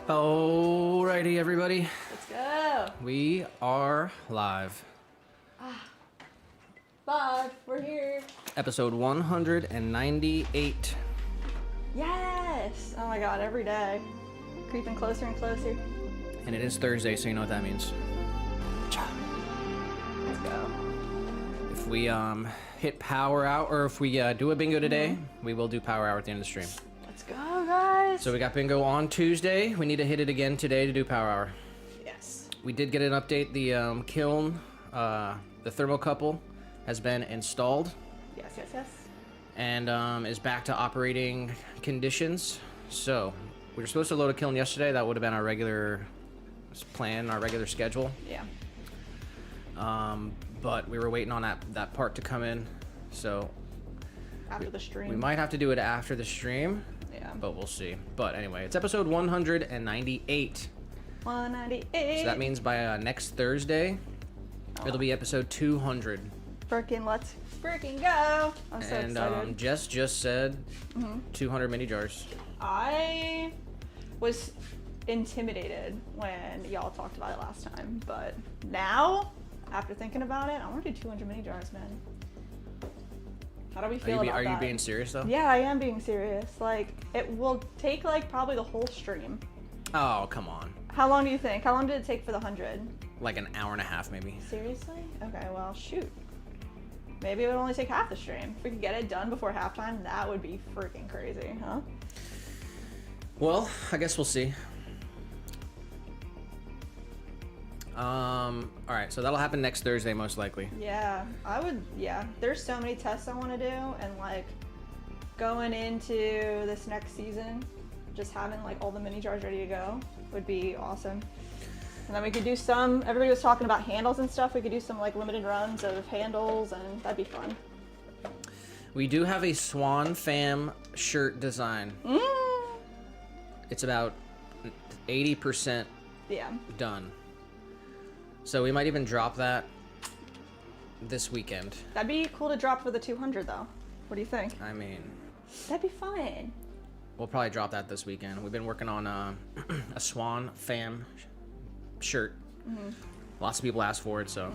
Alrighty, everybody. Let's go. We are live. Live. We're here. Episode 198. Yes. Oh my god, every day. Creeping closer and closer. And it is Thursday, so you know what that means. Let's go. If we hit power out, or if we do a bingo today, we will do power hour at the end of the stream. Let's go, guys. So we got bingo on Tuesday. We need to hit it again today to do power hour. Yes. We did get an update. The kiln, the thermocouple, has been installed. Yes. And is back to operating conditions. So we were supposed to load a kiln yesterday. That would have been our regular plan, our regular schedule. Yeah. But we were waiting on that part to come in. So After the stream. we might have to do it after the stream. Yeah. But we'll see. But anyway, it's episode 198. 198. So that means by next Thursday, it'll be episode 200. Frickin' let's frickin' go. I'm so And excited. Jess just said 200 mini jars. I was intimidated when y'all talked about it last time, but now, after thinking about it, I want to do 200 mini jars, man. How do we feel about that? Are you being serious though? Yeah, I am being serious. Like, it will take like probably the whole stream. Oh, come on. How long do you think? How long did it take for the 100? Like an hour and a half, maybe. Seriously? Okay, well, shoot. Maybe it would only take half the stream. If we could get it done before halftime, that would be freaking crazy, huh? Well, I guess we'll see. All right, so that'll happen next Thursday, most likely. Yeah, there's so many tests I want to do, and like going into this next season, just having like all the mini jars ready to go would be awesome. And then we could do some, everybody was talking about handles and stuff, we could do some like limited runs of handles, and that'd be fun. We do have a Swan fam shirt design. It's about 80% Yeah. done. So we might even drop that this weekend. That'd be cool to drop for the 200 though. What do you think? I mean, That'd be fun. we'll probably drop that this weekend. We've been working on a Swan fam shirt. Lots of people asked for it, so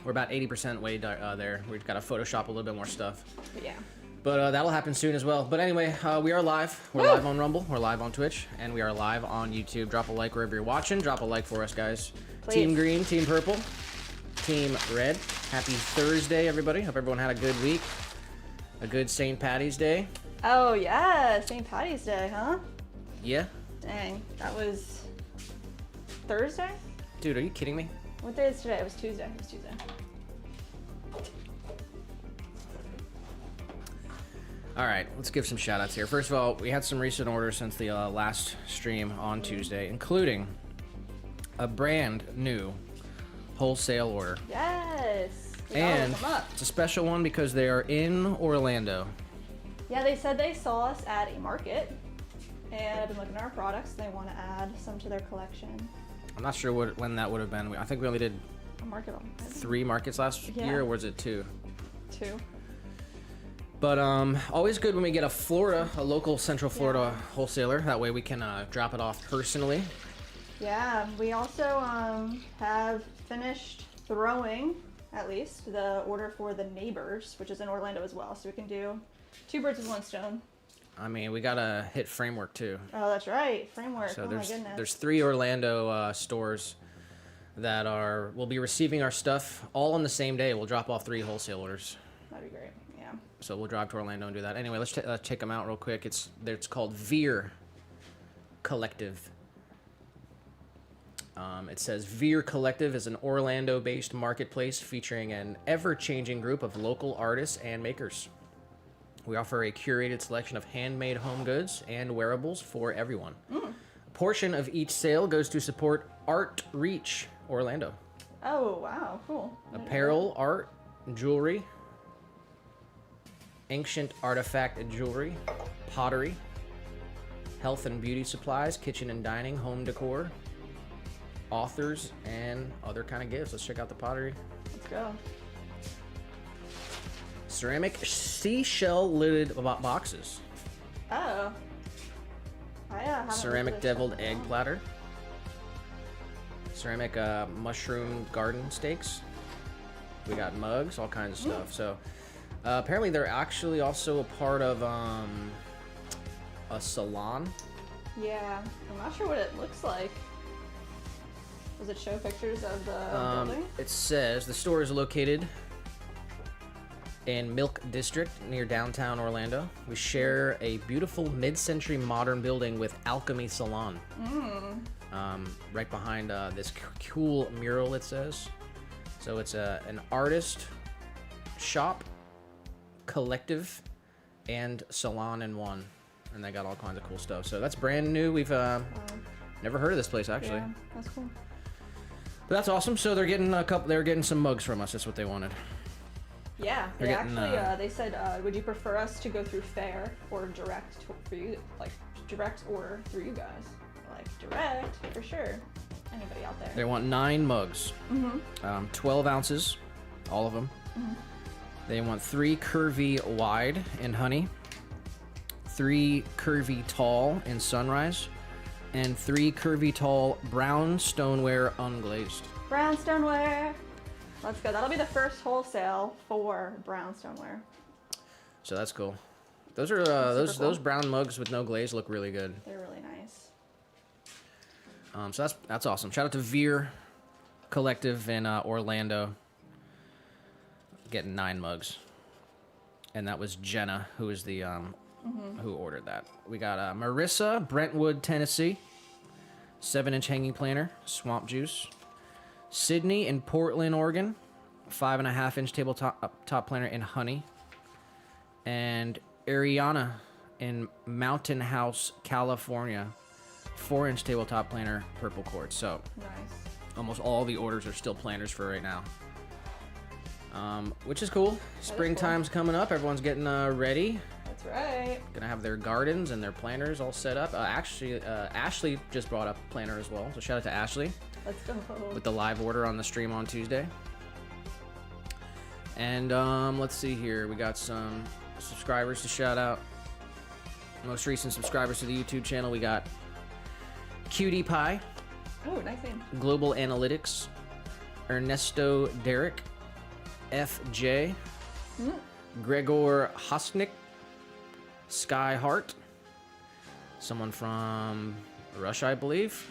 we're about 80% way there. We've got to Photoshop a little bit more stuff. But yeah. But that'll happen soon as well. But anyway, we are live. We're live on Rumble. We're live on Twitch. And we are live on YouTube. Drop a like wherever you're watching. Drop a like for us, guys. Please. Team Green, Team Purple, Team Red. Happy Thursday, everybody. Hope everyone had a good week. A good St. Patty's Day. Oh yeah, St. Patty's Day, huh? Yeah. Dang, that was Thursday? Dude, are you kidding me? What day is today? It was Tuesday. It was Tuesday. All right, let's give some shout outs here. First of all, we had some recent orders since the last stream on Tuesday, including a brand new wholesale order. Yes. We gotta And look 'em up. it's a special one because they are in Orlando. Yeah, they said they saw us at a market, and I've been looking at our products. They want to add some to their collection. I'm not sure when that would have been. I think we only did A market on 3 markets last year, or was it 2? 2. But always good when we get a local Central Florida wholesaler. That way we can drop it off personally. Yeah, we also have finished throwing, at least, the order for the Neighbors, which is in Orlando as well. So we can do 2 birds with 1 stone. I mean, we gotta hit Framework too. Oh, that's right, Framework. So Oh my goodness. there's 3 Orlando stores that will be receiving our stuff all on the same day. We'll drop off 3 wholesale orders. That'd be great. Yeah. So we'll drive to Orlando and do that. Anyway, let's check them out real quick. It's called Veer Collective. It says Veer Collective is an Orlando-based marketplace featuring an ever-changing group of local artists and makers. We offer a curated selection of handmade home goods and wearables for everyone. A portion of each sale goes to support Art Reach Orlando. Oh, wow, cool. Apparel, art, jewelry, ancient artifact jewelry, pottery, health and beauty supplies, kitchen and dining, home decor, authors, and other kind of gifts. Let's check out the pottery. Let's go. Ceramic seashell lidded boxes. Oh. haven't ceramic looked at deviled this egg stuff. platter, ceramic mushroom garden steaks. We got mugs, all kinds of stuff. So apparently they're actually also a part of a salon. Yeah, I'm not sure what it looks like. Does it show pictures of the building? It says the store is located in Milk District near downtown Orlando. We share a beautiful mid-century modern building with Alchemy Salon. Right behind this cool mural, it says. So it's an artist, shop, collective, and salon in one. And they got all kinds of cool stuff. So that's brand new. We've never heard of this place, actually. Yeah, that's cool. But that's awesome. So they're getting they're getting some mugs from us. That's what they wanted. Yeah, They're they getting, actually, they said, would you prefer us to go through fair or direct for you, like direct order through you guys? Like direct, for sure. Anybody out there? They want 9 mugs, 12 ounces, all of them. They want 3 curvy wide in honey, 3 curvy tall in sunrise, and 3 curvy tall brown stoneware unglazed. Brown stoneware. Let's go. That'll be the first wholesale for brown stoneware. So that's cool. Those are cool. those brown mugs with no glaze look really good. They're really nice. So that's awesome. Shout out to Veer Collective in Orlando, getting 9 mugs, and that was Jenna who is the who ordered that. We got Marissa, Brentwood, Tennessee, 7-inch hanging planter, swamp juice. Sydney in Portland, Oregon, 5.5-inch tabletop planter in honey. And Ariana in Mountain House, California, 4-inch tabletop planter, purple quartz. So Nice. almost all the orders are still planters for right now. Which is cool. Springtime's coming up. Everyone's getting ready. That's right. Gonna have their gardens and their planters all set up. Actually, Ashley just brought up a planter as well. So shout out to Ashley Let's go. with the live order on the stream on Tuesday. And let's see here. We got some subscribers to shout out. Most recent subscribers to the YouTube channel. We got Cutie Pie, Oh, nice name. Global Analytics, Ernesto Derrick, FJ, Gregor Hosnick, Sky Hart, someone from Russia, I believe,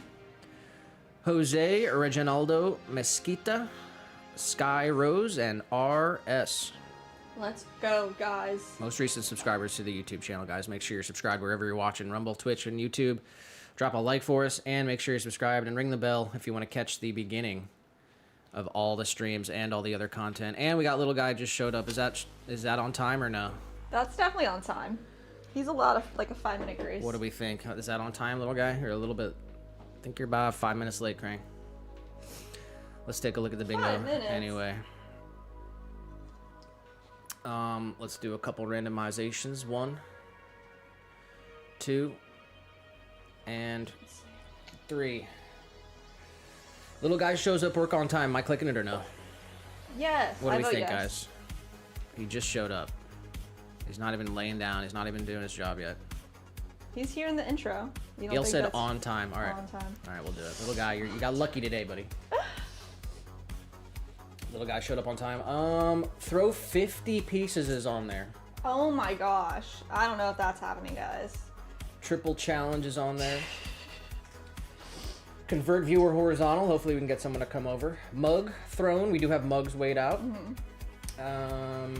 Jose Reginaldo Mesquita, Sky Rose, and RS. Let's go, guys. Most recent subscribers to the YouTube channel, guys. Make sure you're subscribed wherever you're watching, Rumble, Twitch, and YouTube. Drop a like for us, and make sure you're subscribed, and ring the bell if you want to catch the beginning of all the streams and all the other content. And we got little guy just showed up. Is that on time or no? That's definitely on time. He's a 5-minute grace. What do we think? Is that on time, little guy? Or a little bit? I think you're about 5 minutes late, Crank. Let's take a look at the bingo. 5 minutes. Anyway. Let's do a couple randomizations. 1, 2, and 3. Little guy shows up work on time. Am I clicking it or no? Yes. What do we vote think, yes. guys? He just showed up. He's not even laying down. He's not even doing his job yet. He's here in the intro. You don't Gail think said that's on time. All right. on time? All right, we'll do it. Little guy, you got lucky today, buddy. Little guy showed up on time. Throw 50 pieces is on there. Oh my gosh. I don't know if that's happening, guys. Triple challenge is on there. Convert viewer horizontal. Hopefully we can get someone to come over. Mug thrown. We do have mugs weighed out. Nice.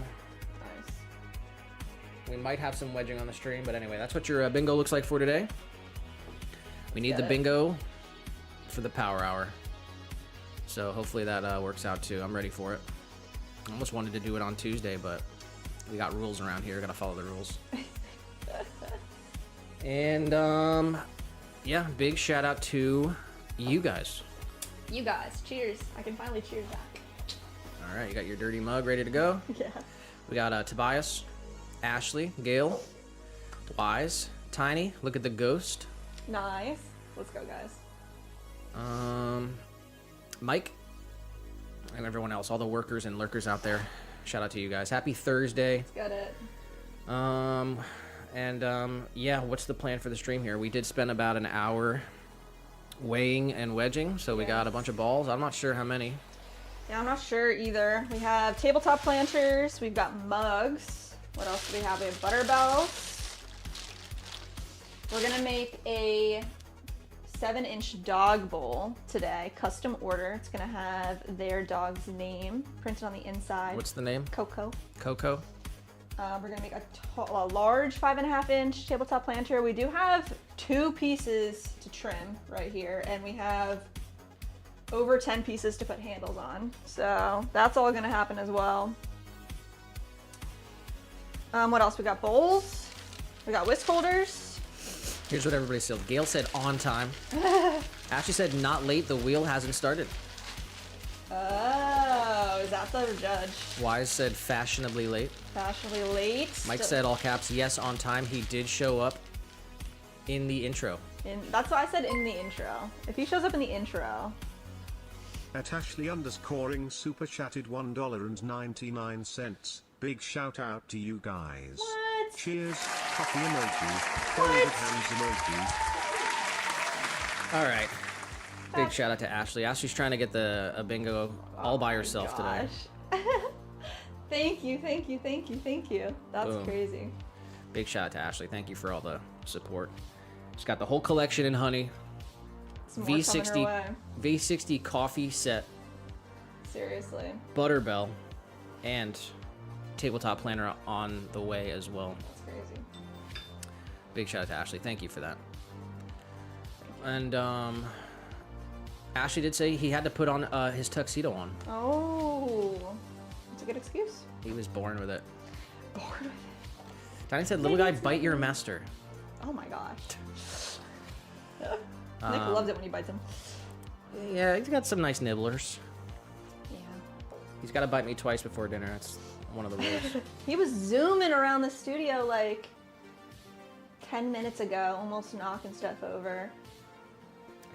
We might have some wedging on the stream, but anyway, that's what your bingo looks like for today. We need Get the it. bingo for the power hour. So hopefully that works out too. I'm ready for it. I almost wanted to do it on Tuesday, but we got rules around here. Gotta follow the rules. And yeah, big shout out to you guys. You guys, cheers. I can finally cheers back. All right, you got your dirty mug ready to go. Yeah. We got Tobias, Ashley, Gail, Wise, Tiny. Look at the ghost. Nice. Let's go, guys. Mike, and everyone else, all the workers and lurkers out there. Shout out to you guys. Happy Thursday. Let's get it. And yeah, what's the plan for the stream here? We did spend about an hour weighing and wedging, so we got a bunch of balls. I'm not sure how many. Yeah, I'm not sure either. We have tabletop planters. We've got mugs. What else do we have? We have butter bells. We're gonna make a 7-inch dog bowl today, custom order. It's gonna have their dog's name printed on the inside. What's the name? Coco. Coco. We're gonna make a large 5.5-inch tabletop planter. We do have 2 pieces to trim right here, and we have over 10 pieces to put handles on. So that's all gonna happen as well. What else? We got bowls. We got whisk holders. Here's what everybody said. Gail said on time. Ashley said not late. The wheel hasn't started. Oh, is that the judge? Wise said fashionably late. Fashionably late. Mike said all caps, yes, on time. He did show up in the intro. That's what I said in the intro. If he shows up in the intro. At Ashley_ing super chatted $1.99. Big shout out to you guys. What? Cheers, coffee emoji, folded hands emoji. All right. Big shout out to Ashley. Ashley's trying to get a bingo all by herself today. Thank you, thank you, thank you, thank you. That's Boom. crazy. Big shout out to Ashley. Thank you for all the support. She's got the whole collection in honey. Some more coming her way. V60 coffee set, Seriously. butter bell, and tabletop planner on the way as well. That's crazy. Big shout out to Ashley. Thank you for that. And Ashley did say he had to put on his tuxedo on. Oh, that's a good excuse. He was born with it. Bored with it. Tiny said, little guy, bite your master. Oh my gosh. Nick loves it when he bites him. Yeah, he's got some nice nibblers. Yeah. He's got to bite me twice before dinner. That's one of the rules. He was zooming around the studio like 10 minutes ago, almost knocking stuff over.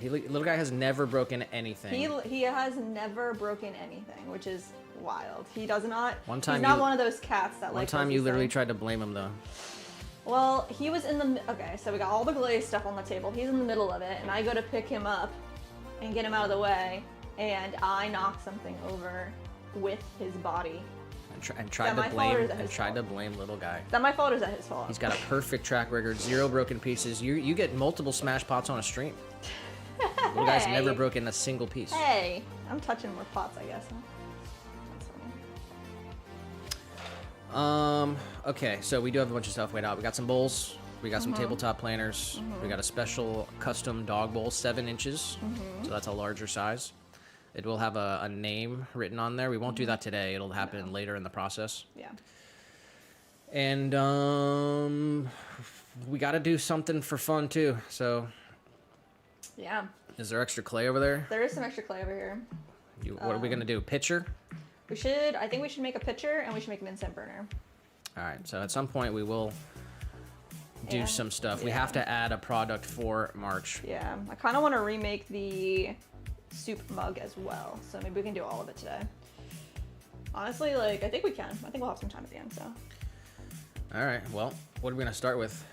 Little guy has never broken anything. He has never broken anything, which is wild. He does not. One time he's not you- one of those cats that One like. time does you these literally things. tried to blame him though. Well, he was in the. Okay, so we got all the glaze stuff on the table. He's in the middle of it, and I go to pick him up and get him out of the way, and I knock something over with his body. And tried my fault or is that his fault? to blame little guy. Is that my fault or is that his fault? He's got a perfect track record, 0 broken pieces. You get multiple smash pots on a stream. Little guy's never broken a single piece. Hey, I'm touching more pots, I guess. Huh? That's funny. Okay, so we do have a bunch of stuff weighed out. We got some bowls. We got some tabletop planners. We got a special custom dog bowl, 7 inches. So that's a larger size. It will have a name written on there. We won't do that today. It'll happen later in the process. Yeah. And we got to do something for fun too. So Yeah. is there extra clay over there? There is some extra clay over here. What are we gonna do? Pitcher? I think we should make a pitcher and we should make an instant burner. All right. So at some point we will do And- some stuff. We yeah. have to add a product for March. Yeah. I kind of want to remake the soup mug as well. So maybe we can do all of it today. Honestly, like, I think we can. I think we'll have some time at the end, so. All right. Well, what are we gonna start with?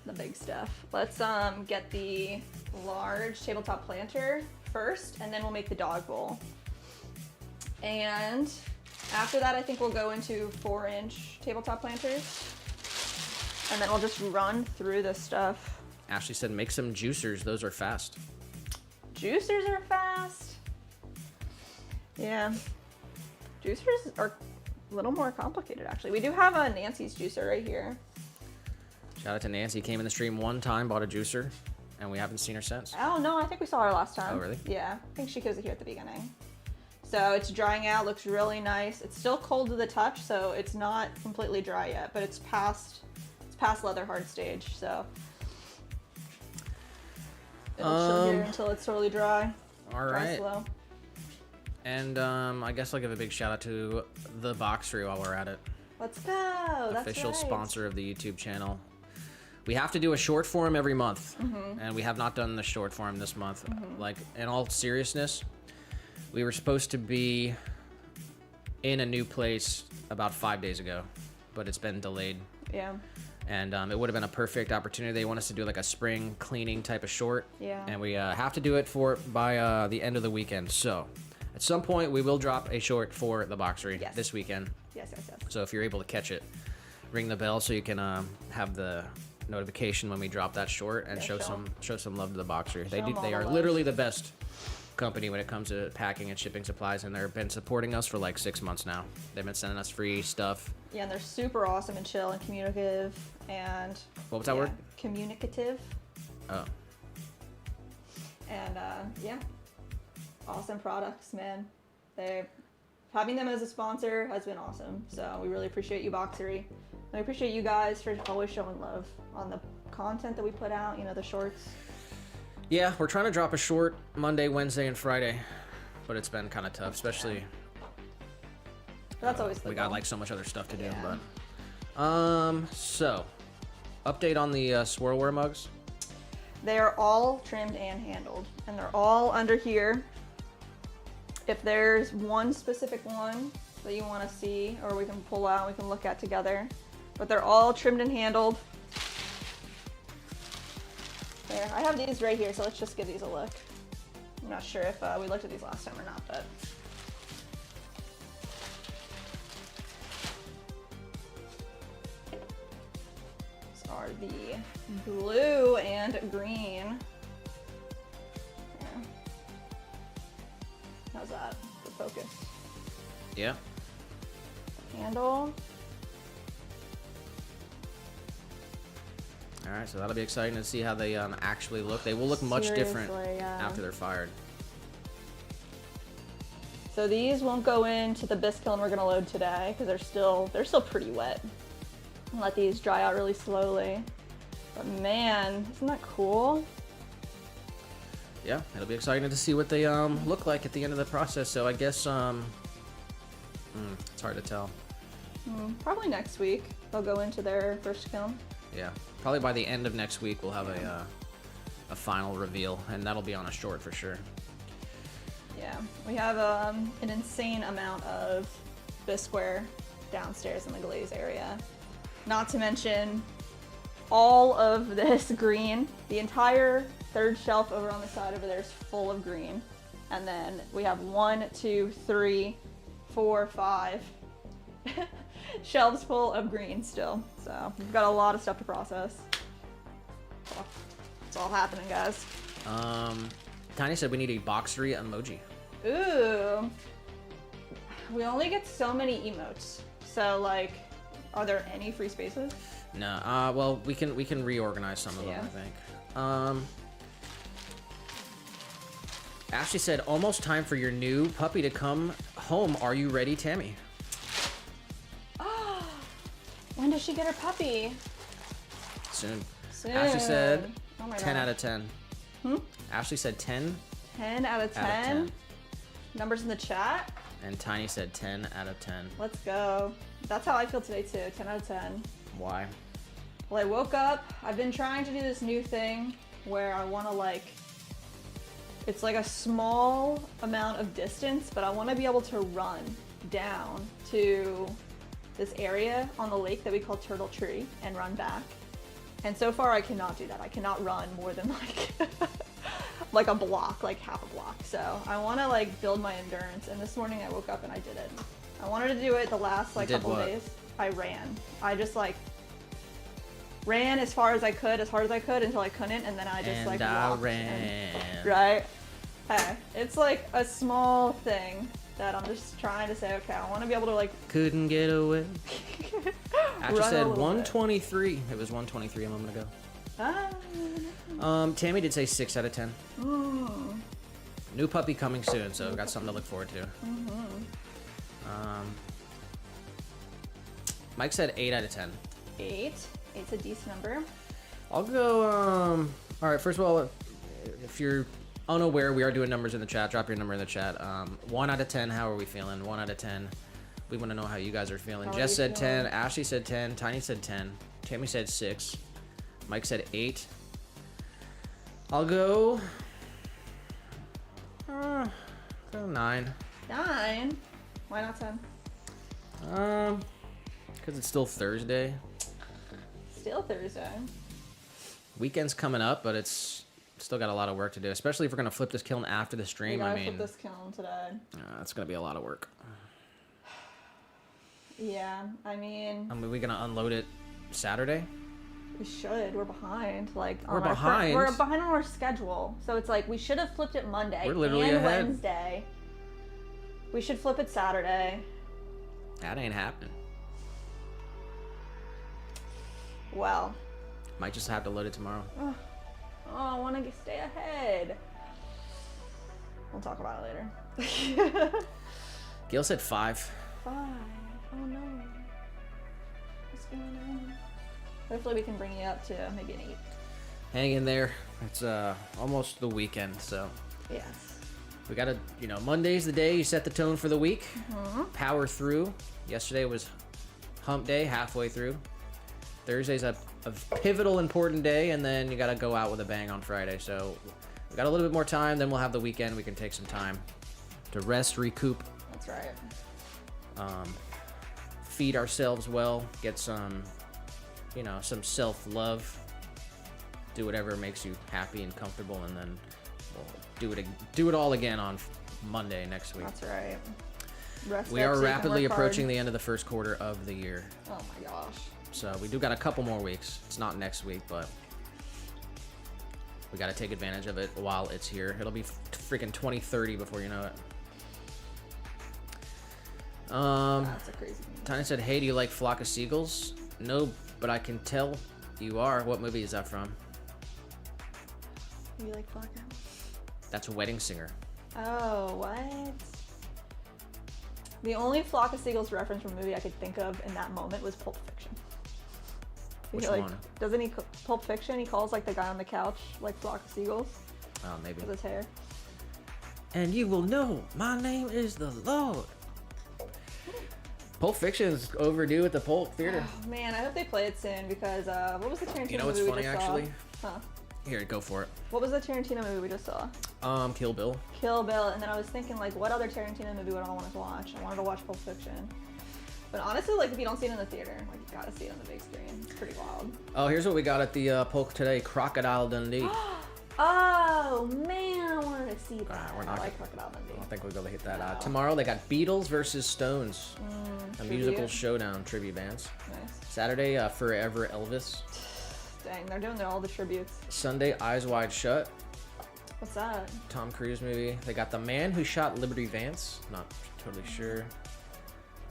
The big stuff. Let's get the large tabletop planter first, and then we'll make the dog bowl. And after that, I think we'll go into 4-inch tabletop planters. And then we'll just run through this stuff. Ashley said, make some juicers. Those are fast. Juicers are fast. Yeah. Juicers are a little more complicated, actually. We do have a Nancy's juicer right here. Shout out to Nancy. Came in the stream one time, bought a juicer, and we haven't seen her since. Oh, no, I think we saw her last time. Oh, really? Yeah, I think she was here at the beginning. So it's drying out, looks really nice. It's still cold to the touch, so it's not completely dry yet, but it's past leather hard stage, so it'll chill here until it's totally dry. All Dry right. slow. And I guess I'll give a big shout out to the Boxery while we're at it. Let's go. That's Official right. sponsor of the YouTube channel. We have to do a short form every month, and we have not done the short form this month. Like, in all seriousness, we were supposed to be in a new place about 5 days ago, but it's been delayed. Yeah. And it would have been a perfect opportunity. They want us to do like a spring cleaning type of short. Yeah. And we have to do it by the end of the weekend. So at some point we will drop a short for the Boxery this weekend. Yes. So if you're able to catch it, ring the bell so you can have the notification when we drop that short and show some love to the Boxery. They are literally the best company when it comes to packing and shipping supplies, and they've been supporting us for like 6 months now. They've been sending us free stuff. Yeah, and they're super awesome and chill and communicative and What was that word? Communicative. Oh. And awesome products, man. Having them as a sponsor has been awesome. So we really appreciate you, Boxery. And I appreciate you guys for always showing love on the content that we put out, the shorts. Yeah, we're trying to drop a short Monday, Wednesday, and Friday, but it's been kind of tough, especially. That's always the we goal. got like so much other stuff to do, Yeah. but so update on the swirlware mugs. They are all trimmed and handled, and they're all under here. If there's one specific one that you want to see, or we can pull out, we can look at together, but they're all trimmed and handled. There, I have these right here, so let's just give these a look. I'm not sure if we looked at these last time or not, but. These are the blue and green. Yeah. How's that for focus? Yeah. Handle. All right, so that'll be exciting to see how they actually look. They will look much different after they're fired. So these won't go into the bisque kiln we're gonna load today because they're still pretty wet. I'll let these dry out really slowly. But man, isn't that cool? Yeah, it'll be exciting to see what they look like at the end of the process. So I guess it's hard to tell. Probably next week they'll go into their first kiln. Yeah, probably by the end of next week we'll have a final reveal, and that'll be on a short for sure. Yeah, we have an insane amount of bisqueware downstairs in the glaze area. Not to mention all of this green. The entire third shelf over on the side over there is full of green. And then we have 1, 2, 3, 4, 5 shelves full of green still. So we've got a lot of stuff to process. So, it's all happening, guys. Tiny said we need a Boxery emoji. Ooh. We only get so many emotes. So like, are there any free spaces? No. Well, we can reorganize some of them, I think. Ashley said, almost time for your new puppy to come home. Are you ready, Tammy? When does she get her puppy? Soon. Soon. Ashley said Oh my 10 God. out of 10. Ashley said 10 10 out of 10? out of 10. Numbers in the chat? And Tiny said 10 out of 10. Let's go. That's how I feel today too. 10 out of 10. Why? Well, I woke up. I've been trying to do this new thing where I want to it's like a small amount of distance, but I want to be able to run down to this area on the lake that we call Turtle Tree and run back. And so far I cannot do that. I cannot run more than like a block, like half a block. So I want to build my endurance. And this morning I woke up and I did it. I wanted to do it the last couple days. I ran. I just ran as far as I could, as hard as I could until I couldn't, and then I just walked. I ran. Right? Hey, it's like a small thing that I'm just trying to say, okay, I want to be able to Couldn't get away. Actually run said a little 123. Bit. It was 123 a moment ago. Tammy did say 6 out of 10. New puppy coming soon, so I've got something to look forward to. Mike said 8 out of 10. 8. 8's a decent number. I'll go, all right, first of all, if you're unaware, we are doing numbers in the chat. Drop your number in the chat. 1 out of 10, how are we feeling? 1 out of 10. We want to know how you guys are feeling. Jess said 10. Ashley said 10. Tiny said 10. Tammy said 6. Mike said 8. I'll go 9. 9? Why not 10? Because it's still Thursday. Still Thursday. Weekend's coming up, but it's still got a lot of work to do, especially if we're going to flip this kiln after the We stream. gotta I mean, flip this kiln today. it's going to be a lot of work. Yeah, I mean, We're going to unload it Saturday? we should. We're behind. Like, We're behind? We're behind on our schedule. So it's like we should have flipped it Monday We're literally and ahead. Wednesday. We should flip it Saturday. That ain't happening. Well, Might just have to load it tomorrow. oh, I want to stay ahead. We'll talk about it later. Gail said 5. 5. Oh no. What's going on? Hopefully we can bring you up to maybe an 8. Hang in there. It's almost the weekend, so Yes. we gotta, Monday's the day you set the tone for the week. Power through. Yesterday was hump day, halfway through. Thursday's a pivotal, important day, and then you gotta go out with a bang on Friday. So we got a little bit more time, then we'll have the weekend. We can take some time to rest, recoup, That's right. feed ourselves well, get some, some self-love, do whatever makes you happy and comfortable, and then we'll do it all again on Monday next week. That's right. Rest We up are so you can rapidly work approaching hard. the end of the first quarter of the year. Oh my gosh. So we do got a couple more weeks. It's not next week, but we got to take advantage of it while it's here. It'll be freaking 2030 before you know it. That's a crazy thing. Tiny said, "Hey, do you like Flock of Seagulls?" No, but I can tell you are. What movie is that from? You like Flocka? That's a Wedding Singer. Oh, what? The only Flock of Seagulls reference from a movie I could think of in that moment was Pulp Fiction. Which Like, one? Doesn't he, Pulp Fiction, he calls like the guy on the couch like Flock of Seagulls Oh, maybe. with his hair. And you will know my name is the Lord. Pulp Fiction is overdue at the Polk Theater. Oh man, I hope they play it soon because what was the Tarantino You know what's movie funny, we just actually? saw? Huh. Here, go for it. What was the Tarantino movie we just saw? Kill Bill. Kill Bill, and then I was thinking like, what other Tarantino movie would I want to watch? I wanted to watch Pulp Fiction. But honestly, like if you don't see it in the theater, like you gotta see it on the big screen. It's pretty wild. Oh, here's what we got at the Polk today: Crocodile Dundee. Oh man, I wanted to see that. Alright, we're I not like gonna- Crocodile Dundee. I don't think we'll be able to hit that. No. Tomorrow they got Beatles versus Stones, a tribute. musical showdown tribute bands. Nice. Saturday, Forever Elvis. Dang, they're doing all the tributes. Sunday, Eyes Wide Shut, What's that? Tom Cruise movie. They got The Man Who Shot Liberty Vance. Not totally sure.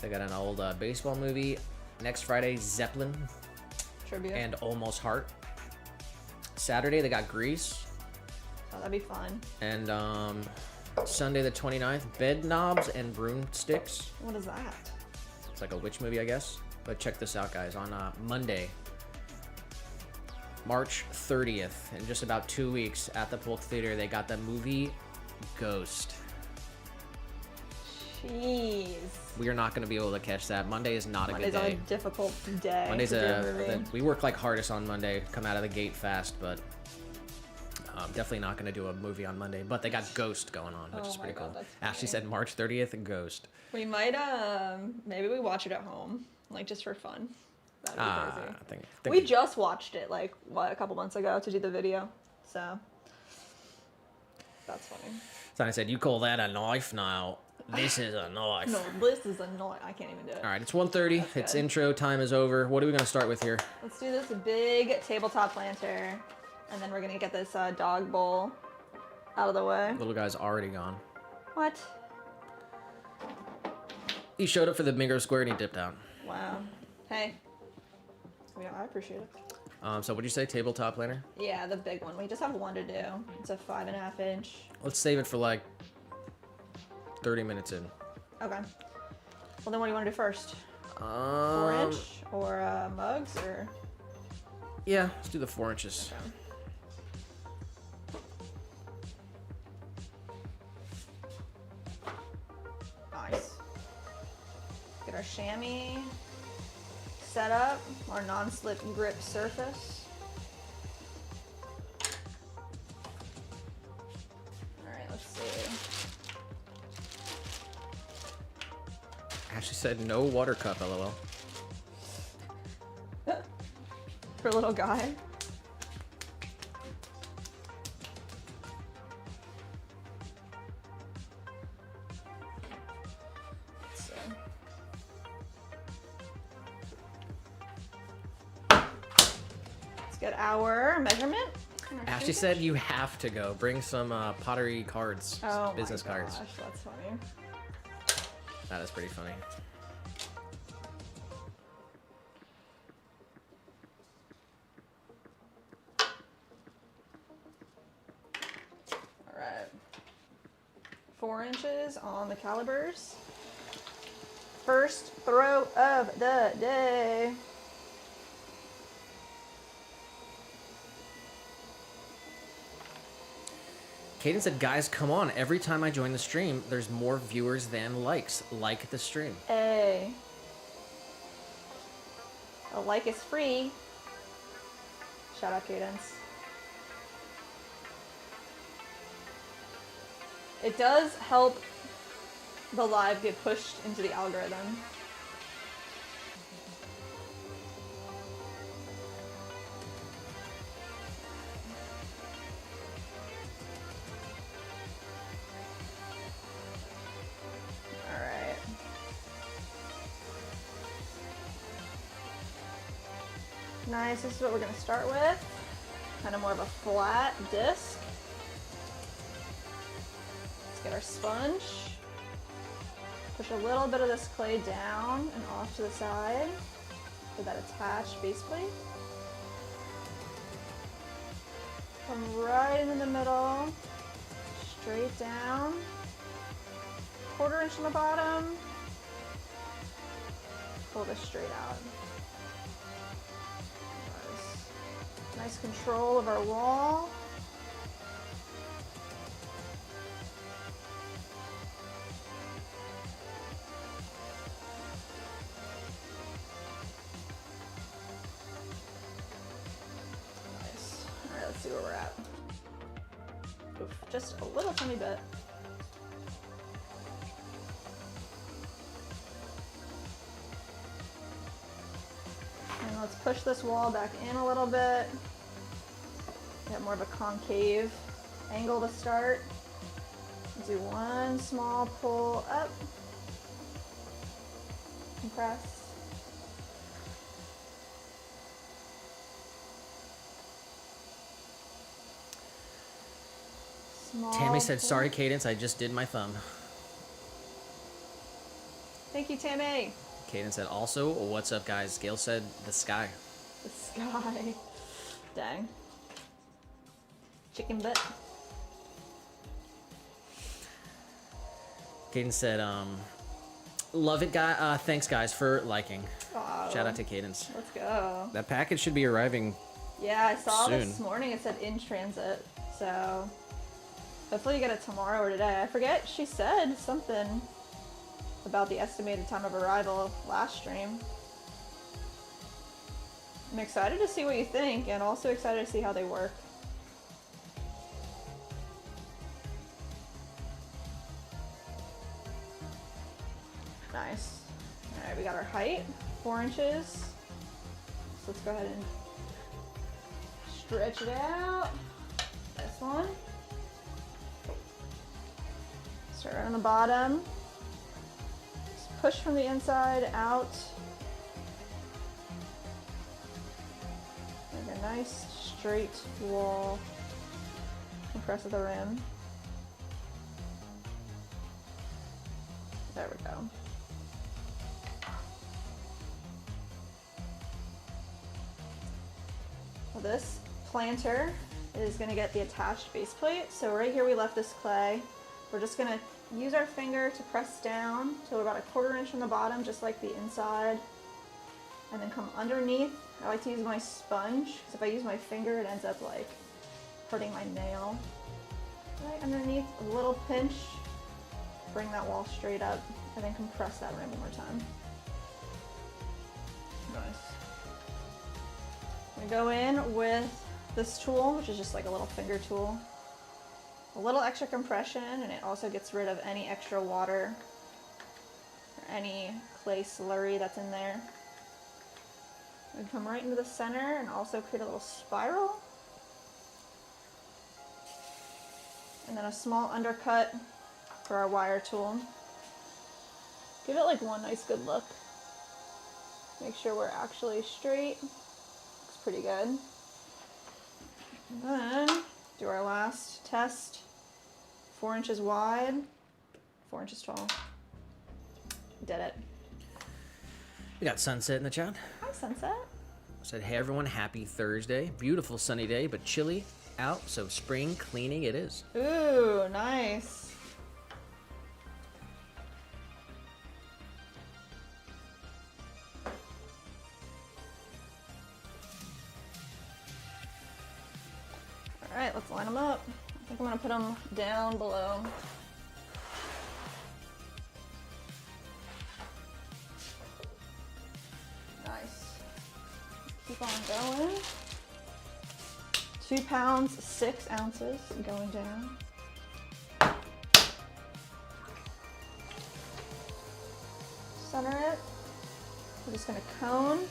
They got an old baseball movie. Next Friday, Zeppelin Tribute. and Almost Heart. Saturday, they got Grease. Oh, that'd be fun. And Sunday the 29th, Bed Knobs and Broomsticks. What is that? It's like a witch movie, I guess. But check this out, guys. On Monday, March 30th, in just about 2 weeks at the Polk Theater, they got the movie Ghost. Jeez. We are not going to be able to catch that. Monday is not a Monday's good a day. difficult day. Monday's to do a movie. we work like hardest on Monday, come out of the gate fast, but definitely not going to do a movie on Monday. But they got Ghost going on, which Oh is my pretty God, cool. that's Ashley funny. said March 30th, Ghost. We might maybe we watch it at home, like just for fun. That'd be crazy. I think We just watched it like a couple months ago to do the video, so that's funny. Sonny said, "You call that a knife now? This is a knife." No, this is annoying. I can't even do it. All right, it's 1:30. That's It's good. intro time is over. What are we going to start with here? Let's do this big tabletop planter, and then we're gonna get this dog bowl out of the way. Little guy's already gone. What? He showed up for the bingo square and he dipped out. Wow. Hey. Yeah, I appreciate it. So what'd you say, tabletop planner? Yeah, the big one. We just have one to do. It's a 5.5 inch. Let's save it for like 30 minutes in. Okay. Well, then what do you want to do first? 4 Um, inch or mugs or? Yeah, let's do the 4 inches. Okay. Nice. Get our chamois set up, our non-slip grip surface. Alright, let's see. Ashley said no water cup, lol. For little guy. So. Let's get our measurement. Ashley said you have to go. Bring some pottery cards, Oh business my cards. gosh, that's funny. That is pretty funny. All right. 4 inches on the calibers. First throw of the day. Kaden said, guys, come on. Every time I join the stream, there's more viewers than likes. Like the stream. A like is free. Shout out Cadence. It does help the live get pushed into the algorithm. Nice, this is what we're gonna start with. Kind of more of a flat disc. Let's get our sponge. Push a little bit of this clay down and off to the side for that attached base plate. Come right into the middle, straight down, 1/4 inch on the bottom. Pull this straight out. Nice control of our wall. Nice. All right, let's see where we're at. Oof, just a little tiny bit. And let's push this wall back in a little bit. Get more of a concave angle to start. Do one small pull up. Compress. Small Tammy said, pull. sorry, Cadence, I just did my thumb. Thank you, Tammy. Cadence said, also, what's up, guys? Gail said, the sky. The sky. Dang. Chicken butt. Cadence said, love it, guy. Thanks, guys, for liking. Oh, Shout out to Cadence. let's go. That package should be arriving. Yeah, I saw soon. this morning it said in transit, so hopefully you get it tomorrow or today. I forget, she said something about the estimated time of arrival last stream. I'm excited to see what you think and also excited to see how they work. Nice. Alright, we got our height, 4 inches. So let's go ahead and stretch it out. This one. Start right on the bottom. Just push from the inside out. Make a nice straight wall. Compress at the rim. There we go. Well, this planter is going to get the attached base plate. So right here we left this clay. We're just going to use our finger to press down till about 1/4 inch from the bottom, just like the inside. And then come underneath. I like to use my sponge, because if I use my finger, it ends up like hurting my nail. Right underneath, a little pinch. Bring that wall straight up, and then compress that rim one more time. Nice. We go in with this tool, which is just like a little finger tool. A little extra compression, and it also gets rid of any extra water or any clay slurry that's in there. We come right into the center and also create a little spiral. And then a small undercut for our wire tool. Give it like one nice good look. Make sure we're actually straight. Looks pretty good. And then do our last test. 4 inches wide, 4 inches tall. Did it. We got Sunset in the chat. Hi, Sunset. Said, hey everyone, happy Thursday. Beautiful sunny day, but chilly out, so spring cleaning it is. Ooh, nice. All right, let's line them up. I think I'm gonna put them down below. Nice. Keep on going. 2 pounds, 6 ounces going down. Center it. We're just gonna cone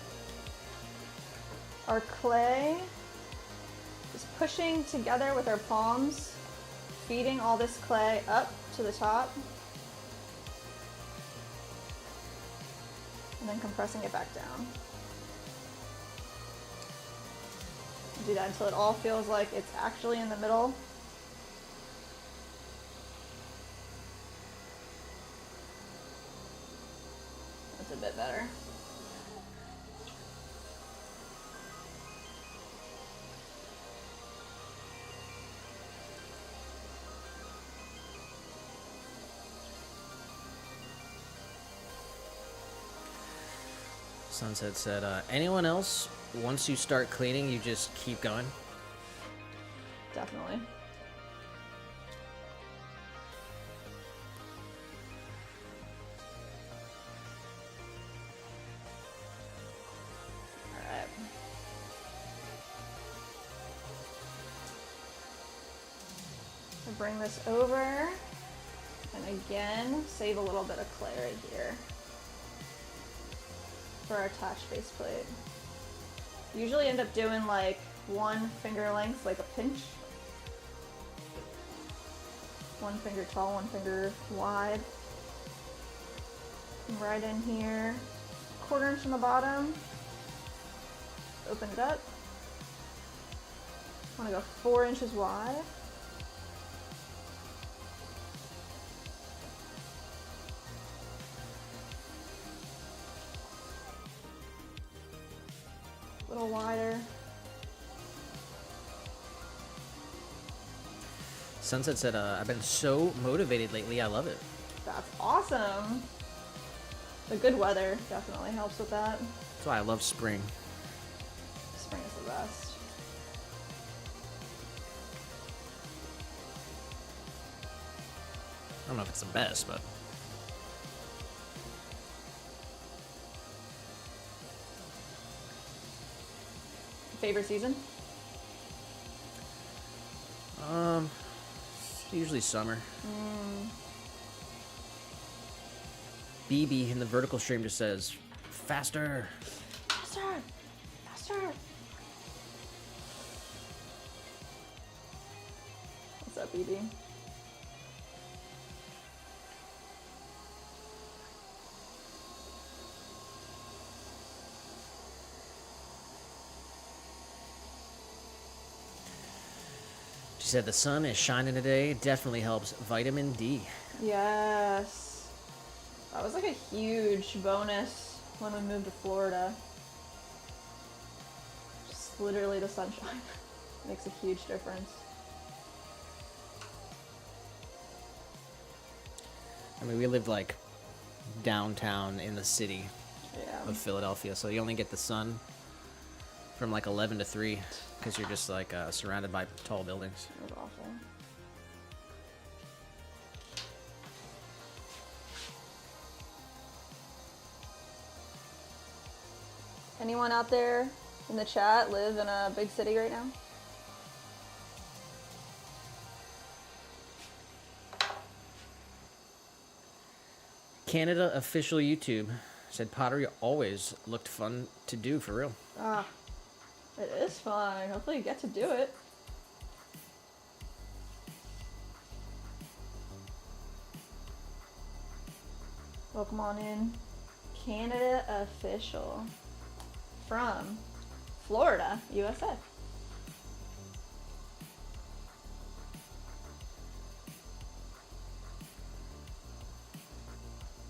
our clay. Just pushing together with our palms, feeding all this clay up to the top. And then compressing it back down. Do that until it all feels like it's actually in the middle. That's a bit better. Sunset said, anyone else, once you start cleaning, you just keep going? Definitely. All right. So bring this over, and again, save a little bit of clay right here for our attached base plate. Usually end up doing like 1 finger length, like a pinch. 1 finger tall, 1 finger wide. And right in here, 1/4 inch from the bottom. Open it up. I want to go 4 inches wide. A little wider. Sunset said, I've been so motivated lately, I love it. That's awesome. The good weather definitely helps with that. That's why I love spring. Spring is the best. I don't know if it's the best, but... Favorite season? Usually summer. BB in the vertical stream just says, faster. Faster! Faster! What's up, BB? She said the sun is shining today. Definitely helps vitamin D. Yes. That was like a huge bonus when we moved to Florida. Just literally the sunshine makes a huge difference. I mean, we lived like downtown in the city Yeah. of Philadelphia, so you only get the sun from like 11 to 3 because you're just like surrounded by tall buildings. It was awful. Anyone out there in the chat live in a big city right now? Canada official YouTube Said pottery always looked fun to do for real. Ah, it is fun. Hopefully you get to do it. Welcome on in. Canada official from Florida, USA.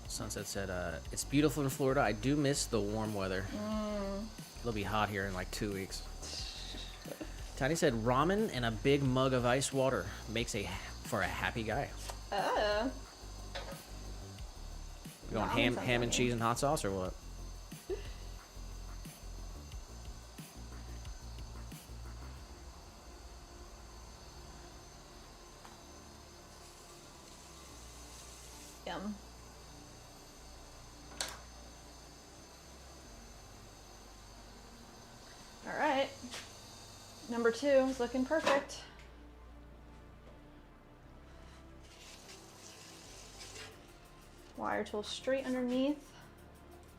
Sunset said, it's beautiful in Florida. I do miss the warm weather. It'll be hot here in like 2 weeks. Tiny said, ramen and a big mug of ice water makes for a happy guy. Oh. You going Ramen sounds ham and yummy. cheese and hot sauce or what? Yum. All right. Number 2 is looking perfect. Wire tool straight underneath.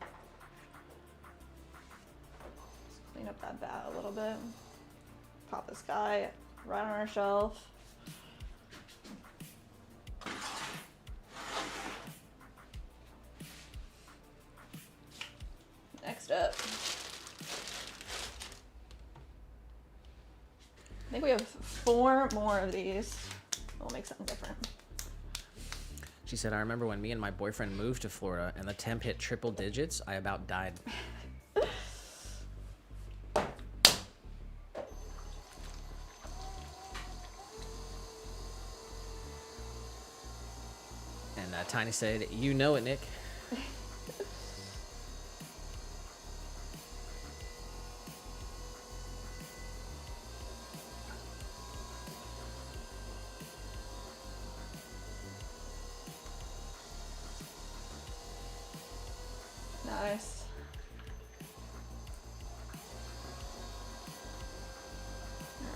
Let's clean up that bat a little bit. Pop this guy right on our shelf. Next up. I think we have 4 more of these. We'll make something different. She said, I remember when me and my boyfriend moved to Florida and the temp hit triple digits, I about died. And Tiny said, you know it, Nick. Nice.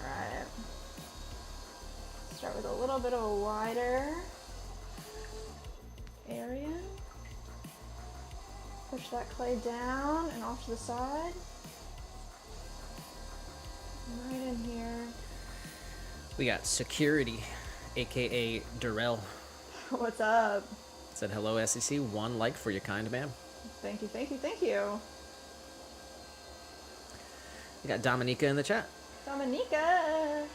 Alright. Start with a little bit of a wider area. Push that clay down and off to the side. Right in here. We got security, aka Durrell. What's up? Said, hello, SEC. 1 like for your kind man. Thank you, thank you, thank you. We got Dominica in the chat. Dominica!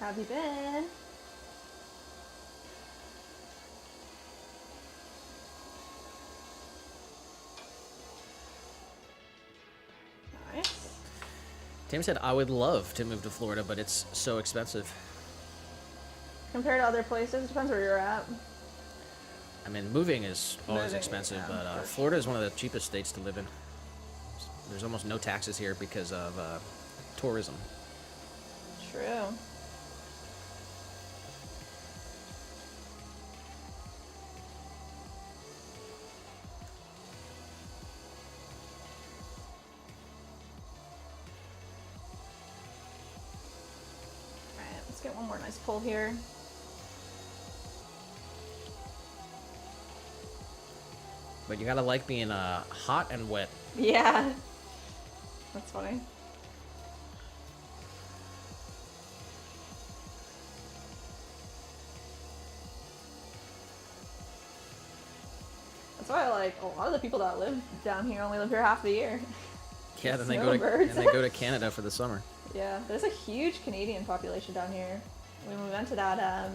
How have you been? Nice. Tim said, I would love to move to Florida, but it's so expensive. Compared to other places, it depends where you're at. I mean, moving is always Moving, expensive, yeah, but for Florida is one of the cheapest states to live in. There's almost no taxes here because of tourism. True. Alright, let's get one more nice pull here. But you gotta like being hot and wet. Yeah. That's funny. That's why I like a lot of the people that live down here only live here half the year. Yeah, then they Snowbirds. go to Canada for the summer. Yeah, there's a huge Canadian population down here. When we went to that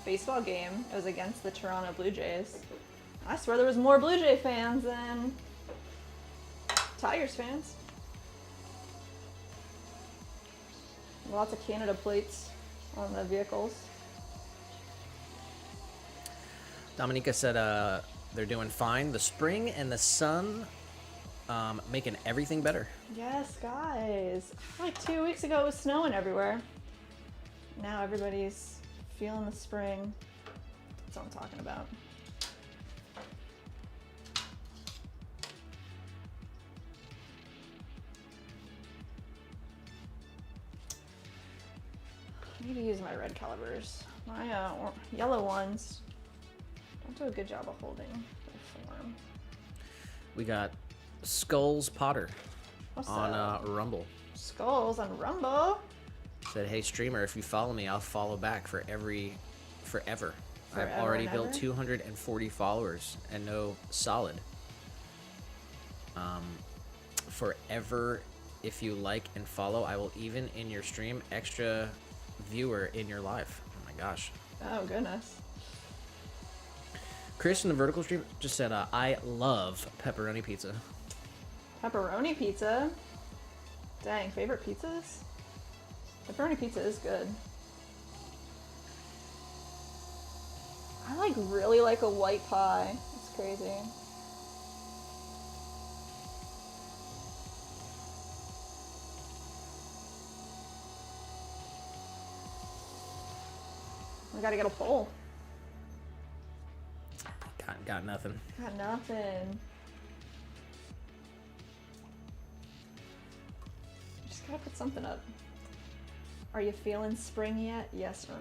baseball game, it was against the Toronto Blue Jays. I swear there was more Blue Jay fans than Tigers fans. Lots of Canada plates on the vehicles. Dominica said they're doing fine. The spring and the sun making everything better. Yes, guys. Like 2 weeks ago, it was snowing everywhere. Now everybody's feeling the spring. That's what I'm talking about. I need to use my red calibers. My yellow ones don't do a good job of holding the form. We got Skulls Potter What's on up? Rumble. Skulls on Rumble. Said, hey streamer, if you follow me, I'll follow back forever. I've Forever already and built ever? 240 followers and no solid. Forever, if you like and follow, I will even in your stream extra viewer in your live. Oh my gosh. Oh goodness. Chris in the vertical stream just said, I love pepperoni pizza. Pepperoni pizza. Dang, favorite pizzas? Pepperoni pizza is good. I really like a white pie. It's crazy. We gotta get a poll. Got nothing. Got nothing. Just gotta put something up. Are you feeling spring yet? Yes or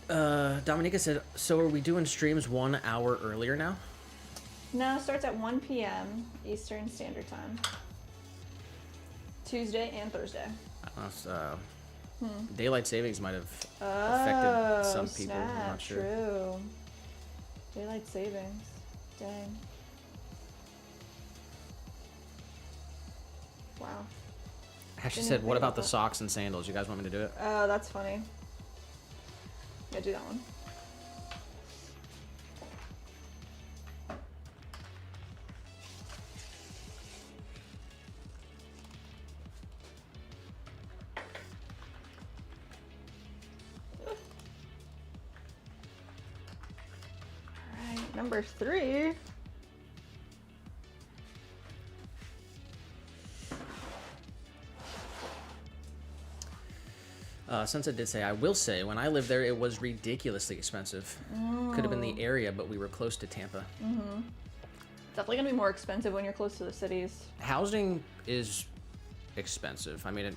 no? Dominica said, so are we doing streams 1 hour earlier now? No, it starts at 1 p.m. Eastern Standard Time. Tuesday and Thursday. Daylight savings might have affected some people. Snap, I'm not sure. True. Daylight savings. Dang. Wow. Ashley Didn't said, even what think about about the that. socks and sandals? You guys want me to do it? Oh, that's funny. Yeah, do that one. Alright, number 3. Sunset did say, I will say, when I lived there, it was ridiculously expensive. Could have been the area, but we were close to Tampa. Definitely gonna be more expensive when you're close to the cities. Housing is expensive. I mean,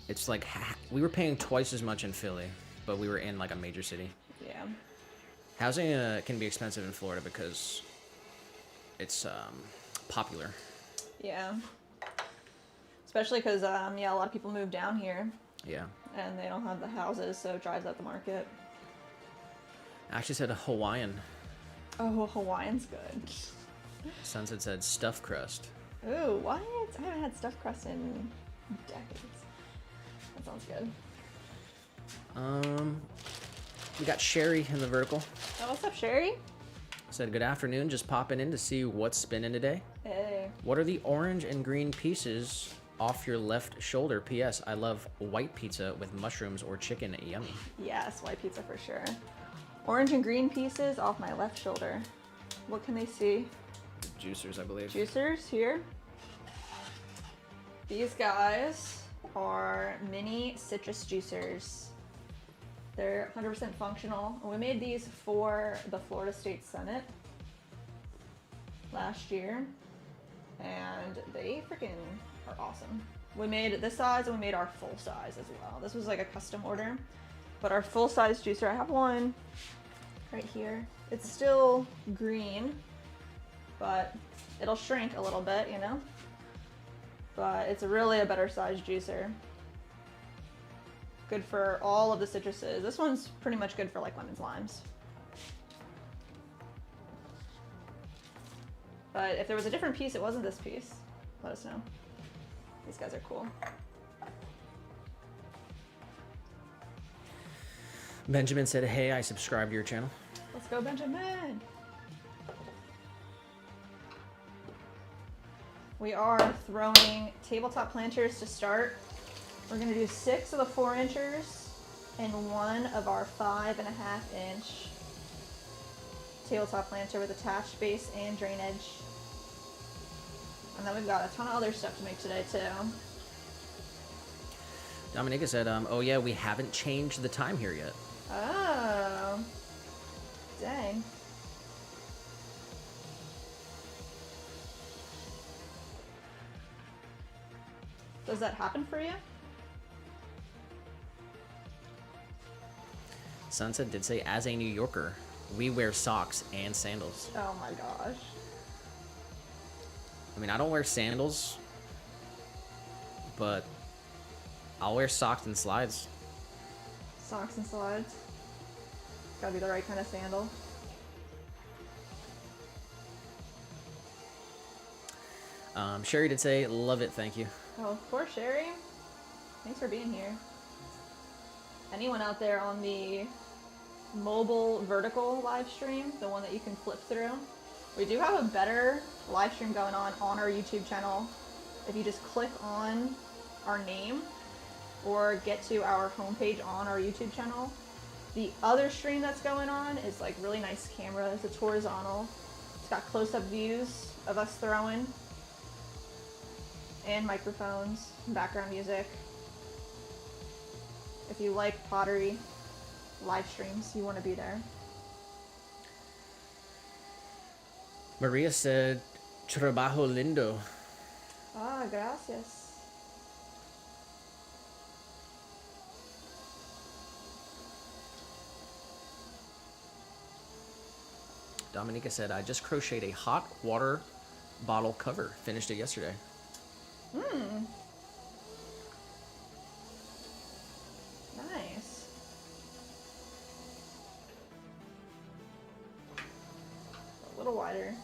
it's like we were paying twice as much in Philly, but we were in like a major city. Yeah. Housing can be expensive in Florida because it's popular. Yeah. Especially because, yeah, a lot of people move down here Yeah. and they don't have the houses, so it drives up the market. I actually said a Hawaiian. Oh, Hawaiian's good. Sunset said stuffed crust. Ooh, what? I haven't had stuffed crust in decades. That sounds good. We got Sherry in the vertical. Oh, what's up, Sherry? Said, good afternoon, just popping in to see what's spinning today. Hey. What are the orange and green pieces off your left shoulder? P.S. I love white pizza with mushrooms or chicken. Yummy. Yes, white pizza for sure. Orange and green pieces off my left shoulder. What can they see? Juicers, I believe. Juicers here. These guys are mini citrus juicers. They're 100% functional. We made these for the Florida State Senate last year, and they freaking are awesome. We made this size and we made our full size as well. This was like a custom order, but our full size juicer, I have one right here. It's still green, but it'll shrink a little bit, you know? But it's really a better size juicer. Good for all of the citruses. This one's pretty much good for like lemons, limes. But if there was a different piece, it wasn't this piece, let us know. These guys are cool. Benjamin said, hey, I subscribed to your channel. Let's go, Benjamin. We are throwing tabletop planters to start. We're gonna do 6 of the 4-inchers and 1 of our 5.5-inch tabletop planter with attached base and drainage. And then we've got a ton of other stuff to make today too. Dominica said, oh yeah, we haven't changed the time here yet. Oh, dang. Does that happen for you? Sunset did say, as a New Yorker, We wear socks and sandals. Oh my gosh. I mean, I don't wear sandals, but I'll wear socks and slides. Socks and slides. Gotta be the right kind of sandal. Sherry did say, love it, thank you. Oh, of course, Sherry. Thanks for being here. Anyone out there on the mobile vertical live stream, the one that you can flip through, we do have a better live stream going on our YouTube channel. If you just click on our name or get to our homepage on our YouTube channel, the other stream that's going on is like really nice cameras. It's horizontal. It's got close-up views of us throwing and microphones and background music. If you like pottery live streams, you want to be there. Maria said, trabajo lindo. Ah, gracias. Dominica said, I just crocheted a hot water bottle cover. Finished it yesterday. Nice. A little wider.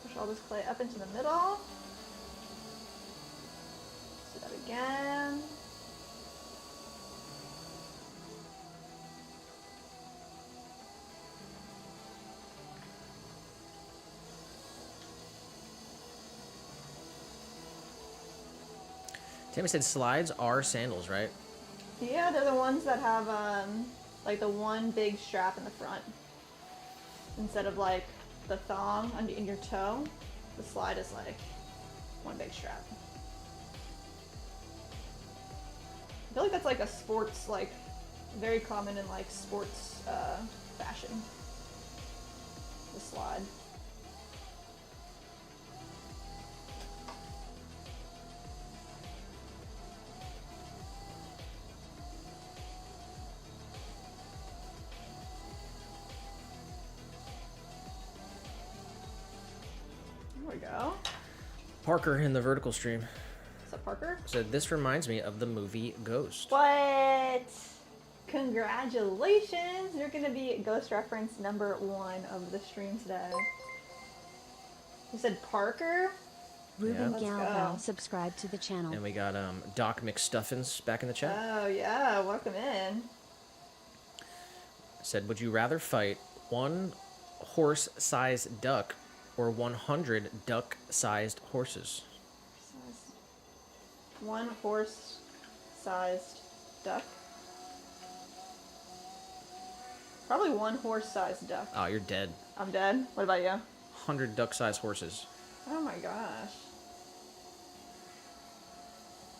Push all this clay up into the middle. Do that again. Tammy said slides are sandals, right? Yeah, they're the ones that have like the one big strap in the front. Instead of like the thong in your toe, the slide is like one big strap. I feel like that's like a sports, like very common in like sports fashion. The slide. There we go. Parker in the vertical stream What's up, Parker? said, this reminds me of the movie Ghost. What? Congratulations! You're gonna be Ghost reference #1 of the stream today. You said Parker? Ruben Let's Galvin go. subscribed to the channel. And we got Doc McStuffins back in the chat. Oh yeah, welcome in. Said, would you rather fight one horse-sized duck or 100 duck-sized horses? One horse-sized duck. Probably one horse-sized duck. Oh, you're dead. I'm dead. What about you? 100 duck-sized horses. Oh my gosh.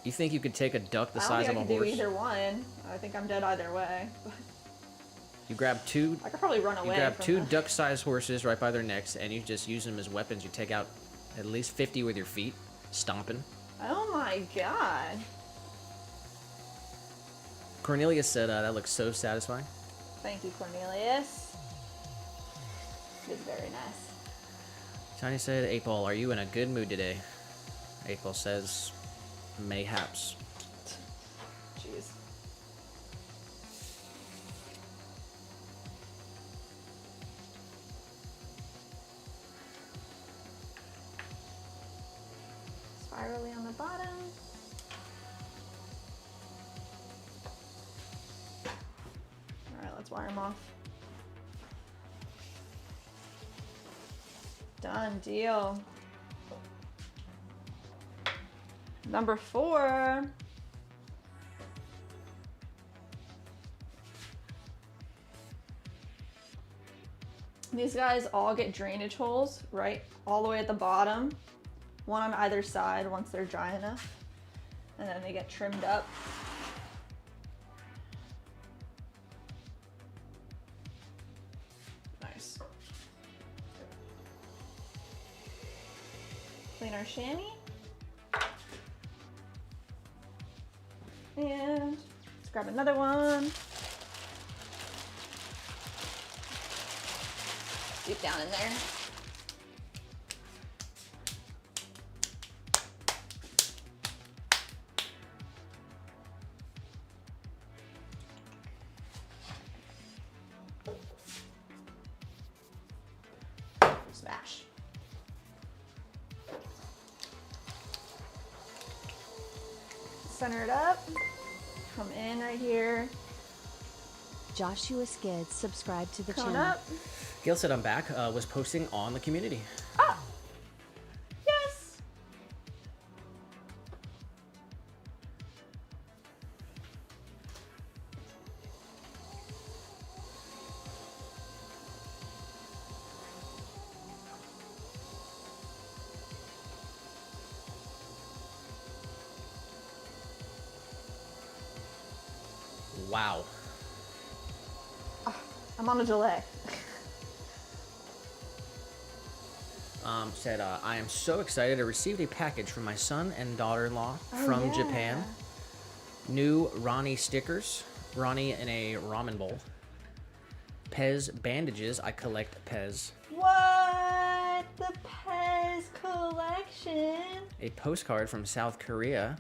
You think you could take a duck the I don't size think of I a could do horse? either one. I think I'm dead either way. You grab two. I could probably run You away. grab from two the- duck-sized horses right by their necks, and you just use them as weapons. You take out at least 50 with your feet, stomping. Oh my god. Cornelia said, that looks so satisfying. Thank you, Cornelius. It's very nice. Tiny said, 8-Ball, are you in a good mood today? 8-Ball says, mayhaps. Jeez. Spirally on the bottom. Alright, let's wire them off. Done deal. Number 4. These guys all get drainage holes right all the way at the bottom, one on either side once they're dry enough, and then they get trimmed up. Nice. Clean our chamois. And let's grab another one. deep down in there. Smash. Center it up. Come in right here. Joshua Skids, subscribe to the Come channel. up. Gail said I'm back. Was posting on the community. Ah! Yes! Wow. I'm on a delay. Said, I am so excited. I received a package from my son and daughter-in-law from yeah. Japan. New Ronnie stickers. Ronnie in a ramen bowl. Pez bandages. I collect Pez. What? The Pez collection? A postcard from South Korea.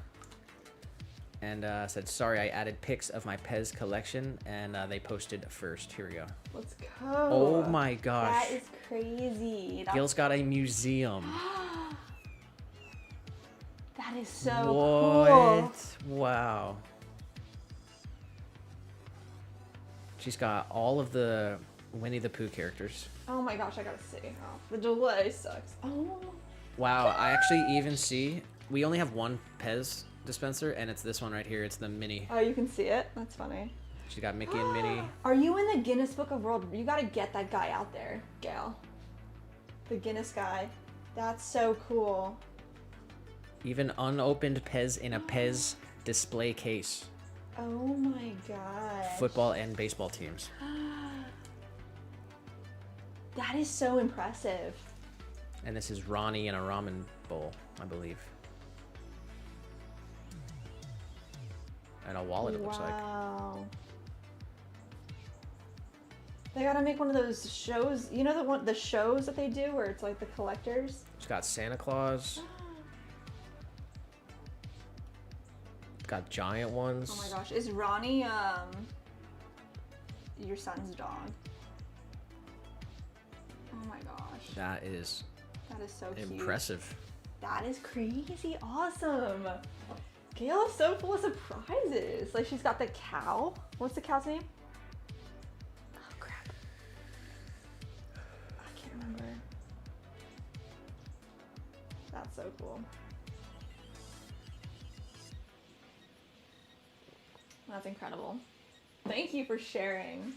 And said, sorry, I added pics of my Pez collection. And they posted first. Here we go. Let's go. Oh my gosh. That is crazy. Gil's got a museum. That is so What? cool. Wow. She's got all of the Winnie the Pooh characters. Oh my gosh, I gotta see. Oh, the delay sucks. Oh. Wow, I actually even see, we only have one Pez dispenser, and it's this one right here. It's the mini. Oh, you can see it? That's funny. She's got Mickey and Minnie. Are you in the Guinness Book of World? You gotta get that guy out there, Gail. The Guinness guy. That's so cool. Even unopened Pez in a Pez display case. Oh my god. Football and baseball teams. That is so impressive. And this is Ronnie in a ramen bowl, I believe. And a wallet, it looks like. Wow. They gotta make one of those shows. You know the shows that they do where it's like the collectors? She's got Santa Claus. Got giant ones. Oh my gosh. Is Ronnie your son's dog? Oh my gosh. That is That is so cute. impressive. That is crazy awesome. Gail is so full of surprises. Like she's got the cow. What's the cow's name? Oh crap. I can't remember. That's so cool. That's incredible. Thank you for sharing.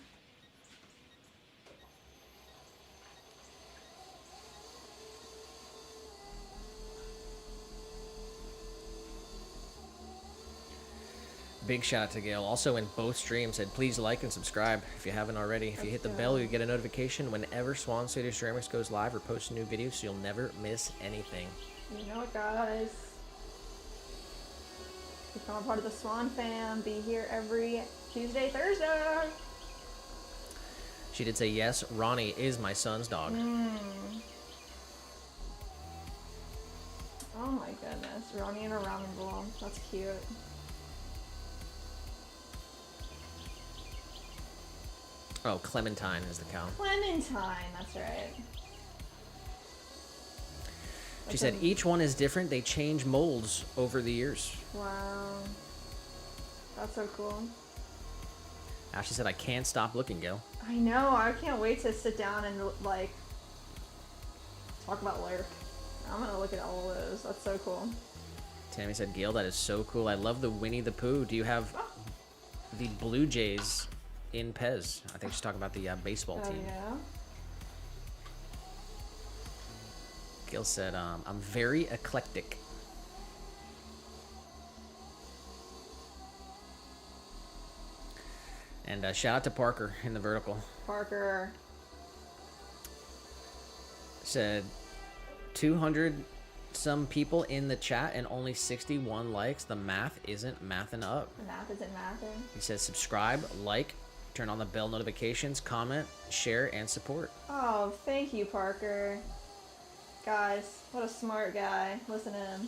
Big shout out to Gail. Also in both streams said please like and subscribe if you haven't already. If you hit the bell, you get a notification whenever Swan Studio Ceramics goes live or posts a new video, so you'll never miss anything. You know it, guys. Become a part of the Swan fam. Be here every Tuesday, Thursday. She did say yes, Ronnie is my son's dog. Oh my goodness. Ronnie and a ramen bowl. That's cute. Oh, Clementine is the cow. Clementine, that's right. She said each one is different. They change molds over the years. Wow. That's so cool. Ashley said I can't stop looking, Gail. I know. I can't wait to sit down and like talk about Lurk. I'm gonna look at all of those. That's so cool. Tammy said, Gail, that is so cool. I love the Winnie the Pooh. Do you have the Blue Jays in Pez? I think she's talking about the baseball Oh team. yeah. Gail said, I'm very eclectic. And shout out to Parker in the vertical. Parker. Said 200 some people in the chat and only 61 likes. The math isn't mathing up. The math isn't mathing. He says subscribe, like, Turn on the bell notifications, comment, share, and support. Oh, thank you, Parker. Guys, what a smart guy. Listen to him.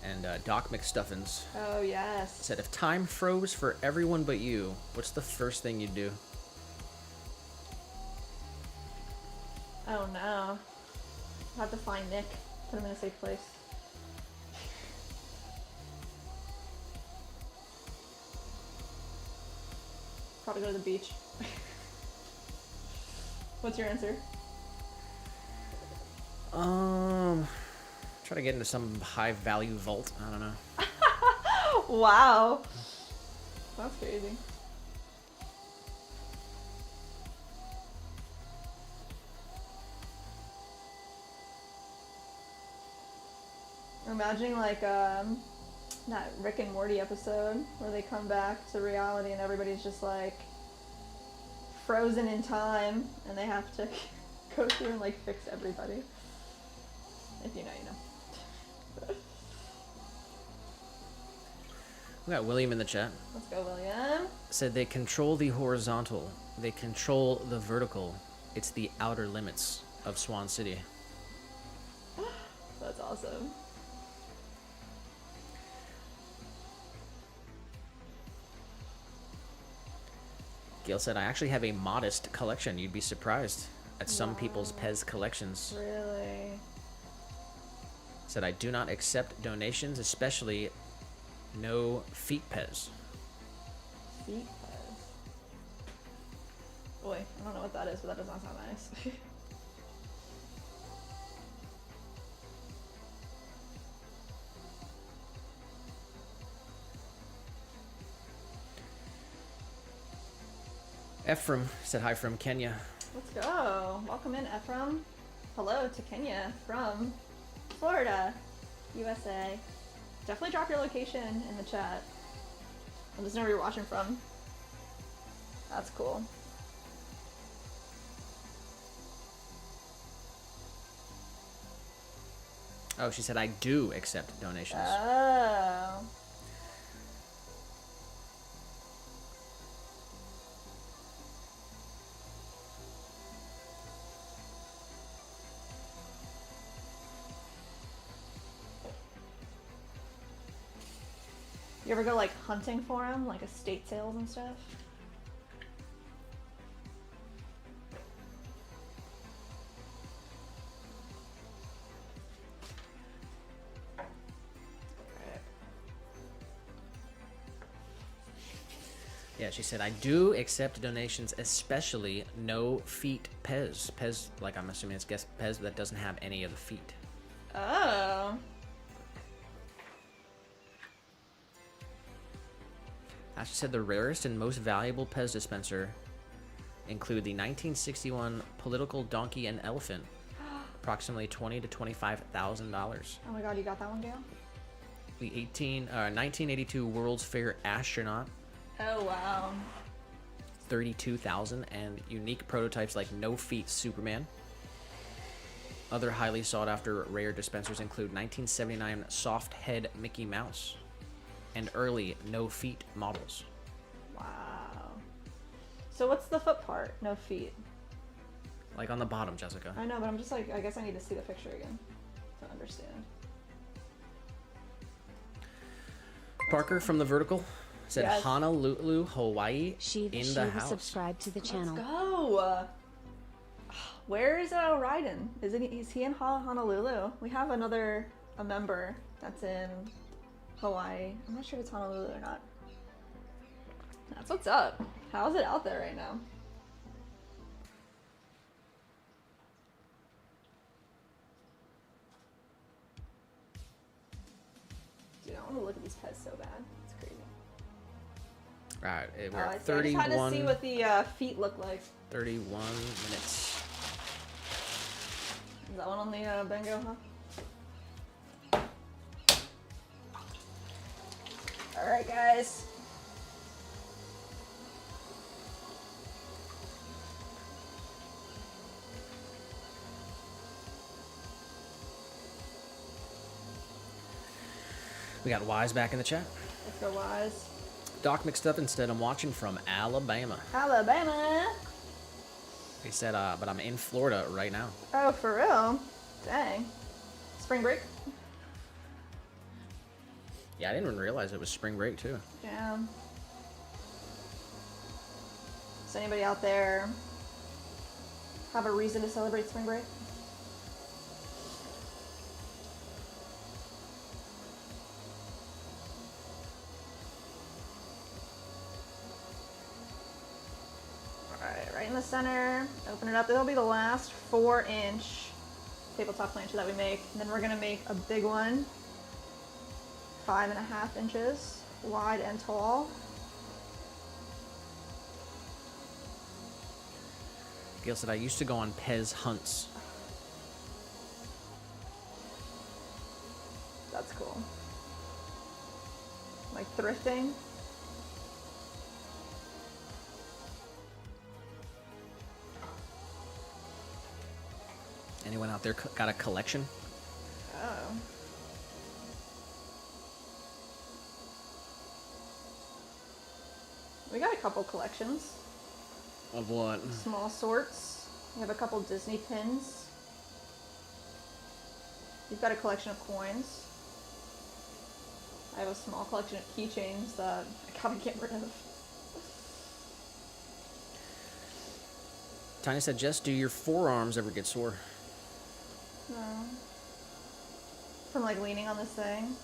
And Doc McStuffins Oh, yes. said, if time froze for everyone but you, what's the first thing you'd do? Oh, no. I'll have to find Nick. Put him in a safe place. Probably go to the beach. What's your answer? Try to get into some high value vault. I don't know. Wow. That's crazy. I'm imagining like that Rick and Morty episode where they come back to reality and everybody's just like frozen in time and they have to go through and like fix everybody. If you know, you know. We got William in the chat. Let's go, William. Said they control the horizontal. They control the vertical. It's the outer limits of Swan City. That's awesome. Gail said, I actually have a modest collection. You'd be surprised at some Wow. people's Pez collections. Really? Said, I do not accept donations, especially no feet Pez. Feet Pez. Boy, I don't know what that is, but that does not sound nice. Ephraim said hi from Kenya. Let's go. Welcome in, Ephraim. Hello to Kenya from Florida, USA. Definitely drop your location in the chat. Let us know where you're watching from. That's cool. Oh, she said, I do accept donations. Oh. You ever go like hunting for them, like estate sales and stuff? Yeah, she said, I do accept donations, especially no feet Pez. Pez, like I'm assuming it's guess Pez that doesn't have any of the feet. Oh. She said the rarest and most valuable Pez dispenser include the 1961 political donkey and elephant, approximately $20,000 to $25,000. Oh my god, you got that one, Gail? The 1982 World's Fair astronaut, Oh wow. $32,000, and unique prototypes like No Feet Superman. Other highly sought after rare dispensers include 1979 Soft Head Mickey Mouse and early No Feet models. Wow. So what's the foot part? No feet. Like on the bottom, Jessica. I know, but I'm just like, I guess I need to see the picture again to understand. Parker from the Vertical said Yes. Honolulu, Hawaii Shiva in the house. subscribe to the channel. Let's go. Where is Raiden? Is he in Honolulu? We have a member that's in Hawaii. I'm not sure if it's Honolulu or not. That's what's up. How's it out there right now? Dude, I want to look at these pets so bad. It's crazy. All right, we're I at just had to see 31, what the feet look like. 31 minutes. Is that one on the bingo, huh? Alright, guys. We got Wise back in the chat. Let's go, Wise. Doc mixed up instead. I'm watching from Alabama. Alabama. He said, but I'm in Florida right now. Oh, for real? Dang. Spring break? Yeah, I didn't even realize it was spring break too. Yeah. Does anybody out there have a reason to celebrate spring break? Alright, right in the center. Open it up. It'll be the last 4-inch tabletop planter that we make. And then we're gonna make a big one, 5.5 inches wide and tall. Gail said, I used to go on Pez hunts. That's cool. Like thrifting. Anyone out there got a collection? Oh. We got a couple collections. Of what? Small sorts. We have a couple Disney pins. You've got a collection of coins. I have a small collection of keychains that I gotta get rid of. Tiny said, Jess, do your forearms ever get sore? No. From like leaning on this thing?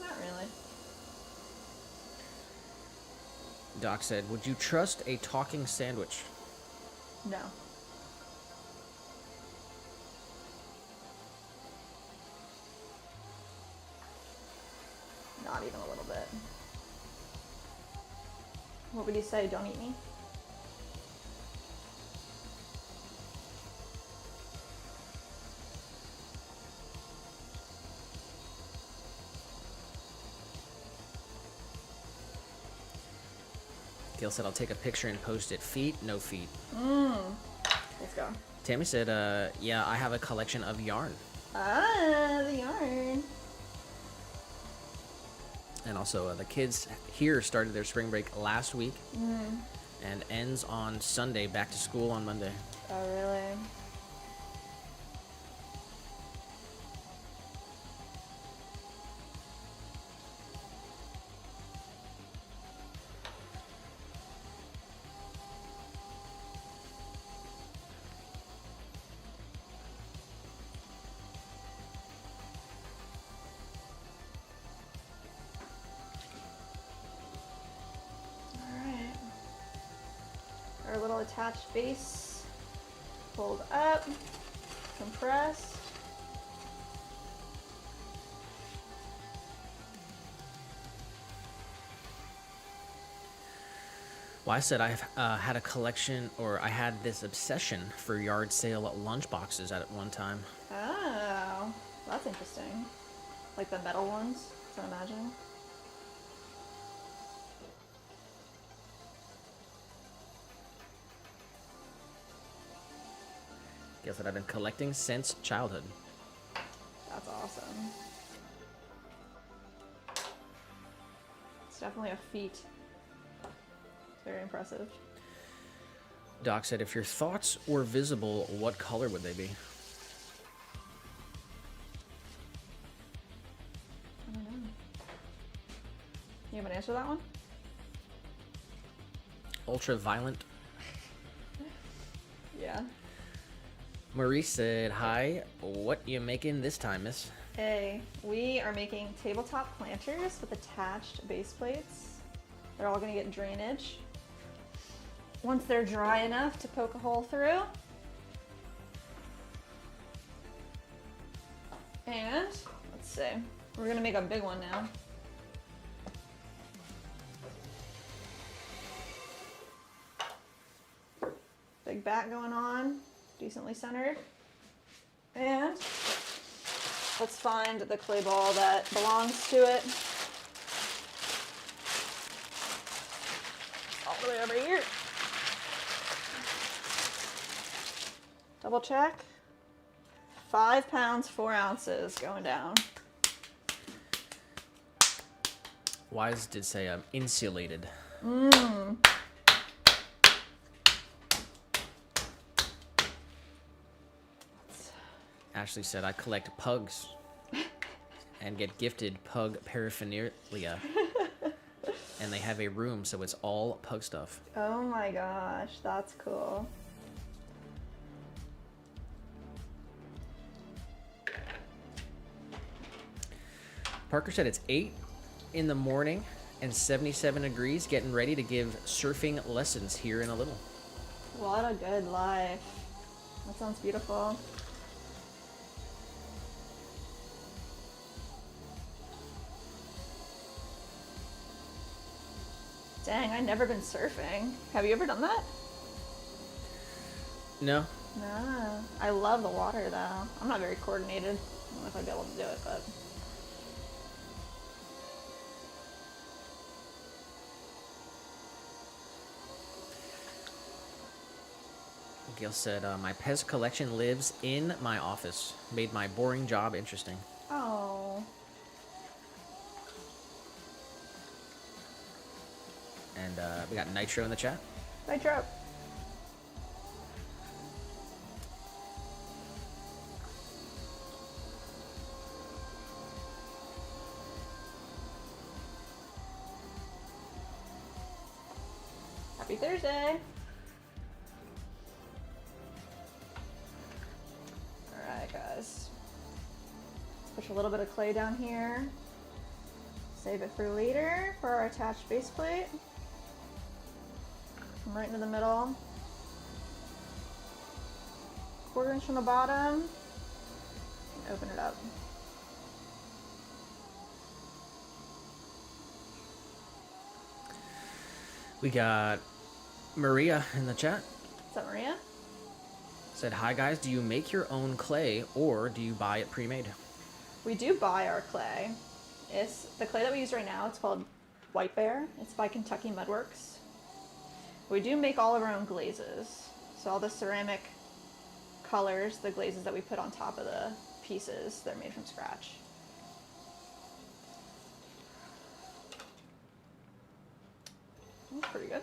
Not really. Doc said, would you trust a talking sandwich? No. Not even a little bit. What would you say? Don't eat me? Gail said, I'll take a picture and post it. Feet, no feet. Let's go. Tammy said, yeah, I have a collection of yarn. Ah, the yarn. And also, the kids here started their spring break last week and ends on Sunday, back to school on Monday. Oh, really? Our little attached base, fold up, compress. Well, I said I've had a collection, or I had this obsession for yard sale lunchboxes at one time. Oh, that's interesting. Like the metal ones, I imagine. Guess that I've been collecting since childhood. That's awesome. It's definitely a feat. It's very impressive. Doc said, if your thoughts were visible, what color would they be? I don't know. You have an answer to that one? Ultraviolet. Yeah. Maurice said, hi, what you making this time, miss? Hey, we are making tabletop planters with attached base plates. They're all gonna get drainage. Once they're dry enough to poke a hole through. And, let's see, we're gonna make a big one now. Big back going on, decently centered. And let's find the clay ball that belongs to it. All the way over here. Double check. 5 pounds, 4 ounces going down. Wise did say I'm insulated. Ashley said I collect pugs and get gifted pug paraphernalia. And they have a room, so it's all pug stuff. Oh my gosh, that's cool. Parker said it's 8 in the morning and 77 degrees, getting ready to give surfing lessons here in a little. What a good life. That sounds beautiful. Dang, I've never been surfing. Have you ever done that? No? No. I love the water though. I'm not very coordinated. I don't know if I'd be able to do it, but. Gail said, my Pez collection lives in my office. Made my boring job interesting. Oh. And we got Nitro in the chat. Nitro. Happy Thursday. Alright guys. Let's push a little bit of clay down here. Save it for later for our attached base plate. Come right into the middle. 1/4 inch from the bottom. And open it up. We got Maria in the chat. What's up, Maria? Said, hi guys, do you make your own clay or do you buy it pre-made? We do buy our clay. It's the clay that we use right now. It's called White Bear. It's by Kentucky Mudworks. We do make all of our own glazes. So all the ceramic colors, the glazes that we put on top of the pieces, they're made from scratch. That's pretty good.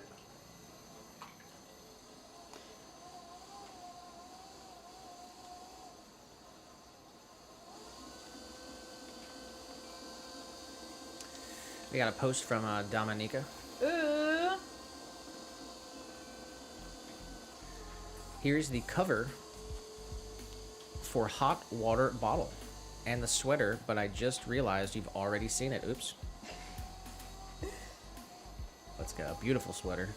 We got a post from Dominica. Ooh. Here's the cover for Hot Water Bottle and the sweater, but I just realized you've already seen it. Oops. Let's go. Beautiful sweater.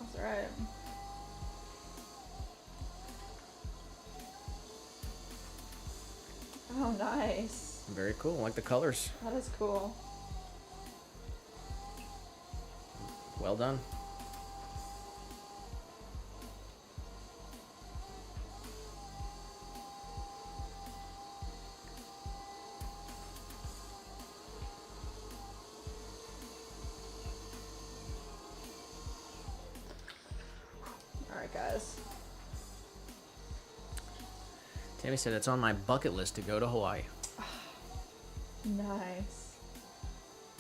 That's right. Oh, nice. Very cool. I like the colors. That is cool. Well done. Alright, guys. Tammy said it's on my bucket list to go to Hawaii. Nice.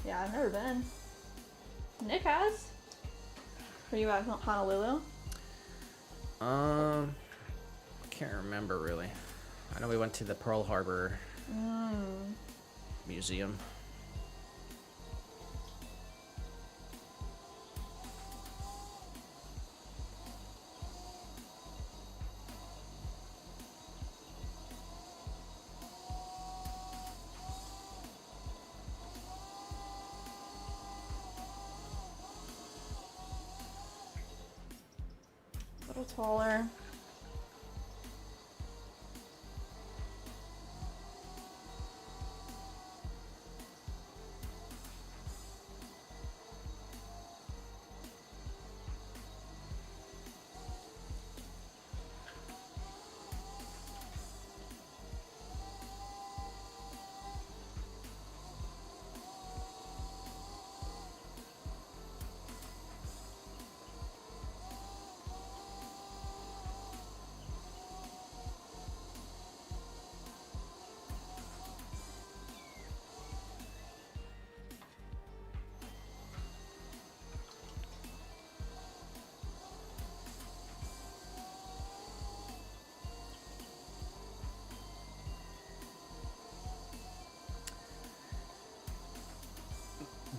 Yeah, I've never been. Nick has? Were you at Honolulu? Can't remember really. I know we went to the Pearl Harbor Museum. A little taller.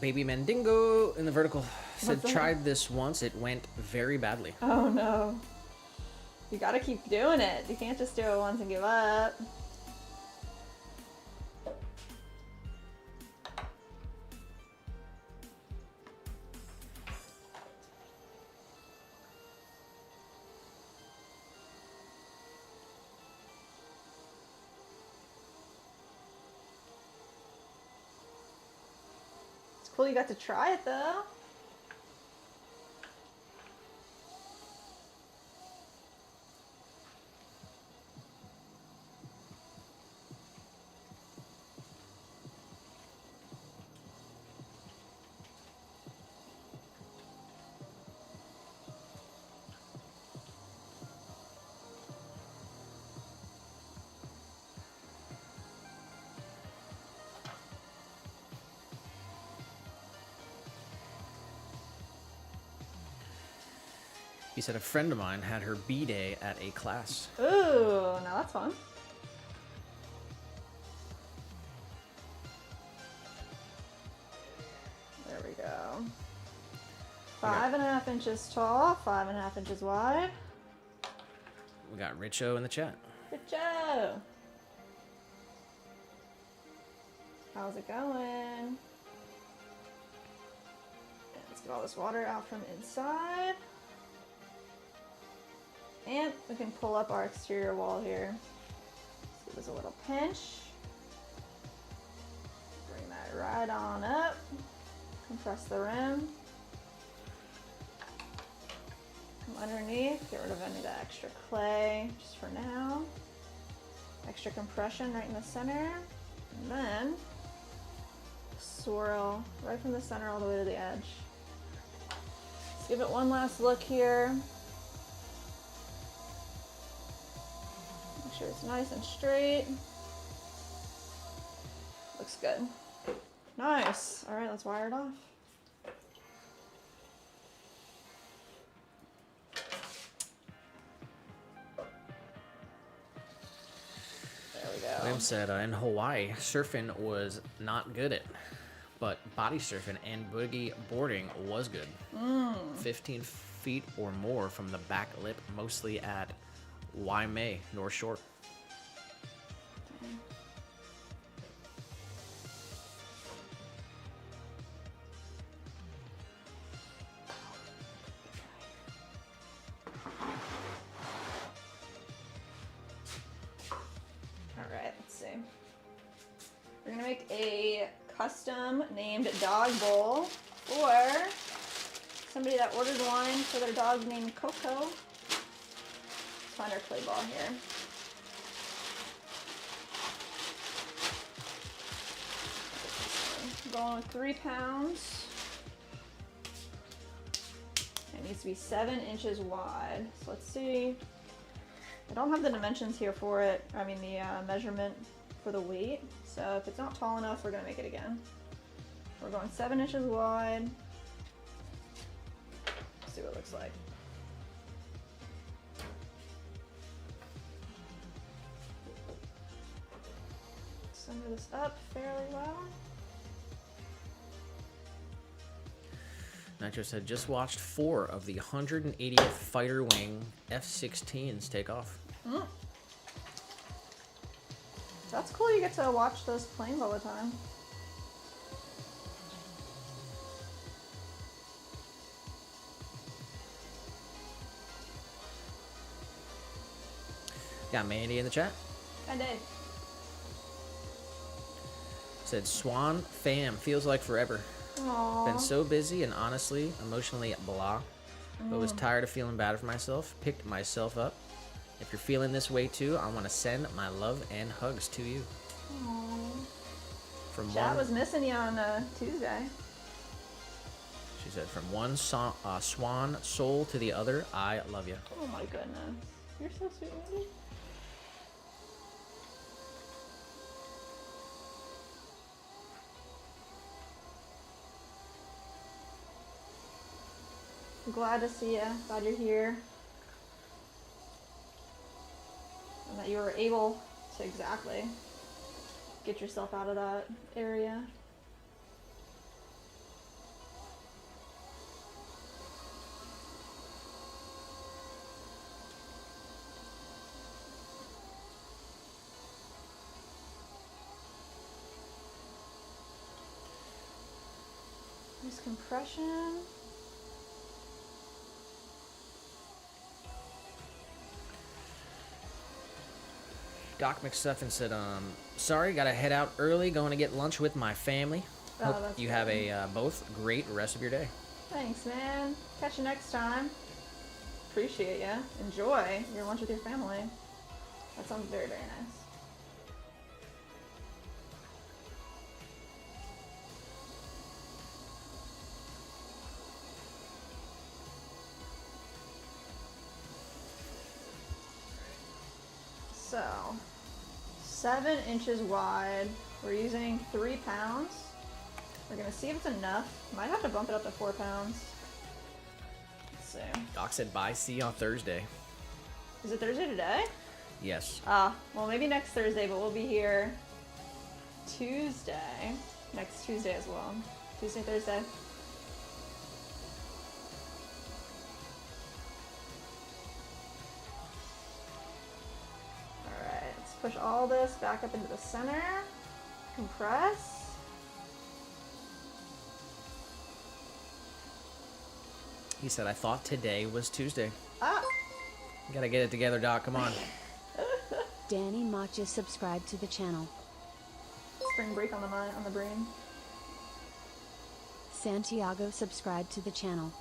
Baby Mandingo in the vertical said, What's that? tried this once. It went very badly. Oh no. You gotta keep doing it. You can't just do it once and give up. It's cool you got to try it though. He said a friend of mine had her B-day at a class. Ooh, now that's fun. There we go. 5.5 inches tall, 5.5 inches wide. We got Richo in the chat. Good job. How's it going? Let's get all this water out from inside. And we can pull up our exterior wall here. Let's give this a little pinch. Bring that right on up. Compress the rim. Come underneath, get rid of any of the extra clay, just for now. Extra compression right in the center. And then swirl right from the center all the way to the edge. Let's give it one last look here. Make sure it's nice and straight. Looks good. Nice. All right, let's wire it off. There we go. William said in Hawaii, surfing was not good at, but body surfing and boogie boarding was good. 15 feet or more from the back lip, mostly at Waimea, North Shore. Alright, let's see. We're gonna make a custom named dog bowl for somebody that ordered one for their dog named Coco. Let's find our clay ball here. I'm going with 3 pounds. It needs to be 7 inches wide. So let's see. I don't have the dimensions here for it. I mean the measurement for the weight. So if it's not tall enough, we're gonna make it again. We're going 7 inches wide. Let's see what it looks like. Center this up fairly well. Nitro said, just watched 4 of the 180th Fighter Wing F-16s take off. That's cool, you get to watch those planes all the time. Got Mandy in the chat. I did. Said, Swan fam, feels like forever. Aww. Been so busy and honestly, emotionally blah, but was tired of feeling bad for myself. Picked myself up. If you're feeling this way too, I want to send my love and hugs to you. From Chat one, was missing you on Tuesday. she said, from one Swan soul to the other, I love you. Oh my goodness. You're so sweet, Mandy. I'm glad to see you. Glad you're here. And that you were able to exactly get yourself out of that area. compression. Doc McSuffin said, sorry, gotta head out early, going to get lunch with my family. Oh, Hope that's you good. have a both great rest of your day. Thanks, man. Catch you next time. Appreciate ya. Enjoy your lunch with your family. That sounds very, very nice. So, 7 inches wide. We're using 3 pounds. We're gonna see if it's enough. Might have to bump it up to 4 pounds. Let's see. Doc said, bye, see you on Thursday. Is it Thursday today? Yes. Well, maybe next Thursday, but we'll be here Tuesday. Next Tuesday as well. Tuesday, Thursday. Alright, let's push all this back up into the center. Compress. He said, I thought today was Tuesday. Ah! You gotta get it together, Doc. Come on. Danny Macha subscribed to the channel. Spring break on the brain. Santiago subscribed to the channel.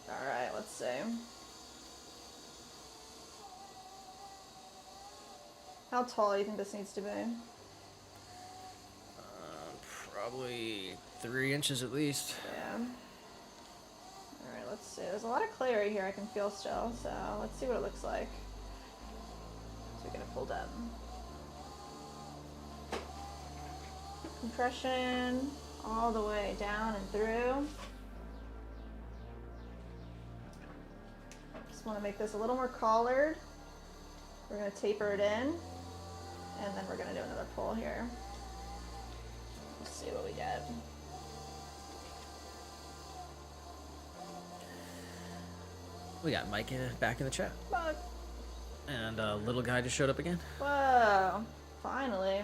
Alright, let's see. How tall do you think this needs to be? Probably 3 inches at least. Yeah. Alright, let's see. There's a lot of clay right here I can feel still, so let's see what it looks like. So we're gonna pull down. Compression all the way down and through. Just want to make this a little more collared. We're gonna taper it in, and then we're gonna do another pull here. Let's see what we get. We got Mike back in the chat. Bug. And little guy just showed up again. Whoa! Finally.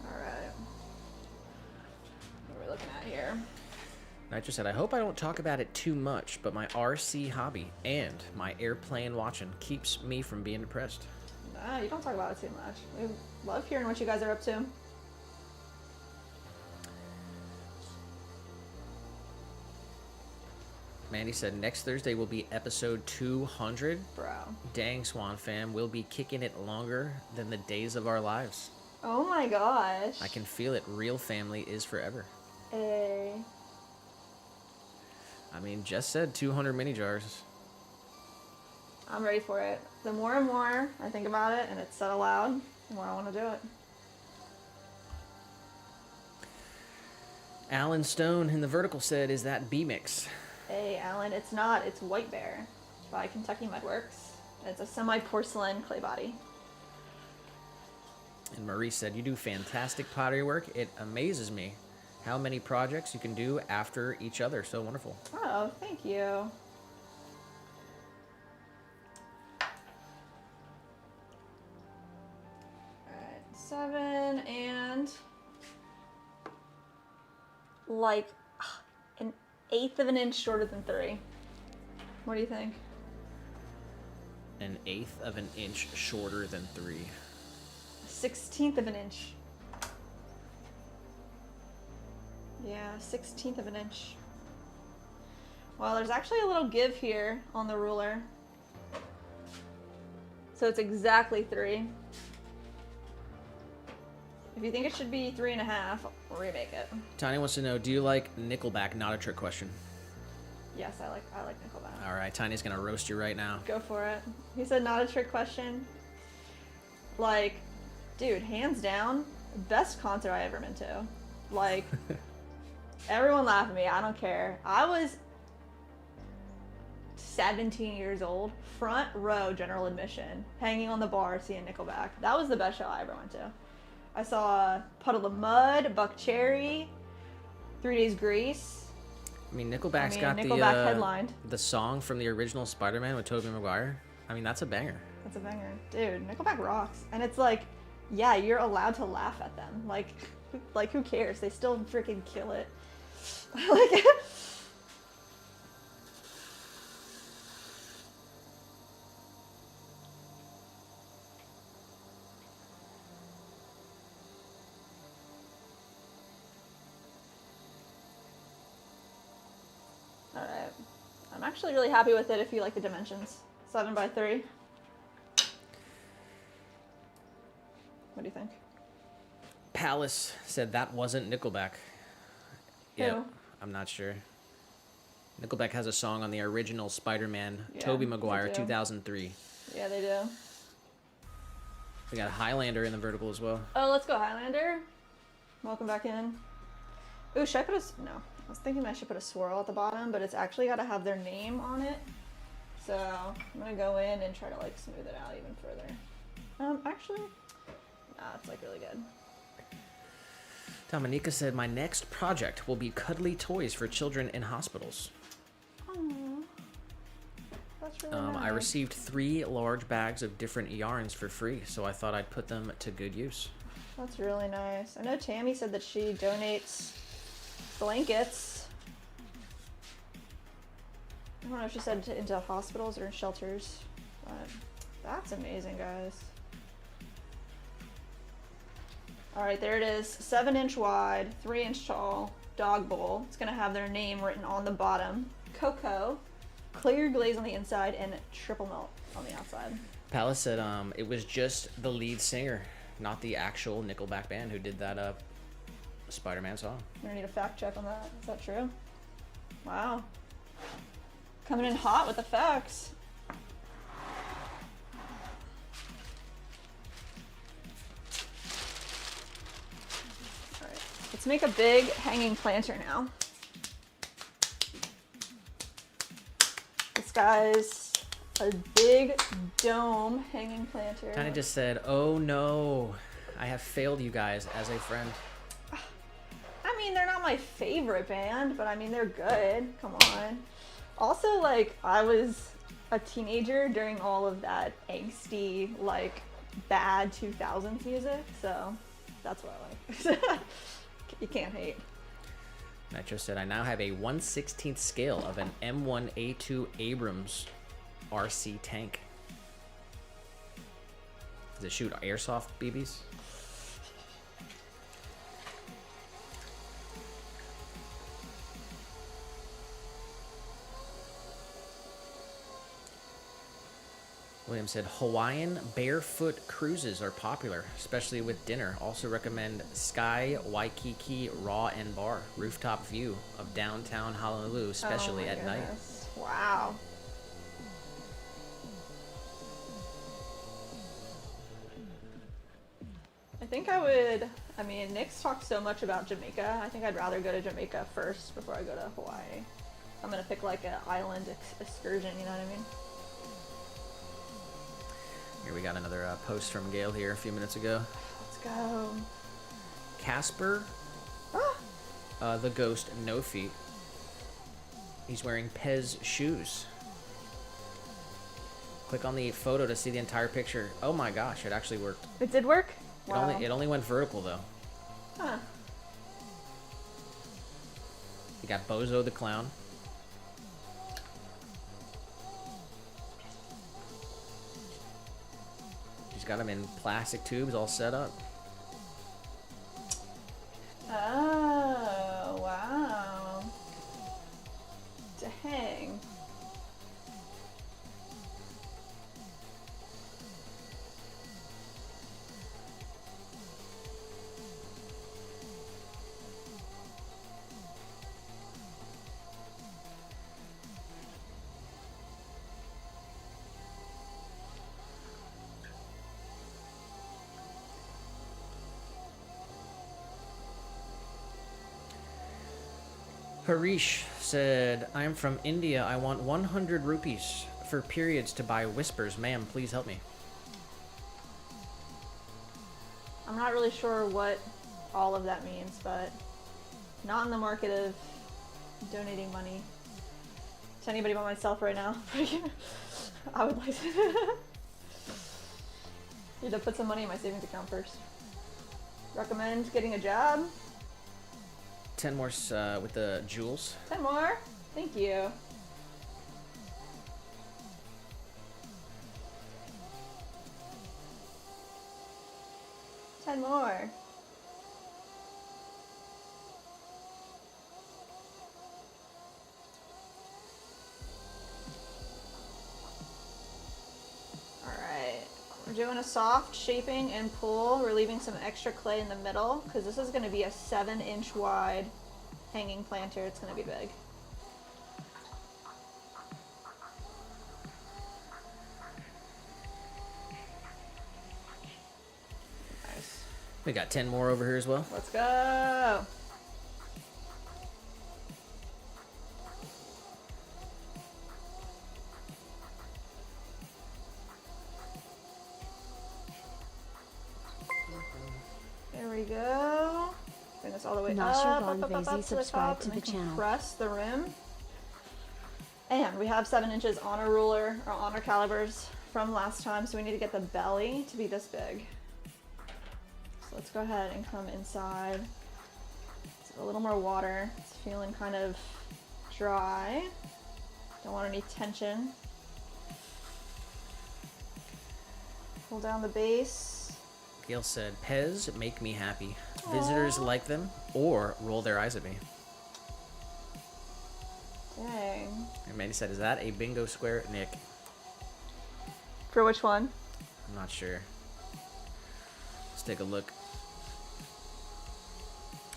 Alright. What are we looking at here? Nitro said, I hope I don't talk about it too much, but my RC hobby and my airplane watching keeps me from being depressed. Nah, you don't talk about it too much. We love hearing what you guys are up to. Mandy said, next Thursday will be episode 200. Bro. Dang, Swan fam, we'll be kicking it longer than the days of our lives. Oh my gosh. I can feel it. Real family is forever. Hey. I mean, Jess said 200 mini jars. I'm ready for it. The more and more I think about it and it's said aloud, the more I want to do it. Alan Stone in the vertical said, is that B-Mix? Hey, Alan, it's not. It's White Bear by Kentucky Mudworks. It's a semi-porcelain clay body. And Marie said, you do fantastic pottery work. It amazes me how many projects you can do after each other. So wonderful. Oh, thank you. Alright, 7 and like an 1/8 of an inch shorter than 3. What do you think? 1/8 of an inch shorter than 3. 1/16 of an inch. Yeah, 1/16 of an inch. Well, there's actually a little give here on the ruler. So it's exactly 3. If you think it should be 3.5, we'll remake it. Tiny wants to know, do you like Nickelback? Not a trick question. Yes, I like Nickelback. All right, Tiny's gonna roast you right now. Go for it. He said not a trick question. Like, dude, hands down, best concert I ever been to. Like, everyone laugh at me. I don't care. I was 17 years old, front row general admission, hanging on the bar seeing Nickelback. That was the best show I ever went to. I saw Puddle of Mud, Buck Cherry, 3 Days Grace. I mean, Nickelback's I mean, got Nickelback headlined. the song from the original Spider-Man with Tobey Maguire. I mean, that's a banger. That's a banger. Dude, Nickelback rocks. And it's like, yeah, you're allowed to laugh at them. Like who cares? They still freaking kill it. Like, alright. I'm actually really happy with it if you like the dimensions. 7x3. What do you think? Palace said that wasn't Nickelback. Yeah, Who? I'm not sure. Nickelback has a song on the original Spider-Man, Yeah, Tobey they Maguire, do. 2003. Yeah, they do. We got Highlander in the vertical as well. Oh, let's go Highlander. Welcome back in. Ooh, should I put a... No. I was thinking I should put a swirl at the bottom, but it's actually got to have their name on it. So I'm going to go in and try to like smooth it out even further. Actually, nah, it's like really good. Dominica said, my next project will be cuddly toys for children in hospitals. Aww. That's really nice. I received 3 large bags of different yarns for free, so I thought I'd put them to good use. That's really nice. I know Tammy said that she donates blankets. I don't know if she said into hospitals or shelters, but that's amazing, guys. All right, there it is. 7-inch wide, 3-inch tall dog bowl. It's gonna have their name written on the bottom. Cocoa, clear glaze on the inside, and triple melt on the outside. Palace said it was just the lead singer, not the actual Nickelback band who did that Spider-Man song. I'm gonna need a fact check on that. Is that true? Wow. Coming in hot with the facts. Alright, let's make a big hanging planter now. This guy's a big dome hanging planter. Tiny just said, oh no, I have failed you guys as a friend. I mean, they're not my favorite band, but I mean, they're good. Come on. Also, like, I was a teenager during all of that angsty, like, bad 2000s music, so that's what I like. You can't hate. Nitro said, I now have a 1/16th scale of an M1A2 Abrams RC tank. Does it shoot airsoft BBs? William said, Hawaiian barefoot cruises are popular, especially with dinner. Also recommend Sky Waikiki Raw and Bar, rooftop view of downtown Honolulu, especially at night. Wow. I think I would, I mean, Nick's talked so much about Jamaica. I think I'd rather go to Jamaica first before I go to Hawaii. I'm gonna pick like an island excursion, you know what I mean? Here we got another post from Gail here a few minutes ago. Let's go. Casper, the ghost, no feet. He's wearing Pez shoes. Click on the photo to see the entire picture. Oh my gosh, it actually worked. It did work? Wow. It only went vertical though. Huh. You got Bozo the clown. He's got them in plastic tubes all set up. Oh, wow. Dang. Harish said, I am from India. I want 100 rupees for periods to buy whispers. Ma'am, please help me. I'm not really sure what all of that means, but not in the market of donating money to anybody but myself right now. I would like to. Need to put some money in my savings account first. Recommend getting a job. 10 more with the jewels. 10 more. Thank you. Ten more. Alright. We're doing a soft shaping and pull. We're leaving some extra clay in the middle because this is going to be a 7-inch wide hanging planter. It's going to be big. Nice. We got 10 more over here as well. Let's go. There we go. Bring this all the way Nasher up, Von up Vazy to the subscribe top, to and the then channel. compress the rim. And we have 7 inches on our ruler, or on our calipers from last time, so we need to get the belly to be this big. So let's go ahead and come inside. It's a little more water. It's feeling kind of dry. Don't want any tension. Pull down the base. Gail said, Pez make me happy. Visitors like them or roll their eyes at me. Dang. And Mandy said, is that a bingo square, Nick? For which one? I'm not sure. Let's take a look.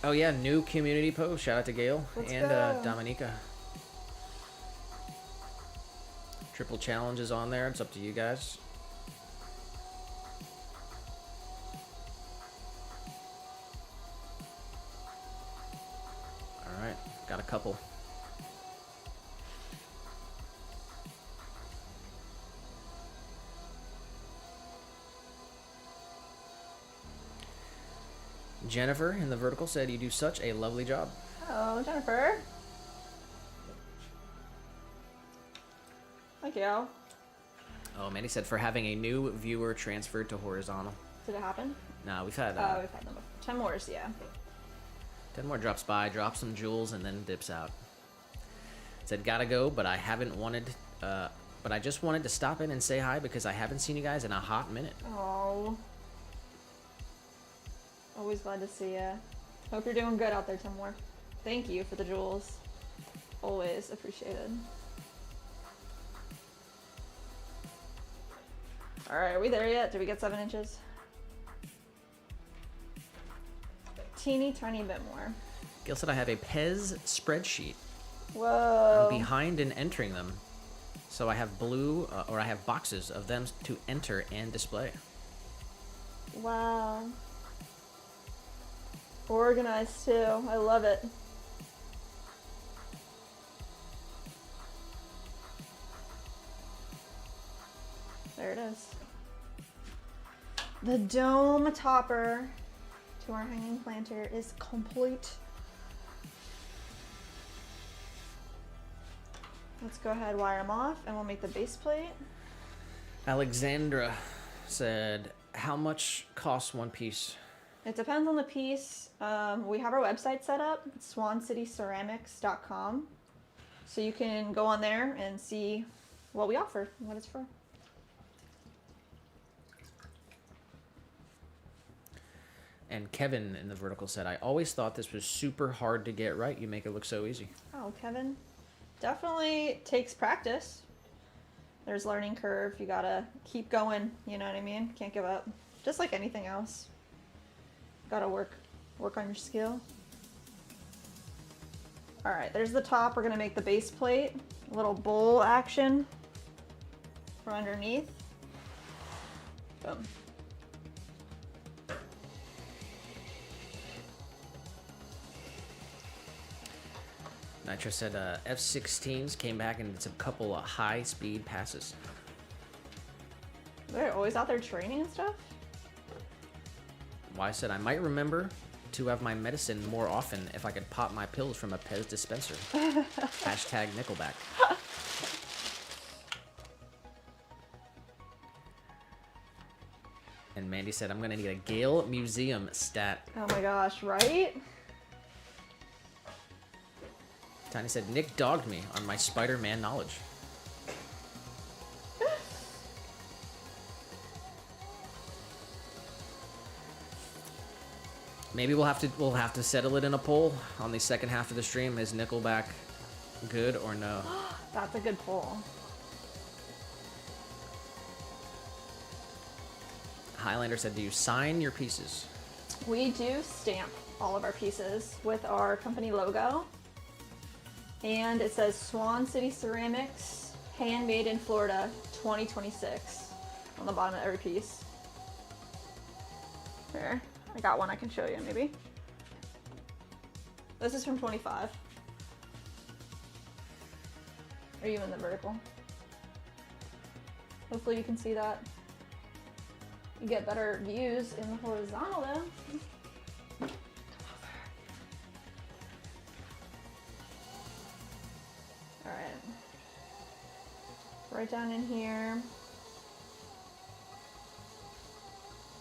Oh yeah, new community post. Shout out to Gail Let's and go. Dominica. Triple challenge is on there. It's up to you guys. All right, got a couple. Jennifer in the vertical said, you do such a lovely job. Oh, Jennifer. Thank you. Oh, Mandy said, for having a new viewer transferred to horizontal. Did it happen? Nah, we've had Oh, we've had them before. 10 more, yeah. 10 more drops by, drops some jewels, and then dips out. Said, gotta go, but I haven't wanted, but I just wanted to stop in and say hi because I haven't seen you guys in a hot minute. Oh. Always glad to see ya. Hope you're doing good out there, Timor. Thank you for the jewels. Always appreciated. Alright, are we there yet? Did we get 7 inches? Teeny tiny bit more. Gail said, I have a Pez spreadsheet. Whoa. I'm behind in entering them. So I have I have boxes of them to enter and display. Wow. Organized too. I love it. There it is. The dome topper to our hanging planter is complete. Let's go ahead, wire them off, and we'll make the base plate. Alexandra said, how much costs one piece? It depends on the piece. We have our website set up, swancityceramics.com. So you can go on there and see what we offer, what it's for. And Kevin in the vertical said, I always thought this was super hard to get right. You make it look so easy. Oh, Kevin. Definitely takes practice. There's learning curve. You gotta keep going, you know what I mean? Can't give up. Just like anything else. Gotta work on your skill. Alright, there's the top. We're gonna make the base plate. A little bowl action for underneath. Boom. Nitro said F-16s came back and it's a couple of high-speed passes. They're always out there training and stuff? Why said I might remember to have my medicine more often if I could pop my pills from a Pez dispenser. Hashtag Nickelback. And Mandy said, I'm going to need a Gale Museum stat. Oh my gosh, right? Tiny said, Nick dogged me on my Spider-Man knowledge. Maybe we'll have to settle it in a poll on the second half of the stream. Is Nickelback good or no? That's a good poll. Highlander said, do you sign your pieces? We do stamp all of our pieces with our company logo. And it says Swan City Ceramics, handmade in Florida, 2026 on the bottom of every piece. Here, I got one I can show you maybe. This is from 25. Are you in the vertical? Hopefully you can see that. You get better views in the horizontal though. Come over. Alright. Right down in here.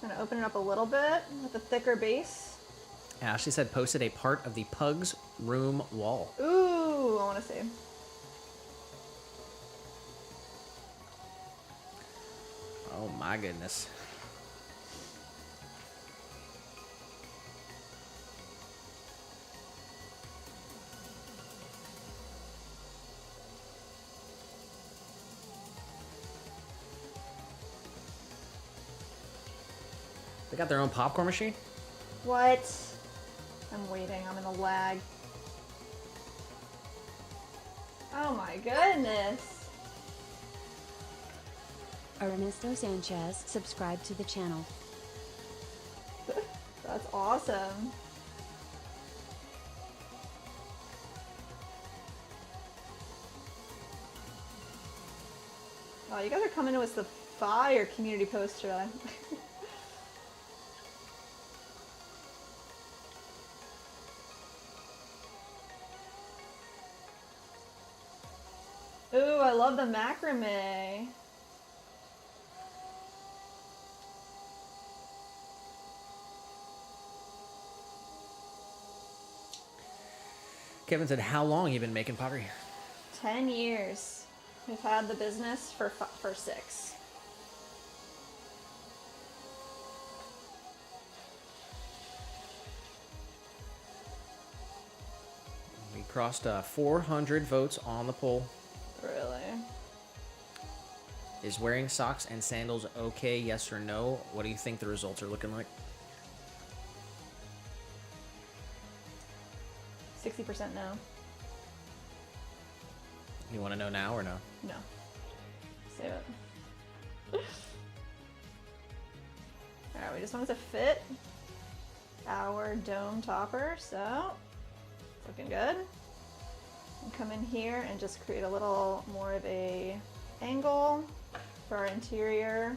I'm gonna open it up a little bit with a thicker base. Ashley said, posted a part of the pug's room wall. Ooh, I wanna see. Oh my goodness. They got their own popcorn machine? What? I'm waiting, I'm in a lag. Oh my goodness. Ernesto Sanchez subscribed to the channel. That's awesome. Oh, you guys are coming to us the fire community post today. Ooh, I love the macrame. Kevin said, how long have you been making pottery? 10 years. We've had the business for 6. We crossed 400 votes on the poll. Really? Is wearing socks and sandals okay, yes or no? What do you think the results are looking like? 60% no. You want to know now or no? No. Save it. Alright, we just want it to fit our dome topper, so it's looking good. And come in here and just create a little more of a angle for our interior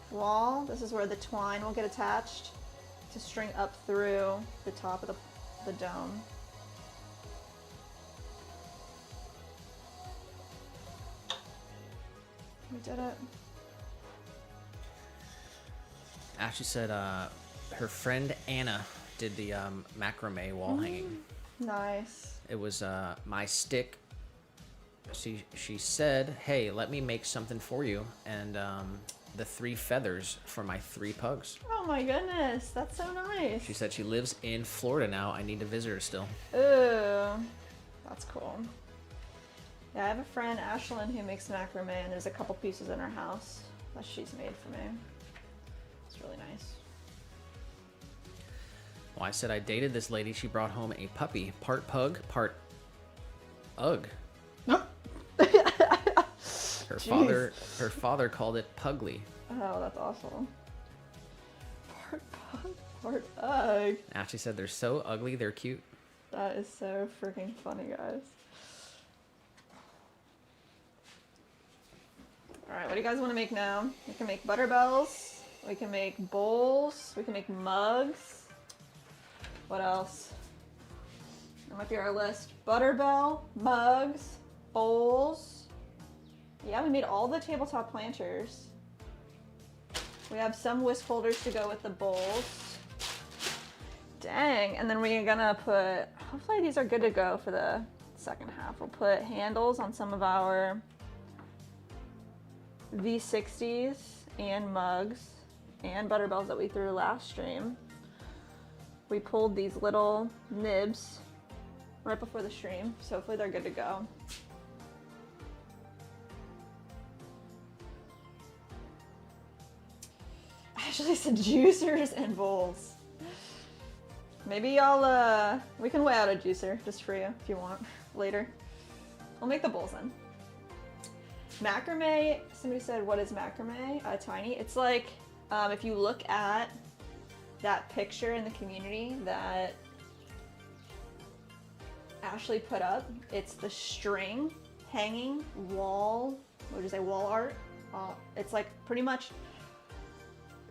wall. This is where the twine will get attached to string up through the top of the dome. We did it. Ashley said her friend Anna did the macrame wall hanging. Nice. It was my stick. She said, hey, let me make something for you. And the 3 feathers for my 3 pugs. Oh my goodness, that's so nice. She said she lives in Florida now. I need to visit her still. Ooh, that's cool. Yeah, I have a friend, Ashlyn, who makes macrame, and there's a couple pieces in her house that she's made for me. It's really nice. Well, I said I dated this lady. She brought home a puppy, part pug, part ugh. Her father called it Pugly. Oh, that's awesome. Part pug, part ugh. Ashley said they're so ugly, they're cute. That is so freaking funny, guys. Alright, what do you guys want to make now? We can make butter bells, we can make bowls, we can make mugs. What else? That might be our list. Butterbell, mugs, bowls. Yeah, we made all the tabletop planters. We have some whisk holders to go with the bowls. Dang, and then we're gonna put, hopefully these are good to go for the second half. We'll put handles on some of our V60s and mugs and butterbells that we threw last stream. We pulled these little nibs right before the stream, so hopefully they're good to go. Ashley said juicers and bowls. Maybe we can weigh out a juicer just for you if you want later. We'll make the bowls then. Macrame, somebody said, what is macrame? Tiny. It's like, if you look at that picture in the community that Ashley put up, it's the string hanging wall, what would you say, wall art? It's like pretty much,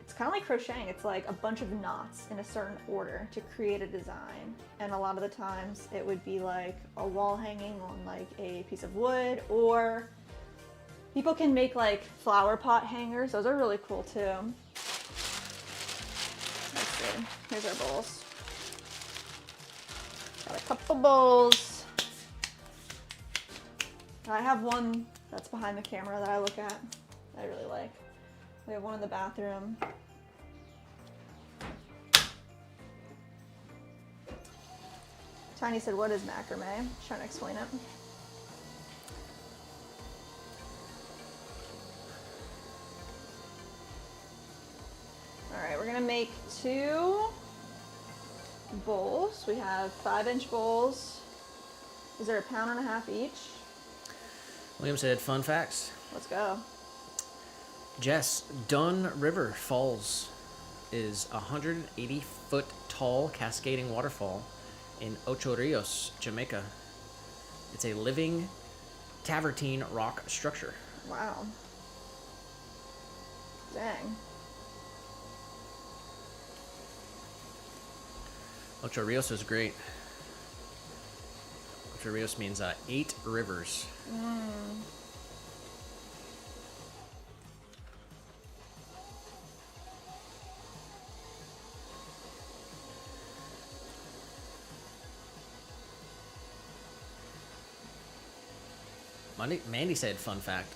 it's kind of like crocheting. It's like a bunch of knots in a certain order to create a design. And a lot of the times it would be like a wall hanging on like a piece of wood, or people can make like flower pot hangers. Those are really cool too. Let's see. Here's our bowls. Got a couple bowls. I have one that's behind the camera that I look at that I really like. We have one in the bathroom. Tiny said, what is macrame? Trying to explain it. All right, we're gonna make 2 bowls. We have 5-inch bowls. Is there a 1.5 pounds each? William said, fun facts. Let's go. Jess, Dunn River Falls is a 180-foot tall cascading waterfall in Ocho Rios, Jamaica. It's a living travertine rock structure. Wow. Dang. Ocho Rios is great. Ocho Rios means 8 rivers. Mandy said, fun fact.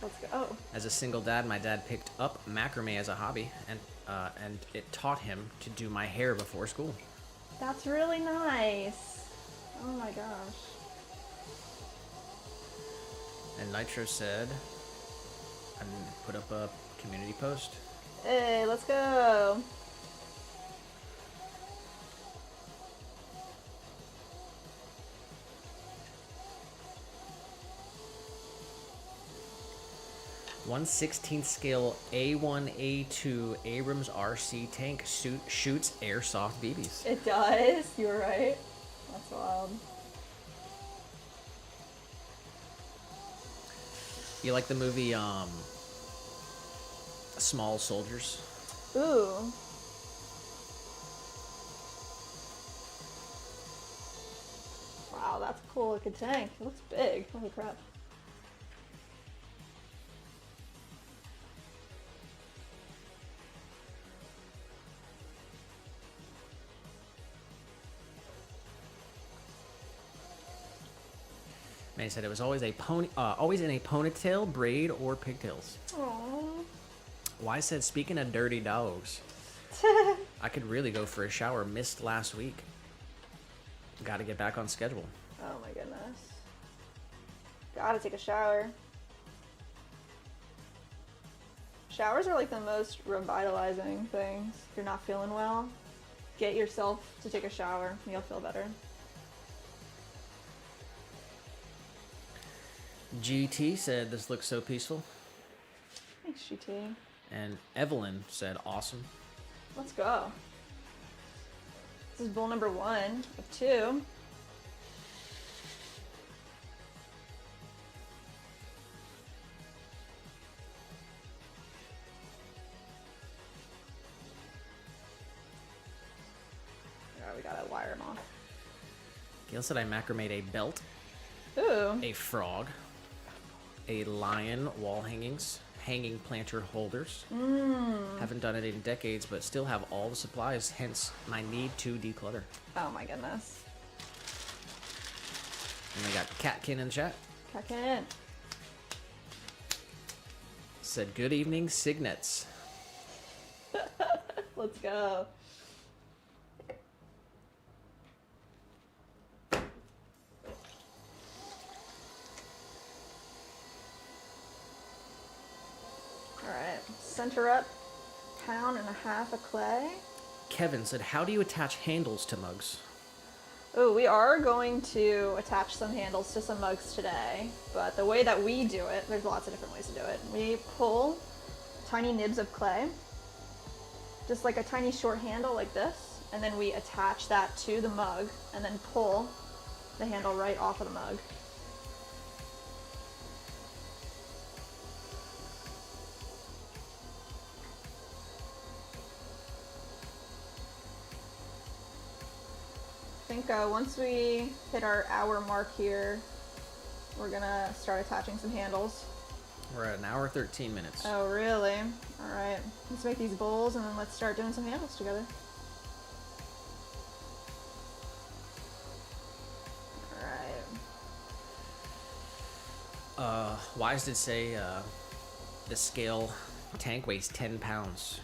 Let's go. Oh, As a single dad, my dad picked up macrame as a hobby, and it taught him to do my hair before school. that's really nice. Oh my gosh. And Nitro said, I'm gonna put up a community post. Hey, let's go. .1/16 scale A1A2 Abrams RC tank shoots airsoft BBs. It does. You're right. That's wild. You like the movie Small Soldiers? Ooh. Wow, that's a cool looking tank. It looks big. Holy crap. Man said it was always always in a ponytail, braid, or pigtails. Aww. Why said, speaking of dirty dogs, I could really go for a shower. Missed last week. Got to get back on schedule. Oh my goodness. Gotta take a shower. Showers are like the most revitalizing things. If you're not feeling well, get yourself to take a shower and you'll feel better. GT said, this looks so peaceful. Thanks, GT. And Evelyn said, awesome. Let's go. This is bowl number 1 of 2. gotta wire them off. Gail said I macrameed a belt, Ooh. a frog, a lion wall hangings, hanging planter holders. Haven't done it in decades, but still have all the supplies, hence my need to declutter. Oh my goodness. And I got Catkin in the chat. Catkin. Said, good evening, Signets. Let's go. Alright, center up, pound and a half of clay. Kevin said, how do you attach handles to mugs? Oh, we are going to attach some handles to some mugs today, but the way that we do it, there's lots of different ways to do it. We pull tiny nibs of clay, just like a tiny short handle like this, and then we attach that to the mug and then pull the handle right off of the mug. I think once we hit our hour mark here, we're gonna start attaching some handles. We're at an hour 13 minutes. Oh, really? All right. Let's make these bowls and then let's start doing some handles together. All right. Wise did say the scale tank weighs 10 pounds.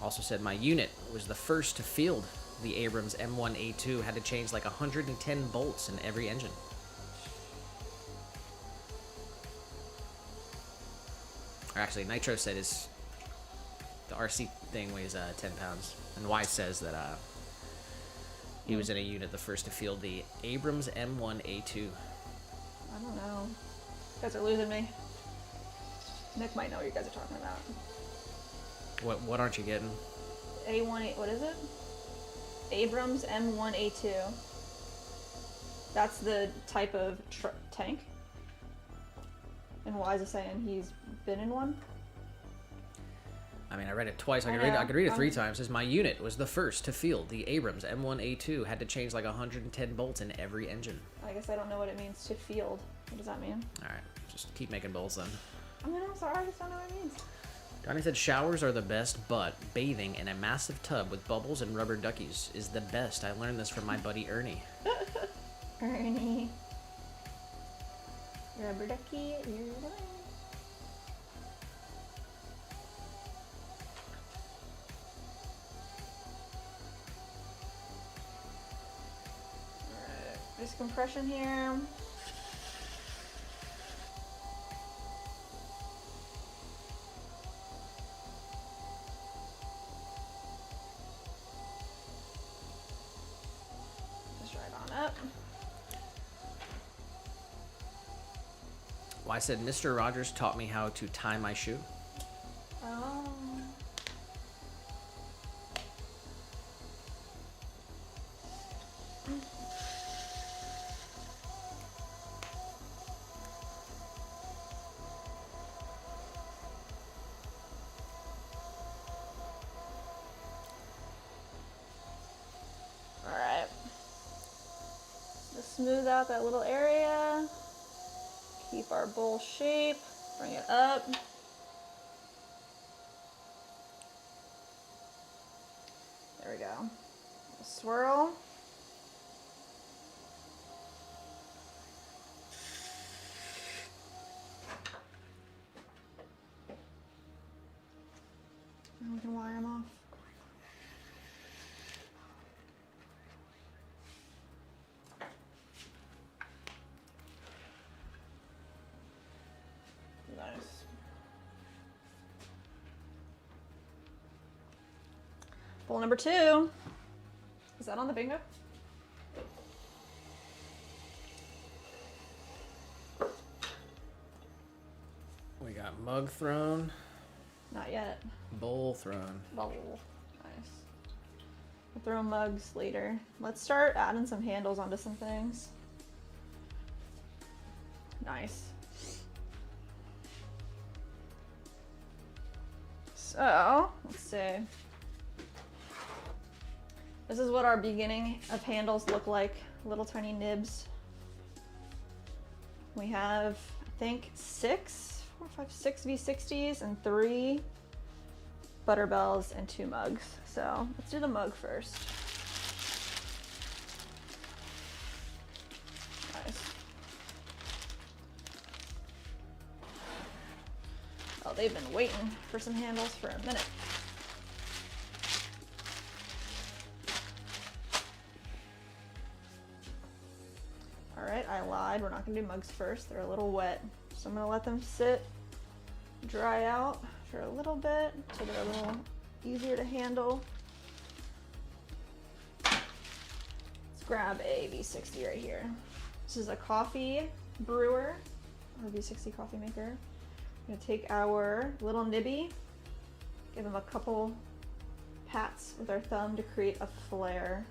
Also said my unit was the first to field the Abrams M1A2, had to change like 110 bolts in every engine. Or actually, Nitro said the RC thing weighs 10 pounds. And Wise says that he was in a unit the first to field the Abrams M1A2. I don't know. You guys are losing me. Nick might know what you guys are talking about. What aren't you getting? A1, what is it? Abrams M1A2. That's the type of tank. And Wise is saying he's been in one. I mean, I read it twice. I could know. read it 3 times. It says my unit was the first to field the Abrams M1A2. Had to change like 110 bolts in every engine. I guess I don't know what it means to field. What does that mean? All right, just keep making bolts then. I mean, I'm sorry, I just don't know what it means. Johnny said showers are the best, but bathing in a massive tub with bubbles and rubber duckies is the best. I learned this from my buddy Ernie. Ernie. Rubber ducky, you're the one. Alright, there's compression here. Up. Well, I said Mr. Rogers taught me how to tie my shoe. Oh. All right. Just smooth out that little area. Keep our bowl shape. Bring it up. There we go. Swirl. And we can wire them off. Nice. Bowl number 2. Is that on the bingo? We got mug thrown, Not yet. bowl thrown. Bowl. Nice. We'll throw mugs later. Let's start adding some handles onto some things. Nice. So, let's see. This is what our beginning of handles look like. Little tiny nibs. We have, I think, 6 V60s and 3 Butterbells and 2 mugs. So let's do the mug first. Nice. Oh, they've been waiting for some handles for a minute. All right, I lied. We're not gonna do mugs first. They're a little wet. So I'm gonna let them sit, dry out for a little bit so they're a little easier to handle. Let's grab a V60 right here. This is a coffee brewer or V60 coffee maker. I'm gonna take our little nibby, give them a couple pats with our thumb to create a flare.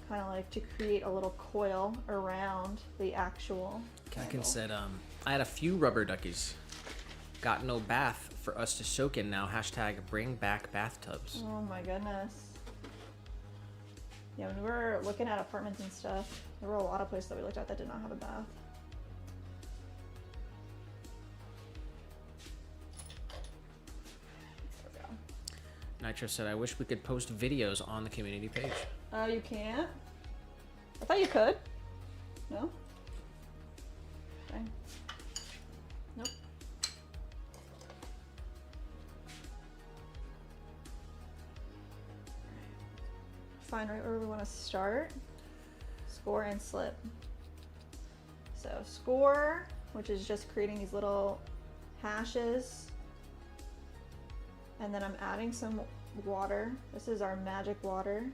Kind of like to create a little coil around the actual Kakin handle. said, I had a few rubber duckies. Got no bath for us to soak in now. Hashtag bring back bathtubs. Oh my goodness. Yeah, when we were looking at apartments and stuff, there were a lot of places that we looked at that did not have a bath. There we go. Nitro said, I wish we could post videos on the community page. Oh, you can't? I thought you could. No? Okay. Nope. Find right where we want to start. Score and slip. So score, which is just creating these little hashes. And then I'm adding some water. This is our magic water.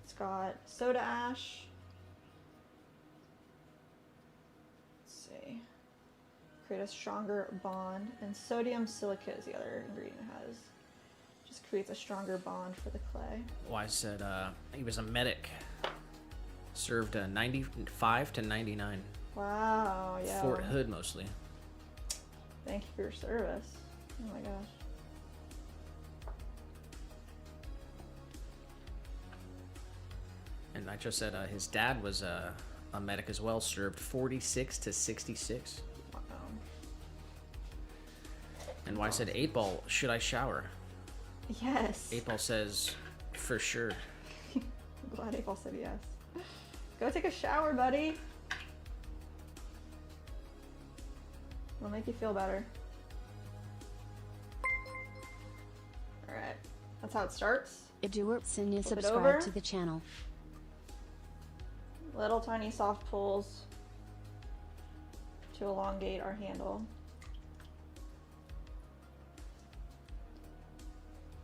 It's got soda ash. Let's see. Create a stronger bond. And sodium silicate is the other ingredient it has. Just creates a stronger bond for the clay. Wise said he was a medic. Served 95 to 99. Wow, yeah. Fort Hood mostly. Thank you for your service. Oh my gosh. And Nitro said his dad was a medic as well. Served 46 to 66. Wow. And Wise said, 8 Ball, should I shower? Yes. 8 Ball says, for sure. I'm glad April said yes. Go take a shower, buddy. It'll make you feel better. Alright. That's how it starts. Eduard Sinya Flip it subscribe over. to the channel. Little tiny soft pulls to elongate our handle.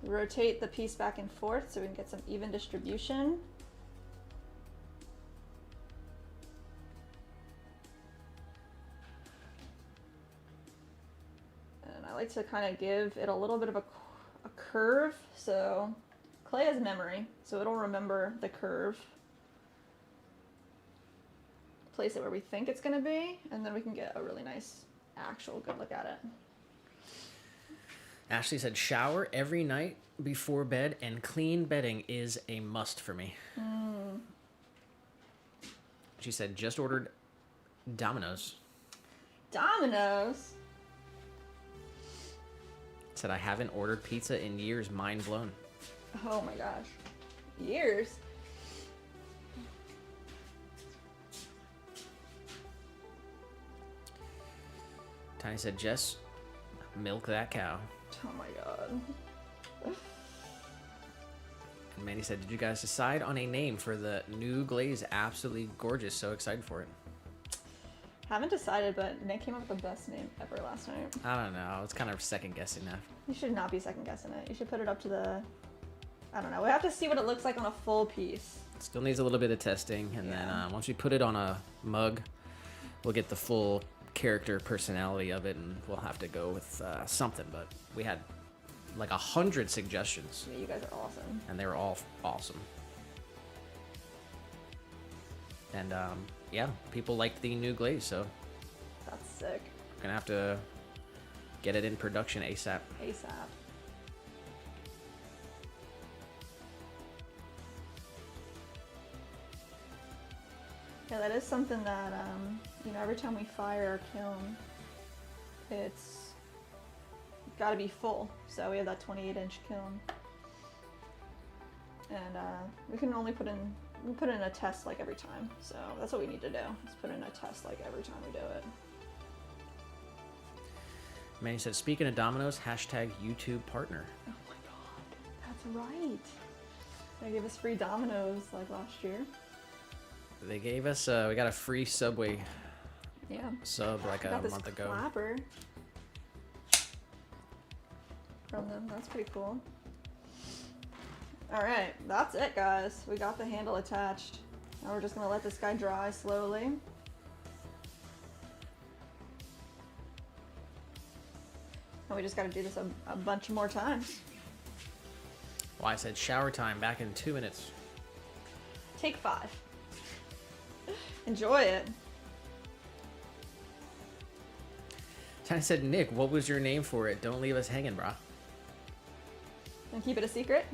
Rotate the piece back and forth so we can get some even distribution. And I like to kind of give it a little bit of a curve. So clay has memory, so it'll remember the curve. Place it where we think it's going to be, and then we can get a really nice actual good look at it. Ashley said, shower every night before bed, and clean bedding is a must for me. She said, just ordered Domino's. Domino's? Said, I haven't ordered pizza in years. Mind blown. Oh my gosh. Years? Tiny said, Jess, milk that cow. Oh my god. And Mandy said, did you guys decide on a name for the new glaze? Absolutely gorgeous. So excited for it. Haven't decided, but Nick came up with the best name ever last night. I don't know. It's kind of second guessing now. You should not be second guessing it. You should put it up to the... I don't know. We have to see what it looks like on a full piece. Still needs a little bit of testing. And then once we put it on a mug, we'll get the full character personality of it, and we'll have to go with something. But we had like 100 suggestions, Yeah, you guys are awesome. and they were all awesome. And yeah, people liked the new glaze, so That's sick. we're gonna have to get it in production ASAP. ASAP. Yeah, that is something that, you know, every time we fire our kiln, it's got to be full. So we have that 28-inch kiln. And we can only put in a test like every time. So that's what we need to do. Is put in a test like every time we do it. Manny said, speaking of Domino's, hashtag YouTube partner. Oh my god, that's right. They gave us free Domino's like last year. They gave us, we got a free Subway Yeah. sub like a Got this month ago. clapper from them. That's pretty cool. All right, that's it, guys. We got the handle attached. Now we're just gonna let this guy dry slowly. And we just gotta do this a bunch more times. Well, I said shower time back in 2 minutes. Take 5. Enjoy it. I said, Nick, what was your name for it? Don't leave us hanging, brah. And keep it a secret.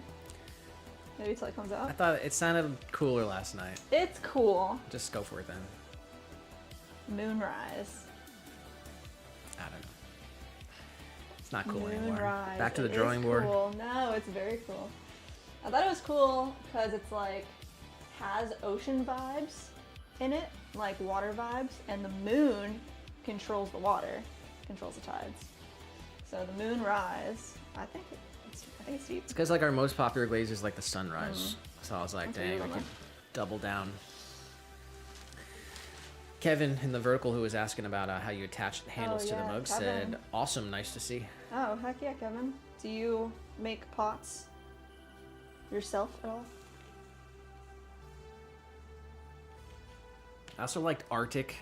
Maybe till it comes I out. thought it sounded cooler last night. It's cool. Just go for it then. Moonrise. I don't know. It's not cool anymore. Moonrise. Back to the It drawing is board. Cool. No, it's very cool. I thought it was cool because it's like has ocean vibes in it, like water vibes, and the moon controls the water, controls the tides. So the moonrise, I think it's deep. It's because like our most popular glaze is like the sunrise. So I was like, That's a dang, good I one. could double down. Kevin in the vertical who was asking about how you attach handles to the yeah, mug Kevin. said, awesome, nice to see. Oh, heck yeah, Kevin. Do you make pots yourself at all? I also liked Arctic.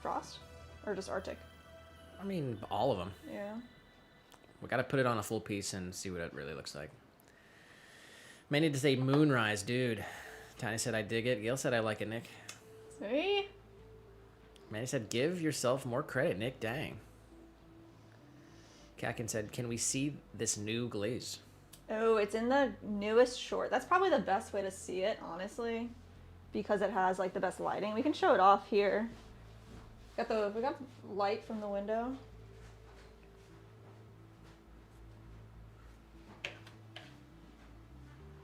Frost? Or just Arctic? I mean, all of them. Yeah. We got to put it on a full piece and see what it really looks like. Many to say moonrise, dude. Tiny said I dig it. Gail said I like it, Nick. See? Manny said give yourself more credit, Nick. Dang. Kakin said, can we see this new glaze? Oh, it's in the newest short. That's probably the best way to see it, honestly, because it has like the best lighting. We can show it off here. We got light from the window.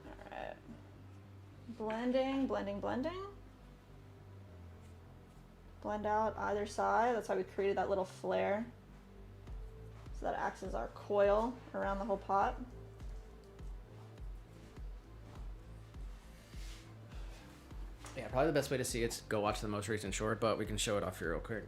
All right. Blending, blending, blending. Blend out either side. That's why we created that little flare. So that acts as our coil around the whole pot. Yeah, probably the best way to see it's go watch the most recent short, but we can show it off here real quick.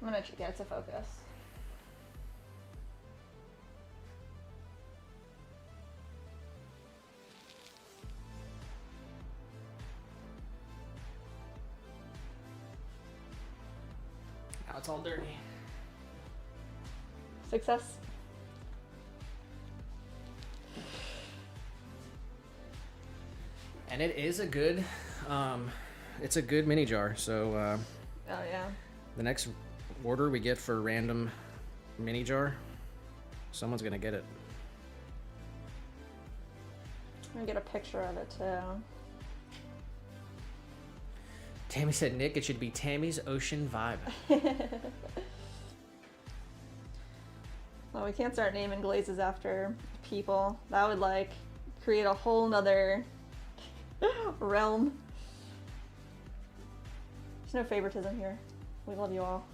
I'm gonna get it to focus. Now it's all dirty. Success. And it is a good, it's a good mini jar. So Oh yeah. the next order we get for a random mini jar, someone's gonna get it. I'm gonna get a picture of it too. Tammy said, Nick, it should be Tammy's Ocean Vibe. Well, we can't start naming glazes after people. That would like create a whole nother realm. There's no favoritism here. We love you all.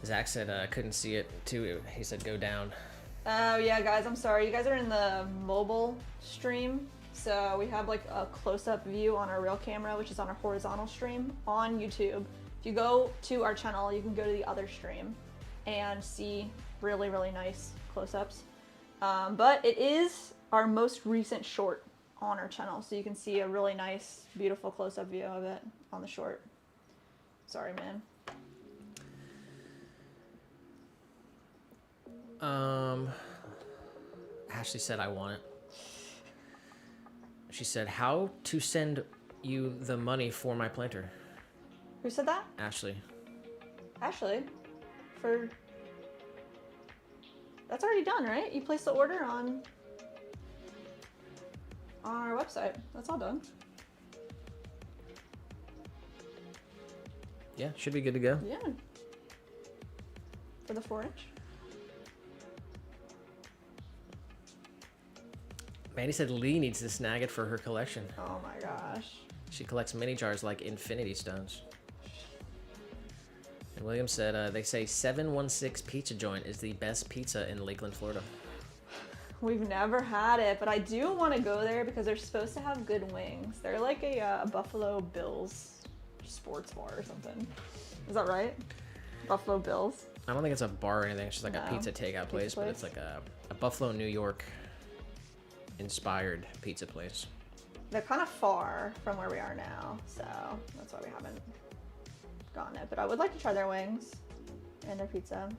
Zach said, couldn't see it too. He said, go down. Oh yeah, guys, I'm sorry. You guys are in the mobile stream, so we have like a close-up view on our real camera, which is on our horizontal stream on YouTube. If you go to our channel, you can go to the other stream and see really, really nice close-ups. But it is our most recent short on our channel, so you can see a really nice, beautiful close-up view of it on the short. Sorry, man. Ashley said I want it. She said, how to send you the money for my planter? Who said that? Ashley. Ashley. For... That's already done, right? You placed the order on our website. That's all done. Yeah, should be good to go. Yeah. For the 4-inch. Mandy said Lee needs to snag it for her collection. Oh my gosh. She collects mini jars like infinity stones. And William said, they say 716 Pizza Joint is the best pizza in Lakeland, Florida. We've never had it, but I do want to go there because they're supposed to have good wings. They're like a Buffalo Bills sports bar or something. Is that right? Buffalo Bills? I don't think it's a bar or anything. It's just like a pizza takeout place, but it's like a Buffalo, New York inspired pizza place. They're kind of far from where we are now, so that's why we haven't gotten it. But I would like to try their wings and their pizza.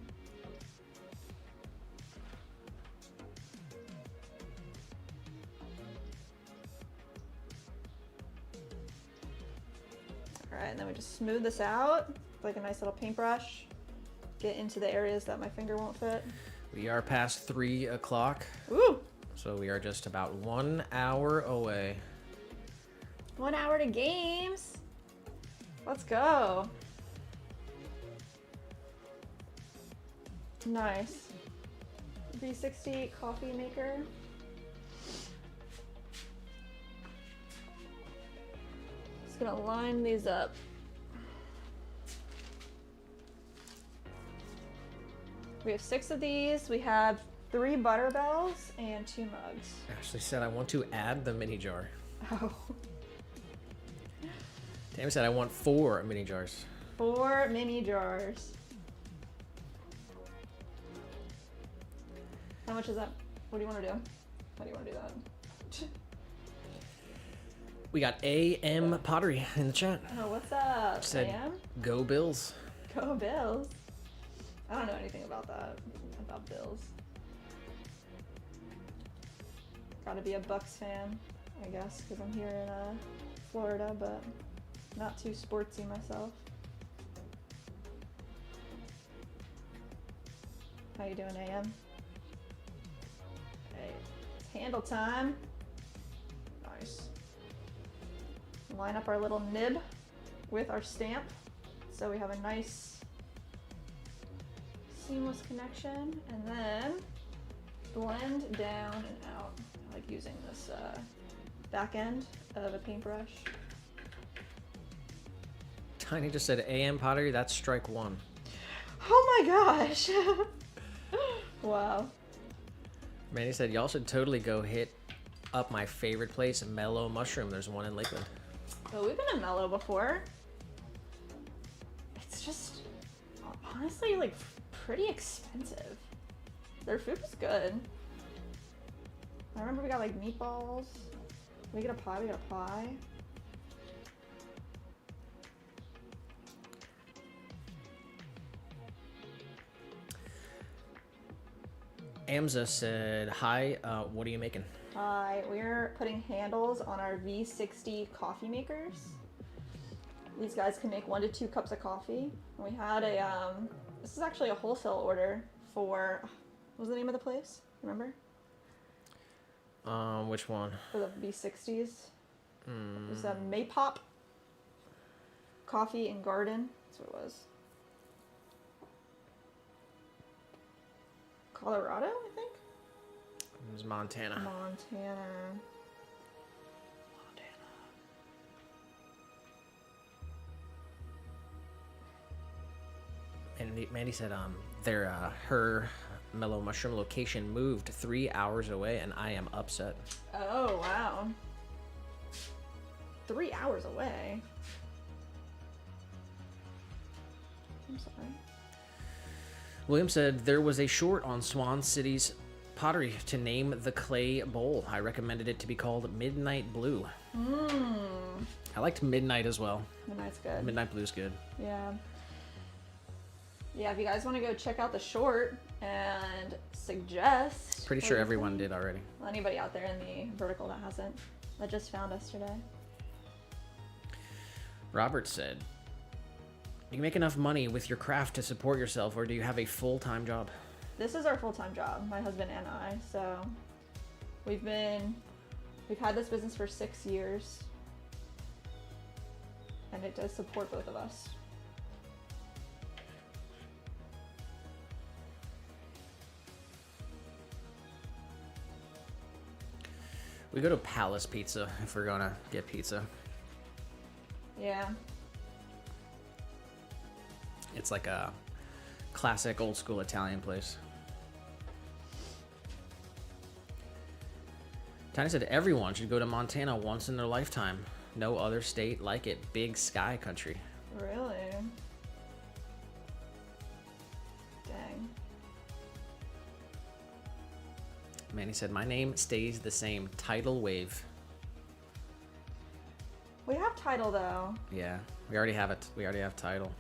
All right, and then we just smooth this out with like a nice little paintbrush. Get into the areas that my finger won't fit. We are past 3 o'clock, Ooh! so we are just about 1 hour away. 1 hour to games. Let's go. Nice. V60 coffee maker. Just gonna line these up. We have 6 of these. We have 3 butter bells and 2 mugs. Ashley said, I want to add the mini jar. Oh. Tammy said, I want 4 mini jars. 4 mini jars. How much is that? What do you want to do? How do you want to do that? We got AM Pottery in the chat. Oh, what's up, Said, Sam? go Bills. Go Bills. I don't know anything about that, about Bills. Gotta be a Bucks fan, I guess, because I'm here in Florida, but not too sportsy myself. How you doing, AM? Hey, it's handle time. Nice. Line up our little nib with our stamp, so we have a nice seamless connection, and then blend down and out. I like using this back end of a paintbrush. Tiny just said AM Pottery, that's strike 1. Oh my gosh! Wow. Manny said, y'all should totally go hit up my favorite place, Mellow Mushroom. There's one in Lakeland. Oh, we've been in Mellow before. It's just, honestly, like, pretty expensive. Their food is good. I remember we got, like, meatballs. We get a pie, we got a pie. Amza said, hi, what are you making? Hi, we're putting handles on our V60 coffee makers. These guys can make 1 to 2 cups of coffee. We had a, this is actually a wholesale order for, what was the name of the place? Remember? Which one? For the V60s. It was a Maypop Coffee and Garden. That's what it was. Colorado, I think? It was Montana. Montana. And Mandy said, her Mellow Mushroom location moved 3 hours away, and I am upset. Oh, wow. 3 hours away. I'm sorry. William said, there was a short on Swan City's Pottery to name the clay bowl. I recommended it to be called Midnight Blue. I liked Midnight as well. Midnight's good. Midnight Blue's good. Yeah. Yeah, if you guys want to go check out the short and suggest. Pretty sure everyone did already. Anybody out there in the vertical that hasn't, that just found us today. Robert said, "Do you make enough money with your craft to support yourself, or do you have a full-time job?" This is our full-time job, my husband and I. So we've had this business for 6 years, and it does support both of us. We go to Palace Pizza if we're gonna get pizza. Yeah. It's like a classic old school Italian place. Tiny said everyone should go to Montana once in their lifetime. No other state like it. Big sky country. Really? Dang. Manny said, my name stays the same. Tidal Wave. We have title though. Yeah, we already have it. We already have Tidal.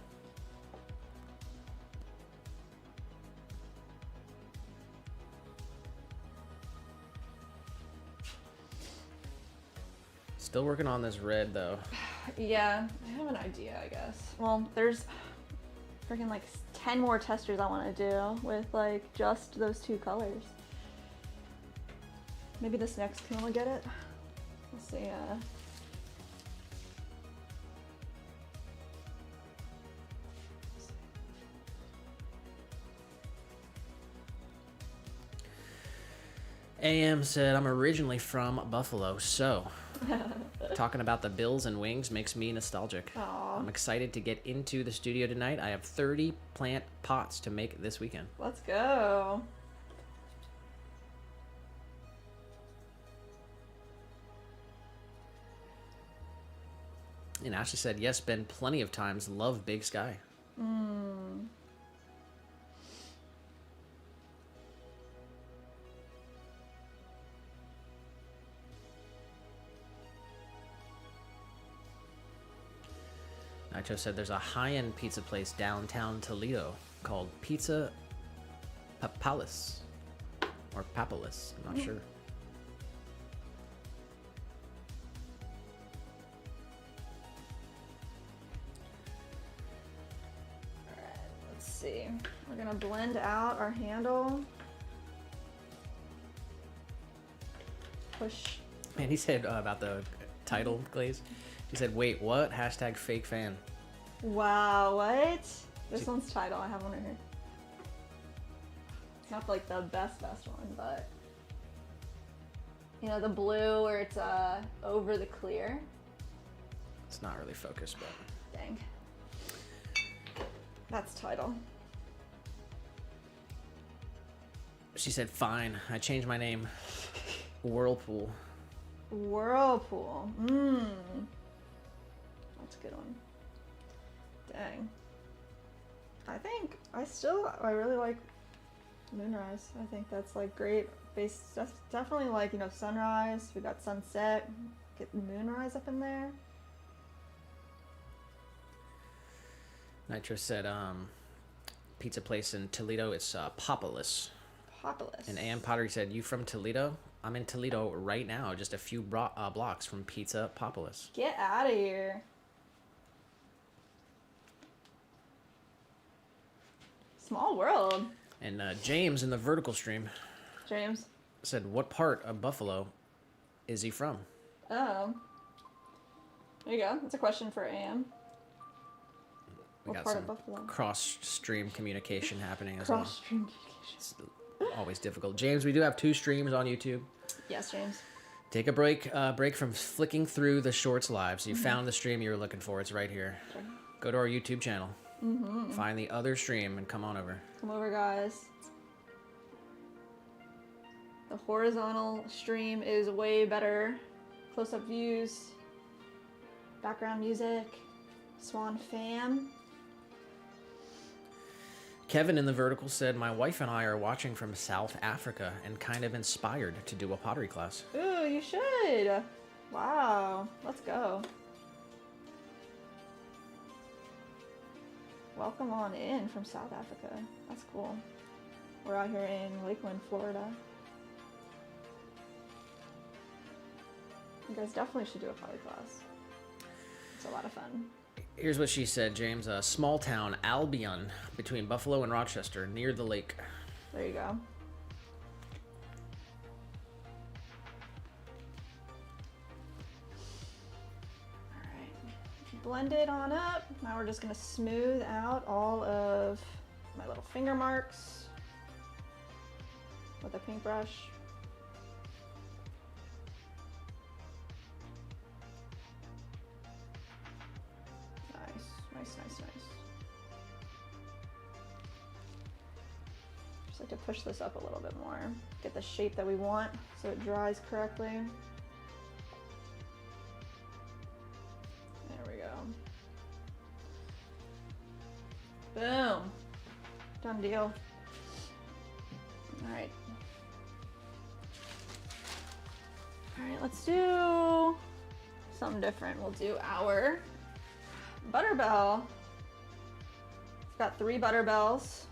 Still working on this red though. Yeah, I have an idea, I guess. Well, there's freaking like 10 more testers I want to do with like just those two colors. Maybe this next one will get it. We'll see. AM said, I'm originally from Buffalo, so talking about the Bills and Wings makes me nostalgic. Aw. I'm excited to get into the studio tonight. I have 30 plant pots to make this weekend. Let's go. And Ashley said, yes, been plenty of times. Love Big Sky. Nacho said there's a high-end pizza place downtown Toledo called Pizza Papalis. Or Papalis, I'm not sure. Let's see. We're gonna blend out our handle. Push. Man, he said about the title glaze. He said, wait, what? Hashtag fake fan. Wow, what? This one's title. I have one right here. It's not like the best one, but you know the blue where it's over the clear. It's not really focused, but Dang. That's title. she said, fine. I changed my name. Whirlpool. Whirlpool. That's a good one. Dang. I really like Moonrise. I think that's like great. That's definitely like, you know, sunrise. We got sunset. Get moonrise up in there. Nitro said, pizza place in Toledo. It's Populous. Populous. And AM Pottery said, you from Toledo? I'm in Toledo right now, just a few blocks from Pizza Populous. Get out of here. Small world. And James in the vertical stream James. said, what part of Buffalo is he from? Oh. There you go. That's a question for AM. We What got part some of Buffalo? cross-stream communication happening as well. Cross-stream communication. It's always difficult. James, we do have 2 streams on YouTube. Yes, James. Take a break from flicking through the shorts live. So you found the stream you were looking for. It's right here. Sure. Go to our YouTube channel. Find the other stream and come on over. Come over, guys. The horizontal stream is way better. Close-up views, background music, Swan fam. Kevin in the vertical said, my wife and I are watching from South Africa and kind of inspired to do a pottery class. Ooh, you should. Wow, let's go. Welcome on in from South Africa. That's cool. We're out here in Lakeland, Florida. You guys definitely should do a pottery class. It's a lot of fun. Here's what she said, James. A small town, Albion, between Buffalo and Rochester, near the lake. There you go. Blend it on up. Now we're just gonna smooth out all of my little finger marks with a paintbrush. Nice. Just like to push this up a little bit more. Get the shape that we want so it dries correctly. Boom. Done deal. Alright. Alright, let's do something different. We'll do our butter bell. I've got 3 butter bells.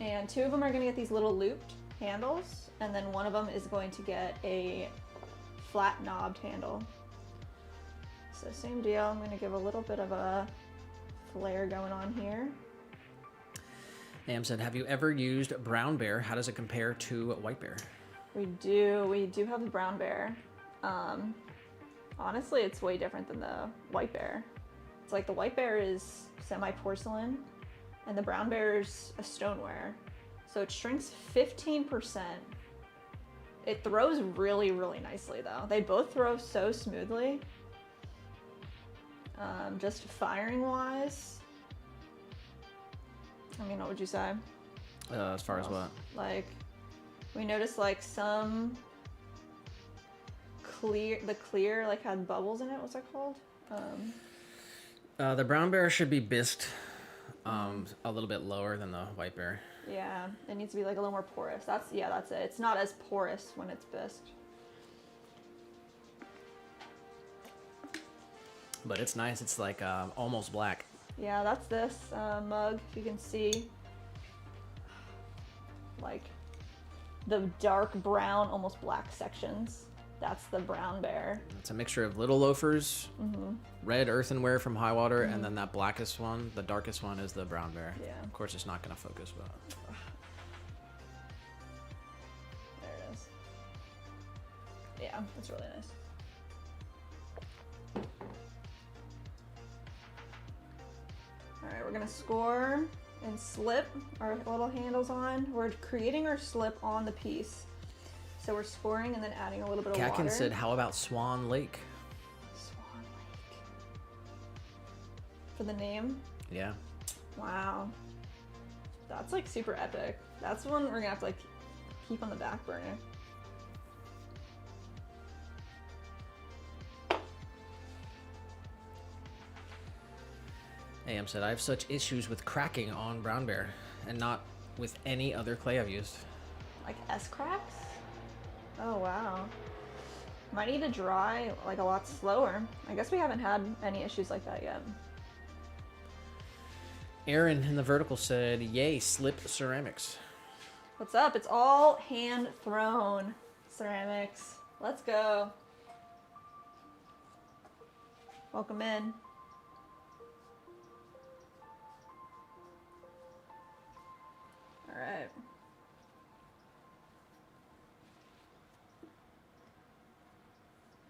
And 2 of them are going to get these little looped handles. And then one of them is going to get a flat knobbed handle. So same deal. I'm going to give a little bit of a flare going on here. Am said, have you ever used brown bear? How does it compare to white bear? We do have the brown bear. Honestly, it's way different than the white bear. It's like the white bear is semi-porcelain and the brown bear is a stoneware. So it shrinks 15%. It throws really, really nicely though. They both throw so smoothly. Just firing wise, I mean, what would you say? As far as what? Like, we noticed like some clear like had bubbles in it. What's that called? The brown bear should be bisqued a little bit lower than the white bear. Yeah, it needs to be like a little more porous. That's it. It's not as porous when it's bisqued. But it's nice. It's like almost black. Yeah, that's this mug. If you can see, like the dark brown, almost black sections. That's the brown bear. It's a mixture of little loafers, red earthenware from High Water, and then that blackest one, the darkest one, is the brown bear. Yeah. Of course, it's not going to focus, but There it is. Yeah, that's really nice. Alright, we're gonna score and slip our little handles on. We're creating our slip on the piece. So we're scoring and then adding a little bit of water. Katkin said, how about Swan Lake? Swan Lake. For the name? Yeah. Wow. That's like super epic. That's one we're gonna have to like keep on the back burner. AM said, I have such issues with cracking on brown bear and not with any other clay I've used. Like S-cracks? Oh wow. Might need to dry like a lot slower. I guess we haven't had any issues like that yet. Aaron in the vertical said, yay, slip ceramics. What's up? It's all hand thrown ceramics. Let's go. Welcome in. All right.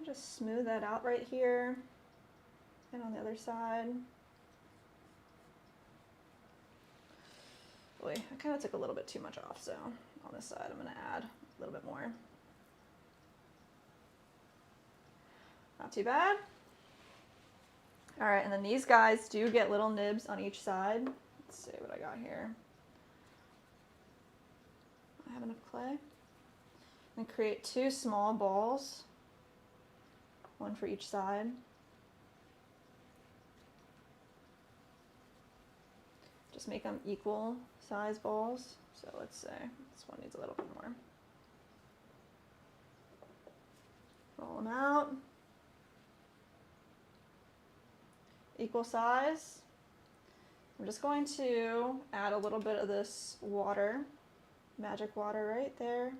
Just smooth that out right here and on the other side. Boy, I kind of took a little bit too much off, so on this side I'm going to add a little bit more. Not too bad. All right, and then these guys do get little nibs on each side. Let's see what I got here. I have enough clay. And create 2 small balls, one for each side. Just make them equal size balls. So let's say this one needs a little bit more. Roll them out. Equal size. I'm just going to add a little bit of this water, magic water right there.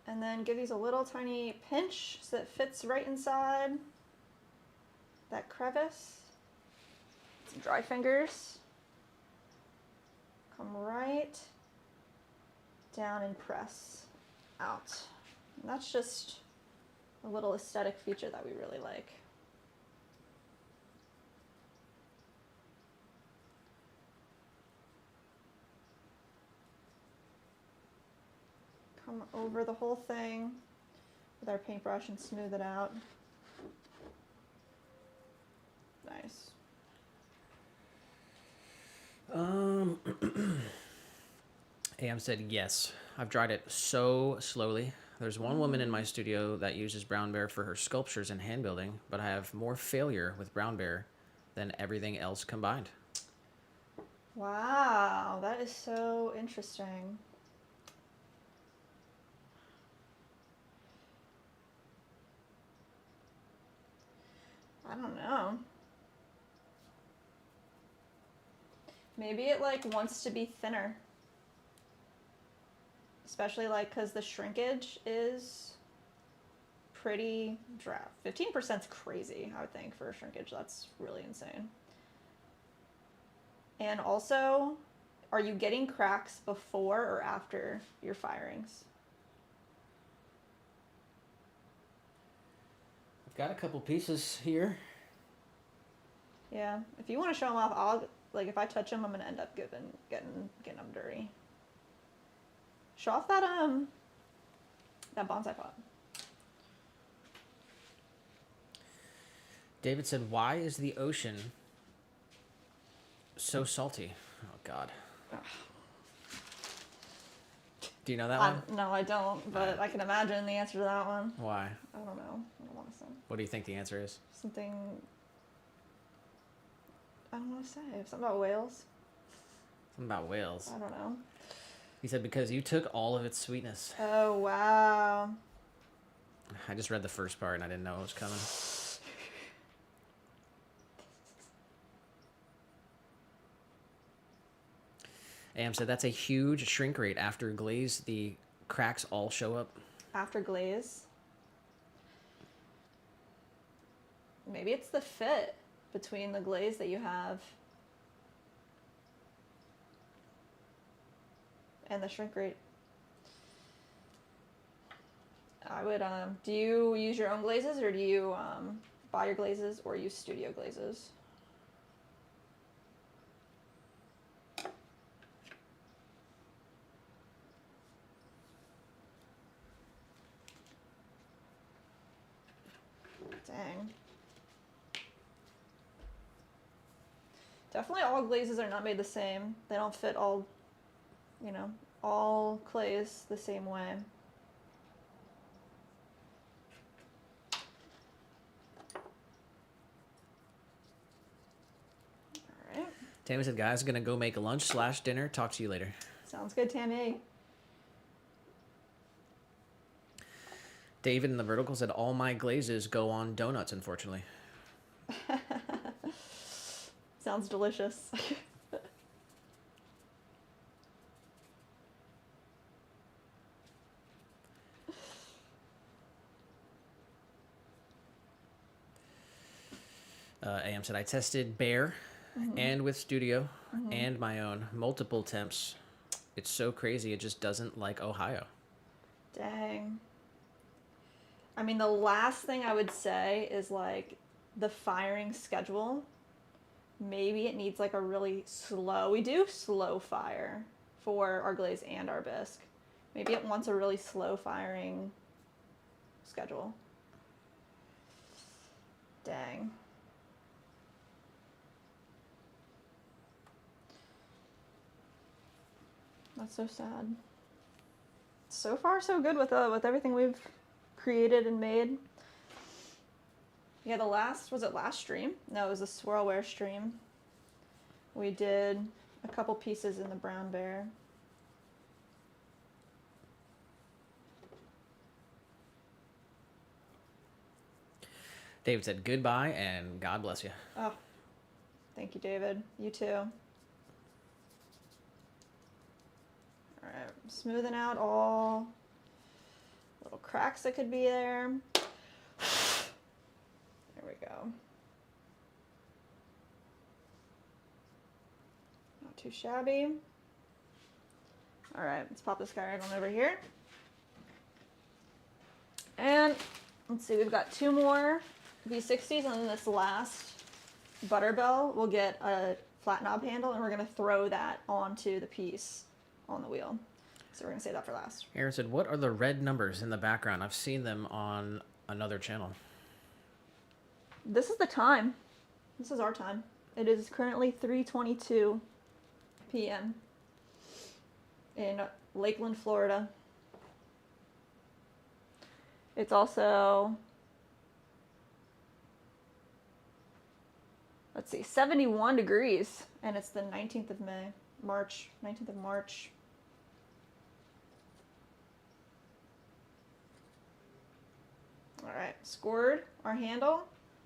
And then give these a little tiny pinch so it fits right inside that crevice. Some dry fingers. Come right down and press out. And that's just a little aesthetic feature that we really like. Come over the whole thing with our paintbrush and smooth it out. Nice. AM said, yes, I've dried it so slowly. There's one woman in my studio that uses brown bear for her sculptures and hand building, but I have more failure with brown bear than everything else combined. Wow, that is so interesting. I don't know. Maybe it like wants to be thinner. Especially like because the shrinkage is pretty dry. 15% is crazy, I would think, for shrinkage. That's really insane. And also, are you getting cracks before or after your firings? I've got a couple pieces here. Yeah, if you want to show them off, I'll like if I touch them, I'm gonna end up getting them dirty. Show off that bonsai pot. David said, why is the ocean so salty? Oh, God. Do you know that one? No, I don't, but I can imagine the answer to that one. Why? I don't know. I don't want to say. What do you think the answer is? Something. I don't want to say. Something about whales. Something about whales. I don't know. He said, because you took all of its sweetness. Oh, wow. I just read the first part and I didn't know it was coming. Am said, that's a huge shrink rate. After glaze, the cracks all show up. After glaze. Maybe it's the fit between the glaze that you have and the shrink rate. I would, do you use your own glazes or do you buy your glazes or use studio glazes? Dang. Definitely all glazes are not made the same. They don't fit all, you know, all clays the same way. All right. Tammy said, guys, gonna go make lunch/dinner. Talk to you later. Sounds good, Tammy. David in the vertical said, all my glazes go on donuts, unfortunately. Sounds delicious. AM said, I tested Bear and with Studio and my own multiple temps. It's so crazy. It just doesn't like Ohio. Dang. I mean, the last thing I would say is like the firing schedule. Maybe it needs like a really slow, we do slow fire for our glaze and our bisque. Maybe it wants a really slow firing schedule. Dang. That's so sad. So far, so good with everything we've created and made. Yeah, was it last stream? No, it was the swirlware stream. We did a couple pieces in the brown bear. David said, goodbye and God bless you. Oh, Thank you, David. You too. All right, smoothing out all little cracks that could be there. There we go. Not too shabby. All right, let's pop this guy right on over here. And let's see, we've got 2 more V60s, and then this last Butterbell will get a flat knob handle, and we're going to throw that onto the piece on the wheel. So we're going to save that for last. Aaron said, what are the red numbers in the background? I've seen them on another channel. This is the time. This is our time. It is currently 3:22 p.m. in Lakeland, Florida. It's also, let's see, 71 degrees, and it's the 19th of March. All right, scored our handle.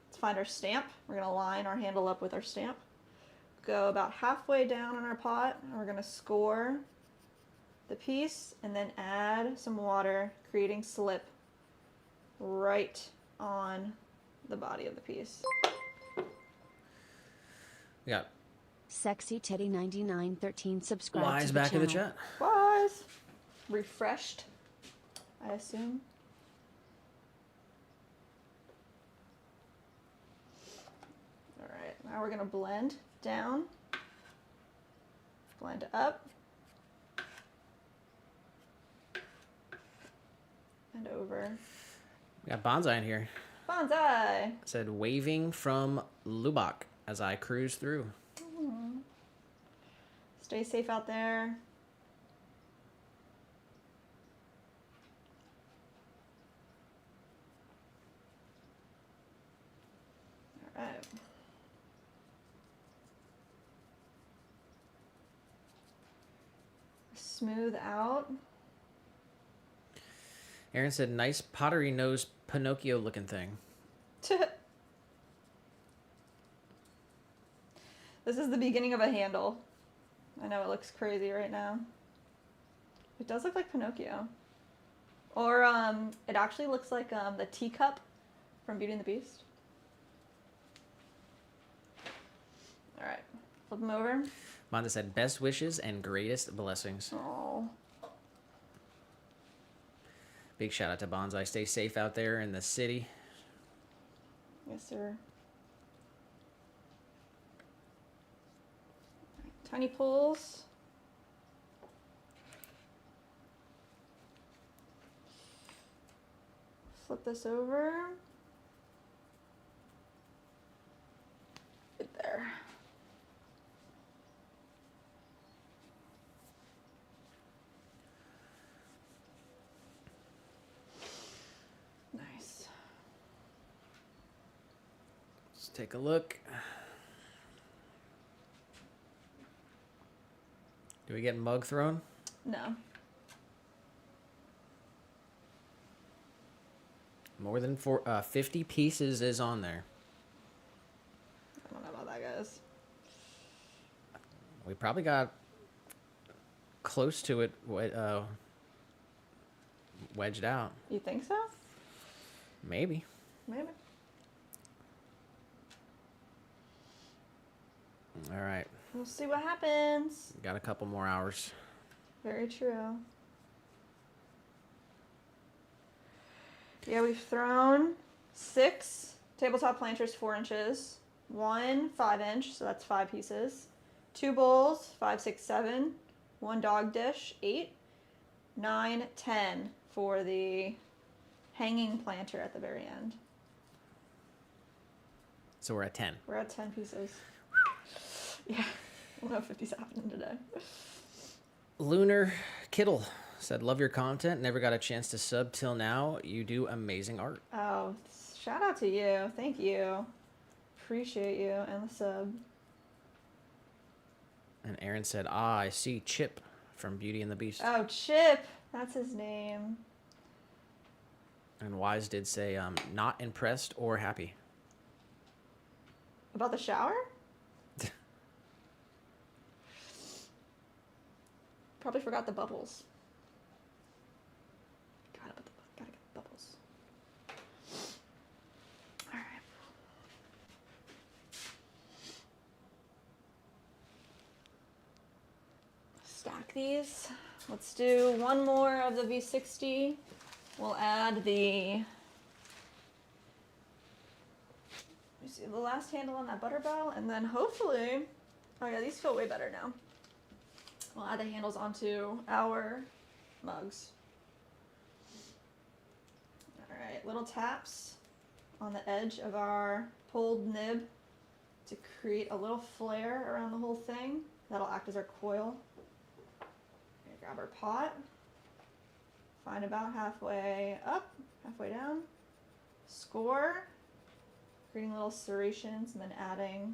Let's find our stamp. We're gonna line our handle up with our stamp. Go about halfway down on our pot, and we're gonna score the piece, and then add some water, creating slip right on the body of the piece. We got Sexy Teddy 9913 subscribed Wise to the back in the channel. chat. Was refreshed, I assume. All right, now we're gonna blend down, blend up, and over. We got Bonsai in here. Bonsai! It said, waving from Lubbock as I cruise through. Stay safe out there. All right. Smooth out. Aaron said, nice pottery nose Pinocchio looking thing. This is the beginning of a handle. I know it looks crazy right now. It does look like Pinocchio. Or it actually looks like the teacup from Beauty and the Beast. All right, flip them over. Monda said, best wishes and greatest blessings. Oh, Big shout out to Bonsai. Stay safe out there in the city. yes, sir. Tiny pulls. Flip this over. Right there. Nice. Let's take a look. Do we get mug thrown? No. More than 50 pieces is on there. I don't know about that, guys. We probably got close to it wedged out. You think so? Maybe. Maybe. All right. We'll see what happens. Got a couple more hours. Very true. Yeah, we've thrown 6 tabletop planters 4 inches, 1 5-inch, so that's 5 pieces, 2 bowls 5, 6, 7, 1 dog dish 8, 9, 10 for the hanging planter at the very end. So we're at 10. We're at 10 pieces. Yeah, we'll have 50s happening today. Lunar Kittle said, love your content. Never got a chance to sub till now. You do amazing art. Oh, shout out to you. Thank you. Appreciate you and the sub. And Aaron said, I see Chip from Beauty and the Beast. Oh, Chip. That's his name. And Wise did say, not impressed or happy. About the shower? Probably forgot the bubbles. Gotta get the bubbles. All right. Stack these. Let's do one more of the V60. We'll add the, let me see, the last handle on that butter bell, and then hopefully, oh yeah, these feel way better now. We'll add the handles onto our mugs. All right, little taps on the edge of our pulled nib to create a little flare around the whole thing. That'll act as our coil. Grab our pot, find about halfway up, halfway down, score, creating little serrations, and then adding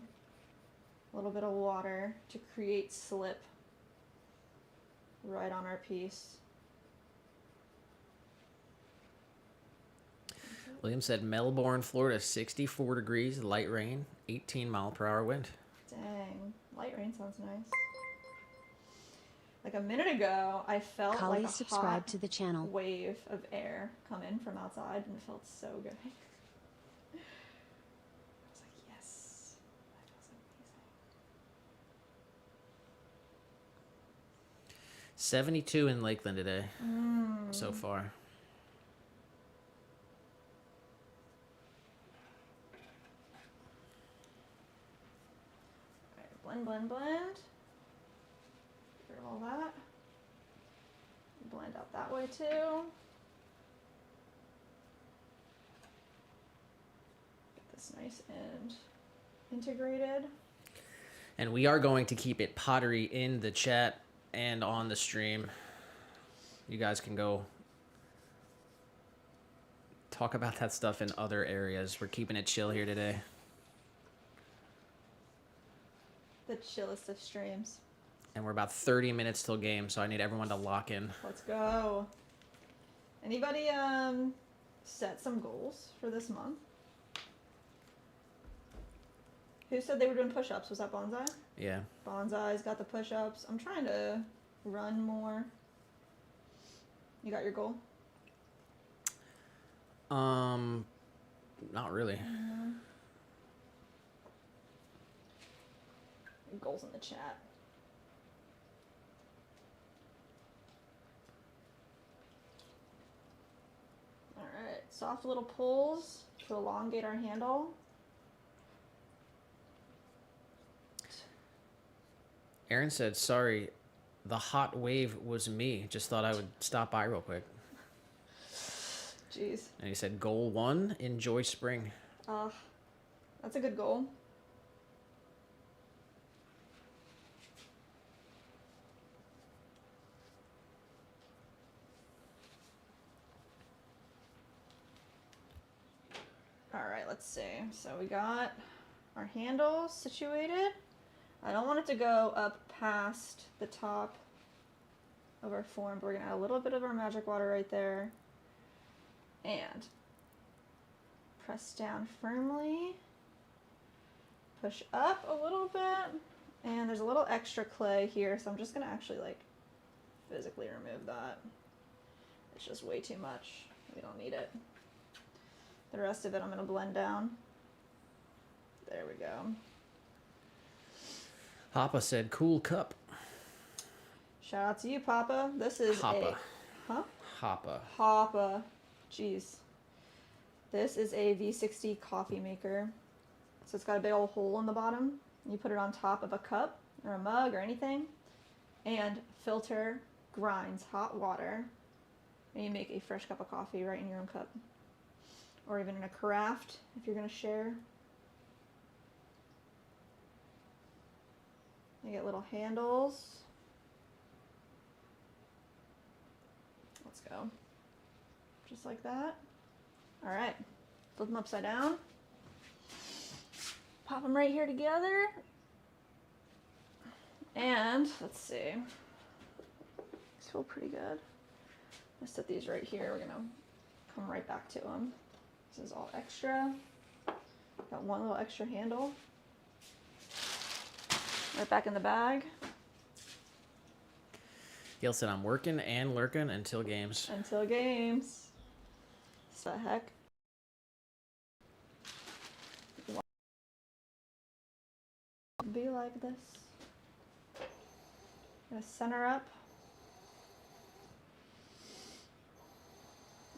a little bit of water to create slip right on our piece. William said Melbourne, Florida, 64 degrees, light rain, 18-mile-per-hour wind. Dang, light rain sounds nice. Like a minute ago, I felt Kali like a subscribe hot to the channel. wave of air come in from outside, and it felt so good. I was like, yes, that feels amazing. 72 in Lakeland today so far. All right, blend, blend, blend. Get all that. Blend out that way too. Get this nice and integrated. And we are going to keep it pottery in the chat and on the stream. You guys can go talk about that stuff in other areas. We're keeping it chill here today. The chillest of streams. And we're about 30 minutes till game, so I need everyone to lock in. Let's go. Anybody set some goals for this month? Who said they were doing push-ups? Was that Bonsai? Yeah. Bonsai's got the push-ups. I'm trying to run more. You got your goal? Not really. Your goals in the chat. Alright, soft little pulls to elongate our handle. Aaron said, sorry, the hot wave was me. Just thought I would stop by real quick. Jeez. And he said, goal 1, enjoy spring. That's a good goal. Alright, let's see. So we got our handle situated. I don't want it to go up past the top of our form, but we're going to add a little bit of our magic water right there. And press down firmly. Push up a little bit. And there's a little extra clay here, so I'm just going to actually like physically remove that. It's just way too much. We don't need it. The rest of it I'm going to blend down. There we go. Papa said, cool cup. Shout out to you, Papa. This is Hoppa. Huh? Hoppa. Papa. Jeez. This is a V60 coffee maker. So it's got a big old hole in the bottom. You put it on top of a cup or a mug or anything. And filter grinds hot water. And you make a fresh cup of coffee right in your own cup. Or even in a carafe if you're going to share. You get little handles. Let's go. Just like that. All right. Flip them upside down. Pop them right here together. And let's see. These feel pretty good. Let's set these right here. We're going to come right back to them. This is all extra. Got one little extra handle. Right back in the bag. Gil said, I'm working and lurking until games. Until games. So the heck? Be like this. Gonna center up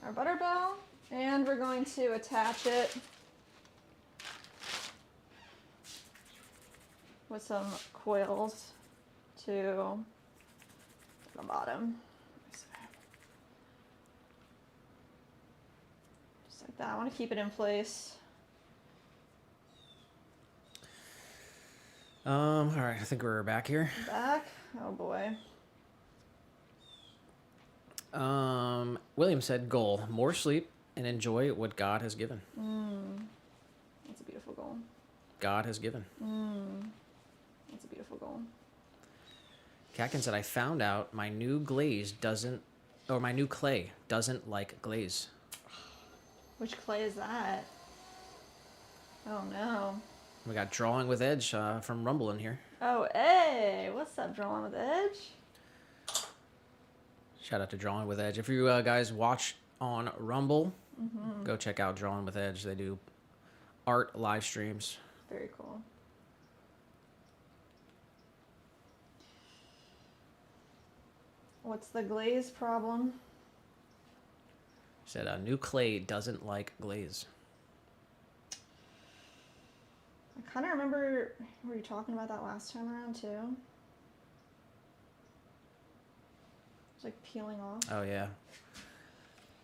our butter bow, and we're going to attach it with some coils to the bottom. Just like that. I want to keep it in place. All right, I think we're back here. Back. Oh boy. William said, goal, more sleep and enjoy what God has given. That's a beautiful goal. God has given. That's a beautiful goal. Katkin said, I found out my new glaze doesn't, or my new clay doesn't like glaze. Which clay is that? Oh no. We got Drawing with Edge from Rumble in here. Oh, hey, what's up, Drawing with Edge? Shout out to Drawing with Edge. If you guys watch on Rumble, go check out Drawing with Edge. They do art live streams. Very cool. What's the glaze problem? Said new clay doesn't like glaze. I kind of remember, were you talking about that last time around too? It's like peeling off. Oh yeah.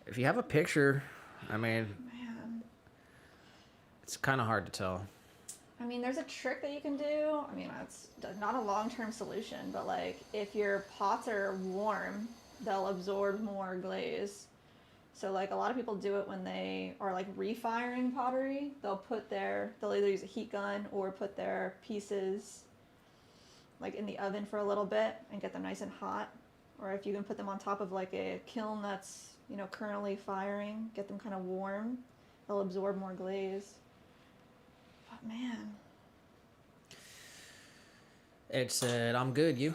If you have a picture, I mean, Man. it's kind of hard to tell. I mean, there's a trick that you can do. I mean, that's not a long-term solution, but like if your pots are warm, they'll absorb more glaze. So like a lot of people do it when they are like refiring pottery. They'll either use a heat gun or put their pieces like in the oven for a little bit and get them nice and hot. Or if you can put them on top of like a kiln that's, you know, currently firing, get them kind of warm, they'll absorb more glaze. But man. It said, I'm good, you?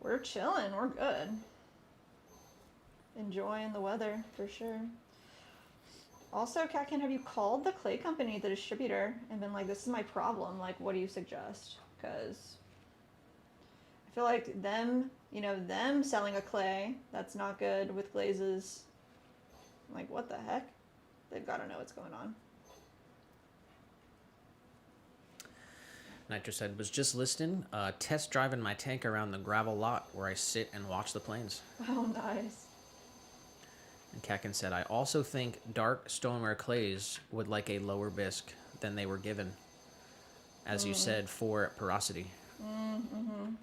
We're chilling, we're good. Enjoying the weather, for sure. Also, Katkin, have you called the clay company, the distributor, and been like, this is my problem, like, what do you suggest? Because I feel like them selling a clay that's not good with glazes, like, what the heck? They've got to know what's going on. Nitro said, was just listening, test driving my tank around the gravel lot where I sit and watch the planes. Oh, nice. And Katkin said, I also think dark stoneware clays would like a lower bisque than they were given, as you said, for porosity. Mm-hmm.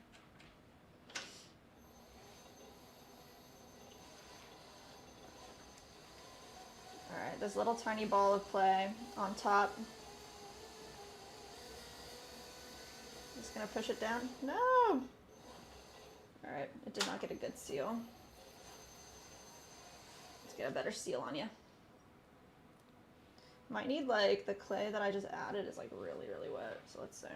Alright, this little tiny ball of clay on top. Just gonna push it down. No! Alright, it did not get a good seal. Let's get a better seal on you. Might need like the clay that I just added is like really, really wet, so let's see.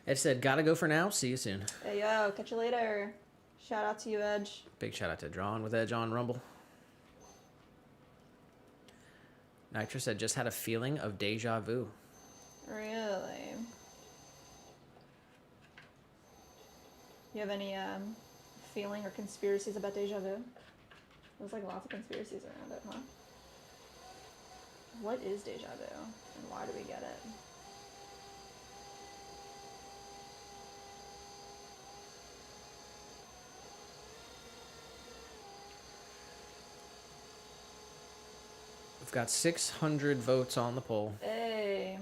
Ed said, gotta go for now. See you soon. Hey yo, catch you later. Shout out to you, Edge. Big shout out to Drawing with Edge on Rumble. Nitro said, just had a feeling of deja vu. Really? You have any feeling or conspiracies about deja vu? There's like lots of conspiracies around it, huh? What is deja vu and why do we get it? We've got 600 votes on the poll. Hey.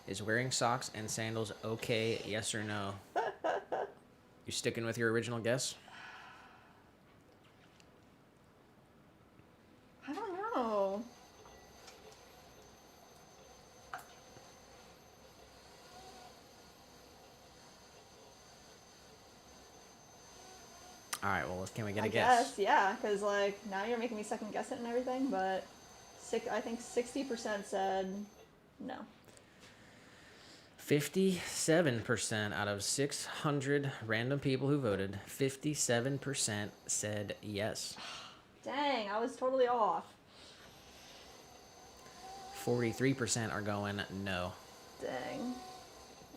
Is wearing socks and sandals okay, yes or no? You sticking with your original guess? I don't know. All right, well, can we get I a guess? guess, yeah, because like now you're making me second guess it and everything, but I think 60% said no. 57% out of 600 random people who voted, 57% said yes. Dang, I was totally off. 43% are going no. Dang.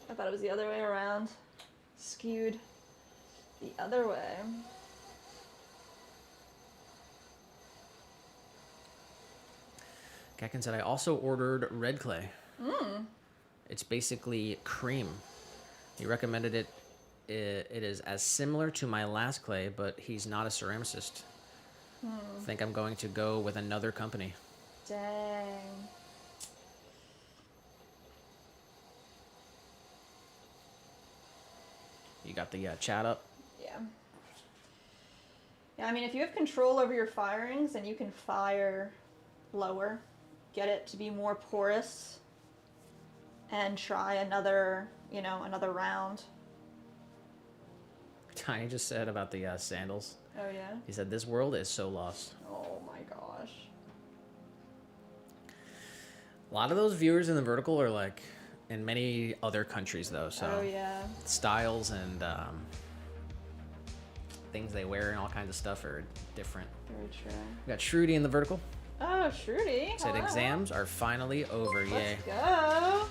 I thought it was the other way around. Skewed the other way. Kakin said, I also ordered red clay. It's basically cream. He recommended it. It is as similar to my last clay, but he's not a ceramicist. Think I'm going to go with another company. Dang. You got the chat up? Yeah. Yeah, I mean, if you have control over your firings and you can fire lower, get it to be more porous, and try another, another round. Tiny just said about the sandals. Oh, yeah? He said, this world is so lost. Oh, my gosh. A lot of those viewers in the vertical are like in many other countries, though. So Oh, yeah. styles and things they wear and all kinds of stuff are different. Very true. We got Shruti in the vertical. Oh, Shruti. Said hello. exams are finally over. Yay. Let's go.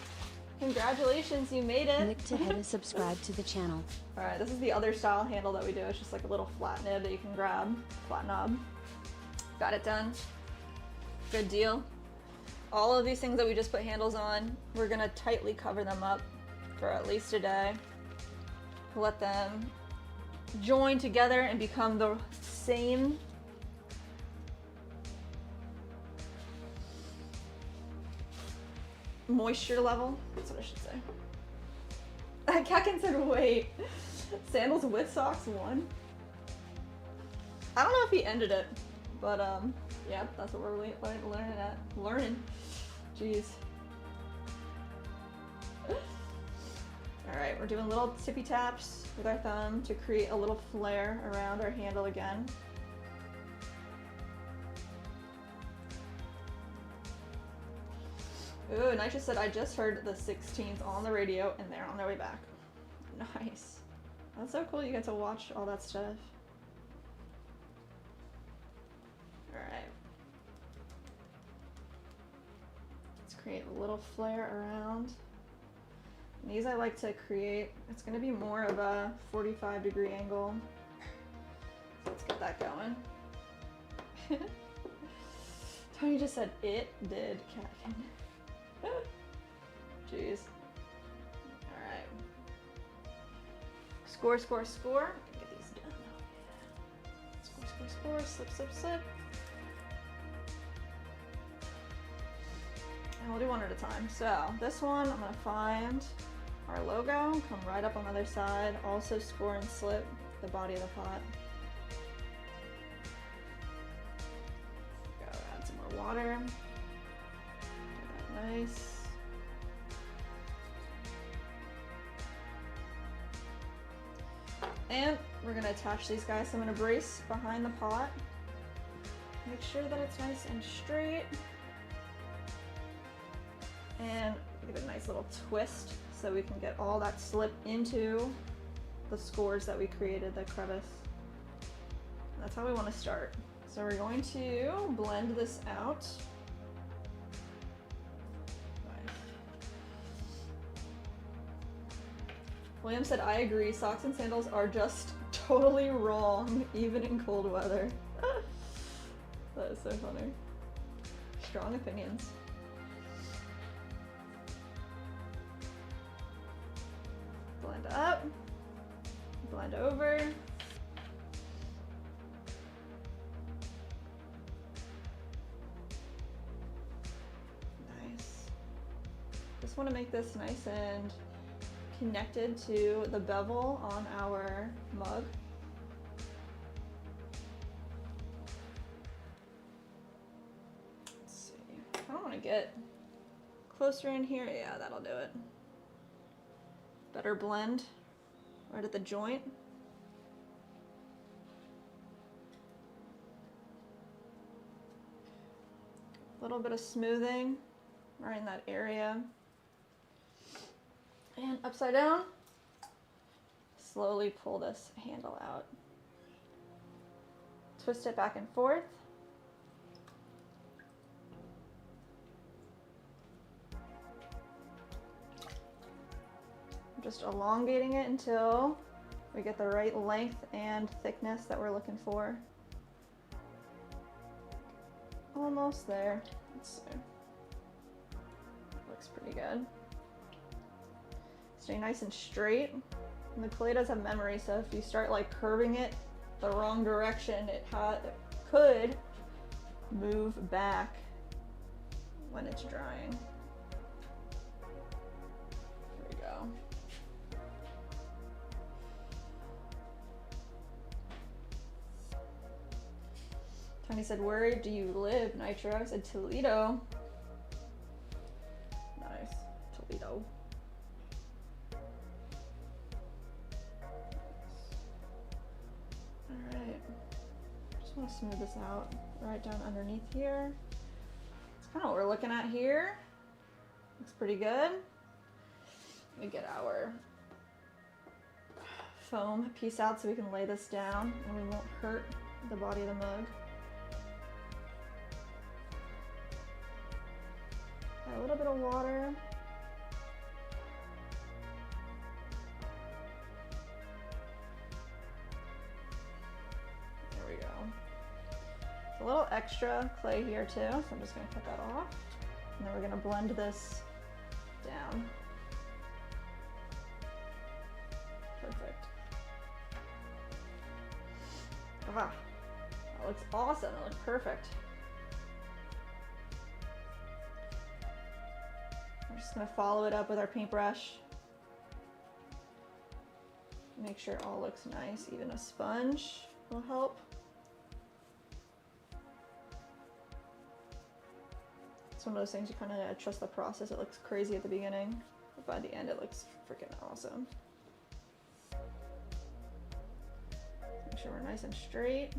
Congratulations, you made it. Click to hit and subscribe to the channel. Alright, this is the other style handle that we do. It's just like a little flat nib that you can grab. Flat knob. Got it done. Good deal. All of these things that we just put handles on, we're gonna tightly cover them up for at least a day. Let them join together and become the same. Moisture level. That's what I should say. Kakin said, wait. Sandals with socks won? I don't know if he ended it, but yeah, that's what we're learning. Jeez. Alright, we're doing little tippy taps with our thumb to create a little flare around our handle again. Ooh, Nitro said, I just heard the 16s on the radio and they're on their way back. Nice. That's so cool you get to watch all that stuff. Alright. Let's create a little flare around. And these I like to create, it's going to be more of a 45-degree angle. So let's get that going. Tony just said, it did, Kakin. Jeez. Alright. Score, score, score. Get these done. Score, score, score. Slip, slip, slip. And we'll do one at a time. So, this one, I'm going to find our logo, come right up on the other side. Also score and slip the body of the pot. Go add some more water. Nice. And we're gonna attach these guys. So I'm gonna brace behind the pot. Make sure that it's nice and straight. And give it a nice little twist so we can get all that slip into the scores that we created, the crevice. That's how we want to start. So we're going to blend this out. William said, I agree, socks and sandals are just totally wrong, even in cold weather. That is so funny. Strong opinions. Blend up, blend over. Nice. Just want to make this nice and connected to the bevel on our mug. Let's see. I don't want to get closer in here. Yeah, that'll do it. Better blend right at the joint. little bit of smoothing right in that area. And upside down, slowly pull this handle out. Twist it back and forth. Just elongating it until we get the right length and thickness that we're looking for. Almost there. Let's see. Looks pretty good. Stay nice and straight. And the clay does have memory, so if you start like curving it the wrong direction, it could move back when it's drying. There we go. Tony said, where do you live, Nitro? I said, Toledo. Nice. Toledo. Alright. Just want to smooth this out right down underneath here. That's kind of what we're looking at here. Looks pretty good. Let me get our foam piece out so we can lay this down and we won't hurt the body of the mug. Add a little bit of water. There we go. A little extra clay here too, so I'm just going to cut that off. And then we're going to blend this down. Perfect. Ah, that looks awesome. It looks perfect. We're just going to follow it up with our paintbrush. Make sure it all looks nice. Even a sponge will help. It's one of those things you kind of gotta trust the process. It looks crazy at the beginning, but by the end it looks freaking awesome. Make sure we're nice and straight.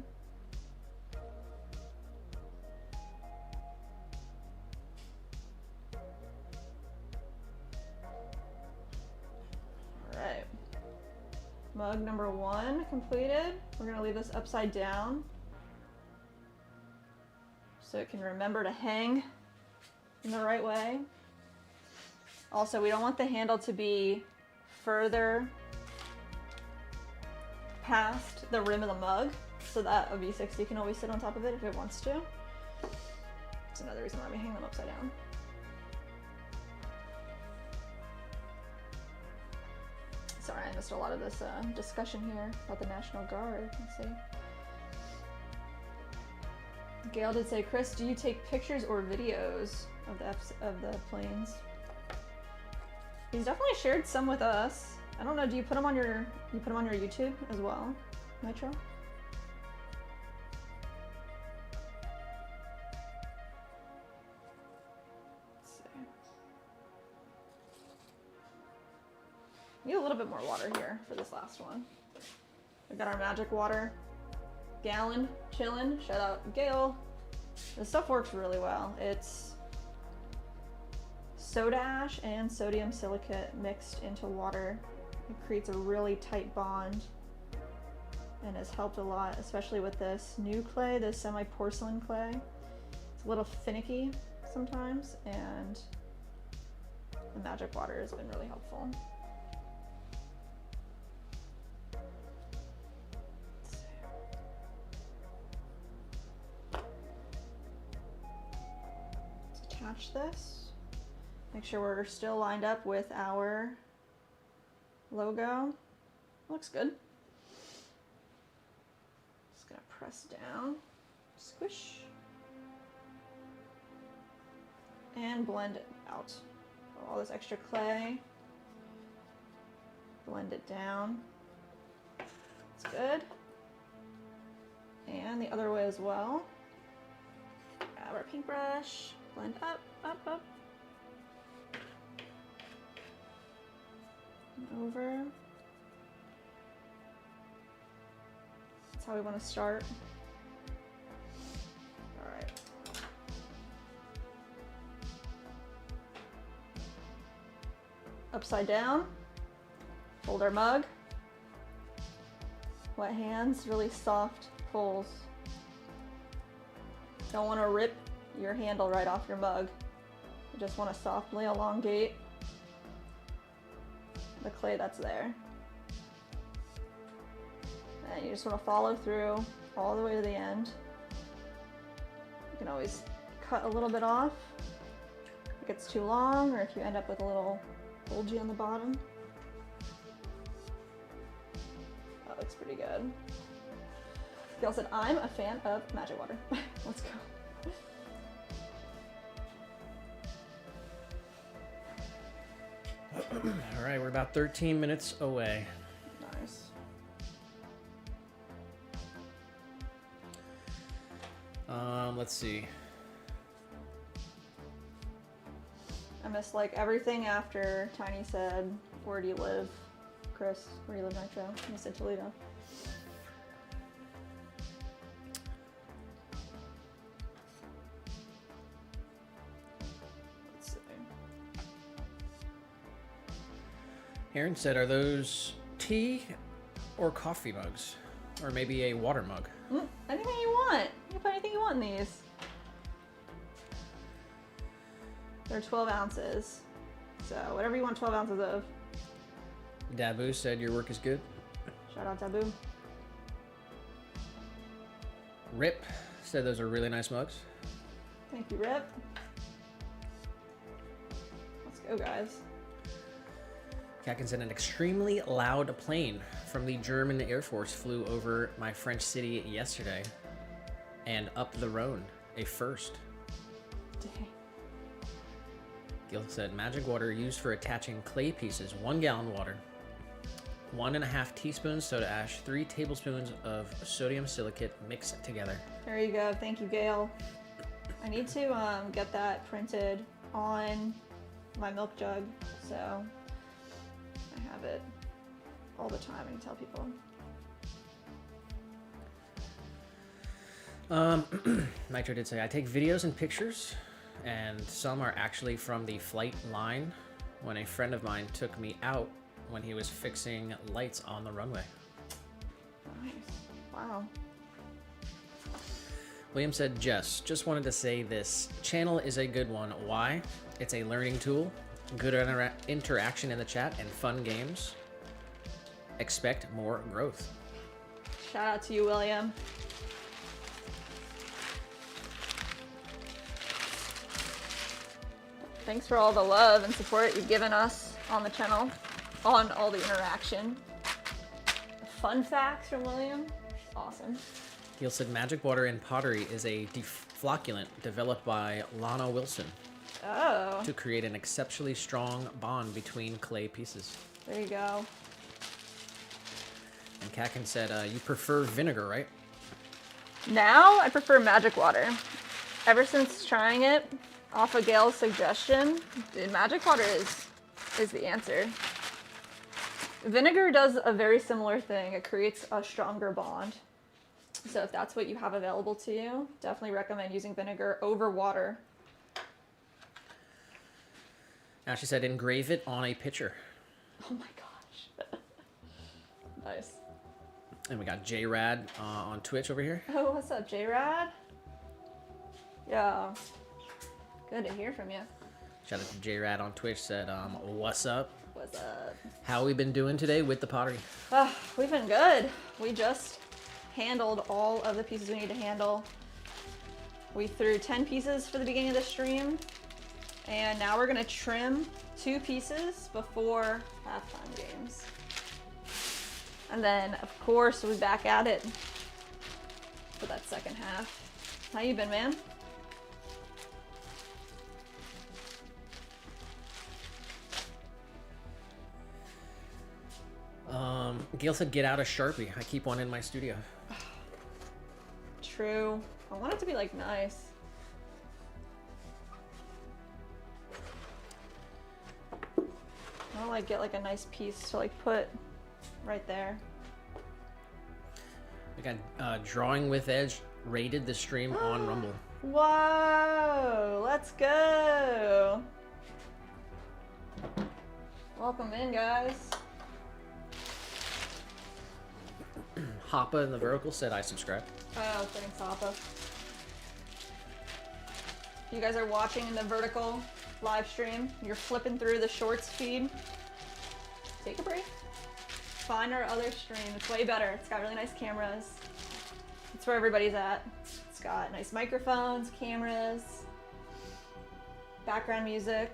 Alright. Mug number 1 completed. We're gonna leave this upside down so it can remember to hang in the right way. Also, we don't want the handle to be further past the rim of the mug, so that a V60 can always sit on top of it if it wants to. That's another reason why we hang them upside down. Sorry, I missed a lot of this discussion here about the National Guard. Let's see. Gail did say, Chris, do you take pictures or videos of the planes? He's definitely shared some with us. I don't know. Do you put them on your YouTube as well, Nitro? Let's see. Need a little bit more water here for this last one. We got our magic water gallon chilling. Shout out Gail. This stuff works really well. It's soda ash and sodium silicate mixed into water. It creates a really tight bond and has helped a lot, especially with this new clay, this semi-porcelain clay. It's a little finicky sometimes, and the magic water has been really helpful. Let's attach this. Make sure we're still lined up with our logo. Looks good. Just gonna press down, squish, and blend it out. All this extra clay, blend it down. It's good. And the other way as well. Grab our paintbrush, blend up, up, up. Over. That's how we want to start. All right. upside down. Hold our mug. Wet hands, really soft pulls. Don't want to rip your handle right off your mug. You just want to softly elongate the clay that's there. And you just want to follow through all the way to the end. You can always cut a little bit off if it's too long, or if you end up with a little bulgy on the bottom. That looks pretty good. Gail said, I'm a fan of magic water. Let's go. All right, we're about 13 minutes away. Nice. Let's see. I missed like everything after Tiny said, where do you live, Chris? Where do you live, Nitro? He said Toledo. Let's see. Aaron said, are those tea or coffee mugs? Or maybe a water mug? Anything you want. You can put anything you want in these. They're 12 ounces. So whatever you want 12 ounces of. Dabu said, your work is good. Shout out Taboo. Rip said, those are really nice mugs. Thank you, Rip. Let's go, guys. Kakin said, an extremely loud plane from the German Air Force flew over my French city yesterday and up the Rhone, a first. Dang. Gil said, magic water used for attaching clay pieces, 1 gallon water, 1.5 teaspoons soda ash, 3 tablespoons of sodium silicate mixed together. There you go. Thank you, Gail. I need to get that printed on my milk jug, so I have it all the time. I can tell people. Nitro did say, I take videos and pictures, and some are actually from the flight line when a friend of mine took me out when he was fixing lights on the runway. Nice. Wow. William said, Jess, just wanted to say this channel is a good one. Why? It's a learning tool, good interaction in the chat, and fun games. Expect more growth. Shout out to you, William. Thanks for all the love and support you've given us on the channel, on all the interaction. The fun facts from William. Awesome. Gil said, magic water in pottery is a deflocculant developed by Lana Wilson Oh, to create an exceptionally strong bond between clay pieces. there you go. And Kakin said, you prefer vinegar, right? Now I prefer magic water. Ever since trying it off of Gail's suggestion, dude, magic water is the answer. Vinegar does a very similar thing. It creates a stronger bond. So if that's what you have available to you, definitely recommend using vinegar over water. Now she said, engrave it on a pitcher. Oh my gosh. Nice. And we got J-Rad on Twitch over here. Oh, what's up, J-Rad? Yeah. Good to hear from you. Shout out to J-Rad on Twitch, said, what's up? What's up? How we been doing today with the pottery? We've been good. We just handled all of the pieces we need to handle. We threw 10 pieces for the beginning of the stream, and now we're gonna trim 2 pieces before halftime games. And then, of course, we'll be back at it for that second half. How you been, man? Gail said, get out a Sharpie. I keep one in my studio. True. I want it to be, like, nice. I want to, like, get, like, a nice piece to, like, put right there. We got Drawing with Edge rated the stream on Rumble. Whoa! Let's go! Welcome in, guys. Hoppa in the vertical said I subscribe. Oh, thanks, Hoppa. You guys are watching in the vertical live stream. You're flipping through the shorts feed. Take a break. Find our other stream. It's way better. It's got really nice cameras. It's where everybody's at. It's got nice microphones, cameras, background music.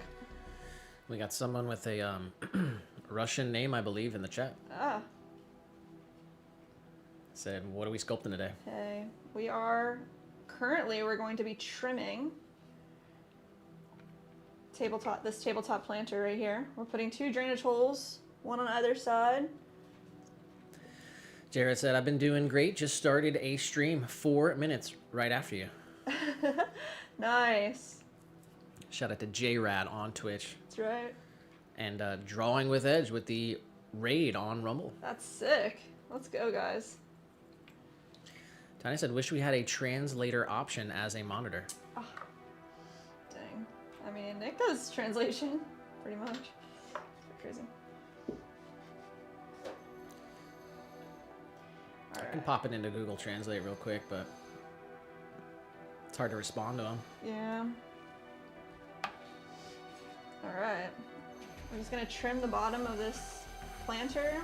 We got someone with a Russian name, I believe, in the chat. Ah, Said, what are we sculpting today? okay. We're going to be trimming this tabletop planter right here. We're putting 2 drainage holes, one on either side. Jared said, I've been doing great. Just started a stream 4 minutes right after you. Nice. Shout out to J-Rad on Twitch. That's right. And Drawing with Edge with the raid on Rumble. That's sick. Let's go, guys. Tiny said, wish we had a translator option as a monitor. Oh, dang. I mean, Nick does translation, pretty much. It's crazy. I can pop it into Google Translate real quick, but it's hard to respond to them. Yeah. Alright. We're just gonna trim the bottom of this planter.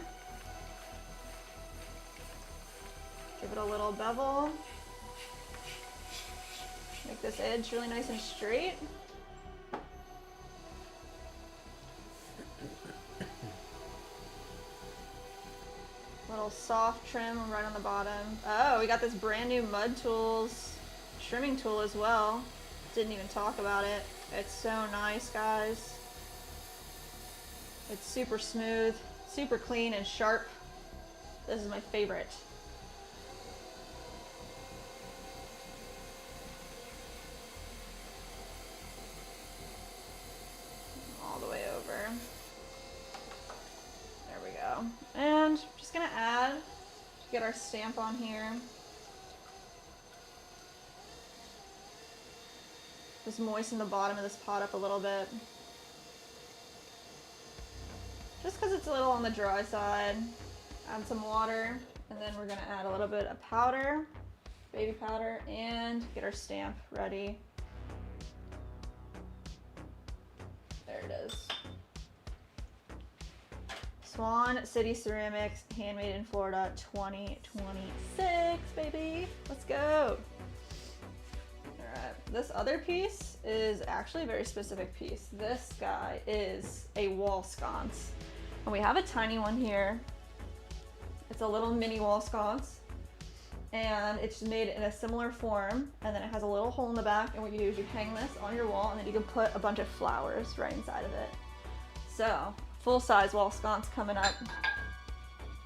Give it a little bevel. Make this edge really nice and straight. Little soft trim right on the bottom. Oh, we got this brand new Mud Tools trimming tool as well. Didn't even talk about it. It's so nice, guys. It's super smooth, super clean and sharp. This is my favorite. All the way over. There we go. And just gonna add, get our stamp on here. Just moisten the bottom of this pot up a little bit. Just because it's a little on the dry side. Add some water, and then we're gonna add a little bit of powder, baby powder, and get our stamp ready. There it is. Swan City Ceramics, handmade in Florida, 2026, baby. Let's go. Alright, this other piece is actually a very specific piece. This guy is a wall sconce. And we have a tiny one here. It's a little mini wall sconce. And it's made in a similar form. And then it has a little hole in the back. And what you do is you hang this on your wall, and then you can put a bunch of flowers right inside of it. So, full-size wall sconce coming up.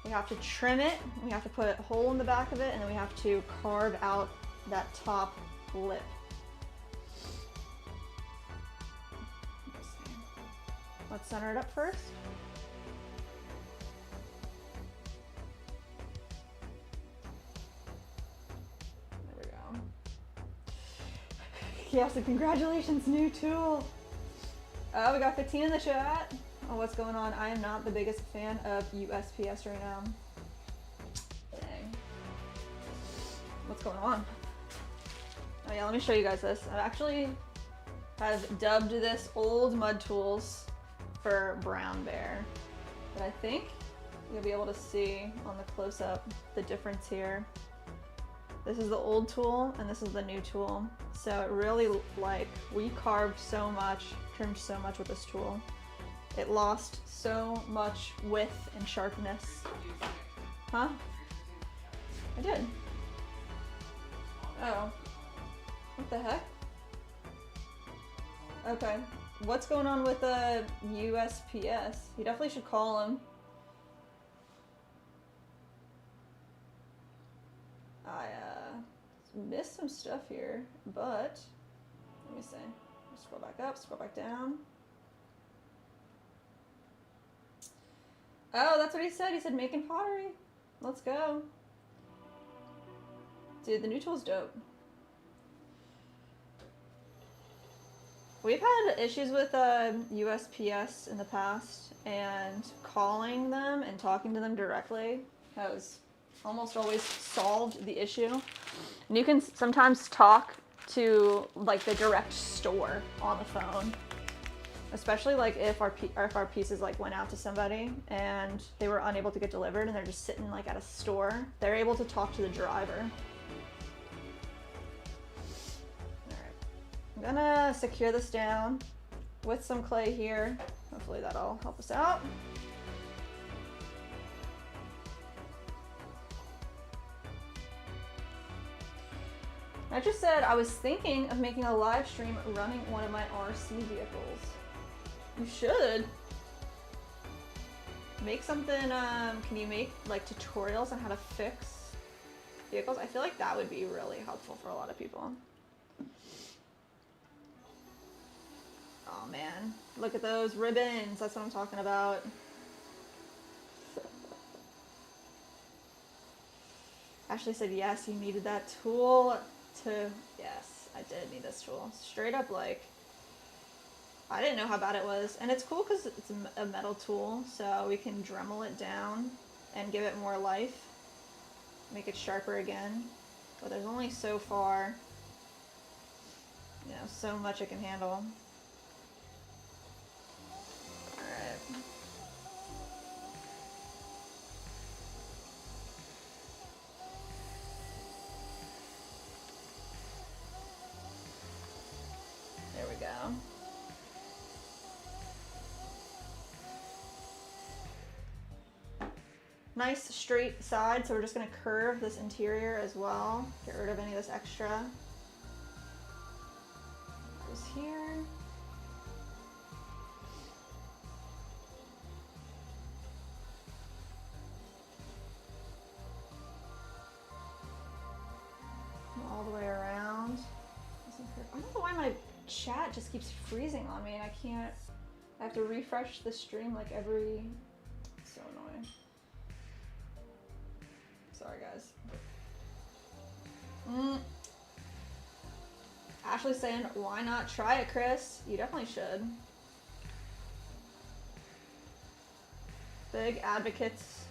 We have to trim it. We have to put a hole in the back of it. And then we have to carve out that top lip. Let's center it up first. There we go. Yes, and congratulations, new tool. Oh, we got 15 in the chat. Oh, what's going on? I am not the biggest fan of USPS right now. Dang. What's going on? Oh yeah, let me show you guys this. I actually have dubbed this Old Mud Tools for Brown Bear. But I think you'll be able to see on the close-up the difference here. This is the old tool and this is the new tool. So it really, like, we carved so much, trimmed so much with this tool. It lost so much width and sharpness. Huh? I did. Oh. What the heck? Okay. What's going on with the USPS? You definitely should call him. I missed some stuff here, but let me see. Scroll back up, scroll back down. Oh, that's what he said. He said making pottery. Let's go. Dude, the new tool's dope. We've had issues with USPS in the past, and calling them and talking to them directly has almost always solved the issue. And you can sometimes talk to like the direct store on the phone, especially like if our pieces like went out to somebody and they were unable to get delivered and they're just sitting like at a store. They're able to talk to the driver. I'm gonna secure this down with some clay here. Hopefully that'll help us out. I just said I was thinking of making a live stream running one of my RC vehicles. You should. Make something, can you make like tutorials on how to fix vehicles? I feel like that would be really helpful for a lot of people. Oh man, look at those ribbons. That's what I'm talking about. Ashley said yes, you needed that tool to... Yes, I did need this tool. Straight up, like, I didn't know how bad it was. And it's cool because it's a metal tool, so we can Dremel it down and give it more life. Make it sharper again. But there's only so far, you know, so much it can handle. There we go. Nice straight side, so we're just going to curve this interior as well. Get rid of any of this extra. Goes here. All the way around. I don't know why my chat just keeps freezing on me and I can't... I have to refresh the stream like every... It's so annoying. Sorry guys. Ashley's saying, why not try it, Chris? You definitely should. Big advocates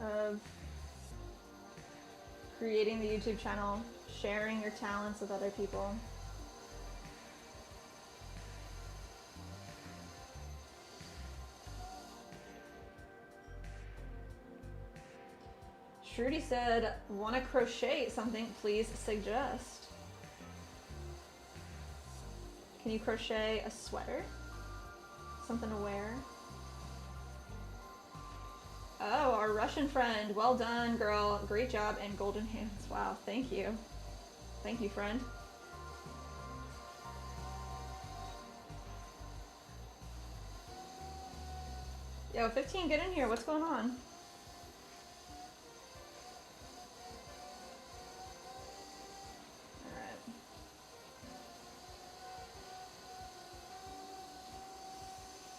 of creating the YouTube channel, sharing your talents with other people. Shruti said, want to crochet something, please suggest. Can you crochet a sweater? Something to wear? Oh, our Russian friend. Well done, girl. Great job and golden hands. Wow, thank you. Thank you, friend. Yo, 15, get in here. What's going on?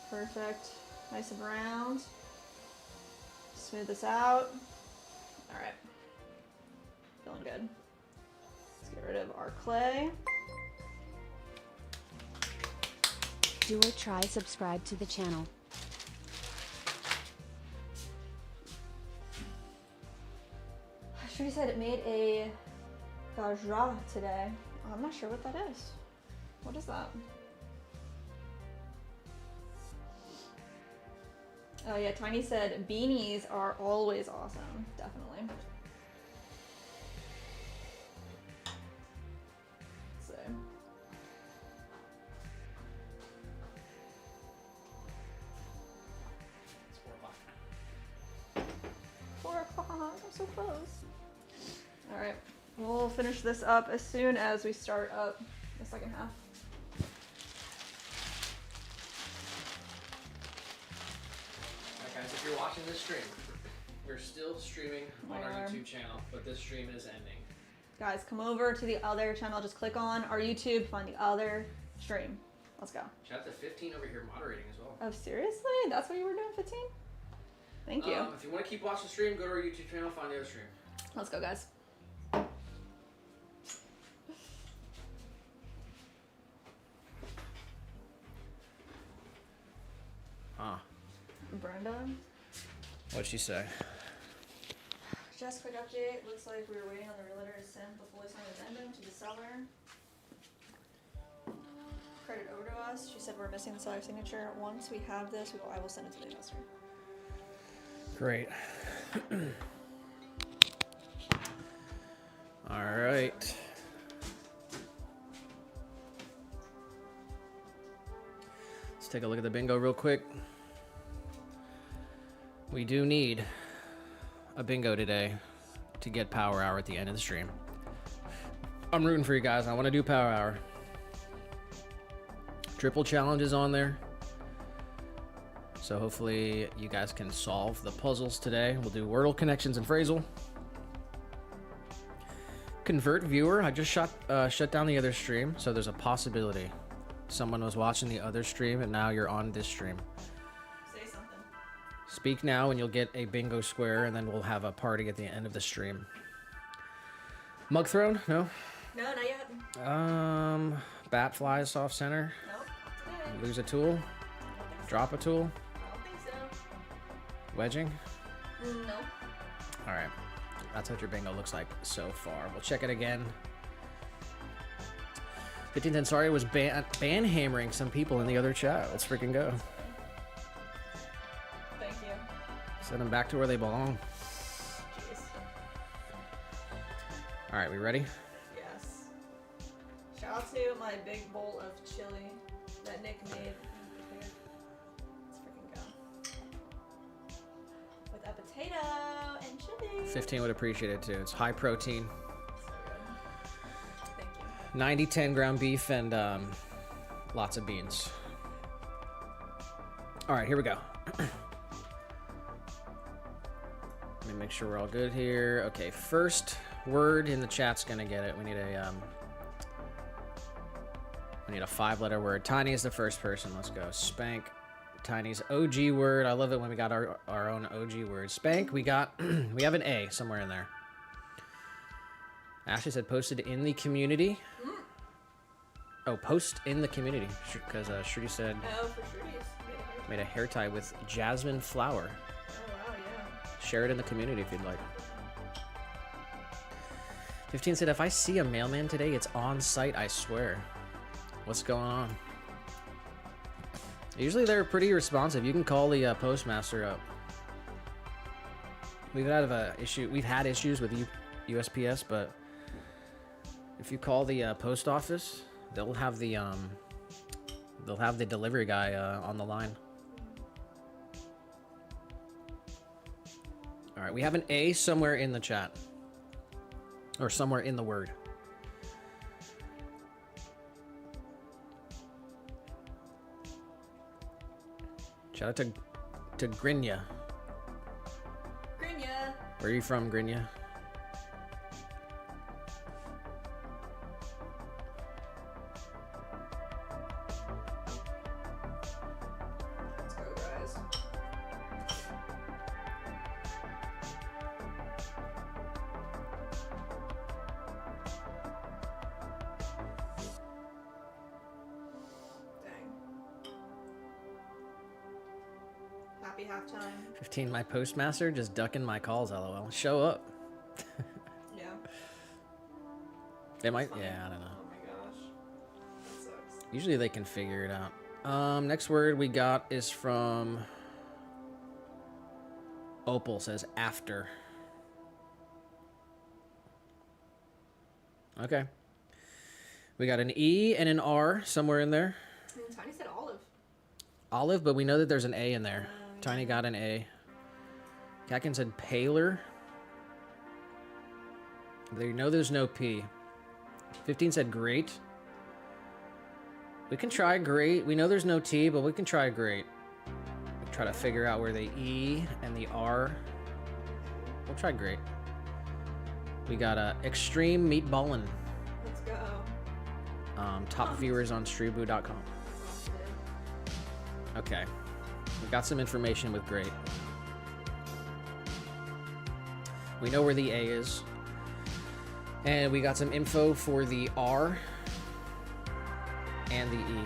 Perfect. Nice and round. Smooth this out. Alright. Feeling good. Let's get rid of our clay. Do or try subscribe to the channel. Shruti said it made a gajra today. I'm not sure what that is. What is that? Oh yeah, Tiny said beanies are always awesome. Definitely. Let's see. 4 o'clock. I'm so close. Alright. We'll finish this up as soon as we start up the second half. Guys, if you're watching this stream, we're still streaming on our YouTube channel, but this stream is ending. Guys, come over to the other channel. Just click on our YouTube, find the other stream. Let's go. Shout out to 15 over here moderating as well. Oh, seriously? That's what you were doing, 15? Thank you. If you want to keep watching the stream, go to our YouTube channel, find the other stream. Let's go, guys. Brenda. What'd she say? Just quick update. Looks like we were waiting on the realtor to send the fully signed addendum to the seller. Credit over to us. She said we're missing the seller's signature. Once we have this, I will send it to the investor. Great. All right. Let's take a look at the bingo real quick. We do need a bingo today to get power hour at the end of the stream. I'm rooting for you guys. I want to do power hour. Triple challenge is on there. So hopefully you guys can solve the puzzles today. We'll do Wordle, connections, and phrasal. Convert viewer. I just shut down the other stream, so there's a possibility someone was watching the other stream and now you're on this stream. Say something. Speak now and you'll get a bingo square, and then we'll have a party at the end of the stream. Mug throne? No. No, not yet. Bat flies off center. Nope. Not today. Lose a tool. I don't think so. Drop a tool. I don't think so. Wedging. No. All right. That's what your bingo looks like so far. We'll check it again. 1510, sorry, was ban hammering some people in the other chat. Let's freaking go. Thank you. Send them back to where they belong. Jeez. All right, we ready? Yes. Shout out to my big bowl of chili that Nick made. Let's freaking go. With a potato and chili. 15 would appreciate it too. It's high protein. So good. Thank you. 90-10 ground beef and lots of beans. All right, here we go. Let me make sure we're all good here. Okay, first word in the chat's gonna get it. We need a 5-letter word. Tiny is the first person. Let's go. Spank. Tiny's OG word. I love it when we got our own OG word. Spank. We got we have an A somewhere in there. Ashley said posted in the community. Oh, post in the community, because Shruti said Oh, for sure. made a hair tie with jasmine flower. Oh, wow, yeah. Share it in the community if you'd like. 15 said, if I see a mailman today, it's on site, I swear. What's going on? Usually they're pretty responsive. You can call the postmaster up. We've had issues with USPS, but if you call the post office, they'll have the delivery guy on the line. All right, we have an A somewhere in the chat, or somewhere in the word. Shout out to Grinya. Grinya. Where are you from, Grinya? Let's go, guys. Dang. Happy halftime. 15, my postmaster just ducking my calls, lol. Show up. Yeah. They might, Fine. yeah, I don't know. Oh my gosh. That sucks. Usually they can figure it out. Next word we got is from Opal, says after. Okay. We got an E and an R somewhere in there. Tiny said olive. Olive, but we know that there's an A in there. Oh, Tiny yeah. got an A. Kakin said paler. They know there's no P. 15 said great. We can try great. We know there's no T, but we can try great. We'll try to figure out where the E and the R. We'll try great. We got extreme meatballin'. Let's go. Top viewers on streeboo.com. Okay. We got some information with great. We know where the A is. And we got some info for the R and the E. Alright,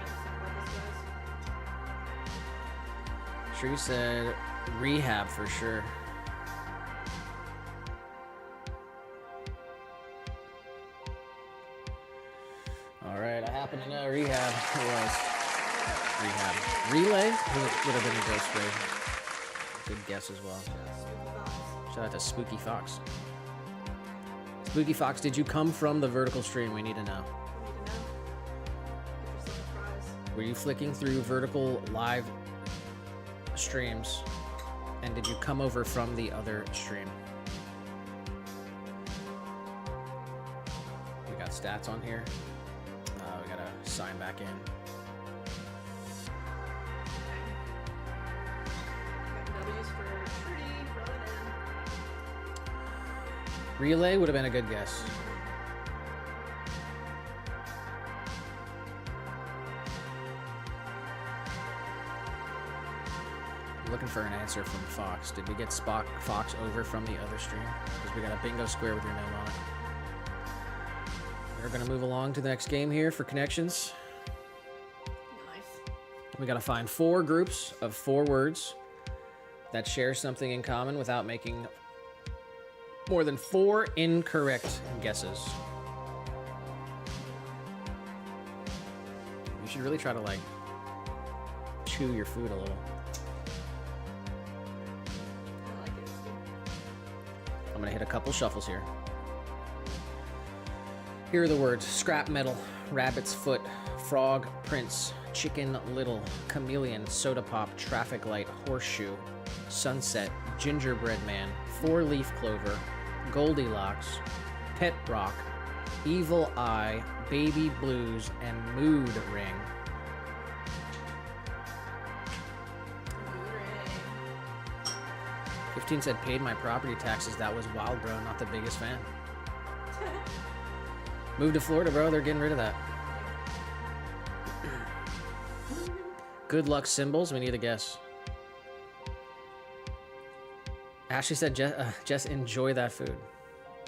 let's talk about this, guys. Tree said rehab for sure. All right, I happen to know rehab. It was rehab. Relay would have been a ghost way. Good guess as well. Shout out to Spooky Fox. Spooky Fox, did you come from the vertical stream? We need to know. Were you flicking through vertical live streams, and did you come over from the other stream? We got stats on here. We gotta sign back in. W's for Trudy, Relay would have been a good guess. Looking for an answer from Fox. Did we get Fox over from the other stream? Because we got a bingo square with your name on it. We're going to move along to the next game here for connections. Nice. We got to find 4 groups of 4 words that share something in common without making more than 4 incorrect guesses. You should really try to, like, chew your food a little. I'm gonna hit a couple shuffles here. Here are the words: scrap metal, rabbit's foot, frog prince, chicken little, chameleon, soda pop, traffic light, horseshoe, sunset, gingerbread man, 4-leaf clover, Goldilocks, pet rock, evil eye, baby blues, and mood ring. 15 said paid my property taxes. That was wild, bro. Not the biggest fan. Moved to Florida, bro. They're getting rid of that. Good luck symbols. We need a guess. Ashley said, just enjoy that food.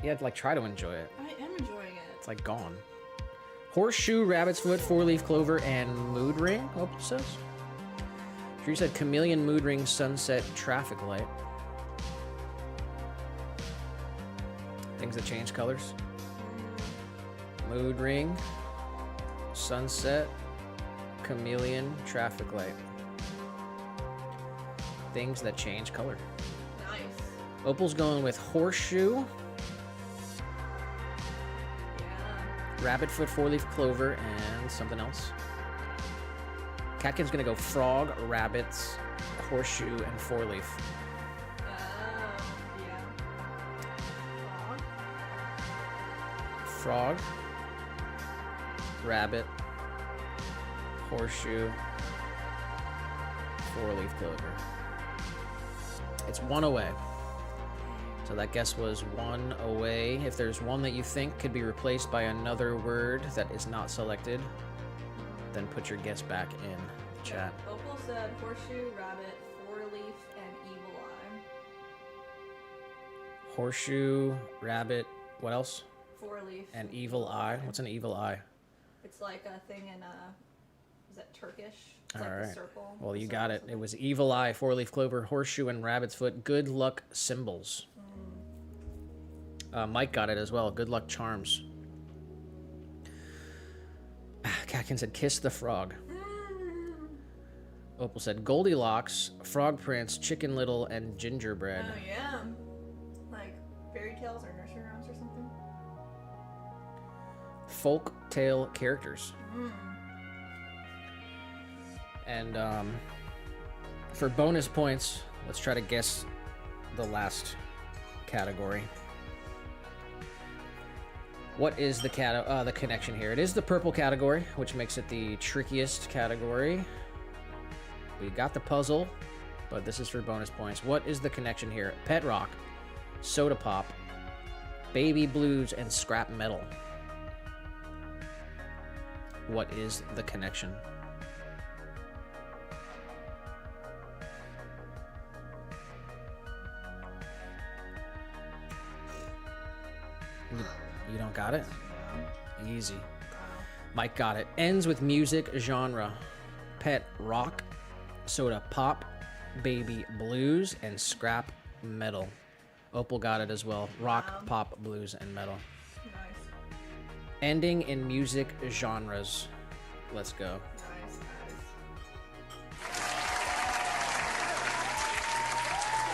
Yeah, like try to enjoy it. I am enjoying it. It's like gone. Horseshoe, rabbit's foot, 4-leaf clover, and mood ring. Opal says. Drew said chameleon, mood ring, sunset, traffic light. Things that change colors. Mood ring, sunset, chameleon, traffic light. Things that change color. Nice. Opal's going with horseshoe, rabbit foot, 4-leaf clover, and something else. Catkin's gonna go frog, rabbits, horseshoe, and 4-leaf. Frog, rabbit, horseshoe, 4-leaf clover. It's 1 away. So that guess was 1 away. If there's one that you think could be replaced by another word that is not selected, then put your guess back in the chat. Opal said horseshoe, rabbit, 4-leaf, and evil eye. Horseshoe, rabbit, what else? 4-leaf. An evil eye. What's an evil eye? It's like a thing in is that Turkish? It's All like right. the circle. Well, you the got it. circle It was evil eye, 4-leaf clover, horseshoe, and rabbit's foot. Good luck symbols. Mike got it as well. Good luck charms. Catkin said kiss the frog. Opal said Goldilocks, frog prince, chicken little, and gingerbread. Oh yeah, like fairy tales or nursery rhymes or something. Folk tale characters. And for bonus points, let's try to guess the last category. What is the connection here? It is the purple category, which makes it the trickiest category. We got the puzzle, but this is for bonus points. What is the connection here? Pet rock, soda pop, baby blues, and scrap metal. What is the connection? You don't got it? Easy. Mike got it. Ends with music genre. Pet rock, soda pop, baby blues, and scrap metal. Opal got it as well. Rock, pop, blues, and metal. Nice. Ending in music genres. Let's go. Nice.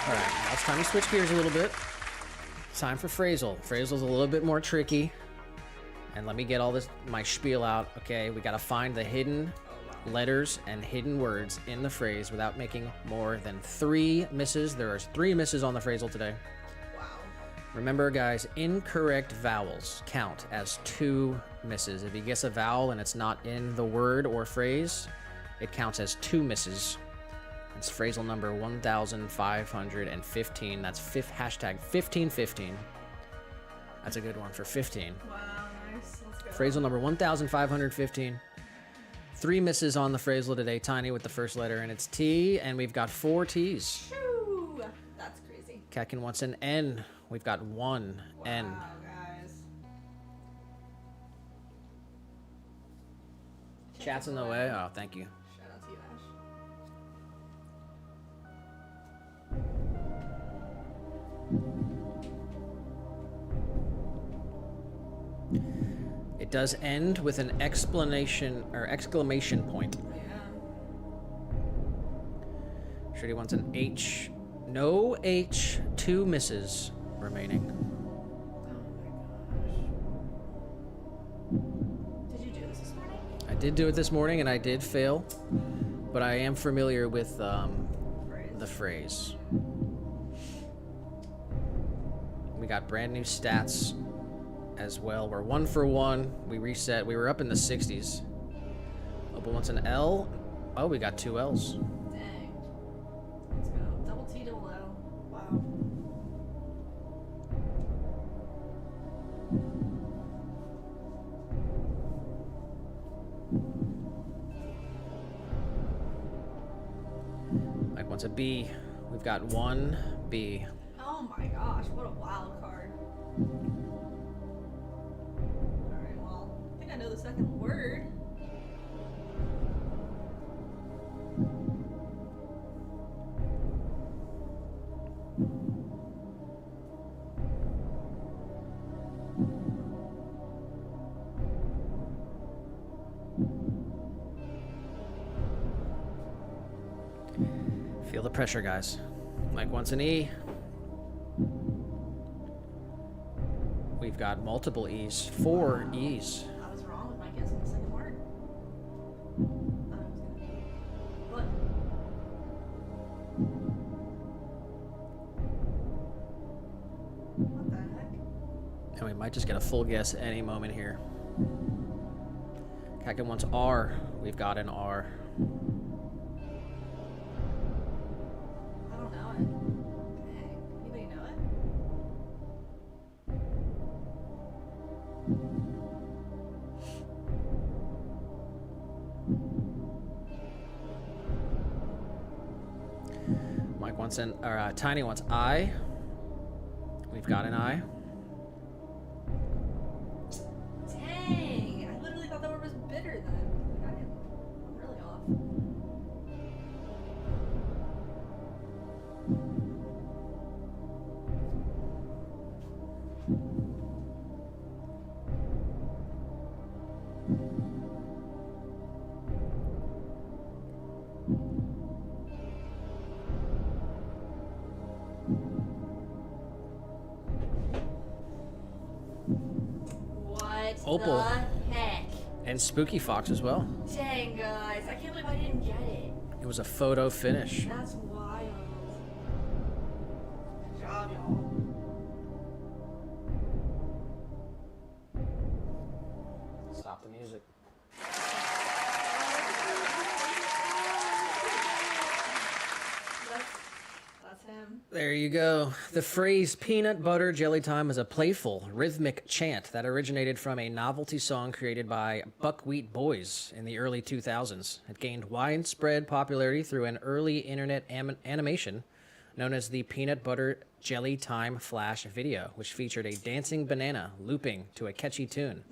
All right, now it's time to switch gears a little bit. It's time for phrasal. Phrasal's a little bit more tricky. And let me get all this my spiel out. Okay, we gotta find the hidden letters and hidden words in the phrase without making more than 3 misses. There are 3 misses on the phrasal today. Wow. Remember, guys, incorrect vowels count as 2 misses. If you guess a vowel and it's not in the word or phrase, it counts as 2 misses. It's phrasal number 1515. That's hashtag 1515. That's a good one for 15. Wow, nice. Let's go. Phrasal number 1515. 3 misses on the phrasal today. Tiny with the first letter, and it's T, and we've got 4 T's. Shoo! That's crazy. Kakin wants an N. We've got 1 N. Wow, guys. Chat's in the way. Oh, thank you. Shout out to you, Ash. It does end with an exclamation point. Yeah. Shreddy wants an H. No H. 2 misses remaining. Oh my gosh. Did you do this morning? I did do it this morning, and I did fail, but I am familiar with the phrase. We got brand new stats as well. We're 1 for 1. We reset. We were up in the 60s. Opal wants an L. Oh, we got 2 L's. Dang. Let's go. Double T, double L. Wow. Mike wants a B. We've got 1 B. Oh my gosh, what a wild card. Alright, well, I think I know the second word. Feel the pressure, guys. Mike wants an E. We've got multiple E's. 4 E's. I was wrong with my guess on the second word. Thought it was gonna be. But. What the heck? And we might just get a full guess any moment here. Kakin wants R. We've got an R. I don't know it. Dang. Anybody know it? Mike wants Tiny wants I. We've got an I. Dang! I literally thought that word was bitter then. I'm really off. What Opal. the heck? And Spooky Fox as well. Dang, guys. I can't believe I didn't get it. It was a photo finish. That's wild. Good job, y'all. Stop the music. That's him. There you go. The phrase peanut butter jelly time is a playful, rhythmic chant that originated from a novelty song created by Buckwheat Boys in the early 2000s. It gained widespread popularity through an early internet animation known as the Peanut Butter Jelly Time Flash video, which featured a dancing banana looping to a catchy tune.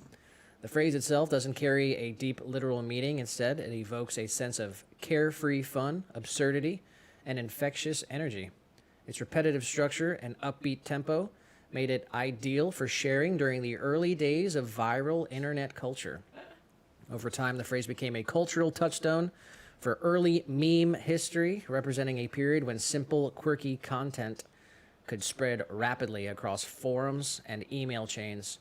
The phrase itself doesn't carry a deep literal meaning. Instead, it evokes a sense of carefree fun, absurdity, and infectious energy. Its repetitive structure and upbeat tempo made it ideal for sharing during the early days of viral internet culture. Over time, the phrase became a cultural touchstone for early meme history, representing a period when simple, quirky content could spread rapidly across forums and email chains.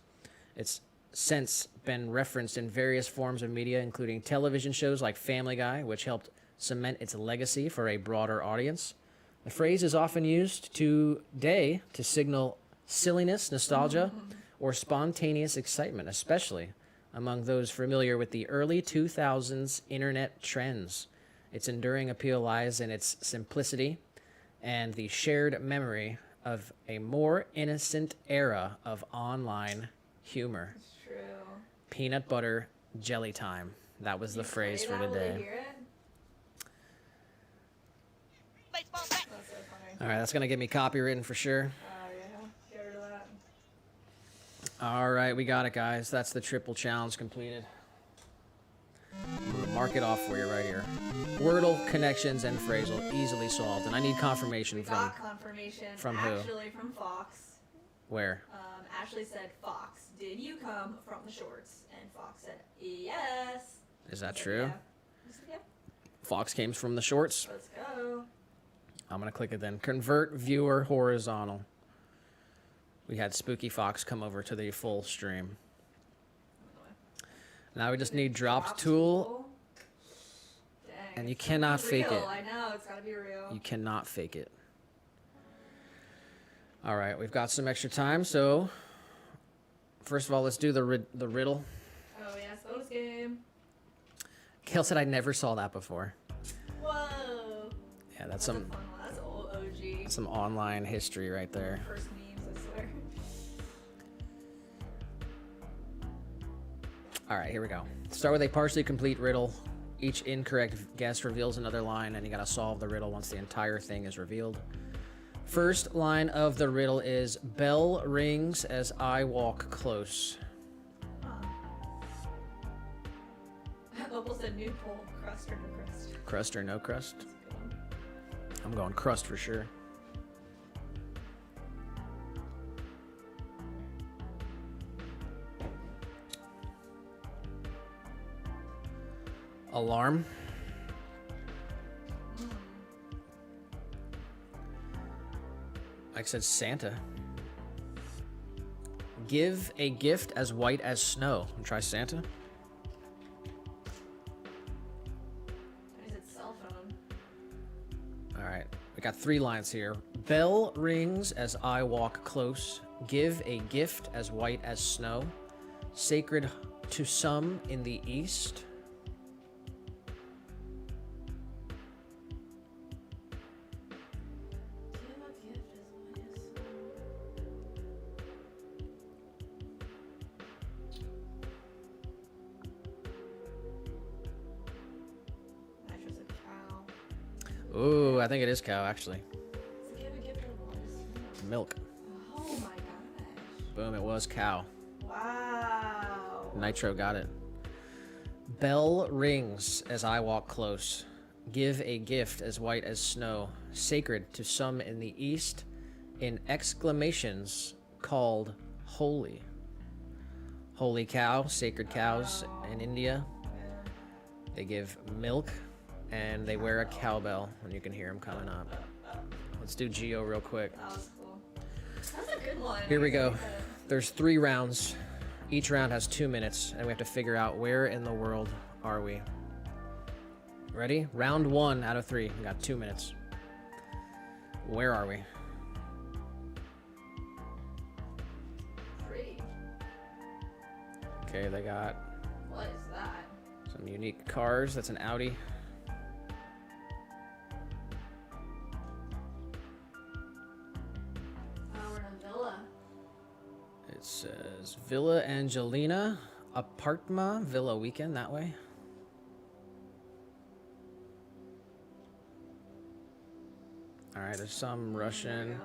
It's since been referenced in various forms of media, including television shows like Family Guy, which helped cement its legacy for a broader audience. The phrase is often used today to signal silliness, nostalgia, or spontaneous excitement, especially among those familiar with the early 2000s internet trends. Its enduring appeal lies in its simplicity and the shared memory of a more innocent era of online humor. It's true. Peanut butter jelly time. That was the phrase for today. Hear it? That's so funny. All right, that's going to get me copywritten for sure. Oh, yeah. Get rid of that. All right, we got it, guys. That's the triple challenge completed. Mark it off for you right here. Wordle, connections, and phrasal easily solved. And I need confirmation We from got confirmation. from who? Actually, from Fox. where? Ashley said, Fox, did you come from the shorts? And Fox said, yes. Is that I said, true? Yeah. I said, yeah. Fox came from the shorts. Let's go. I'm going to click it then. Convert viewer horizontal. We had Spooky Fox come over to the full stream. Now we just need dropped tool, Dang, and you it's cannot real. fake it. I know, it's gotta be real. You cannot fake it. All right, we've got some extra time, so first of all, let's do the riddle. Oh, yes, bonus game. Kale said I never saw that before. Whoa. Yeah, that's That's some a fun one. That's old OG. some online history right there. First memes, I swear. All right, here we go. Start with a partially complete riddle. Each incorrect guess reveals another line, and you gotta solve the riddle once the entire thing is revealed. First line of the riddle is, bell rings as I walk close. Opal said new poll, crust or no crust. Crust or no crust? That's a good one. I'm going crust for sure. Alarm. Mike said Santa. Give a gift as white as snow. And try Santa. I said cell phone. All right, we got 3 lines here. Bell rings as I walk close. Give a gift as white as snow. Sacred to some in the east. Give a gift as white as snow. That was a cow. Ooh, I think it is cow, actually. So give a gift as white as snow. Milk. Oh my gosh. Boom, it was cow. Wow. Nitro got it. Bell rings as I walk close. Give a gift as white as snow, sacred to some in the east, in exclamations called holy. Holy cow, sacred cows in India. They give milk and they wear a cowbell, and you can hear them coming up. Let's do Geo real quick. That was cool. That's a good one. Here we I go. like that. There's 3 rounds. Each round has 2 minutes, and we have to figure out where in the world are we. Ready? Round 1 out of 3. We got 2 minutes. Where are we? Pretty. Okay, they got What is that? some unique cars. That's an Audi. Oh, we're in a villa. It says Villa Angelina Apartma Villa Weekend that way. All right, there's some Russian. There we go.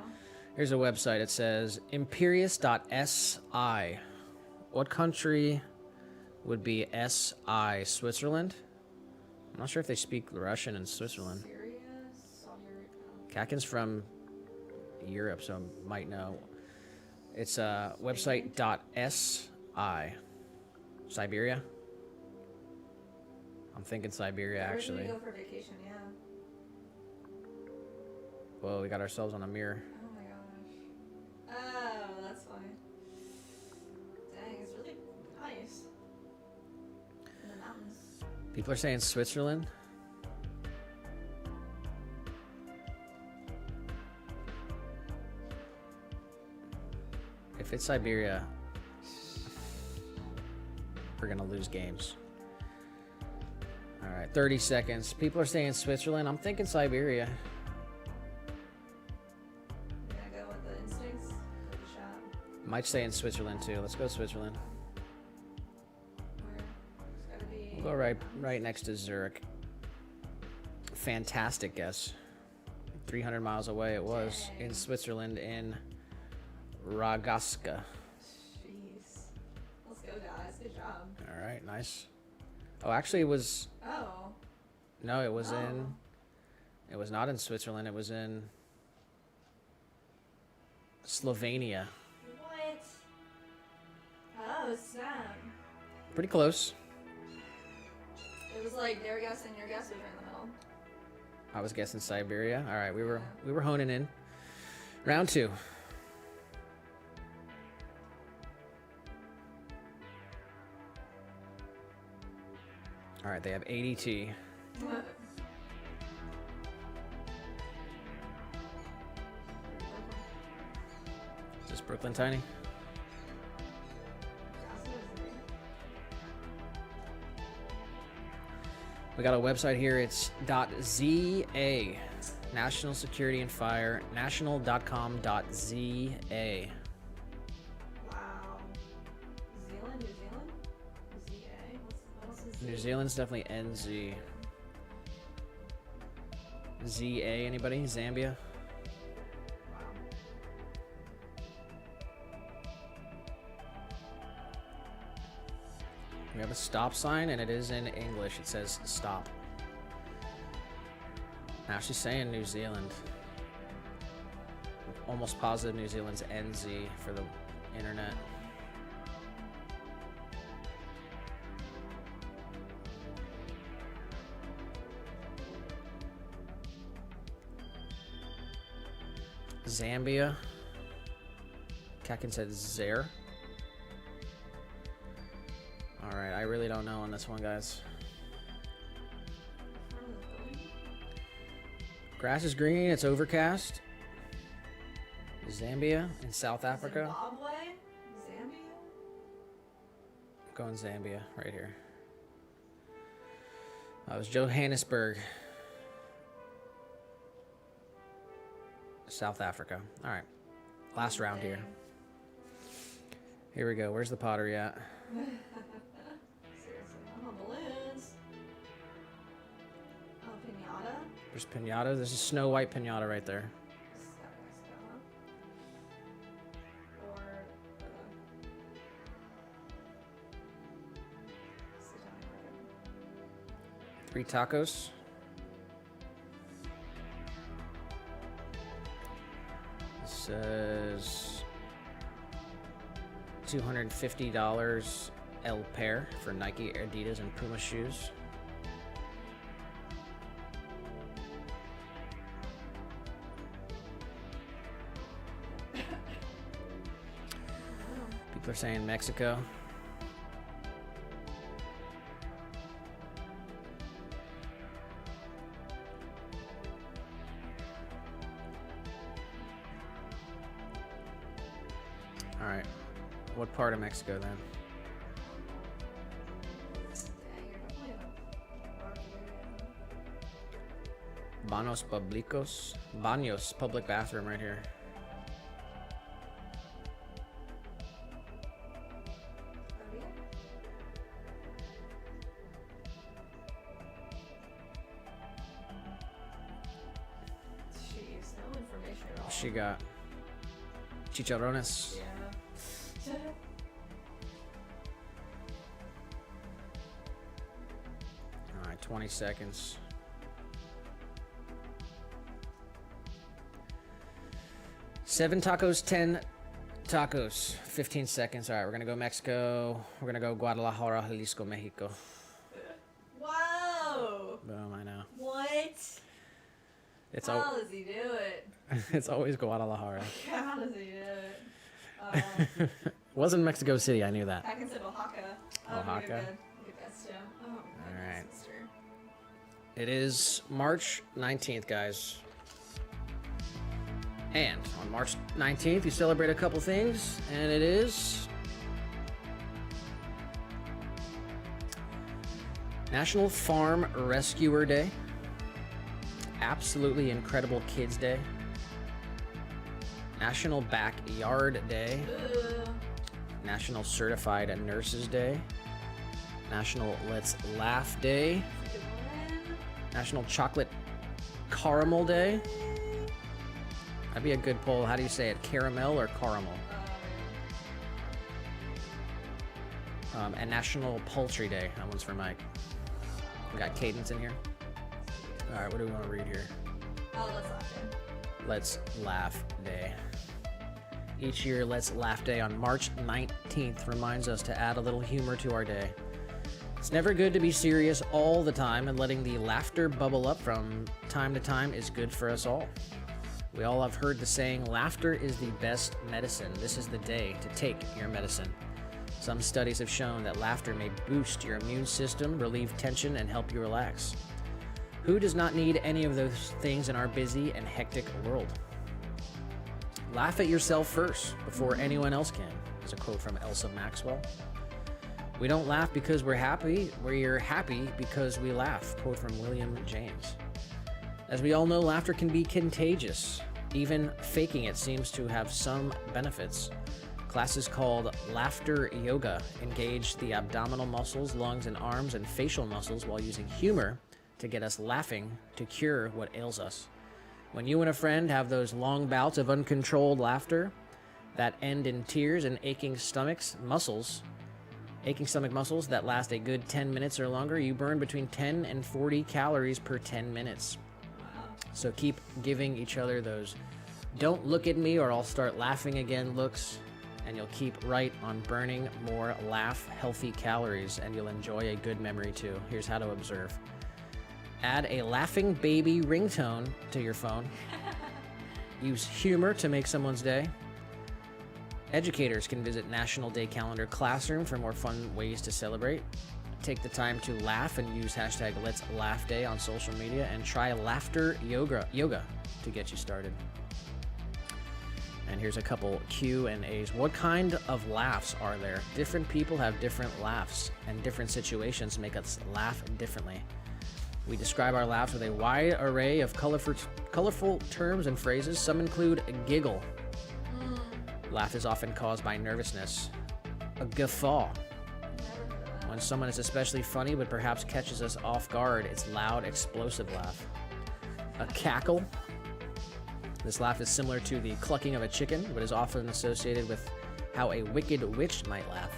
Here's a website. It says imperius.si. What country would be SI? Switzerland? I'm not sure if they speak Russian in Switzerland. Syria, Saudi Kakin's from Europe, so might know. It's website .si. Siberia? I'm thinking Siberia, Where actually. should we go for vacation? Yeah. Whoa, we got ourselves on a mirror. Oh my gosh. Oh, that's why. Dang, it's really nice. In the mountains. People are saying Switzerland. If it's Siberia, we're gonna lose games. All right, 30 seconds. People are saying Switzerland. I'm thinking Siberia. Yeah, go with the instincts. Give it a shot. Might say in Switzerland too. Let's go Switzerland. Where? It's gotta be. We'll go right next to Zurich. Fantastic guess. 300 miles away it was. Dang. In Switzerland in Ragaska. Jeez. Let's go, guys. Good job. All right, nice. Oh, actually, it was. Oh. No, it was Oh. in. It was not in Switzerland. It was in Slovenia. What? Oh, snap. Pretty close. It was like their guess and your guess was right in the middle. I was guessing Siberia. All right, we were honing in. Round 2. All right, they have ADT. Is this Brooklyn Tiny? We got a website here. It's .za. National Security and Fire. National.com.za. Wow. Zealand? New Zealand? ZA? What else is New Zealand's definitely NZ. ZA, anybody? Zambia? Wow. We have a stop sign, and it is in English. It says stop. Now she's saying New Zealand. I'm almost positive New Zealand's NZ for the internet. Zambia. Kakin said Zer. Alright, I really don't know on this one, guys. Grass is green, it's overcast. Zambia in South Africa. Zimbabwe? Zambia? I'm going Zambia right here. It was Johannesburg. South Africa. Alright. Last round here. Here we go. Where's the pottery at? Seriously. Oh, balloons. Oh, pinata? There's pinata. There's a Snow White pinata right there. This is got Mexico, huh? Or it's the Italian market. 3 tacos. It says $250 El pair for Nike, Adidas, and Puma shoes. People are saying Mexico. All right. What part of Mexico then? Dang, you're definitely in a rough area. Baños Públicos. Baños, public bathroom right here. Colombia? Jeez, no information at all. What she got? Chicharrones. Yeah. All right, 20 seconds. 7 tacos, 10 tacos, 15 seconds. All right, we're gonna go Mexico. We're gonna go Guadalajara, Jalisco, Mexico. Whoa! Boom, I know. What? It's How does he do it? it's always Guadalajara. How does he do it? Wasn't Mexico City, I knew that. I can say Oaxaca. Oaxaca? Good guess too. Oh, All right. sister. It is March 19th, guys. And on March 19th, you celebrate a couple things, and it is National Farm Rescuer Day, Absolutely Incredible Kids Day, National Backyard Day, National Certified Nurses Day, National Let's Laugh Day, National Chocolate Caramel Day. That'd be a good poll. How do you say it? Caramel or caramel? And National Poultry Day. That one's for Mike. We got Cadence in here. All right, what do we want to read here? Oh, let's laugh day. Let's Laugh Day. Each year, Let's Laugh Day on March 19th reminds us to add a little humor to our day. It's never good to be serious all the time, and letting the laughter bubble up from time to time is good for us all. We all have heard the saying, laughter is the best medicine. This is the day to take your medicine. Some studies have shown that laughter may boost your immune system, relieve tension, and help you relax. Who does not need any of those things in our busy and hectic world? Laugh at yourself first before anyone else can, is a quote from Elsa Maxwell. We don't laugh because we're happy. We're happy because we laugh, quote from William James. As we all know, laughter can be contagious. Even faking it seems to have some benefits. Classes called laughter yoga engage the abdominal muscles, lungs, and arms and facial muscles while using humor to get us laughing to cure what ails us. When you and a friend have those long bouts of uncontrolled laughter that end in tears and aching stomach muscles that last a good 10 minutes or longer, you burn between 10 and 40 calories per 10 minutes. So keep giving each other those "don't look at me or I'll start laughing again" looks, and you'll keep right on burning more healthy calories, and you'll enjoy a good memory too. Here's how to observe. Add a laughing baby ringtone to your phone. Use humor to make someone's day. Educators can visit National Day Calendar Classroom for more fun ways to celebrate. Take the time to laugh and use hashtag Let's Laugh Day on social media, and try laughter yoga to get you started. And here's a couple Q&As. What kind of laughs are there? Different people have different laughs, and different situations make us laugh differently. We describe our laughs with a wide array of colorful terms and phrases. Some include a giggle. Laugh is often caused by nervousness. A guffaw. When someone is especially funny but perhaps catches us off guard, it's loud, explosive laugh. A cackle. This laugh is similar to the clucking of a chicken, but is often associated with how a wicked witch might laugh.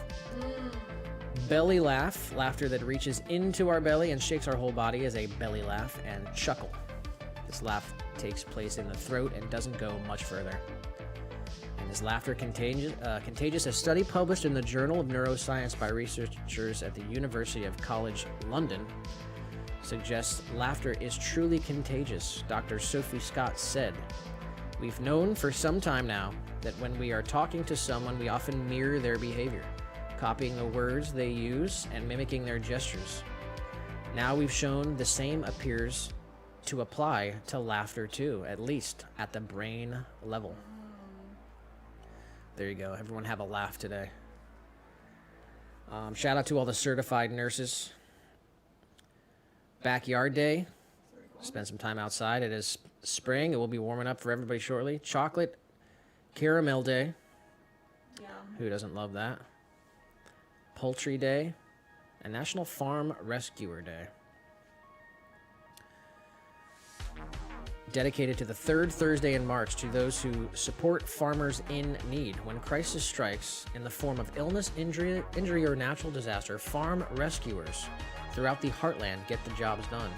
Belly laugh. Laughter that reaches into our belly and shakes our whole body is a belly laugh. And chuckle. This laugh takes place in the throat and doesn't go much further. And is laughter contagious? A study published in the Journal of Neuroscience by researchers at the University of College London suggests laughter is truly contagious. Dr. Sophie Scott said, "We've known for some time now that when we are talking to someone, we often mirror their behavior, copying the words they use and mimicking their gestures. Now we've shown the same appears to apply to laughter too, at least at the brain level." There you go. Everyone have a laugh today. Shout out to all the certified nurses. Backyard Day. Spend some time outside. It is spring. It will be warming up for everybody shortly. Chocolate Caramel Day. Who doesn't love that? Poultry Day. And National Farm Rescuer Day. Dedicated to the third Thursday in March to those who support farmers in need. When crisis strikes in the form of illness, injury, or natural disaster, farm rescuers throughout the heartland get the jobs done.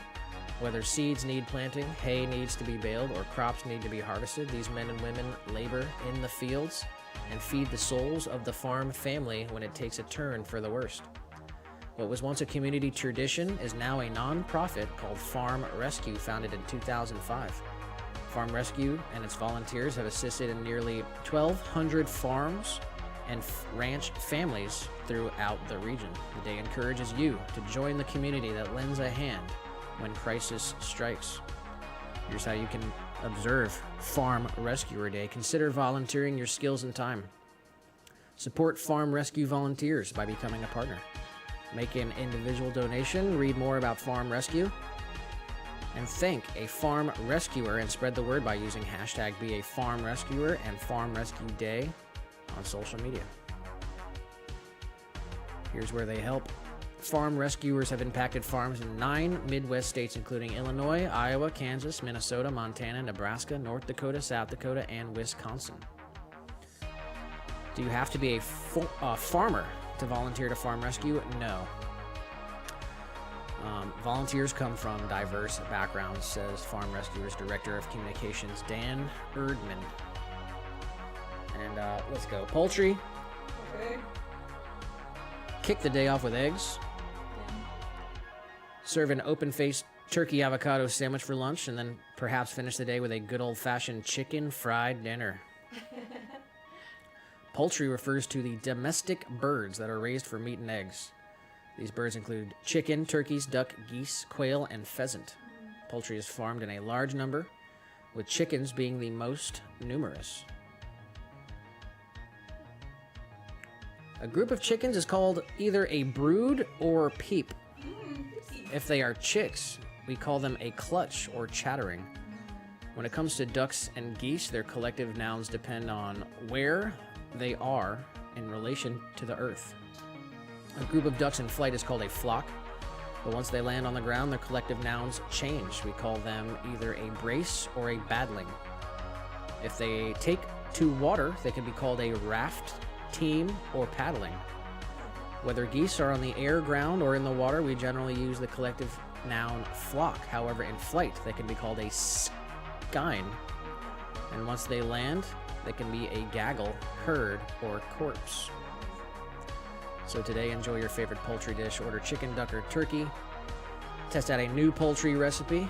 Whether seeds need planting, hay needs to be baled, or crops need to be harvested, these men and women labor in the fields and feed the souls of the farm family when it takes a turn for the worst. What was once a community tradition is now a non-profit called Farm Rescue, founded in 2005. Farm Rescue and its volunteers have assisted in nearly 1,200 farms and ranch families throughout the region. The day encourages you to join the community that lends a hand when crisis strikes. Here's how you can observe Farm Rescuer Day. Consider volunteering your skills and time. Support Farm Rescue volunteers by becoming a partner. Make an individual donation, read more about Farm Rescue, and thank a farm rescuer and spread the word by using hashtag #BeAFarmRescuer and Farm Rescue Day on social media. Here's where they help. Farm rescuers have impacted farms in 9 Midwest states, including Illinois, Iowa, Kansas, Minnesota, Montana, Nebraska, North Dakota, South Dakota, and Wisconsin. Do you have to be a farmer to volunteer to Farm Rescue? No. Volunteers come from diverse backgrounds, says Farm Rescuer's Director of Communications, Dan Erdman. And let's go. Poultry. Okay. Kick the day off with eggs. Serve an open-faced turkey avocado sandwich for lunch, and then perhaps finish the day with a good old-fashioned chicken fried dinner. Poultry refers to the domestic birds that are raised for meat and eggs. These birds include chicken, turkeys, duck, geese, quail, and pheasant. Poultry is farmed in a large number, with chickens being the most numerous. A group of chickens is called either a brood or peep. If they are chicks, we call them a clutch or chattering. When it comes to ducks and geese, their collective nouns depend on where they are in relation to the earth. A group of ducks in flight is called a flock, but once they land on the ground, their collective nouns change. We call them either a brace or a battling. If they take to water, they can be called a raft, team, or paddling. Whether geese are on the air, ground, or in the water, we generally use the collective noun flock. However, in flight, they can be called a skein. And once they land, they can be a gaggle, herd, or corpse. So today, enjoy your favorite poultry dish. Order chicken, duck, or turkey. Test out a new poultry recipe.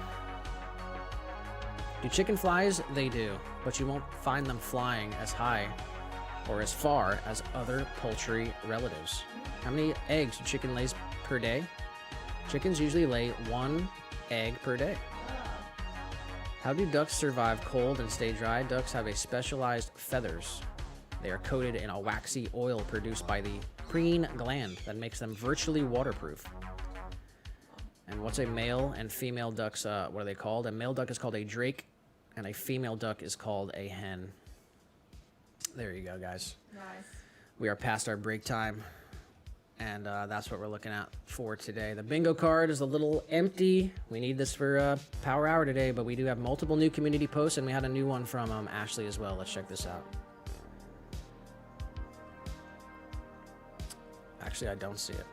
Do chicken flies? They do, but you won't find them flying as high or as far as other poultry relatives. How many eggs do chicken lays per day? Chickens usually lay 1 egg per day. How do ducks survive cold and stay dry? Ducks have a specialized feathers. They are coated in a waxy oil produced by the preen gland that makes them virtually waterproof. And what's a male and female duck's, what are they called? A male duck is called a drake, and a female duck is called a hen. There you go, guys. Nice. We are past our break time, and that's what we're looking at for today. The bingo card is a little empty. We need this for Power Hour today, but we do have multiple new community posts, and we had a new one from Ashley as well. Let's check this out. Actually, I don't see it.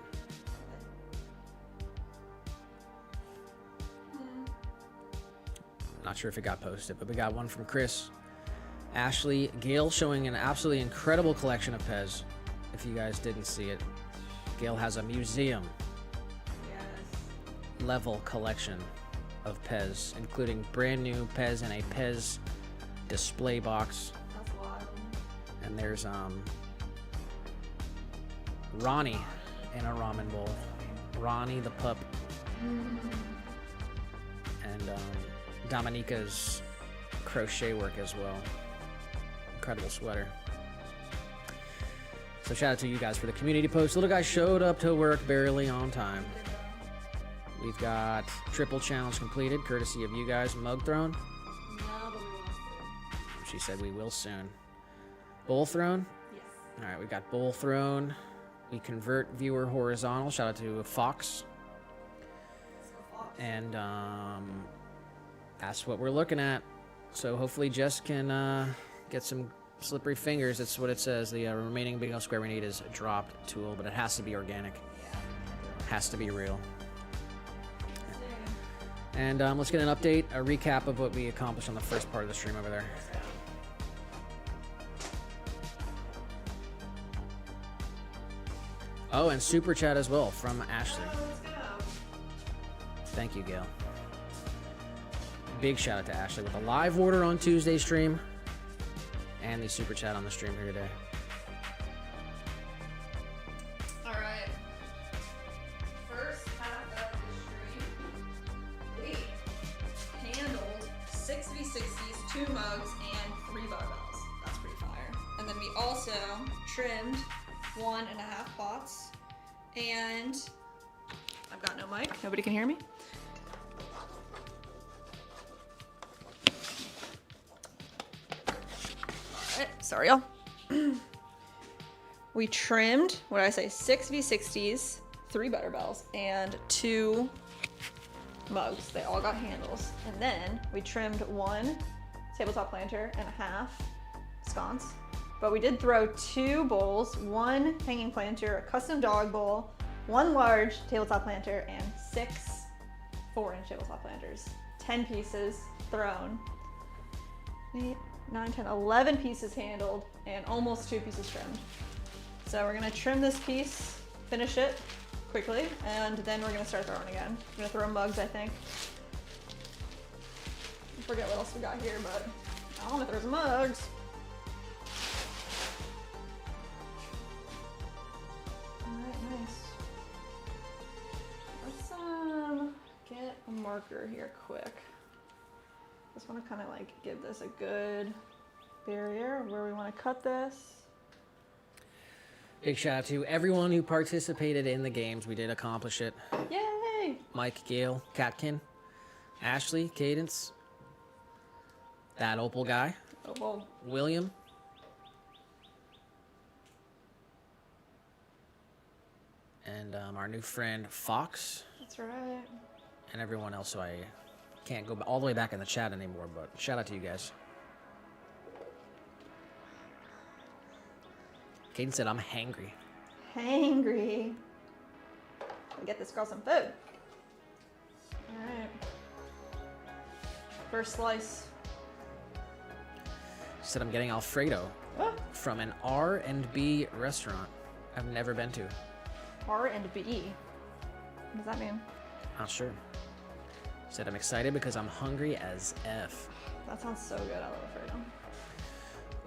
Not sure if it got posted, but we got one from Chris. Ashley Gale showing an absolutely incredible collection of Pez. If you guys didn't see it, Gale has a museum level collection of Pez, including brand new Pez and a Pez display box. That's wild. And there's Ronnie in a ramen bowl. Ronnie the pup. And Dominica's crochet work as well. Incredible sweater. So shout out to you guys for the community post. Little guy showed up to work barely on time. We've got triple challenge completed, courtesy of you guys. Mug thrown. No, but we want to. She said we will soon. Bowl thrown. Yes. All right, we got bowl thrown. We convert viewer horizontal. Shout out to Fox. Let's go Fox. And that's what we're looking at. So hopefully Jess can get some slippery fingers. That's what it says. The remaining bingo square we need is a drop tool, but it has to be organic. Yeah. Has to be real. And let's get an update, a recap of what we accomplished on the first part of the stream over there. Oh, and super chat as well from Ashley. Thank you, Gail. Big shout out to Ashley with a live order on Tuesday stream and the super chat on the stream here today. All right. First half of the stream, we handled 6v60s, 2 mugs, and 3 barbells. That's pretty fire. And then we also trimmed 1.5 pots. And I've got no mic. Nobody can hear me. Alright, sorry y'all. We trimmed, what did I say, 6v60s, 3 butterbells, and 2 mugs. They all got handles. And then we trimmed 1 tabletop planter and a half sconce. But we did throw 2 bowls, 1 hanging planter, a custom dog bowl, 1 large tabletop planter, and 6 4-inch tabletop planters. 10 pieces thrown. 8, 9, 10, 11 pieces handled, and almost 2 pieces trimmed. So we're gonna trim this piece, finish it quickly, and then we're gonna start throwing again. I'm gonna throw mugs, I think. I forget what else we got here, but I wanna throw some mugs. Alright, nice. Let's get a marker here quick. Just want to kind of like give this a good barrier where we want to cut this. Big shout out to everyone who participated in the games. We did accomplish it. Yay! Mike, Gail, Katkin, Ashley, Cadence, that Opal guy, Opal. William, and our new friend Fox, That's right. and everyone else who I can't go all the way back in the chat anymore, but shout out to you guys. Cadence said, I'm hangry. Hangry. Get this girl some food. Alright. First slice. She said, I'm getting Alfredo Ah, from an R&B restaurant I've never been to. R&B. What does that mean? Not sure. Said, I'm excited because I'm hungry as F. That sounds so good. I love Alfredo.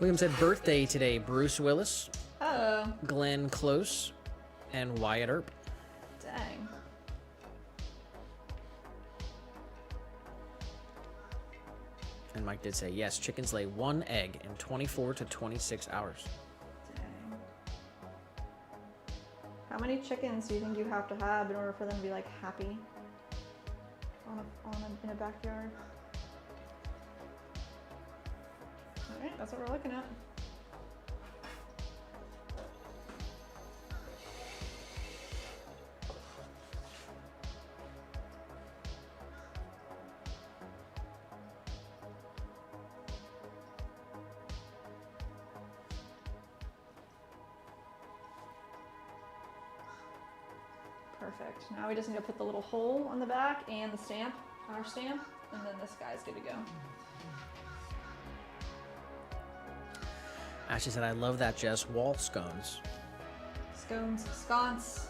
William said, birthday today, Bruce Willis, Oh, Glenn Close, and Wyatt Earp. dang. And Mike did say, yes, chickens lay 1 egg in 24 to 26 hours. Dang. How many chickens do you think you have to have in order for them to be like happy in a backyard? All right, that's what we're looking at. Perfect. Now we just need to put the little hole on the back and the stamp, our stamp, and then this guy's good to go. Ashley said, I love that, Jess. Wall scones. Scones, sconce.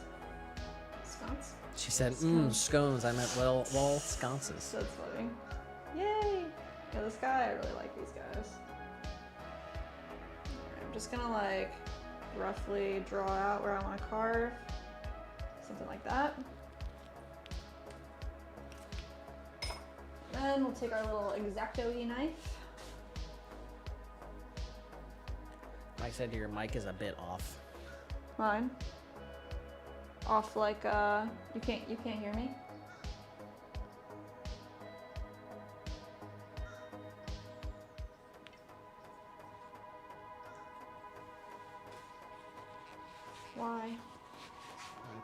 Sconce? She said, Scones. scones. I meant wall sconces. That's funny. Yay! Yeah, this guy, I really like these guys. Alright, I'm just gonna like roughly draw out where I want to carve. Something like that. Then we'll take our little X-Acto-y knife. Mike said your mic is a bit off. Mine. Off like you can't hear me? Why?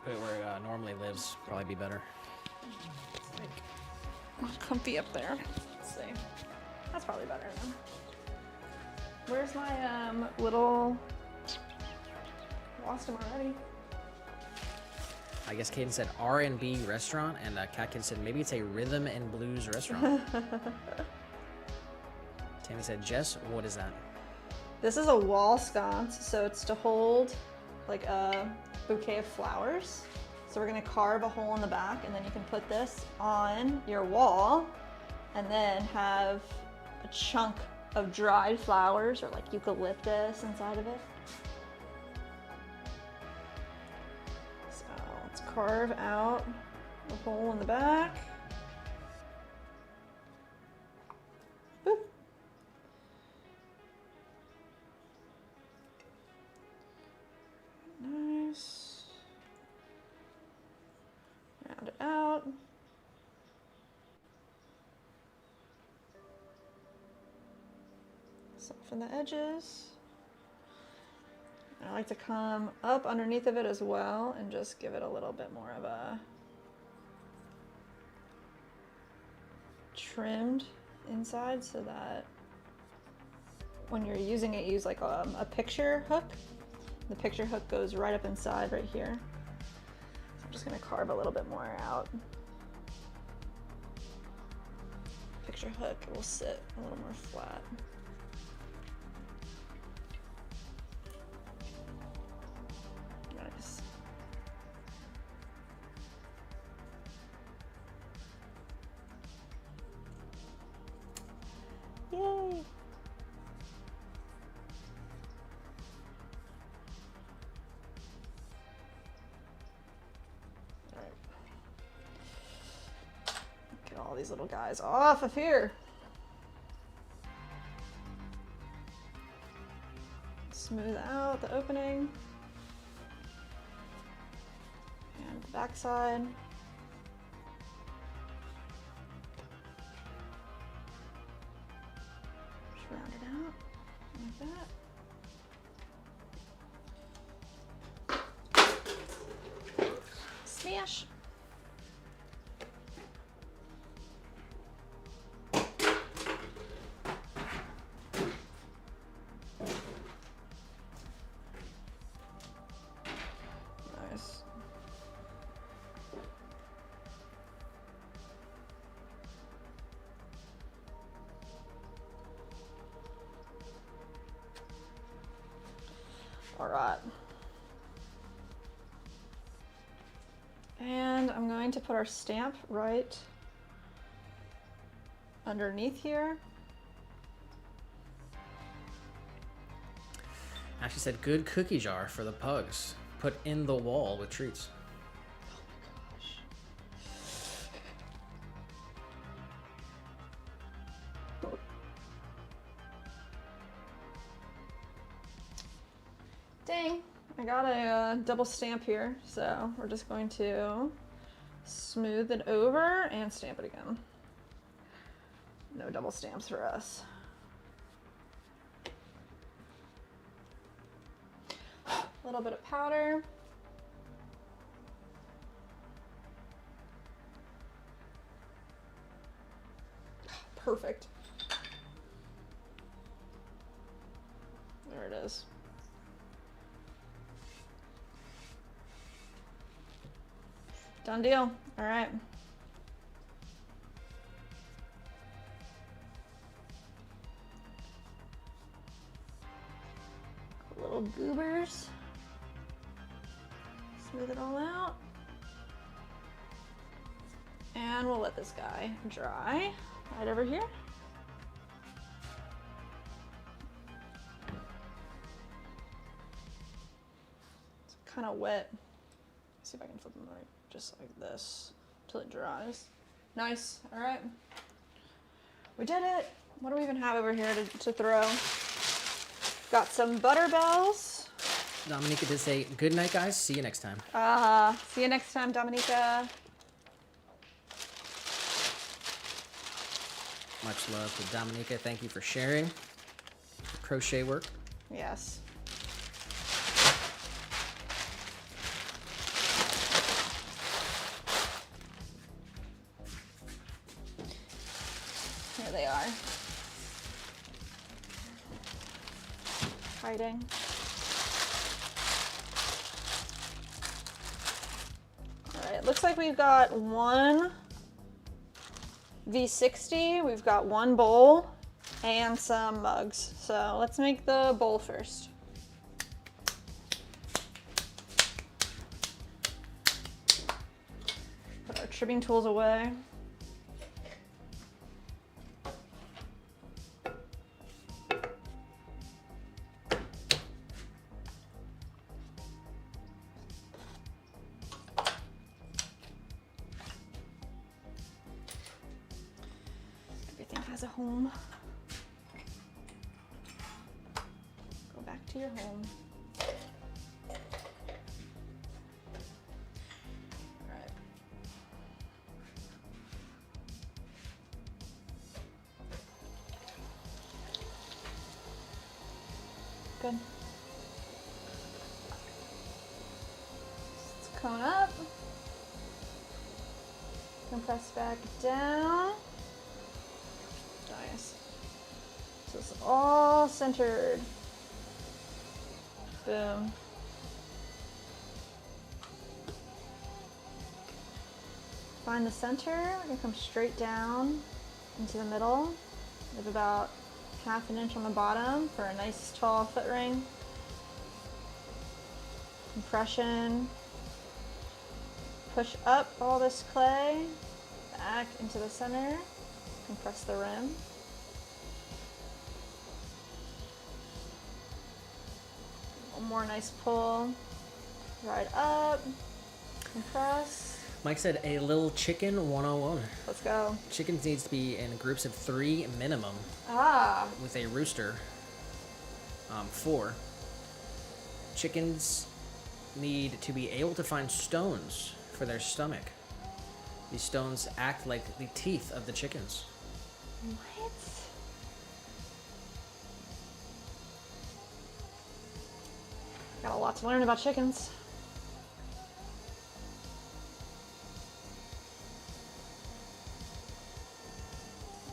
Put it where it normally lives. Probably be better. It's like not comfy up there. Let's see. That's probably better then. Where's my little... Lost him already. I guess Caden said R&B restaurant, and Katkin said maybe it's a rhythm and blues restaurant. Tammy said, Jess, what is that? This is a wall sconce, so it's to hold like a bouquet of flowers. So we're gonna carve a hole in the back, and then you can put this on your wall and then have a chunk of dried flowers or like eucalyptus inside of it. So let's carve out a hole in the back. Boop. Nice. Round it out. Soften the edges. I like to come up underneath of it as well and just give it a little bit more of a trimmed inside so that when you're using it, use like a picture hook. The picture hook goes right up inside right here. So I'm just gonna carve a little bit more out. Picture hook will sit a little more flat. Nice. Yay! Get all these little guys off of here. Smooth out the opening. And the back side. Just round it out like that. Smash. Nice. All right. And I'm going to put our stamp right underneath here. Ashley said, good cookie jar for the pugs. Put in the wall with treats. Dang, I got a double stamp here, so we're just going to smooth it over and stamp it again. No double stamps for us. A little bit of powder. Perfect. There it is. Done deal. All right. Little goobers. Smooth it all out. And we'll let this guy dry right over here. It's kind of wet. Let's see if I can flip them right, just like this, till it dries. Nice. All right. We did it. What do we even have over here to throw? Got some butter bells. Dominica did say, good night, guys. See you next time. See you next time, Dominica. Much love to Dominica. Thank you for sharing the crochet work. Yes. Here they are. Hiding. looks like we've got one V60, we've got one bowl, and some mugs. So let's make the bowl first. Put our trimming tools away. Everything has a home. Go back to your home. Alright. Good. Let's cone up. Compress back down. Nice. So it's all centered. Boom. Find the center. We're gonna come straight down into the middle. Leave about ½ inch on the bottom for a nice tall foot ring. Compression. Push up all this clay back into the center. Compress the rim. One more nice pull. Right up. Compress. Mike said a little chicken 101. Let's go. Chickens needs to be in groups of 3 minimum Ah. with a rooster. 4. Chickens need to be able to find stones for their stomach. These stones act like the teeth of the chickens. What? Got a lot to learn about chickens.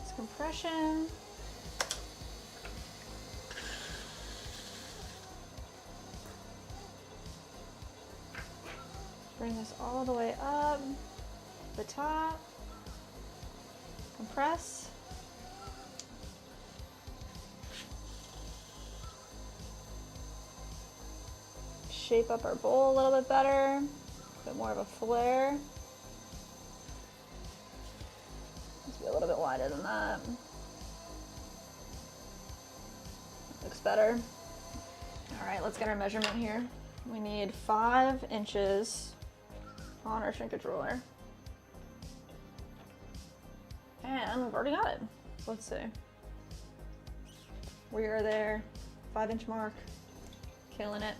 It's compression. Bring this all the way up the top. Compress. Shape up our bowl a little bit better. A bit more of a flare. Let's be a little bit wider than that. Looks better. All right, let's get our measurement here. We need 5 inches on our shrinkage ruler. And we've already got it. So let's see. We are there. 5-inch mark. Killing it.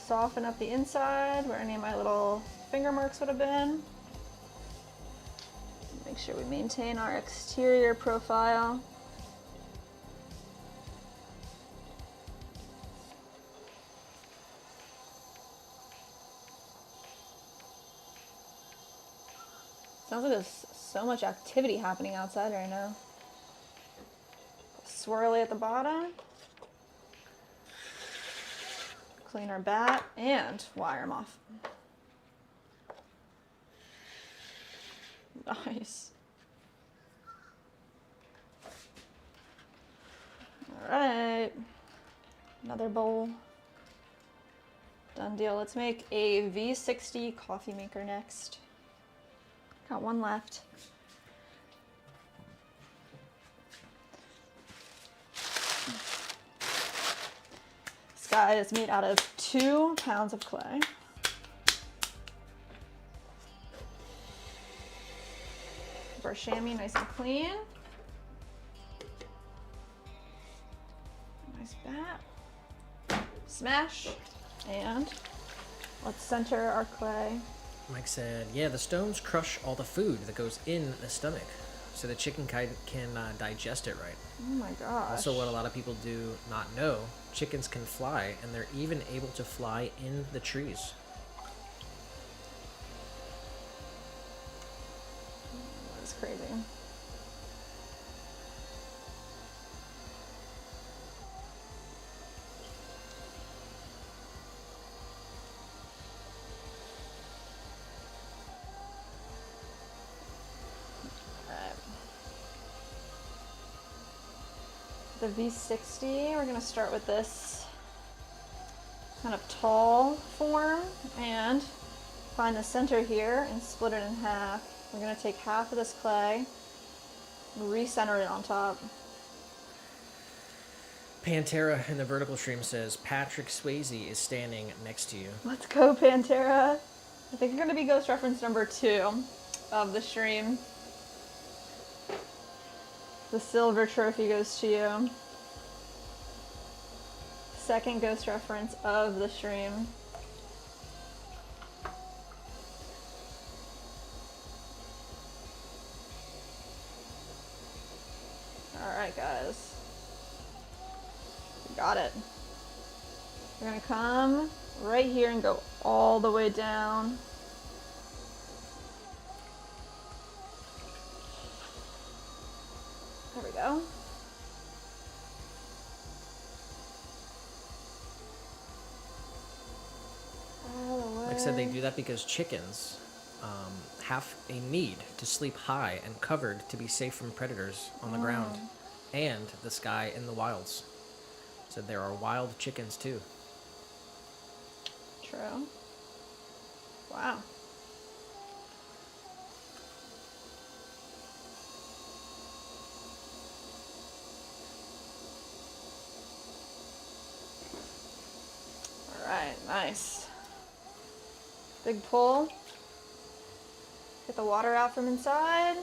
Soften up the inside where any of my little finger marks would have been. Make sure we maintain our exterior profile. Sounds like there's so much activity happening outside right now. Swirly at the bottom. Clean our bat and wire them off. Nice. All right. Another bowl. Done deal. Let's make a V60 coffee maker next. Got one left. This guy is made out of 2 pounds of clay. Keep our chamois nice and clean. Nice bat. Smash. And let's center our clay. Mike said, yeah, the stones crush all the food that goes in the stomach, so the chicken can digest it right. Oh my gosh. Also, what a lot of people do not know, chickens can fly, and they're even able to fly in the trees. That's crazy. the V60, we're gonna start with this kind of tall form and find the center here and split it in half. We're gonna take half of this clay, recenter it on top. Pantera in the vertical stream says Patrick Swayze is standing next to you. Let's go, Pantera. I think you're gonna be ghost reference number 2 of the stream. The silver trophy goes to you. Second ghost reference of the stream. Alright, guys. We got it. We're gonna come right here and go all the way down. There we go. Like I said, they do that because chickens have a need to sleep high and covered to be safe from predators on the ground and the sky in the wilds. So there are wild chickens too. True. Wow. Alright, nice. Big pull. Get the water out from inside.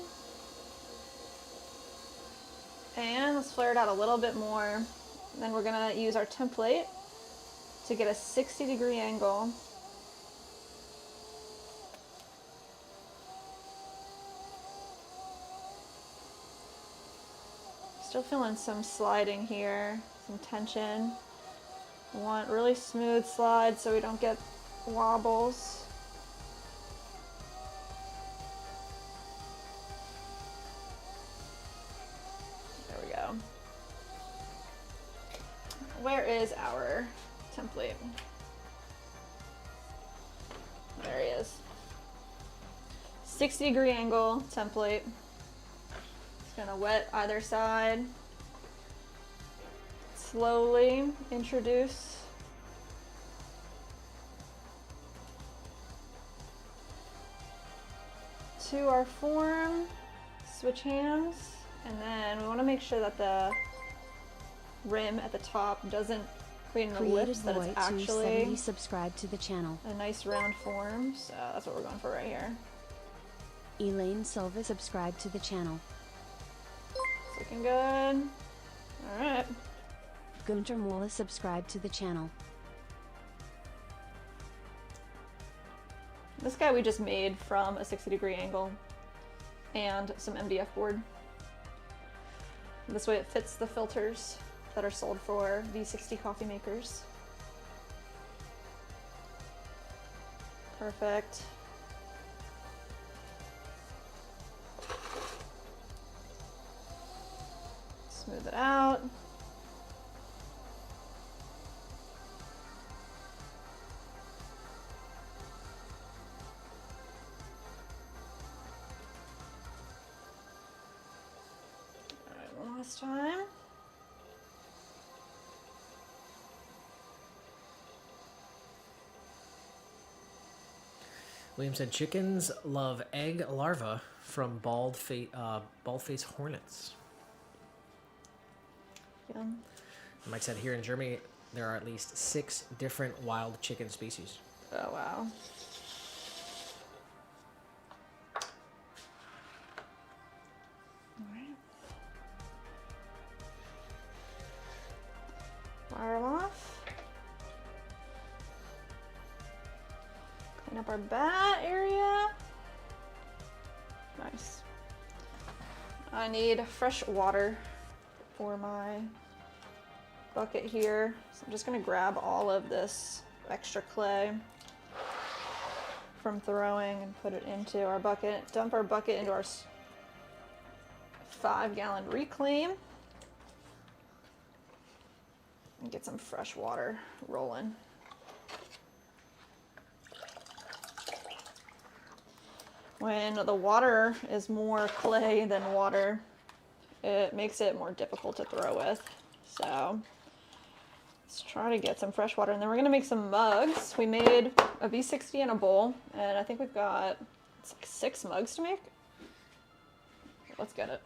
And let's flare it out a little bit more. And then we're gonna use our template to get a 60-degree angle. Still feeling some sliding here, some tension. We want really smooth slides so we don't get wobbles. There we go. Where is our template? There he is. 60-degree angle template. Just gonna wet either side. Slowly introduce to our form, switch hands, and then we want to make sure that the rim at the top doesn't create an ellipse, that it's actually subscribe to the channel. a nice round form. So that's what we're going for right here. Elaine Silva subscribe to the channel. It's looking good. All right. Gunter Mola subscribe to the channel. This guy we just made from a 60-degree angle and some MDF board. This way it fits the filters that are sold for V60 coffee makers. Perfect. Smooth it out. Last time. William said chickens love egg larvae from bald-faced hornets. Yeah. Mike said here in Germany there are at least 6 different wild chicken species. Oh wow. Fire them off. Clean up our bat area. Nice. I need fresh water for my bucket here. So I'm just gonna grab all of this extra clay from throwing and put it into our bucket. Dump our bucket into our 5-gallon reclaim. And get some fresh water rolling. When the water is more clay than water, it makes it more difficult to throw with. So let's try to get some fresh water, and then we're gonna make some mugs. We made a V60 in a bowl, and I think we've got, it's like 6 mugs to make. Let's get it.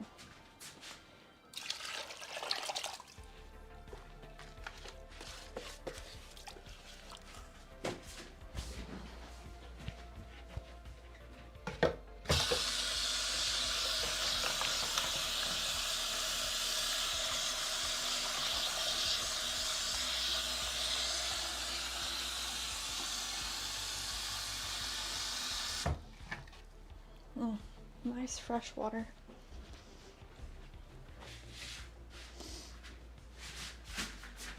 Nice fresh water.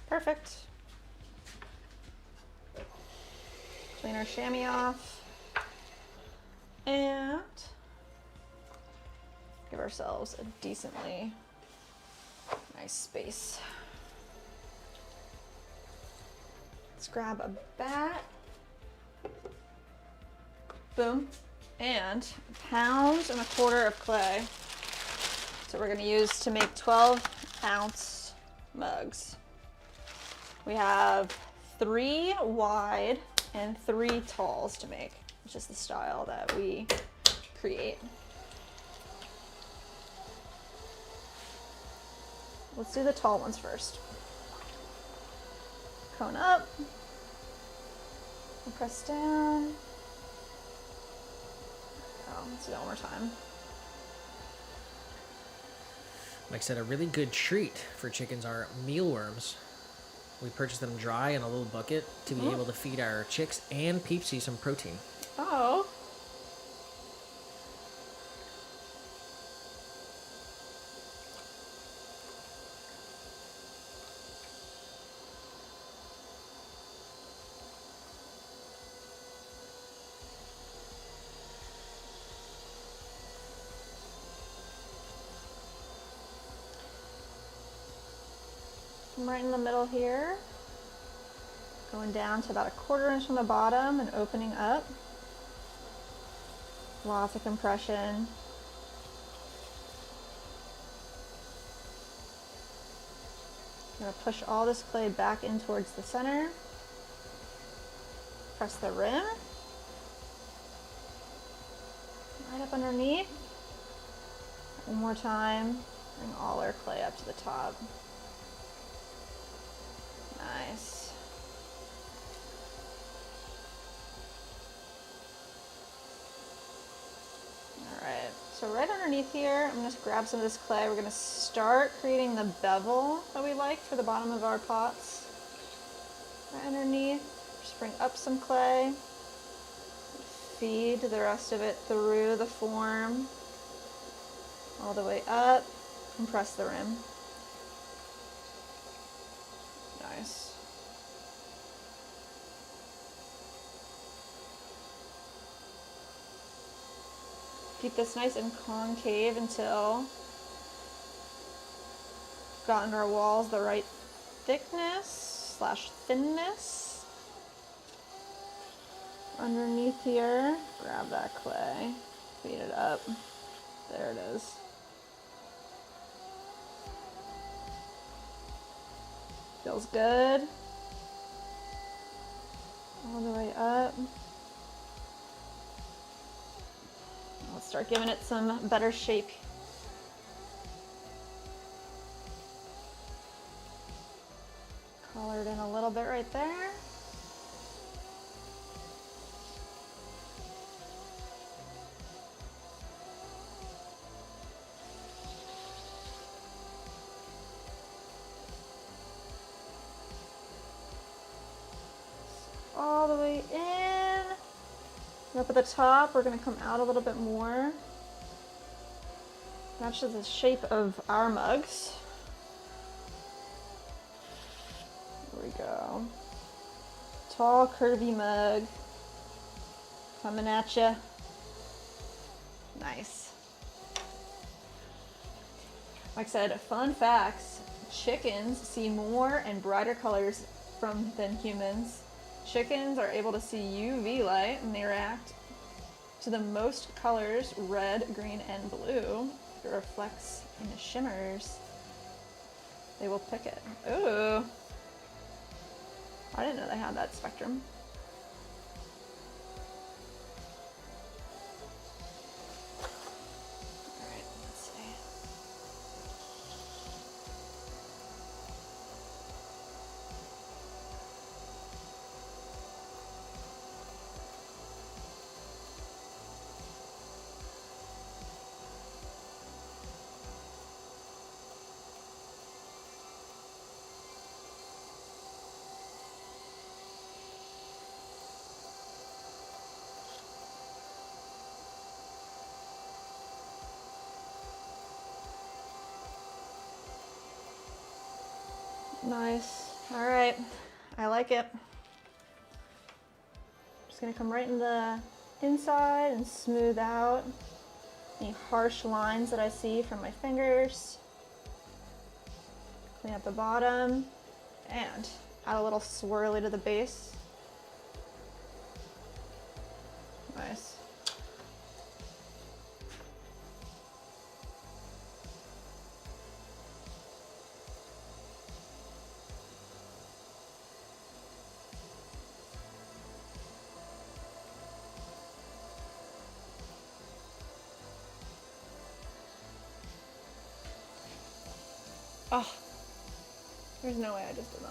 Perfect. Clean our chamois off. And give ourselves a decently nice space. Let's grab a bat. Boom. And 1.25 pounds of clay. So we're gonna use to make 12-ounce mugs. We have 3 wide and 3 talls to make, which is the style that we create. Let's do the tall ones first. Cone up, and press down. Let's do that one more time. Like I said, a really good treat for chickens are mealworms. We purchase them dry in a little bucket to be able to feed our chicks and Peepsy some protein. Oh. I'm right in the middle here, going down to about 1/4 inch from the bottom and opening up. Lots of compression. I'm gonna push all this clay back in towards the center. Press the rim. Right up underneath. One more time. Bring all our clay up to the top. Nice. Alright, so right underneath here, I'm going to grab some of this clay. We're going to start creating the bevel that we like for the bottom of our pots. Right underneath, just bring up some clay. Feed the rest of it through the form. All the way up, and press the rim. Nice. Keep this nice and concave until we've gotten our walls the right thickness / thinness. Underneath here, grab that clay, feed it up. There it is. Feels good. All the way up. Let's start giving it some better shape. Color it in a little bit right there. All the way in. And up at the top, we're going to come out a little bit more. Matches the shape of our mugs. There we go. Tall, curvy mug. Coming at ya. Nice. Like I said, fun facts. Chickens see more and brighter colors than humans. Chickens are able to see UV light and they react to the most colors, red, green, and blue. It reflects and shimmers. they will pick it. Ooh. I didn't know they had that spectrum. Alright, let's see. Nice. All right. I like it. Just gonna come right in the inside and smooth out any harsh lines that I see from my fingers. Clean up the bottom and add a little swirly to the base. Nice. Oh, there's no way I just did that.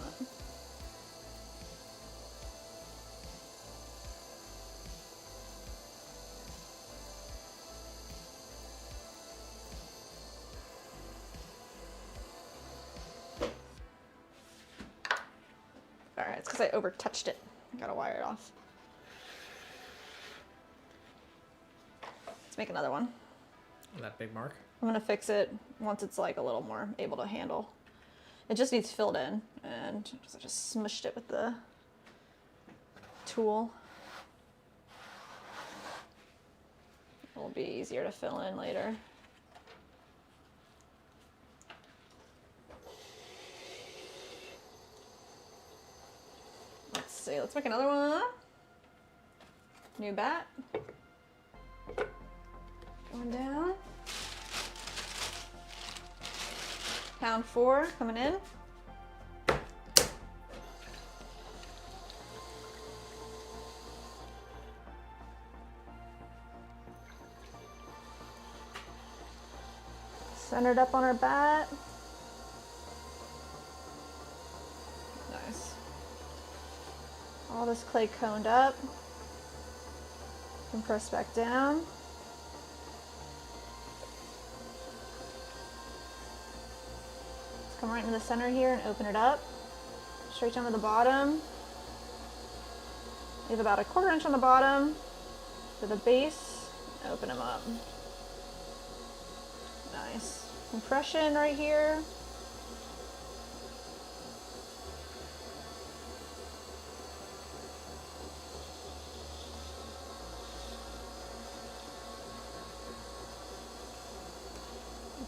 All right, it's because I over touched it. I gotta wire it off. Let's make another one. That big mark. I'm gonna fix it once it's like a little more able to handle. It just needs filled in, and I just smushed it with the tool. It'll be easier to fill in later. Let's see, let's make another one. New bat. Going down. Pound 4 coming in. Centered up on our bat. Nice. All this clay coned up. Compress back down. Come right into the center here and open it up. Straight down to the bottom. Leave about a 1/4 inch on the bottom for the base. Open them up. Nice. Compression right here.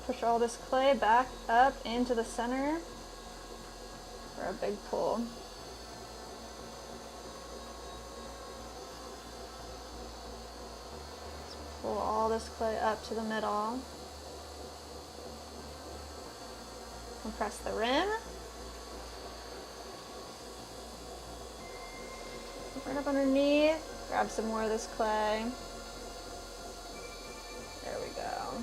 Push all this clay back up into the center for a big pull. Let's pull all this clay up to the middle. Compress the rim. Right up underneath. Grab some more of this clay. There we go.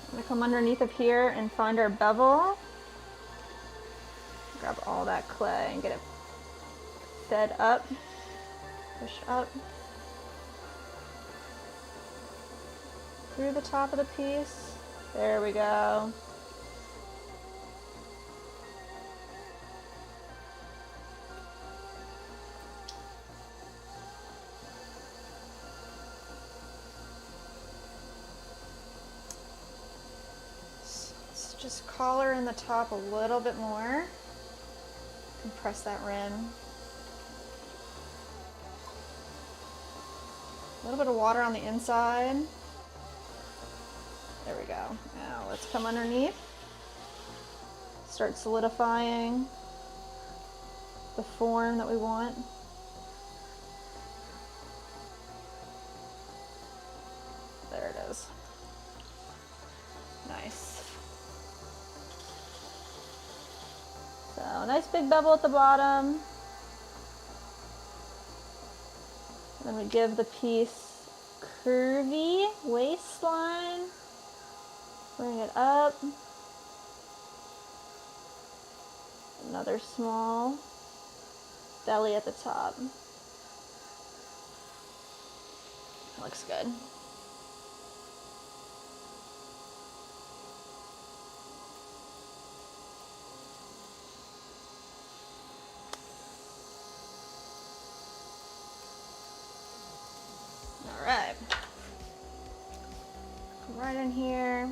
I'm gonna come underneath of here and find our bevel. Grab all that clay and get it fed up. Push up. Through the top of the piece. There we go. Let's just collar in the top a little bit more. Compress that rim. A little bit of water on the inside. There we go. Now let's come underneath. Start solidifying the form that we want. is. Nice. So nice big bevel at the bottom. Then we give the piece curvy waistline. Bring it up. Another small belly at the top. That looks good. All right. Come right in here.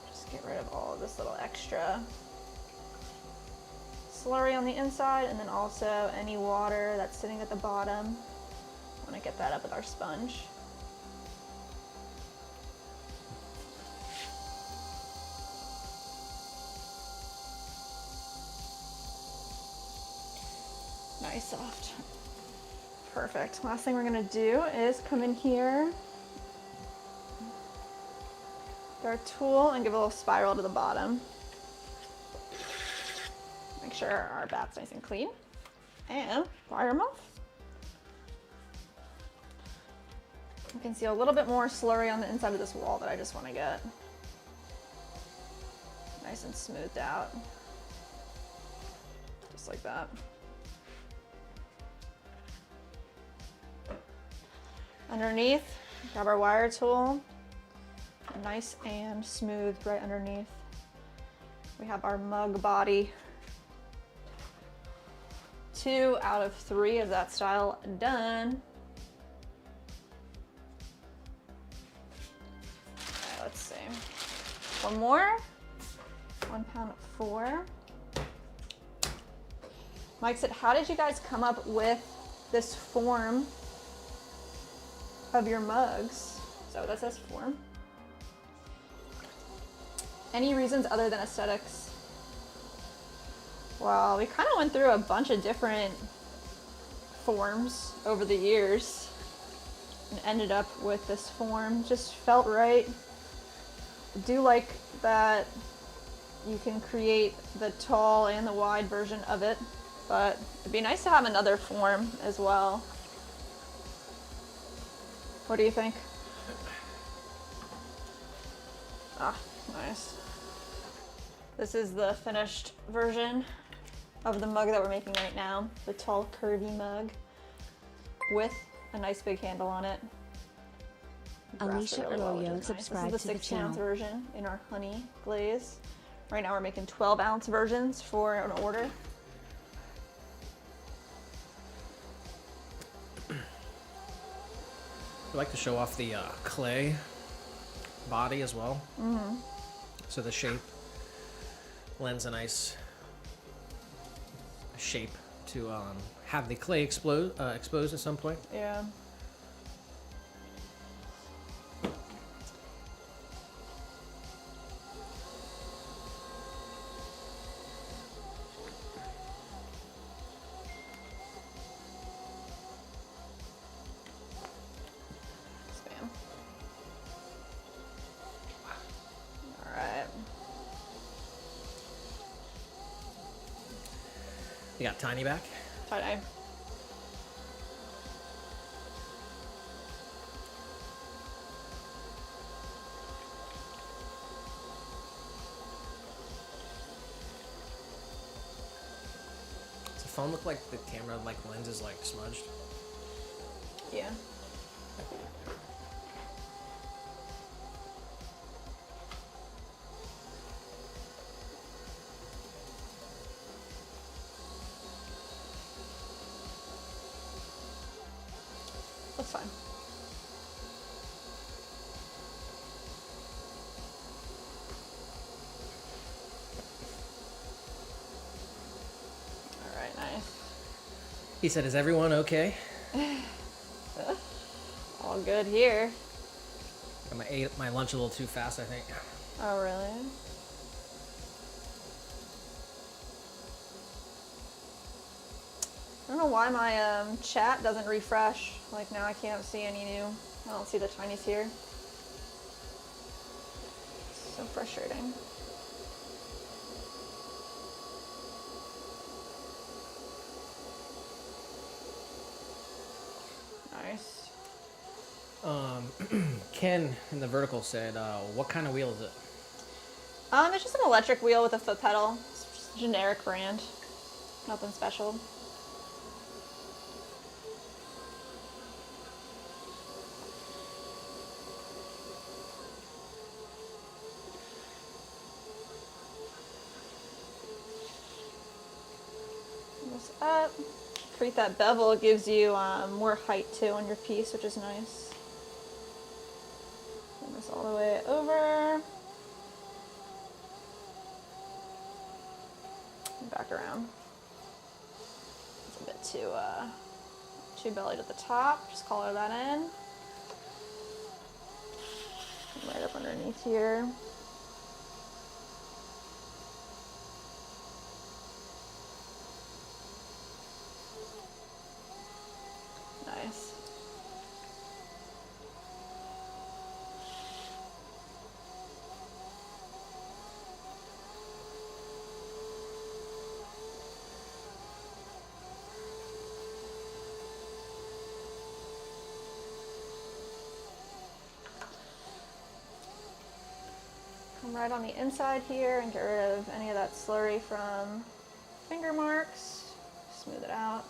Just get rid of all of this little extra slurry on the inside, and then also any water that's sitting at the bottom. I want to get that up with our sponge. Nice soft. Perfect. Last thing we're gonna do is come in here with our tool and give a little spiral to the bottom. Make sure our bat's nice and clean. And fire them off. You can see a little bit more slurry on the inside of this wall that I just want to get nice and smoothed out. Just like that. Underneath, grab our wire tool, nice and smooth right underneath. We have our mug body. 2 out of 3 of that style done. Okay, let's see. One more. 1 pound 4. Mike said, how did you guys come up with this form of your mugs? So that says form. Any reasons other than aesthetics? Well, we kind of went through a bunch of different forms over the years and ended up with this form. Just felt right. I do like that you can create the tall and the wide version of it, but it'd be nice to have another form as well. What do you think? Ah, nice. This is the finished version of the mug that we're making right now. The tall, curvy mug with a nice big handle on it. Alicia Really well, Arroyo which is nice. subscribed This is to the the 16-ounce channel. version in our honey glaze. Right now we're making 12-ounce versions for an order. I like to show off the clay body as well. Mm-hmm. So the shape lends a nice shape to have the clay exposed at some point. Yeah. Spam. All right. You got tiny back. Tie-dye. Does the phone look like the camera lens is smudged? Yeah. That's fine. All right, nice. He said, "Is everyone okay?" All good here. I ate my lunch a little too fast, I think. Oh, really? I don't know why my chat doesn't refresh. Like now I can't see any new I don't see the tinies here. So frustrating. Nice. Ken in the vertical said, what kind of wheel is it? It's just an electric wheel with a foot pedal. It's just a generic brand. Nothing special. This up. Create that bevel. It gives you more height too on your piece, which is nice. Bring this all the way over. And back around. It's a bit too bellied at the top. Just color that in. Right up underneath here. Nice. Come right on the inside here and get rid of any of that slurry from finger marks. Smooth it out.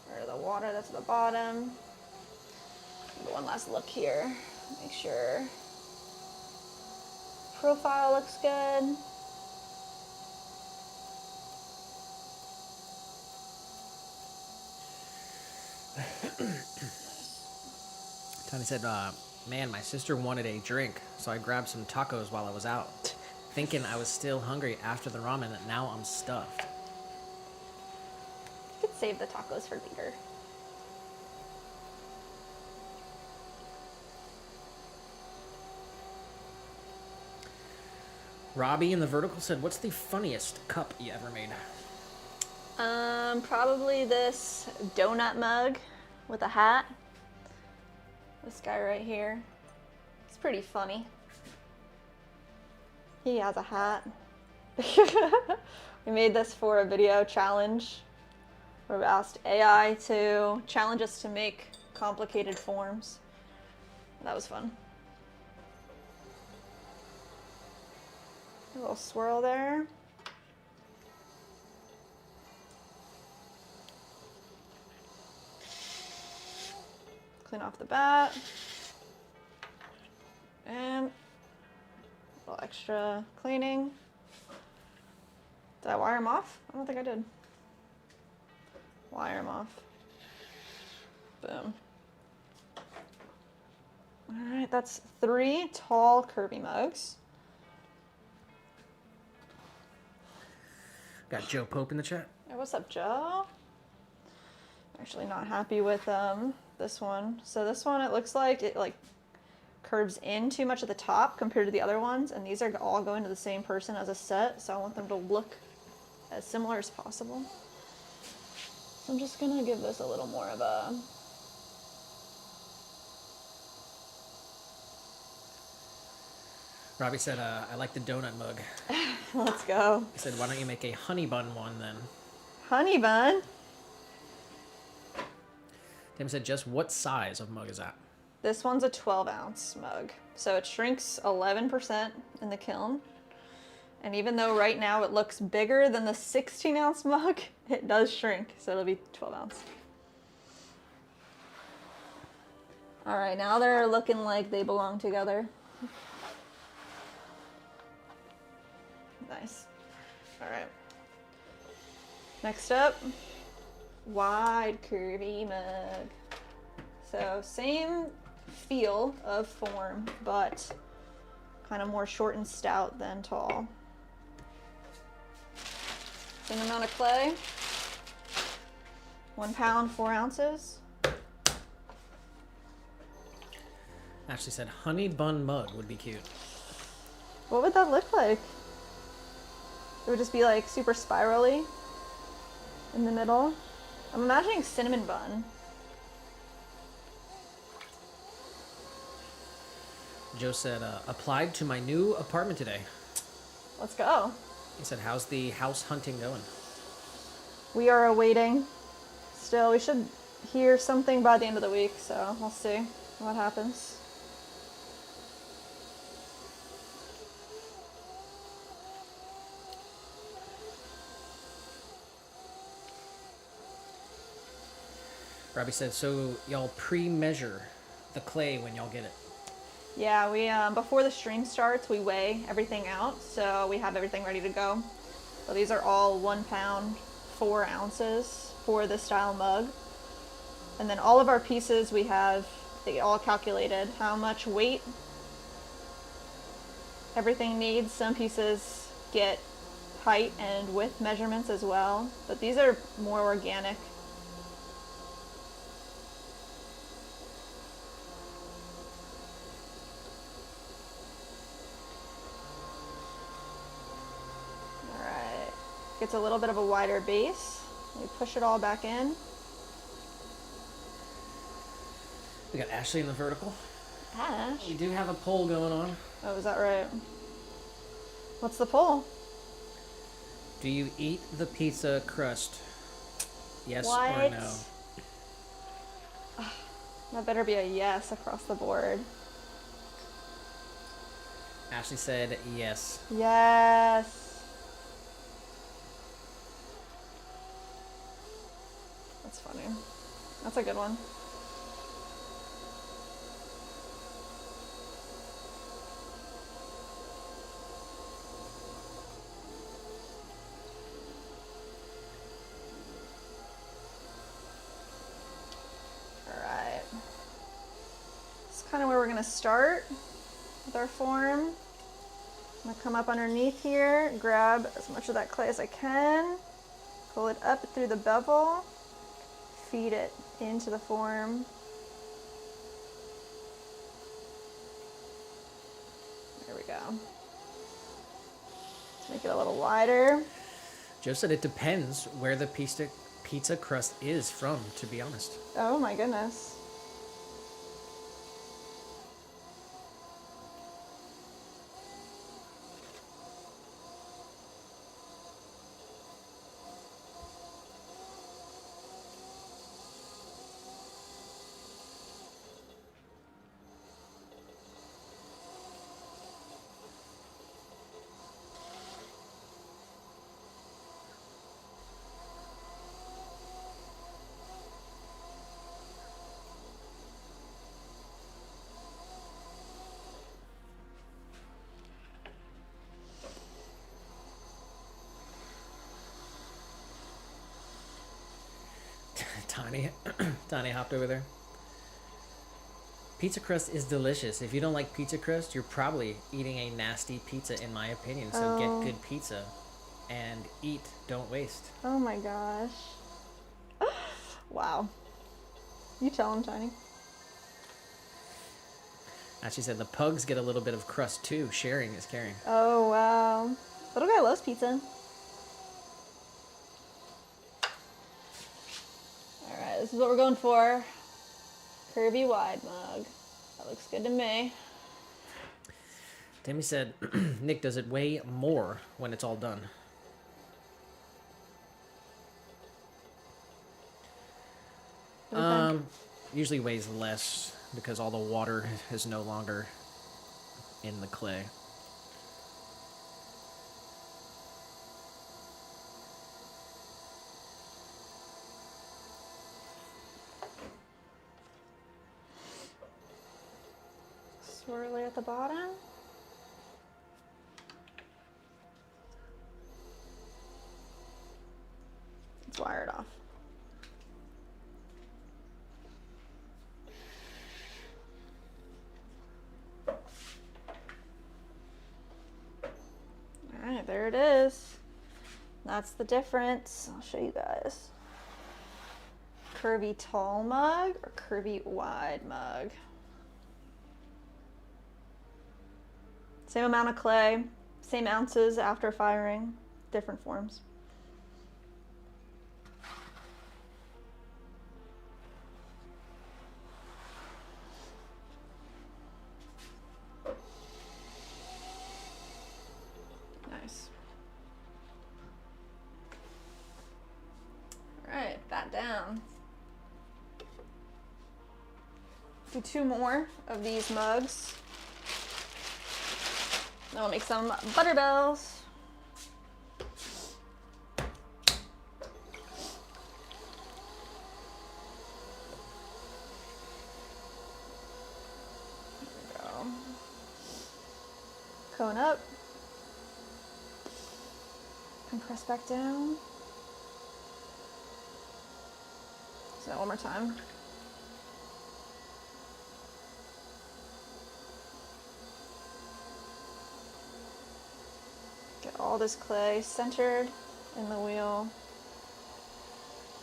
Get rid of the water that's at the bottom. Give it one last look here. Make sure profile looks good. Tony said, man, my sister wanted a drink, so I grabbed some tacos while I was out. Thinking I was still hungry after the ramen, and now I'm stuffed. You could save the tacos for later. Robbie in the vertical said, what's the funniest cup you ever made? Probably this donut mug with a hat. This guy right here. It's pretty funny. He has a hat. We made this for a video challenge where we asked AI to challenge us to make complicated forms. That was fun. A little swirl there. Clean off the bat. And a little extra cleaning. Did I wire them off? I don't think I did. Wire them off. Boom. All right, that's 3 tall Kirby mugs. Got Joe Pope in the chat. Hey, what's up, Joe? Actually not happy with this one. So this one, it looks like it curves in too much at the top compared to the other ones, and these are all going to the same person as a set, so I want them to look as similar as possible. So I'm just gonna give this a little more of a Robbie said, I like the donut mug. let's go. He said, why don't you make a honey bun one then? Honey bun. Tim said, just what size of mug is that? This one's a 12-ounce mug. So it shrinks 11% in the kiln. And even though right now it looks bigger than the 16-ounce mug, it does shrink. So it'll be 12 ounce. All right, now they're looking like they belong together. Nice. All right. Next up, wide curvy mug. So same feel of form, but kind of more short and stout than tall. Same amount of clay. 1 pound, 4 ounces. Ashley said, honey bun mug would be cute. What would that look like? It would just be like super spirally in the middle. I'm imagining cinnamon bun. Joe said, applied to my new apartment today. Let's go. He said, how's the house hunting going? We are awaiting. Still, we should hear something by the end of the week, so we'll see what happens. Robbie said, so y'all pre-measure the clay when y'all get it. Yeah, we before the stream starts, we weigh everything out, so we have everything ready to go. So these are all 1 pound, 4 ounces for this style mug. And then all of our pieces, we have they all calculated how much weight everything needs. Some pieces get height and width measurements as well, but these are more organic. Alright, gets a little bit of a wider base. We push it all back in. We got Ashley in the vertical. Ash. We do have a poll going on. Oh, is that right? What's the poll? Do you eat the pizza crust? Yes or What? no? That better be a yes across the board. Ashley said yes. Yes. That's funny. That's a good one. Alright. This is kind of where we're going to start with our form. I'm going to come up underneath here, grab as much of that clay as I can, pull it up through the bevel, feed it into the form. There we go. Let's make it a little wider. Joe said it depends where the pizza crust is from, to be honest. Oh my goodness. Tiny hopped over there. Pizza crust is delicious. If you don't like pizza crust, you're probably eating a nasty pizza, in my opinion. So Oh. get good pizza and eat. Don't waste. Oh my gosh. Wow. You tell him, Tiny. Ashley said the pugs get a little bit of crust too. Sharing is caring. Oh wow. Little guy loves pizza. Alright, this is what we're going for. Curvy wide mug. That looks good to me. Tammy said, Nick, does it weigh more when it's all done? What do you think? Usually weighs less because all the water is no longer in the clay. Swirly at the bottom. Let's wire it off. Alright, there it is. That's the difference. I'll show you guys. Curvy tall mug or curvy wide mug. Same amount of clay, same ounces after firing, different forms. down. Do 2 more of these mugs. Then we'll make some butter bells. Cone up, and press back down. So one more time. Get all this clay centered in the wheel.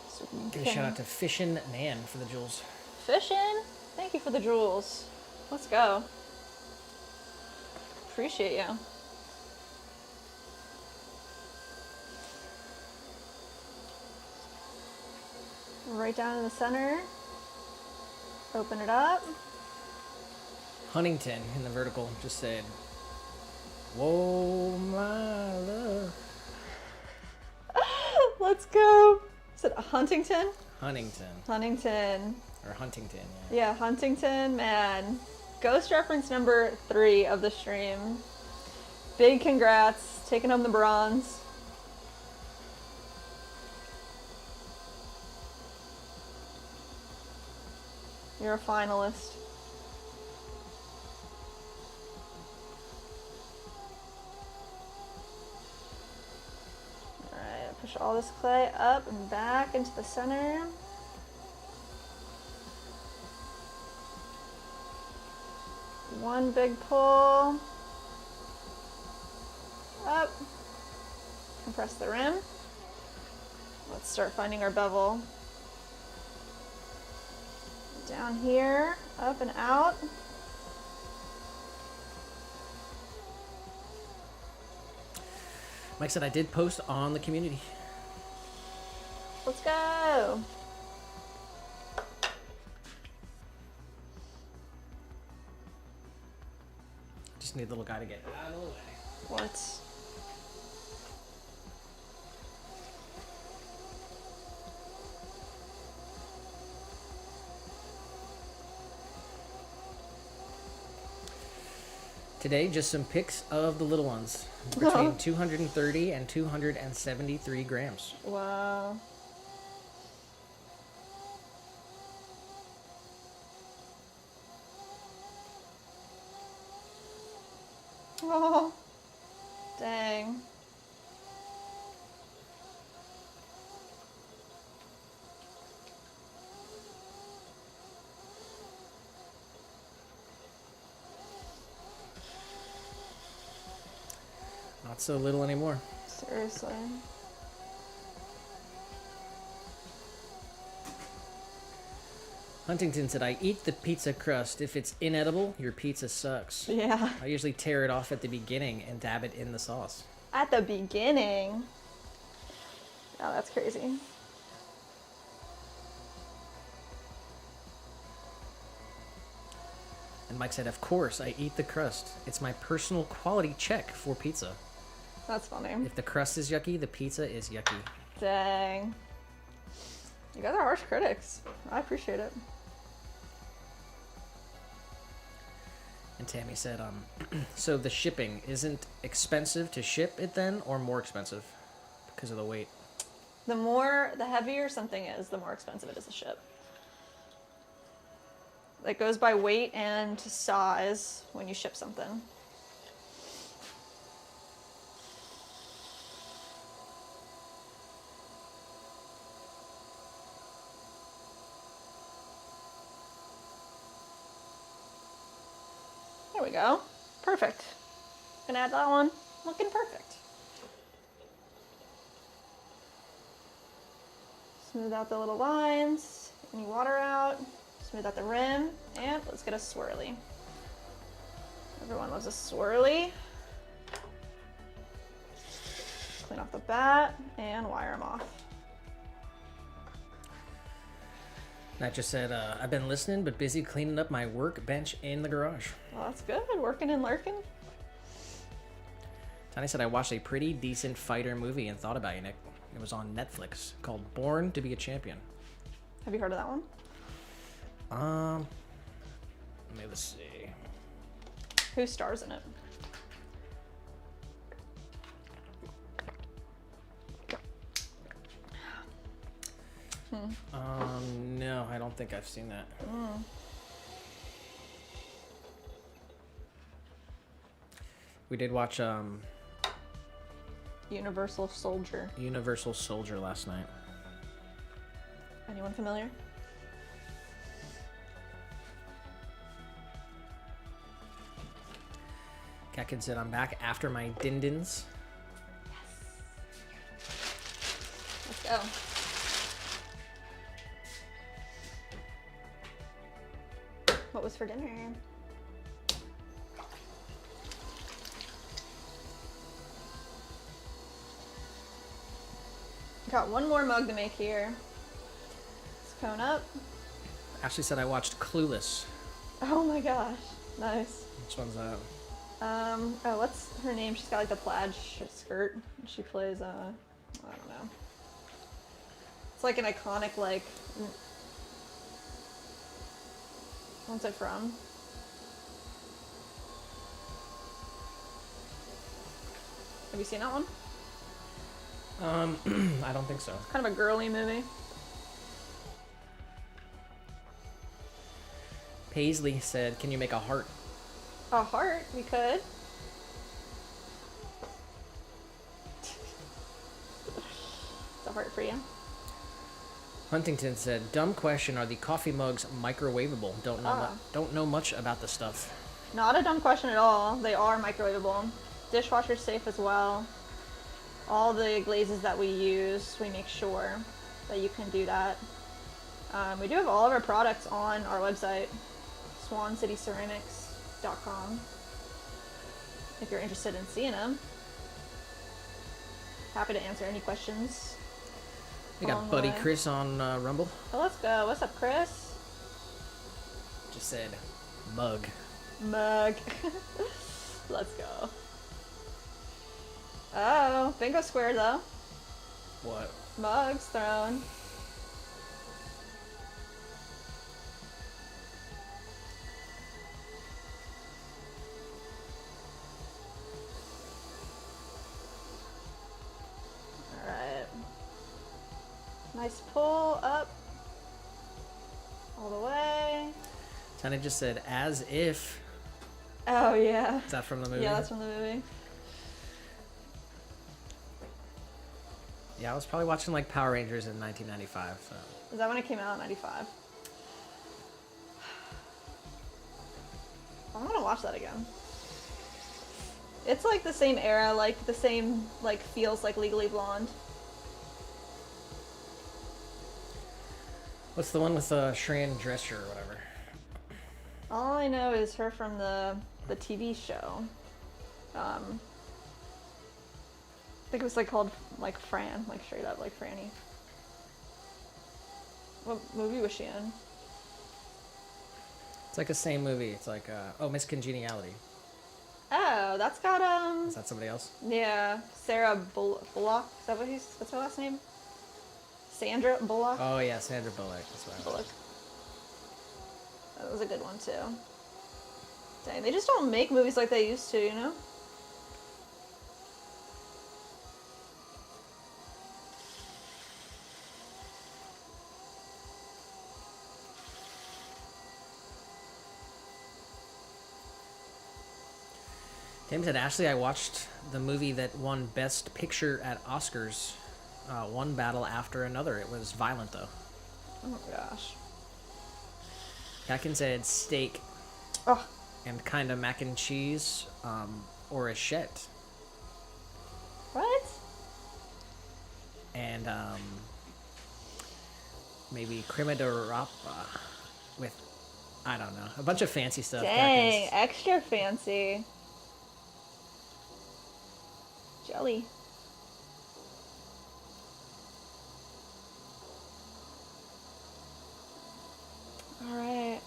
So we Give a shout out to Fishin' Nan for the jewels. Fishin', thank you for the jewels. Let's go. Appreciate you. Right down in the center. Open it up. Huntington in the vertical just said, "Whoa, my love." Let's go. Is it Huntington? Huntington. Huntington. Or Huntington, Yeah, Huntington, man. Ghost reference number 3 of the stream. Big congrats, taking home the bronze. You're a finalist. Alright, push all this clay up and back into the center. One big pull. Up. Compress the rim. Let's start finding our bevel. Down here, up and out. Mike said I did post on the community. Let's go. Just need the little guy to get out of the way. What? Today, just some pics of the little ones. Between 230 and 273 grams. Wow. Oh, dang. Not so little anymore. Seriously. Huntington said, I eat the pizza crust. If it's inedible, your pizza sucks. Yeah. I usually tear it off at the beginning and dab it in the sauce. At the beginning. Oh, that's crazy. And Mike said, of course, I eat the crust. It's my personal quality check for pizza. That's funny. If the crust is yucky, the pizza is yucky. Dang. You guys are harsh critics. I appreciate it. And Tammy said, so the shipping isn't expensive to ship it then, or more expensive because of the weight? The heavier something is, the more expensive it is to ship. It goes by weight and size when you ship something. There we go. Perfect. Gonna add that one. Looking perfect. Smooth out the little lines. Any water out. Smooth out the rim. And let's get a swirly. Everyone loves a swirly. Clean off the bat and wire them off. Matt just said, I've been listening, but busy cleaning up my workbench in the garage. Well, that's good. Working and lurking. Tony said, I watched a pretty decent fighter movie and thought about you, Nick. It was on Netflix called Born to be a Champion. Have you heard of that one? Let me see. Who stars in it? No, I don't think I've seen that. We did watch Universal Soldier. Universal Soldier last night. Anyone familiar? Catkin said, I'm back after my din-dins. Let's go. What was for dinner? Got one more mug to make here. Let's cone up. Ashley said I watched Clueless. Oh my gosh. Nice. Which one's that? Oh, what's her name? She's got like the plaid skirt. She plays, I don't know. It's like an iconic, like, what's it from? Have you seen that one? I don't think so. Kind of a girly movie. Paisley said, can you make a heart? A heart, we could. It's a heart for you. Huntington said, dumb question, are the coffee mugs microwavable? Don't know much about the stuff. Not a dumb question at all. They are microwavable. Dishwasher safe as well. All the glazes that we use, we make sure that you can do that. We do have all of our products on our website, swancityceramics.com, if you're interested in seeing them. Happy to answer any questions. We got Buddy Chris on Rumble. Oh, let's go. What's up, Chris? Just said, mug. Mug. Let's go. Oh, bingo square though. What? Mugs thrown. Alright. Nice pull up. All the way. Tana just said, as if. Oh, yeah. Is that from the movie? Yeah, that's from the movie. Yeah, I was probably watching like Power Rangers in 1995. So. Is that when it came out in 95? I'm gonna watch that again. It's like the same era, like the same, like feels like Legally Blonde. What's the one with Shran Drescher or whatever? All I know is her from the TV show. I think it was like called like Fran, like straight up like Franny. What movie was she in? It's like the same movie. It's like, oh, Miss Congeniality. Oh, that's got Is that somebody else? yeah, Sarah Bullock. Is that what's her last name? Sandra Bullock. Oh yeah, Sandra Bullock. That's what I Bullock. was. That was a good one too. Dang, they just don't make movies like they used to, you know? Tim said, Ashley, I watched the movie that won Best Picture at Oscars. One battle after another. It was violent though. Oh my gosh. Catkin said steak Oh, and kind of mac and cheese, or a chet. what? And maybe crema de rapa with, I don't know, a bunch of fancy stuff. Dang, Catkin's- extra fancy. Jelly. Alright.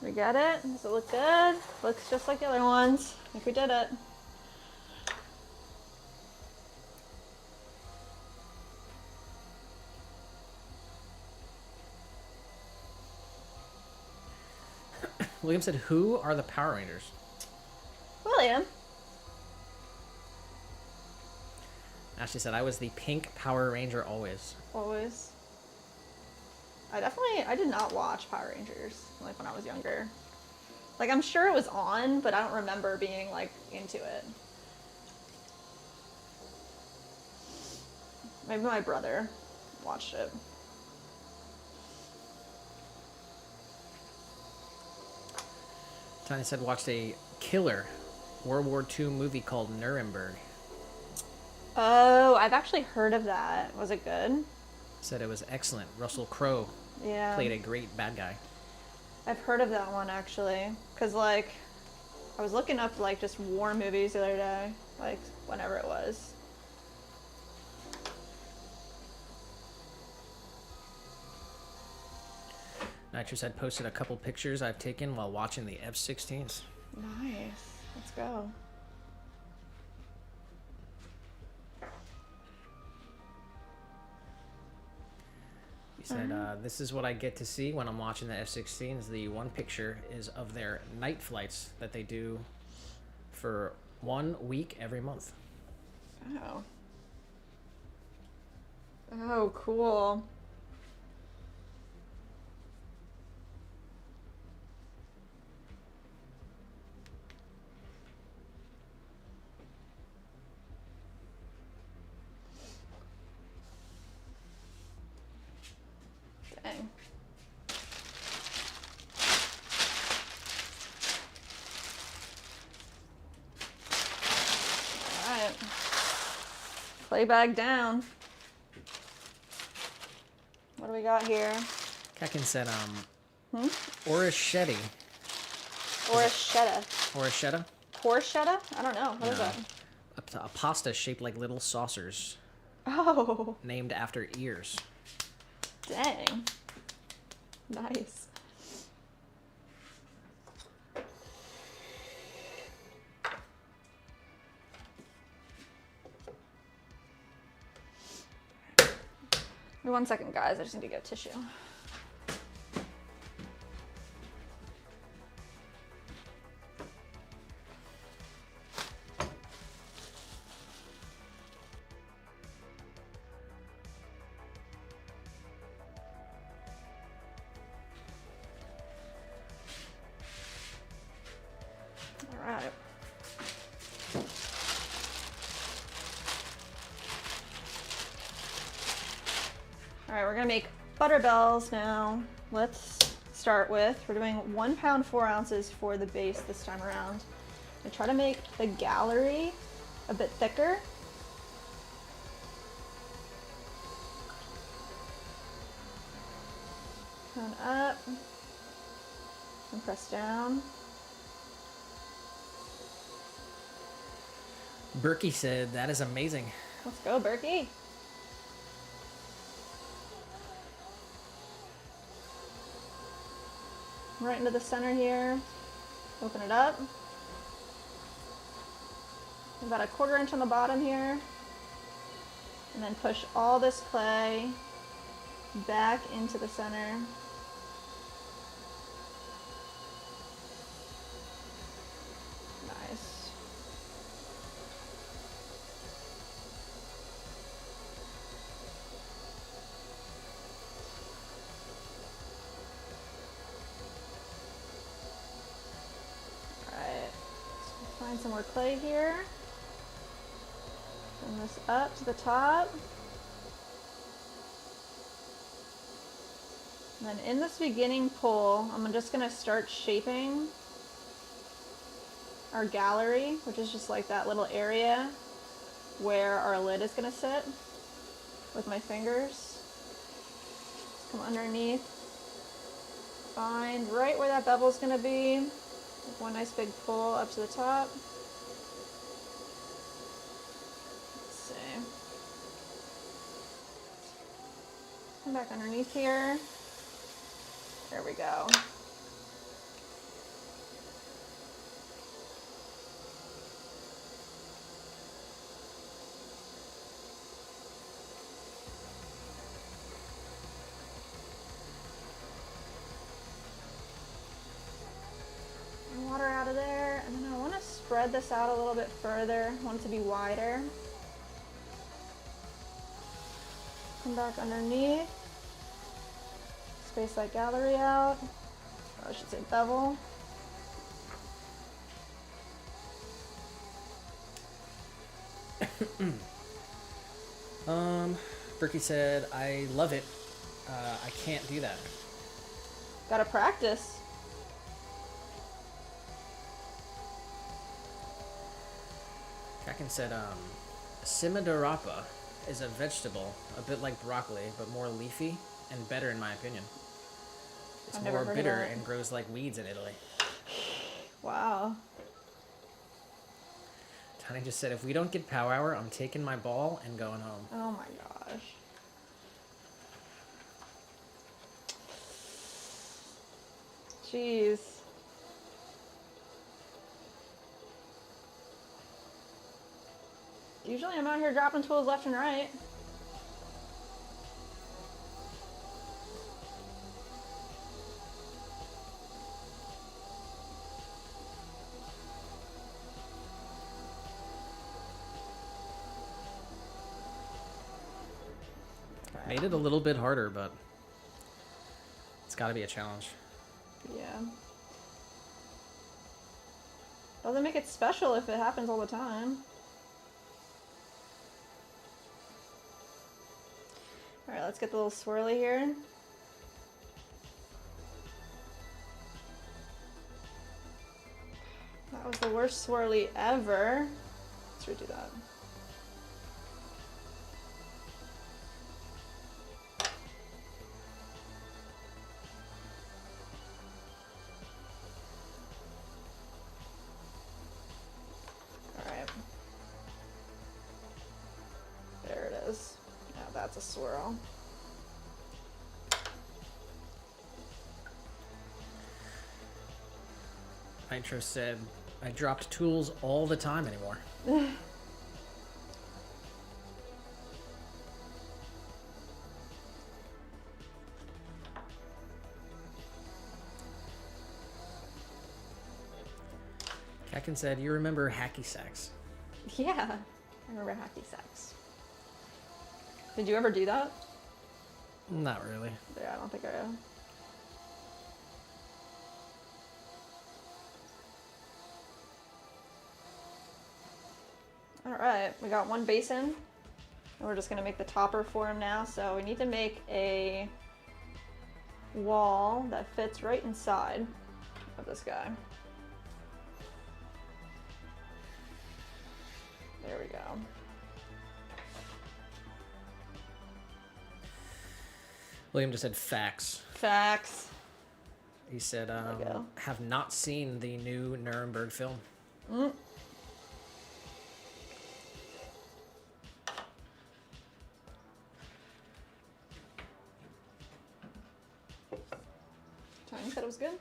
We got it? Does it look good? Looks just like the other ones. I think we did it. William said, who are the Power Rangers? William. Ashley said, I was the pink Power Ranger always. Always. I did not watch Power Rangers, like, when I was younger. Like, I'm sure it was on, but I don't remember being, like, into it. Maybe my brother watched it. Tanya said, watched a killer World War II movie called Nuremberg. Oh, I've actually heard of that. Was it good? Said it was excellent. Russell Crowe Yeah. played a great bad guy. I've heard of that one, actually. Because, like, I was looking up, like, just war movies the other day. Like, whenever it was. Nitrous had posted a couple pictures I've taken while watching the F-16s. Nice. Let's go. He said, this is what I get to see when I'm watching the F-16s. The one picture is of their night flights that they do for 1 week every month. Oh. Oh, cool. Dang. Alright. Play bag down. What do we got here? Kakin said, Orisheti. Orishetta. Orisheta? Porchetta? I don't know. What is that? A pasta shaped like little saucers, Oh, named after ears. dang. Nice. Give me 1 second, guys. I just need to get tissue. All right. All right, we're gonna make butter bells now. Let's start with, we're doing 1 pound 4 ounces for the base this time around. I try to make the gallery a bit thicker. Turn up and press down. Berkey said, that is amazing. Let's go, Berkey. Right into the center here. Open it up. About a 1/4 inch on the bottom here. And then push all this clay back into the center. Nice. Alright, so find some more clay here. Bring this up to the top. And then in this beginning pull, I'm just going to start shaping our gallery, which is just like that little area where our lid is going to sit with my fingers. Just come underneath. Find right where that bevel is going to be. Make one nice big pull up to the top. Let's see. Come back underneath here. There we go. spread this out a little bit further. I want it to be wider. Come back underneath. Space that gallery out. Or I should say bevel. Bricky said, I love it. I can't do that. Gotta practice. Kraken said, Simadarapa is a vegetable, a bit like broccoli, but more leafy and better in my opinion. It's I've never more heard of bitter that. and grows like weeds in Italy. Wow. Tony just said, if we don't get Pow Hour, I'm taking my ball and going home. Oh my gosh. Jeez. Usually I'm out here dropping tools left and right. Made it a little bit harder, but it's got to be a challenge. Yeah. Doesn't make it special if it happens all the time. Alright, let's get the little swirly here. That was the worst swirly ever. Let's redo that. Alright. There it is. Now that's a swirl. Nitro said, I dropped tools all the time anymore. Kraken said, you remember hacky sacks? Yeah, I remember hacky sacks. Did you ever do that? Not really. Yeah, I don't think I have. Alright, we got one basin. And we're just going to make the topper for him now. So we need to make a wall that fits right inside of this guy. There we go. William just said facts. Facts. He said, we go. have not seen the new Nuremberg film. Mm. Tony said it was good.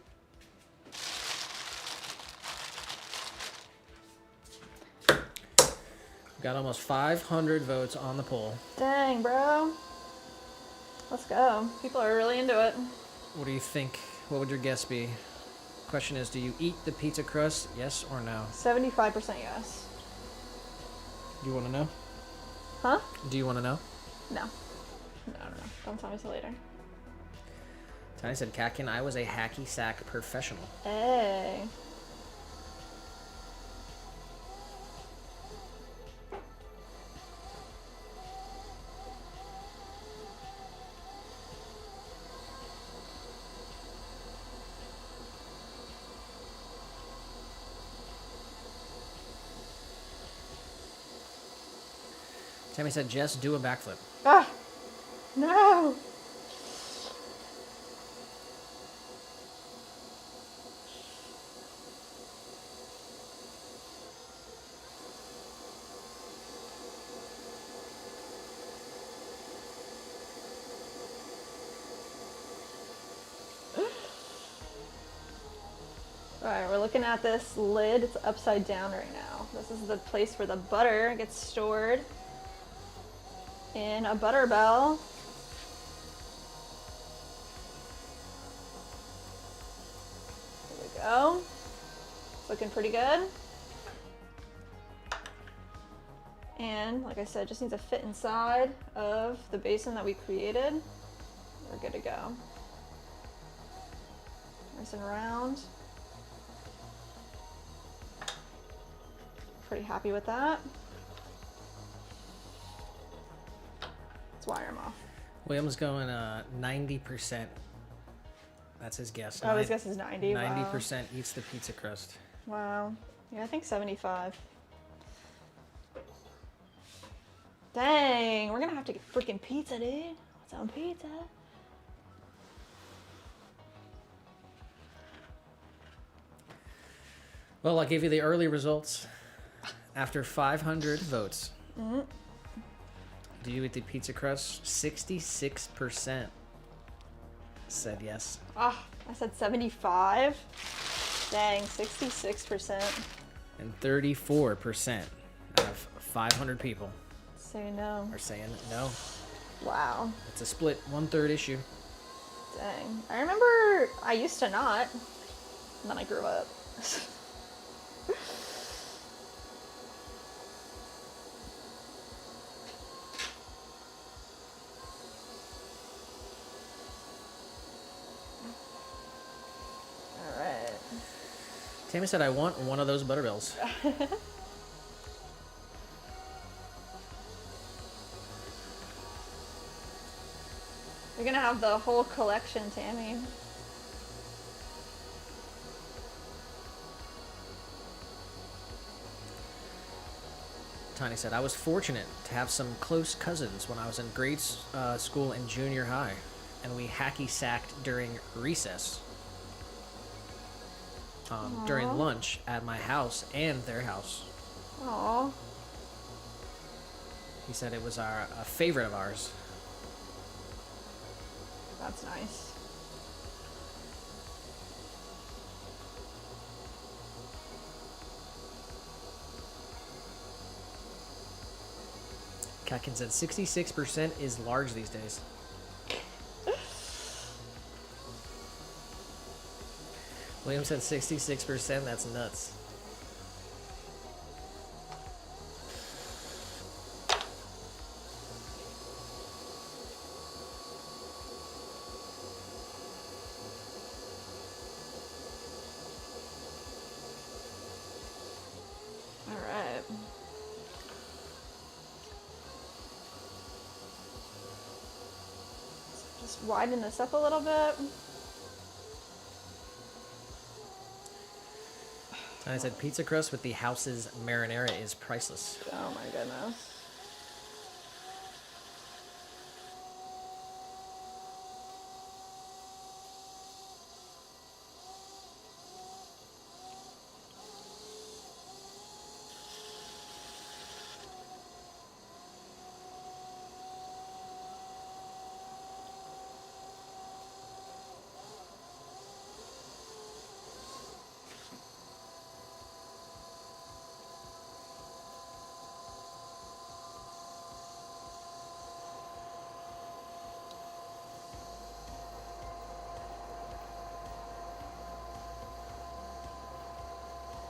Got almost 500 votes on the poll. Dang, bro. Let's go. People are really into it. What do you think? What would your guess be? Question is, do you eat the pizza crust? Yes or no? 75% yes. Do you want to know? Huh? Do you want to know? No. No. Don't tell me till later. Tiny said, Kakin, I was a hacky sack professional. Hey. Tammy said, Jess, do a backflip. Ah! No! Alright, we're looking at this lid. It's upside down right now. This is the place where the butter gets stored in a butter bell. There we go. It's looking pretty good. And like I said, just needs to fit inside of the basin that we created. We're good to go. Nice and round. Pretty happy with that. Let's wire them off. William's going 90%. That's his guess. Oh, his guess is 90. 90% eats the pizza crust. Wow. Yeah, I think 75. Dang, we're gonna have to get freaking pizza, dude. What's on pizza? Well, I'll give you the early results. After 500 votes, do you eat the pizza crust? 66% said yes. Ah, I said 75. Dang, 66%. And 34% out of 500 people Say no. are saying no. Wow. It's a split 1/3 issue. Dang. I remember I used to not. And then I grew up. Alright. Tammy said, I want one of those Butterbells. You're gonna have the whole collection, Tammy. Tiny said, I was fortunate to have some close cousins when I was in grade school and junior high, and we hacky-sacked during recess, during lunch at my house and their house. Aww. He said it was a favorite of ours. That's nice. Katkin said 66% is large these days. William said 66%, that's nuts. Alright. Just widen this up a little bit. I said pizza crust with the house's marinara is priceless. Oh my goodness.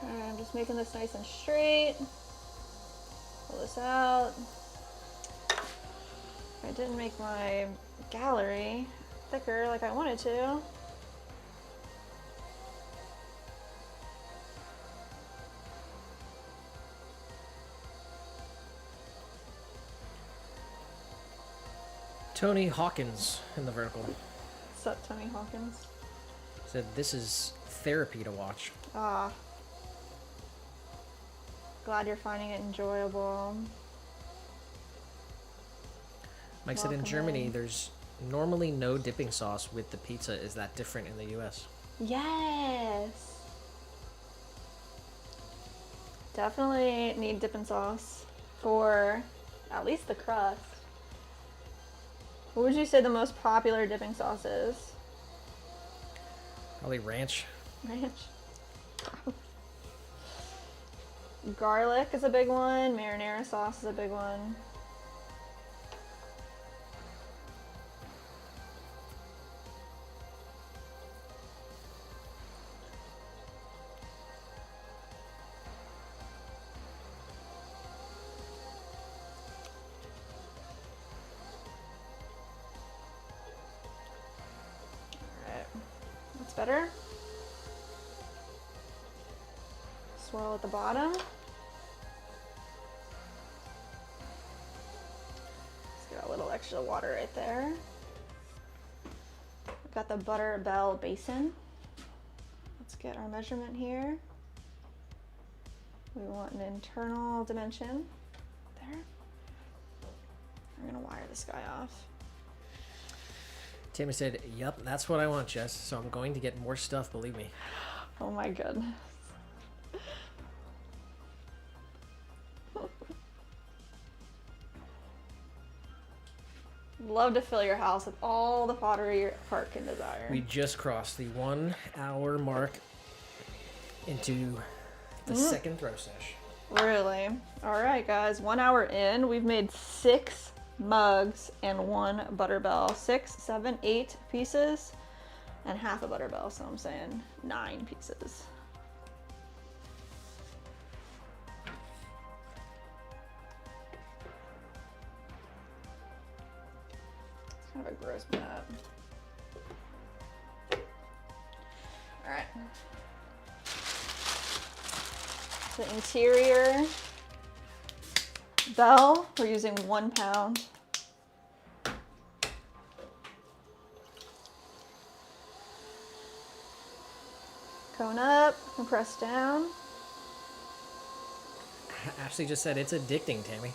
Alright, I'm just making this nice and straight. Pull this out. I didn't make my gallery thicker like I wanted to. Tony Hawkins in the vertical What's up, Tony Hawkins? said this is therapy to watch. Ah. Glad you're finding it enjoyable. Mike said in Welcome Germany in. there's normally no dipping sauce with the pizza. Is that different in the US? Yes. Definitely need dipping sauce for at least the crust. What would you say the most popular dipping sauce is? Probably ranch. Ranch. Garlic is a big one. Marinara sauce is a big one. better. Swirl at the bottom. Let's get a little extra water right there. We've got the butter bell basin. Let's get our measurement here. We want an internal dimension there. I'm gonna wire this guy off. Tammy said, "Yep, that's what I want, Jess. So I'm going to get more stuff, believe me." Oh my goodness. Love to fill your house with all the pottery your heart can desire. We just crossed the 1 hour mark into the second throw sesh. Really? All right, guys. 1 hour in, we've made 6 mugs and 1 butter bell. 6, 7, 8 pieces and half a butter bell. So I'm saying 9 pieces. It's kind of a gross bat. All right. The interior bell, we're using 1 pound. Cone up and press down. Ashley just said it's addicting, Tammy.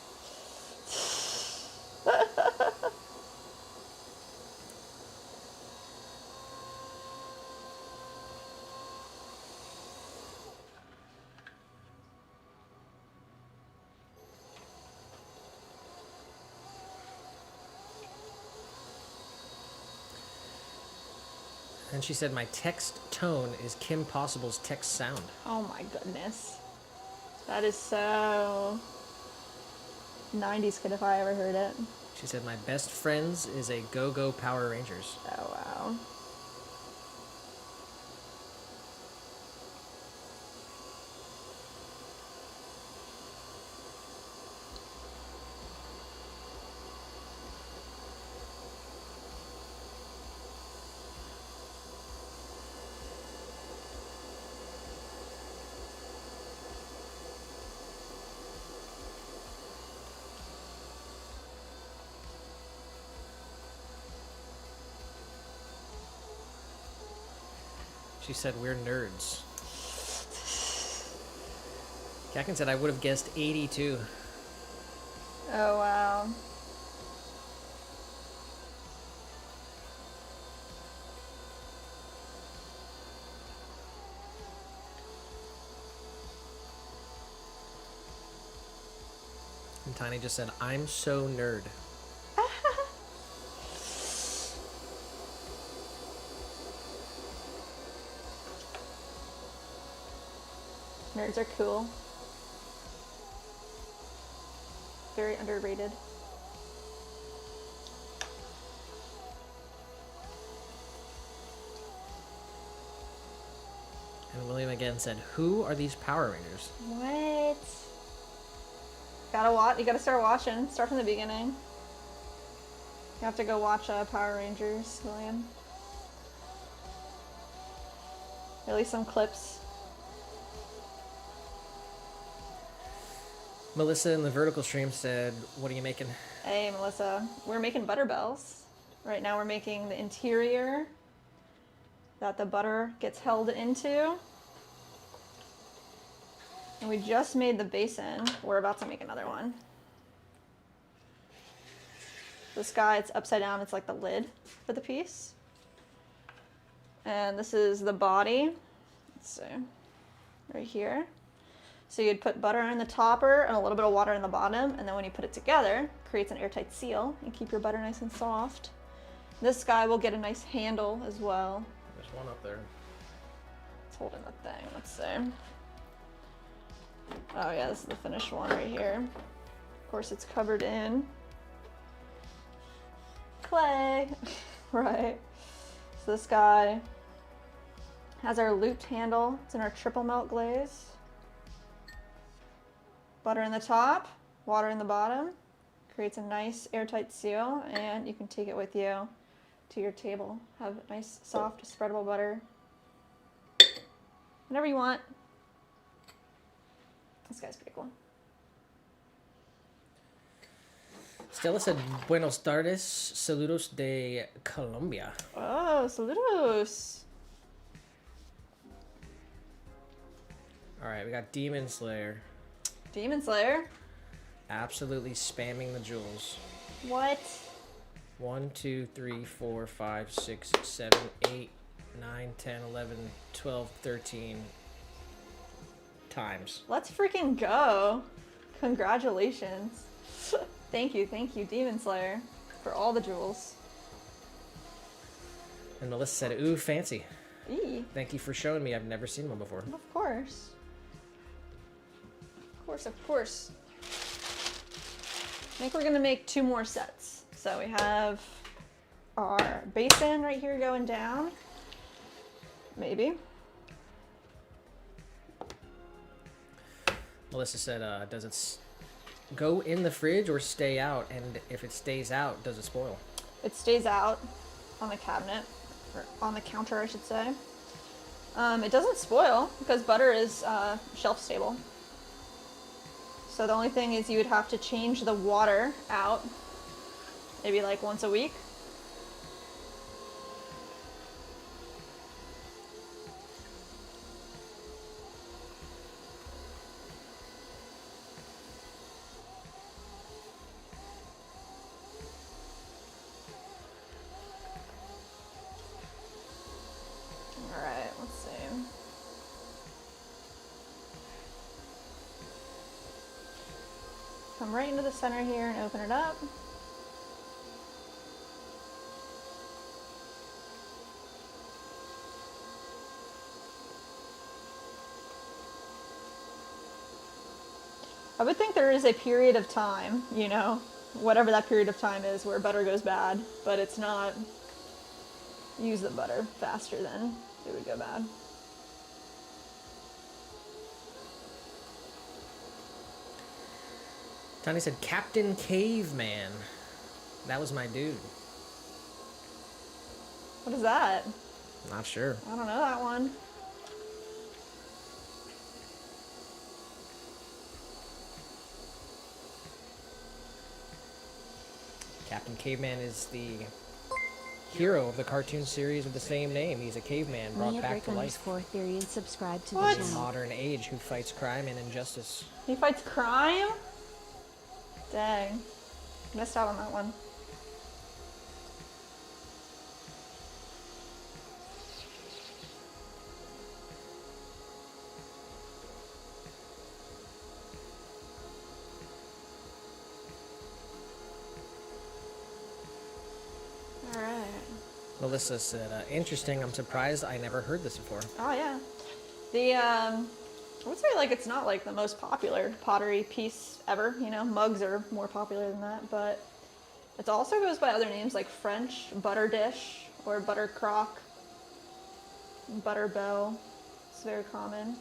And she said, my text tone is Kim Possible's text sound. Oh my goodness. That is so 90s kid if I ever heard it. She said, my best friends is a Go-Go Power Rangers. Oh wow. She said, we're nerds. Kakin said, I would have guessed 82. Oh wow. And Tiny just said, I'm so nerd. Nerds are cool. Very underrated. And William again said, who are these Power Rangers? What? Gotta watch. You gotta start watching. Start from the beginning. You have to go watch Power Rangers, William. At least some clips. Melissa in the vertical stream said, what are you making? Hey, Melissa. We're making butter bells. Right now we're making the interior that the butter gets held into. And we just made the basin. We're about to make another one. This guy, it's upside down. It's like the lid for the piece. And this is the body. Let's see. Right here. So you'd put butter in the topper and a little bit of water in the bottom, and then when you put it together, it creates an airtight seal and keep your butter nice and soft. This guy will get a nice handle as well. There's one up there. It's holding the thing. Let's see. Oh yeah, this is the finished one right here. Of course, it's covered in clay, right? So this guy has our looped handle. It's in our triple melt glaze. Butter in the top, water in the bottom. Creates a nice airtight seal, and you can take it with you to your table. Have nice, soft, spreadable butter whenever you want. This guy's pretty cool. Stella said, Buenos tardes, saludos de Colombia. Oh, saludos. All right, we got Demon Slayer. Demon Slayer? Absolutely spamming the jewels. What? 1, 2, 3, 4, 5, 6, 7, 8, 9, 10, 11, 12, 13 times. Let's freaking go. Congratulations. Thank you, Demon Slayer, for all the jewels. And Melissa said, ooh, fancy. Eee. Thank you for showing me. I've never seen one before. Of course. Of course, of course. I think we're gonna make 2 more sets. So we have our basin right here going down. Maybe. Melissa said, does it go in the fridge or stay out? And if it stays out, does it spoil? It stays out on the cabinet, or on the counter, I should say. It doesn't spoil because butter is shelf stable. So the only thing is you would have to change the water out, maybe like once a week. Alright, let's see. Come right into the center here and open it up. I would think there is a period of time, you know, whatever that period of time is where butter goes bad, but it's not. Use the butter faster than it would go bad. Tony said, Captain Caveman. That was my dude. What is that? Not sure. I don't know that one. Captain Caveman is the hero of the cartoon series of the same name. He's a caveman brought Mia back Brick to life _theory and subscribe to What? the in channel. modern age who fights crime and injustice. He fights crime? Dang. Missed out on that one. Alright. Melissa said, interesting. I'm surprised I never heard this before. Oh yeah. The I would say like it's not like the most popular pottery piece ever, you know, mugs are more popular than that, but it also goes by other names like French butter dish or butter crock, butter bow. It's very common.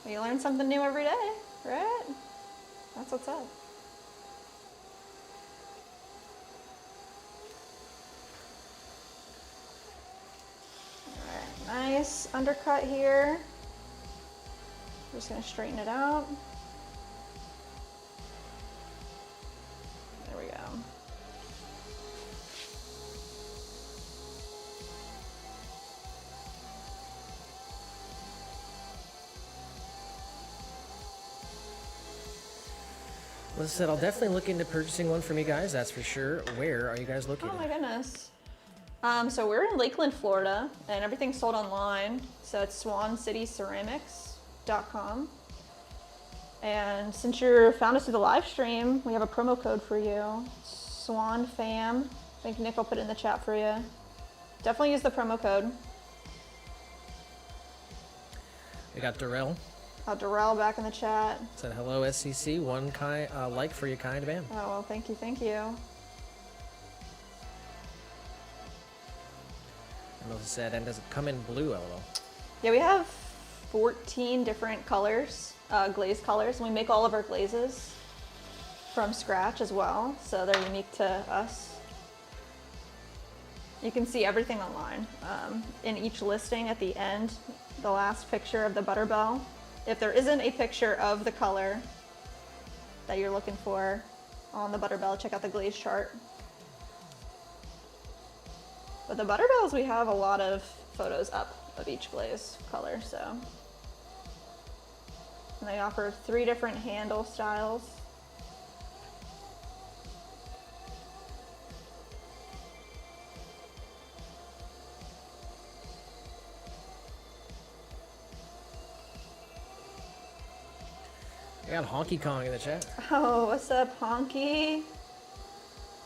You learn something new every day, right? That's what's up. Nice undercut here. I'm just gonna straighten it out. There we go. Melissa said, I'll definitely look into purchasing one from you guys, that's for sure. Where are you guys located? Oh my goodness. So we're in Lakeland, Florida, and everything's sold online. So it's swancityceramics.com. And since you found us through the live stream, we have a promo code for you, SwanFam. I think Nick will put it in the chat for you. Definitely use the promo code. We got Darrell. Darrell back in the chat. Said, hello, SCC. One like for your kind man. Oh, well, thank you, thank you. Melissa said, and does it come in blue, LOL? Yeah, we have 14 different colors, glaze colors, and we make all of our glazes from scratch as well, so they're unique to us. You can see everything online. In each listing at the end, the last picture of the Butterbell. If there isn't a picture of the color that you're looking for on the Butterbell, check out the glaze chart. But the Butterbells, we have a lot of photos up of each glaze color, so. And they offer 3 different handle styles. I got Honky Kong in the chat. Oh, what's up, Honky?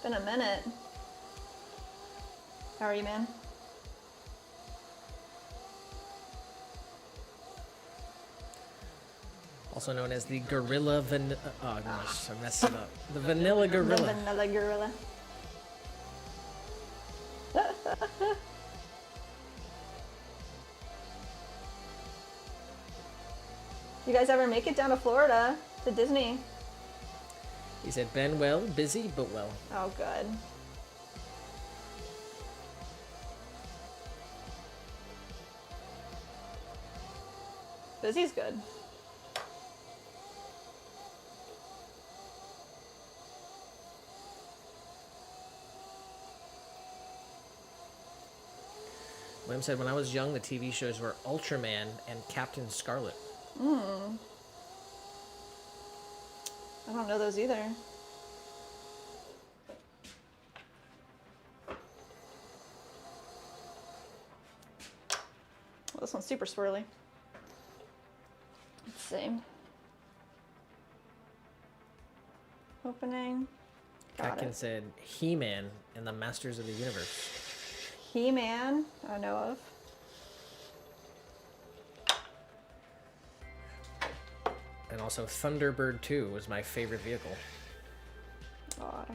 Been a minute. How are you, man? Also known as the Gorilla Vanilla. Oh gosh, I messed it up. The Vanilla The Gorilla. vanilla gorilla. You guys ever make it down to Florida, to Disney? He said, "Been well, busy but well." Oh, good. Busy's good. William said, "When I was young, the TV shows were Ultraman and Captain Scarlet." I don't know those either. Well, this one's super swirly. Let's see. Opening. Got Katkin it. said, "He-Man and the Masters of the Universe." He-Man, I know of. And also Thunderbird 2 was my favorite vehicle. God.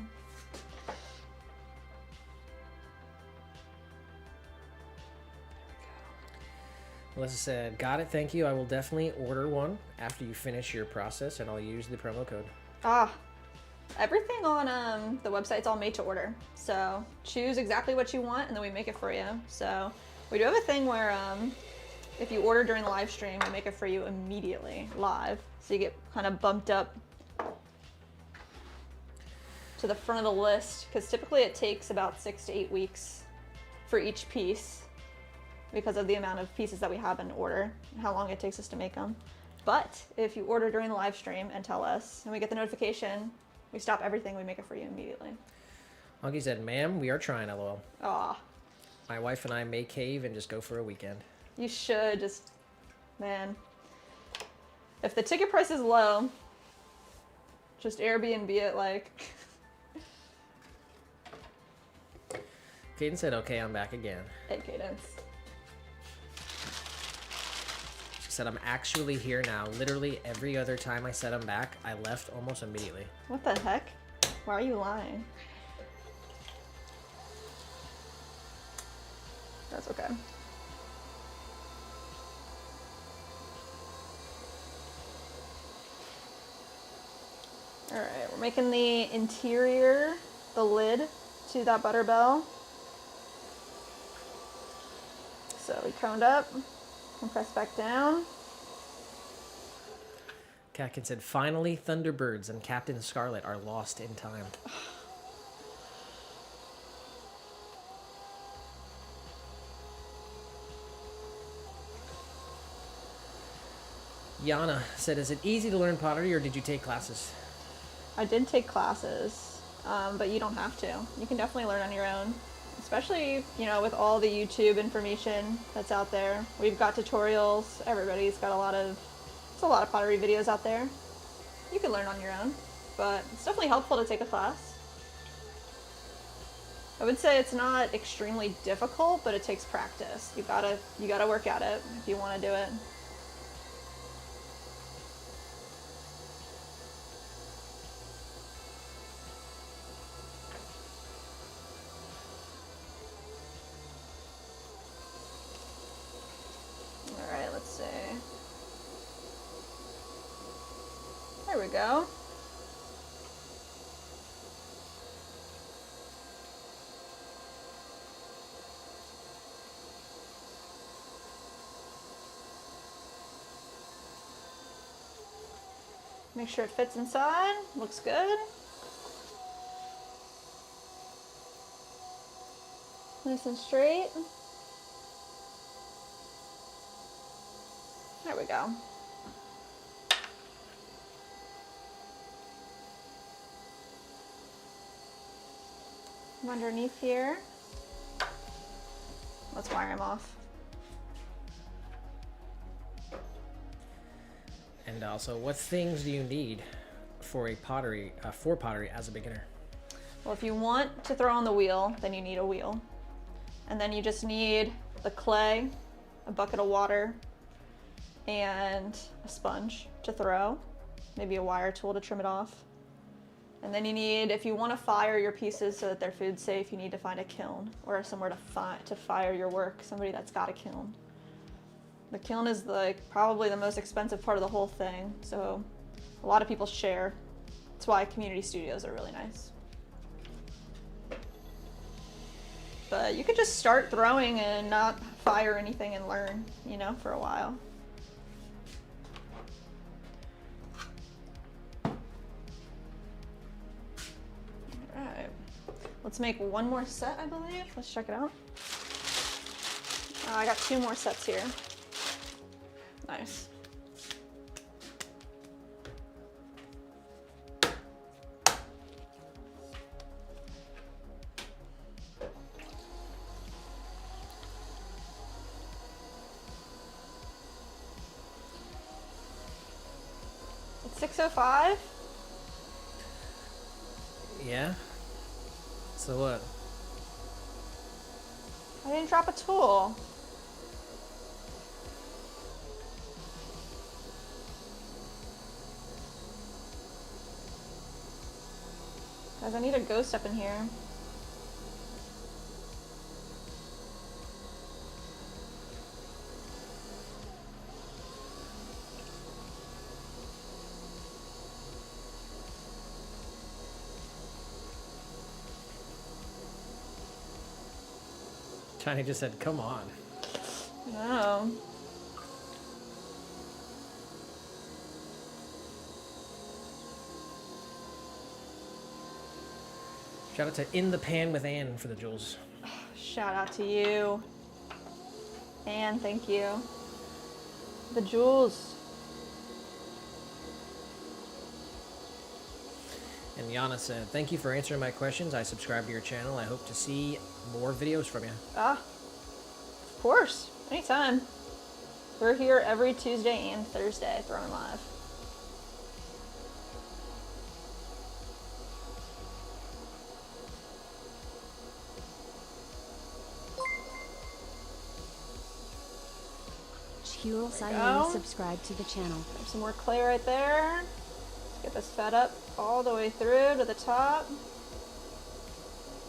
Melissa said, "Got it, thank you. I will definitely order one after you finish your process, and I'll use the promo code." Ah, everything on the website's all made to order. So choose exactly what you want, and then we make it for you. So we do have a thing where if you order during the live stream, we make it for you immediately live. So you get kind of bumped up to the front of the list, because typically it takes about 6 to 8 weeks for each piece, because of the amount of pieces that we have in order and how long it takes us to make them. But if you order during the live stream and tell us, and we get the notification, we stop everything, we make it for you immediately. Honky said, "Ma'am, we are trying, lol. Aw, My wife and I may cave and just go for a weekend." you should just, man. If the ticket price is low, just Airbnb it, like. Caden said, "Okay, I'm back again." Hey, Cadence. She said, "I'm actually here now. Literally every other time I said I'm back, I left almost immediately." What the heck? Why are you lying? That's okay. Alright, we're making the interior, the lid to that Butterbell. So we coned up and press back down. Katkin said, "Finally, Thunderbirds and Captain Scarlet are lost in time." Yana said, "Is it easy to learn pottery or did you take classes?" I did take classes, but you don't have to. You can definitely learn on your own, especially, you know, with all the YouTube information that's out there. We've got tutorials. Everybody's got it's a lot of pottery videos out there. You can learn on your own, but it's definitely helpful to take a class. I would say it's not extremely difficult, but it takes practice. You gotta work at it if you want to do it. Alright, let's see. There we go. Make sure it fits inside. Looks good. Nice and straight. There we go. From underneath here. Let's wire them off. And also, what things do you need for pottery as a beginner? Well, if you want to throw on the wheel, then you need a wheel. And then you just need the clay, a bucket of water, and a sponge to throw, maybe a wire tool to trim it off. And then you need, if you want to fire your pieces so that they're food safe, you need to find a kiln or somewhere to fire your work, somebody that's got a kiln. The kiln is probably the most expensive part of the whole thing, so a lot of people share. That's why community studios are really nice. But you could just start throwing and not fire anything and learn, you know, for a while. Alright. Let's make one more set, I believe. Let's check it out. I got 2 more sets here. Nice. It's 6:05. Yeah? So what? I didn't drop a tool. Guys, I need a ghost up in here. Tiny just said, come on. No. Shout out to In the Pan with Ann for the jewels. Shout out to you. And thank you. The jewels. And Yana said, thank you for answering my questions. I subscribe to your channel. I hope to see more videos from you. Ah, of course. Anytime. We're here every Tuesday and Thursday throwing live. Shul There we Sayani go. subscribe to the channel. There's some more clay right there. Let's get this fed up all the way through to the top.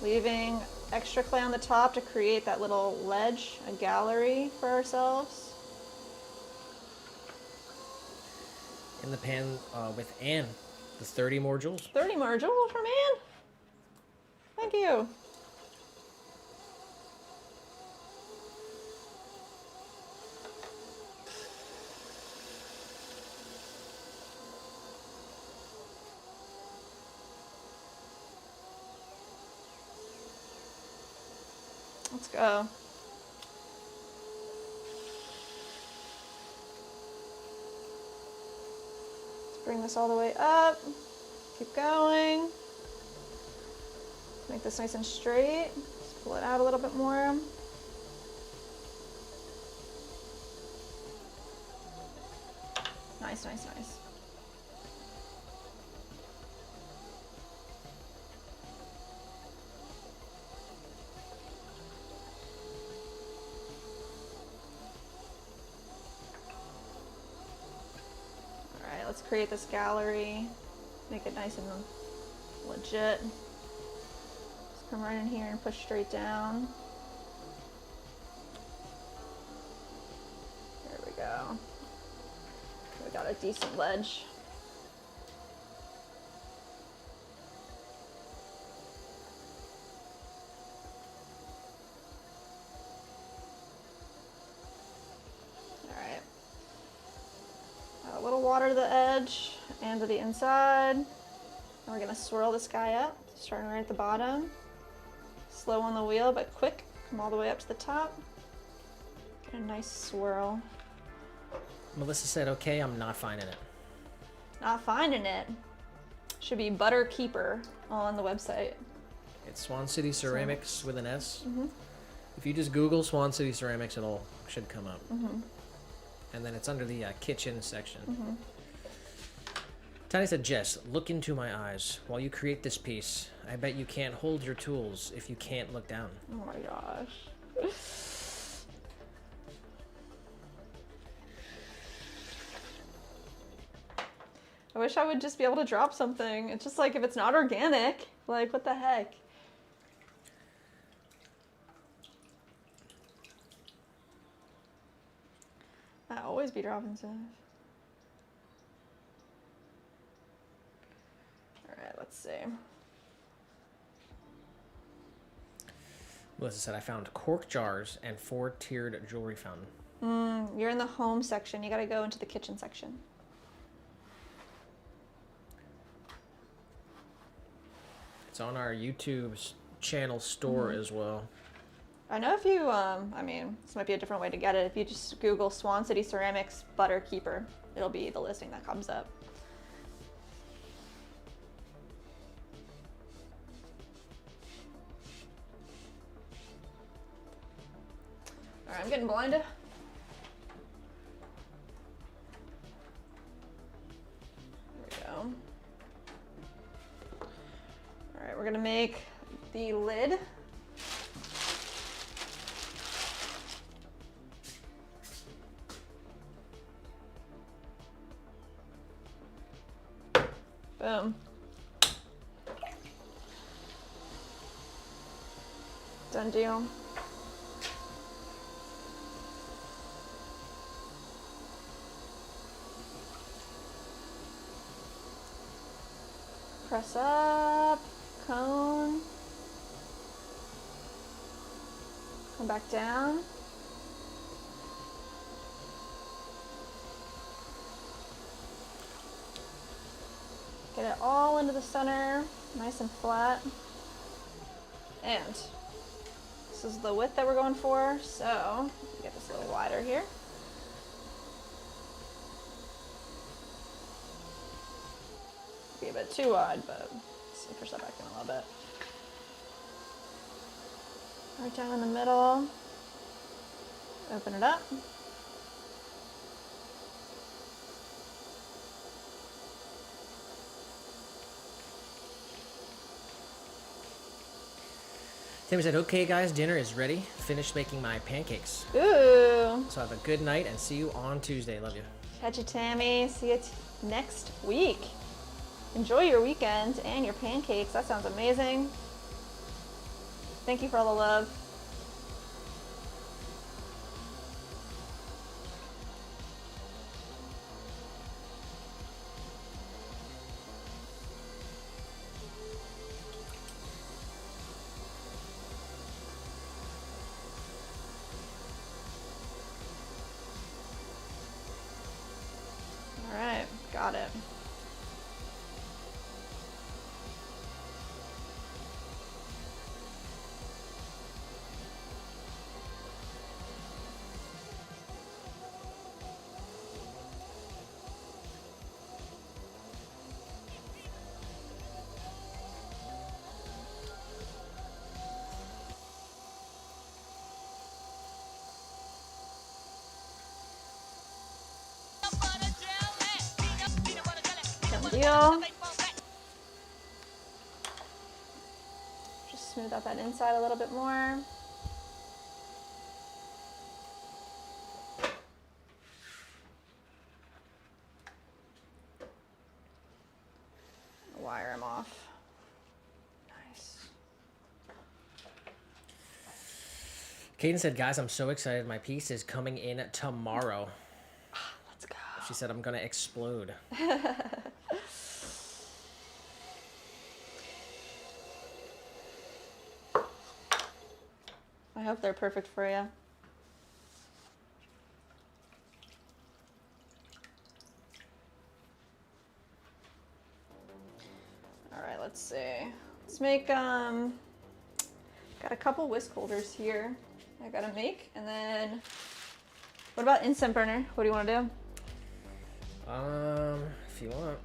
Leaving extra clay on the top to create that little ledge, a gallery for ourselves. In the Pan with Ann. The 30 more jewels. 30 more jewels from Ann. Thank you. Let's go. Let's bring this all the way up. Keep going. Make this nice and straight. Just pull it out a little bit more. Nice, nice, nice. Let's create this gallery, make it nice and legit. Just come right in here and push straight down. There we go. We got a decent ledge. A little water to the edge, and to the inside. And we're gonna swirl this guy up, starting right at the bottom. Slow on the wheel, but quick. Come all the way up to the top. Get a nice swirl. Melissa said, okay, I'm not finding it. Not finding it. Should be Butter Keeper on the website. It's Swan City Ceramics with an S. Mm-hmm. If you just Google Swan City Ceramics, it'll should come up. Mm-hmm. And then it's under the kitchen section. Mm-hmm. Tiny said, Jess, look into my eyes. While you create this piece, I bet you can't hold your tools if you can't look down. Oh my gosh. I wish I would just be able to drop something. It's just like, if it's not organic, like, what the heck? I always be dropping stuff. Alright, let's see. Melissa said, I found cork jars and 4-tiered jewelry fountain. You're in the home section. You gotta go into the kitchen section. It's on our YouTube channel store as well. I know if you, I mean, this might be a different way to get it. If you just Google Swan City Ceramics Butter Keeper, it'll be the listing that comes up. All right, I'm getting blinded. There we go. All right, we're gonna make the lid. Boom. Done deal. Press up, cone. Come back down. Get it all into the center, nice and flat. And this is the width that we're going for, so get this a little wider here. Be a bit too wide, but let's see, push that back in a little bit. Right down in the middle. Open it up. Tammy said, okay guys, dinner is ready. Finished making my pancakes. Ooh. So have a good night and see you on Tuesday. Love you. Catch you, Tammy. See you next week. Enjoy your weekend and your pancakes. That sounds amazing. Thank you for all the love. All right, got it. Done deal. Just smooth out that inside a little bit more. Wire them off. Nice. Kaden said, guys, I'm so excited. My piece is coming in tomorrow. Let's go. She said, I'm going to explode. I hope they're perfect for you. right, let's see. Let's make, got a couple whisk holders here I gotta make. And then, what about instant burner? What do you want to do? If you want.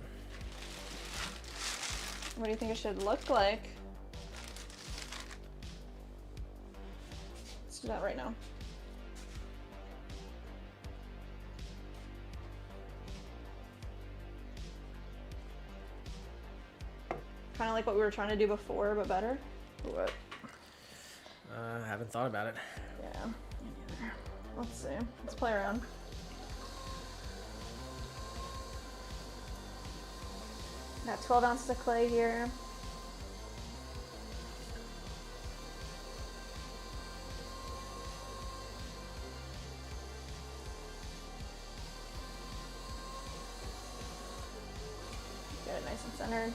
What do you think it should look like? Let's do that right now. Kind of like what we were trying to do before, but better. What? I haven't thought about it. Yeah, me neither. Let's see. Let's play around. Got 12 ounces of clay here. Get it nice and centered.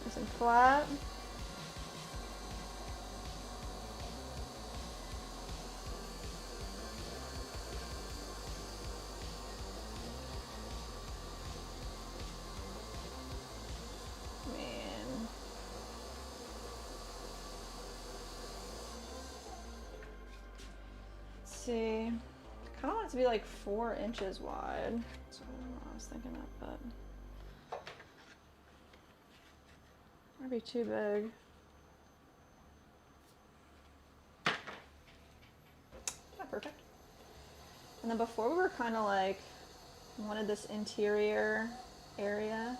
Nice and flat. Man. Let's see. I kind of want it to be like 4 inches wide. That's what I was thinking of, but might be too big. Yeah, perfect. And then before we were kind of like wanted this interior area.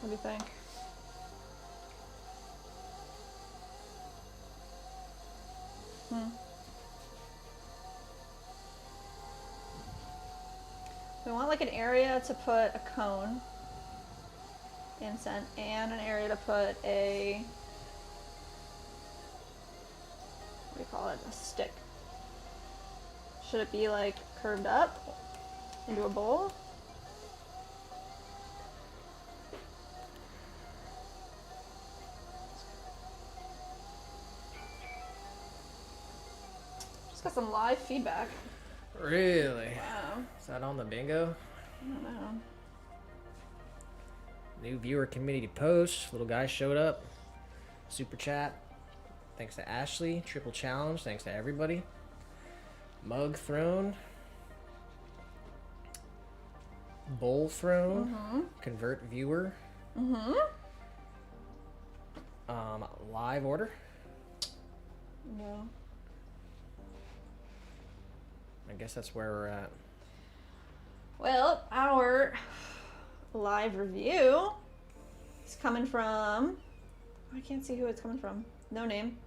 What do you think? We want like an area to put a cone incense and an area to put a, what do you call it, a stick. Should it be like curved up into a bowl? Just got some live feedback. Really? Wow. Is that on the bingo? I don't know. New viewer community post. Little guy showed up. Super chat. Thanks to Ashley. Triple challenge. Thanks to everybody. Mug thrown. Bowl thrown. Convert viewer. Live order. No. I guess that's where we're at. Well, our live review is coming from, I can't see who it's coming from. No name.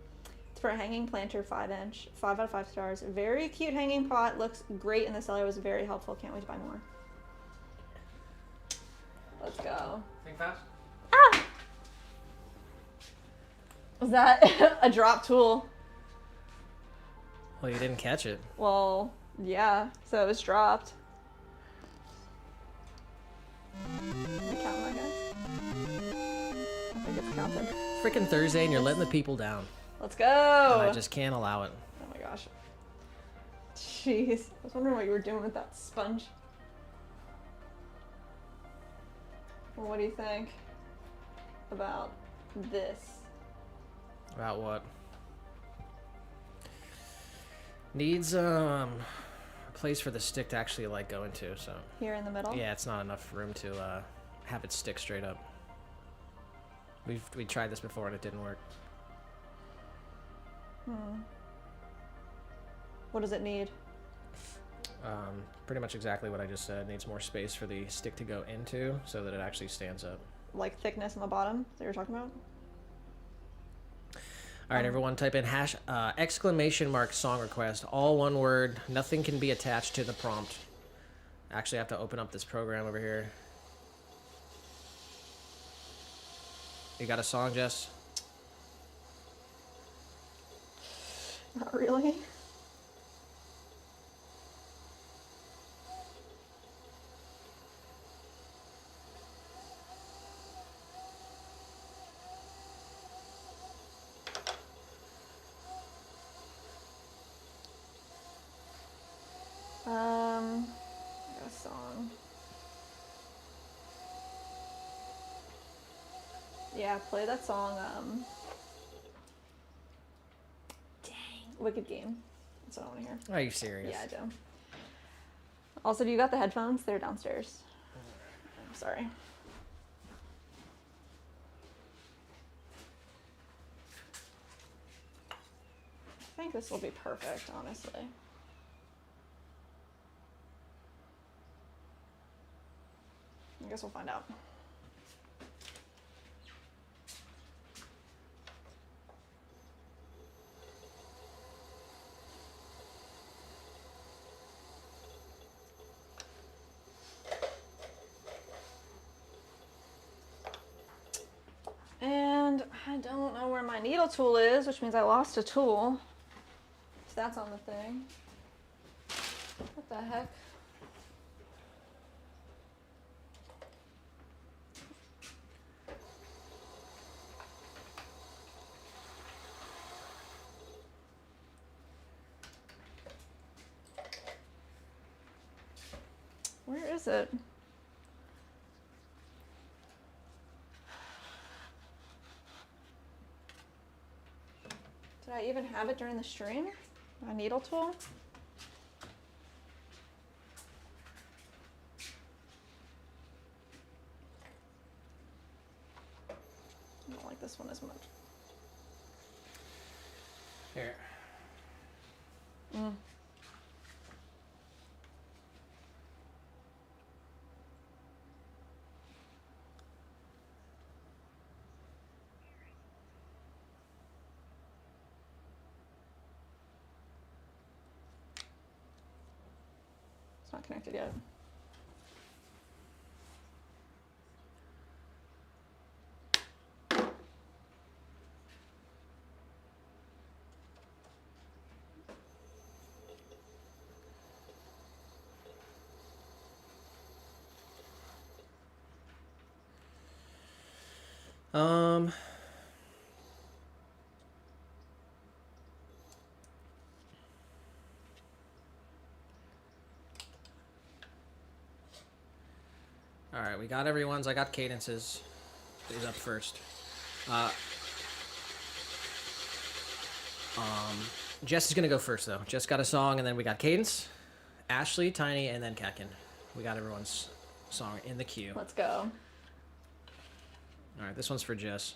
It's for a hanging planter 5-inch, 5 out of 5 stars. Very cute hanging pot. Looks great in the cellar. Was very helpful. Can't wait to buy more. Let's go. Think fast. Ah! Was that a drop tool? Well, you didn't catch it. Well, yeah. So it was dropped. Am I counting that, guys? I think it's counted. Freaking Thursday, and you're letting the people down. Let's go. And I just can't allow it. Oh my gosh. Jeez. I was wondering what you were doing with that sponge. Well, what do you think about this? About what? Needs a place for the stick to actually like go into. So Here in the middle? yeah, it's not enough room to have it stick straight up. We tried this before and it didn't work. What does it need? Pretty much exactly what I just said. Needs more space for the stick to go into so that it actually stands up. Like thickness on the bottom that you're talking about? All right, everyone, type in exclamation mark song request, all one word. Nothing can be attached to the prompt. Actually, I have to open up this program over here. You got a song, Jess? Not really. I got a song. Yeah, play that song, dang, Wicked Game. That's what I want to hear. Are you serious? Yeah, I do. Also, do you got the headphones? They're downstairs. I'm sorry. I think this will be perfect, honestly. I guess we'll find out. And I don't know where my needle tool is, which means I lost a tool. So that's on the thing. What the heck? Where is it? Did I even have it during the stream? My needle tool? I don't like this one as much. Here. It's not connected yet. All right, we got everyone's. I got Cadence's. He's up first. Jess is gonna go first though. Jess got a song, and then we got Cadence, Ashley, Tiny, and then Katkin. We got everyone's song in the queue. Let's go. All right, this one's for Jess.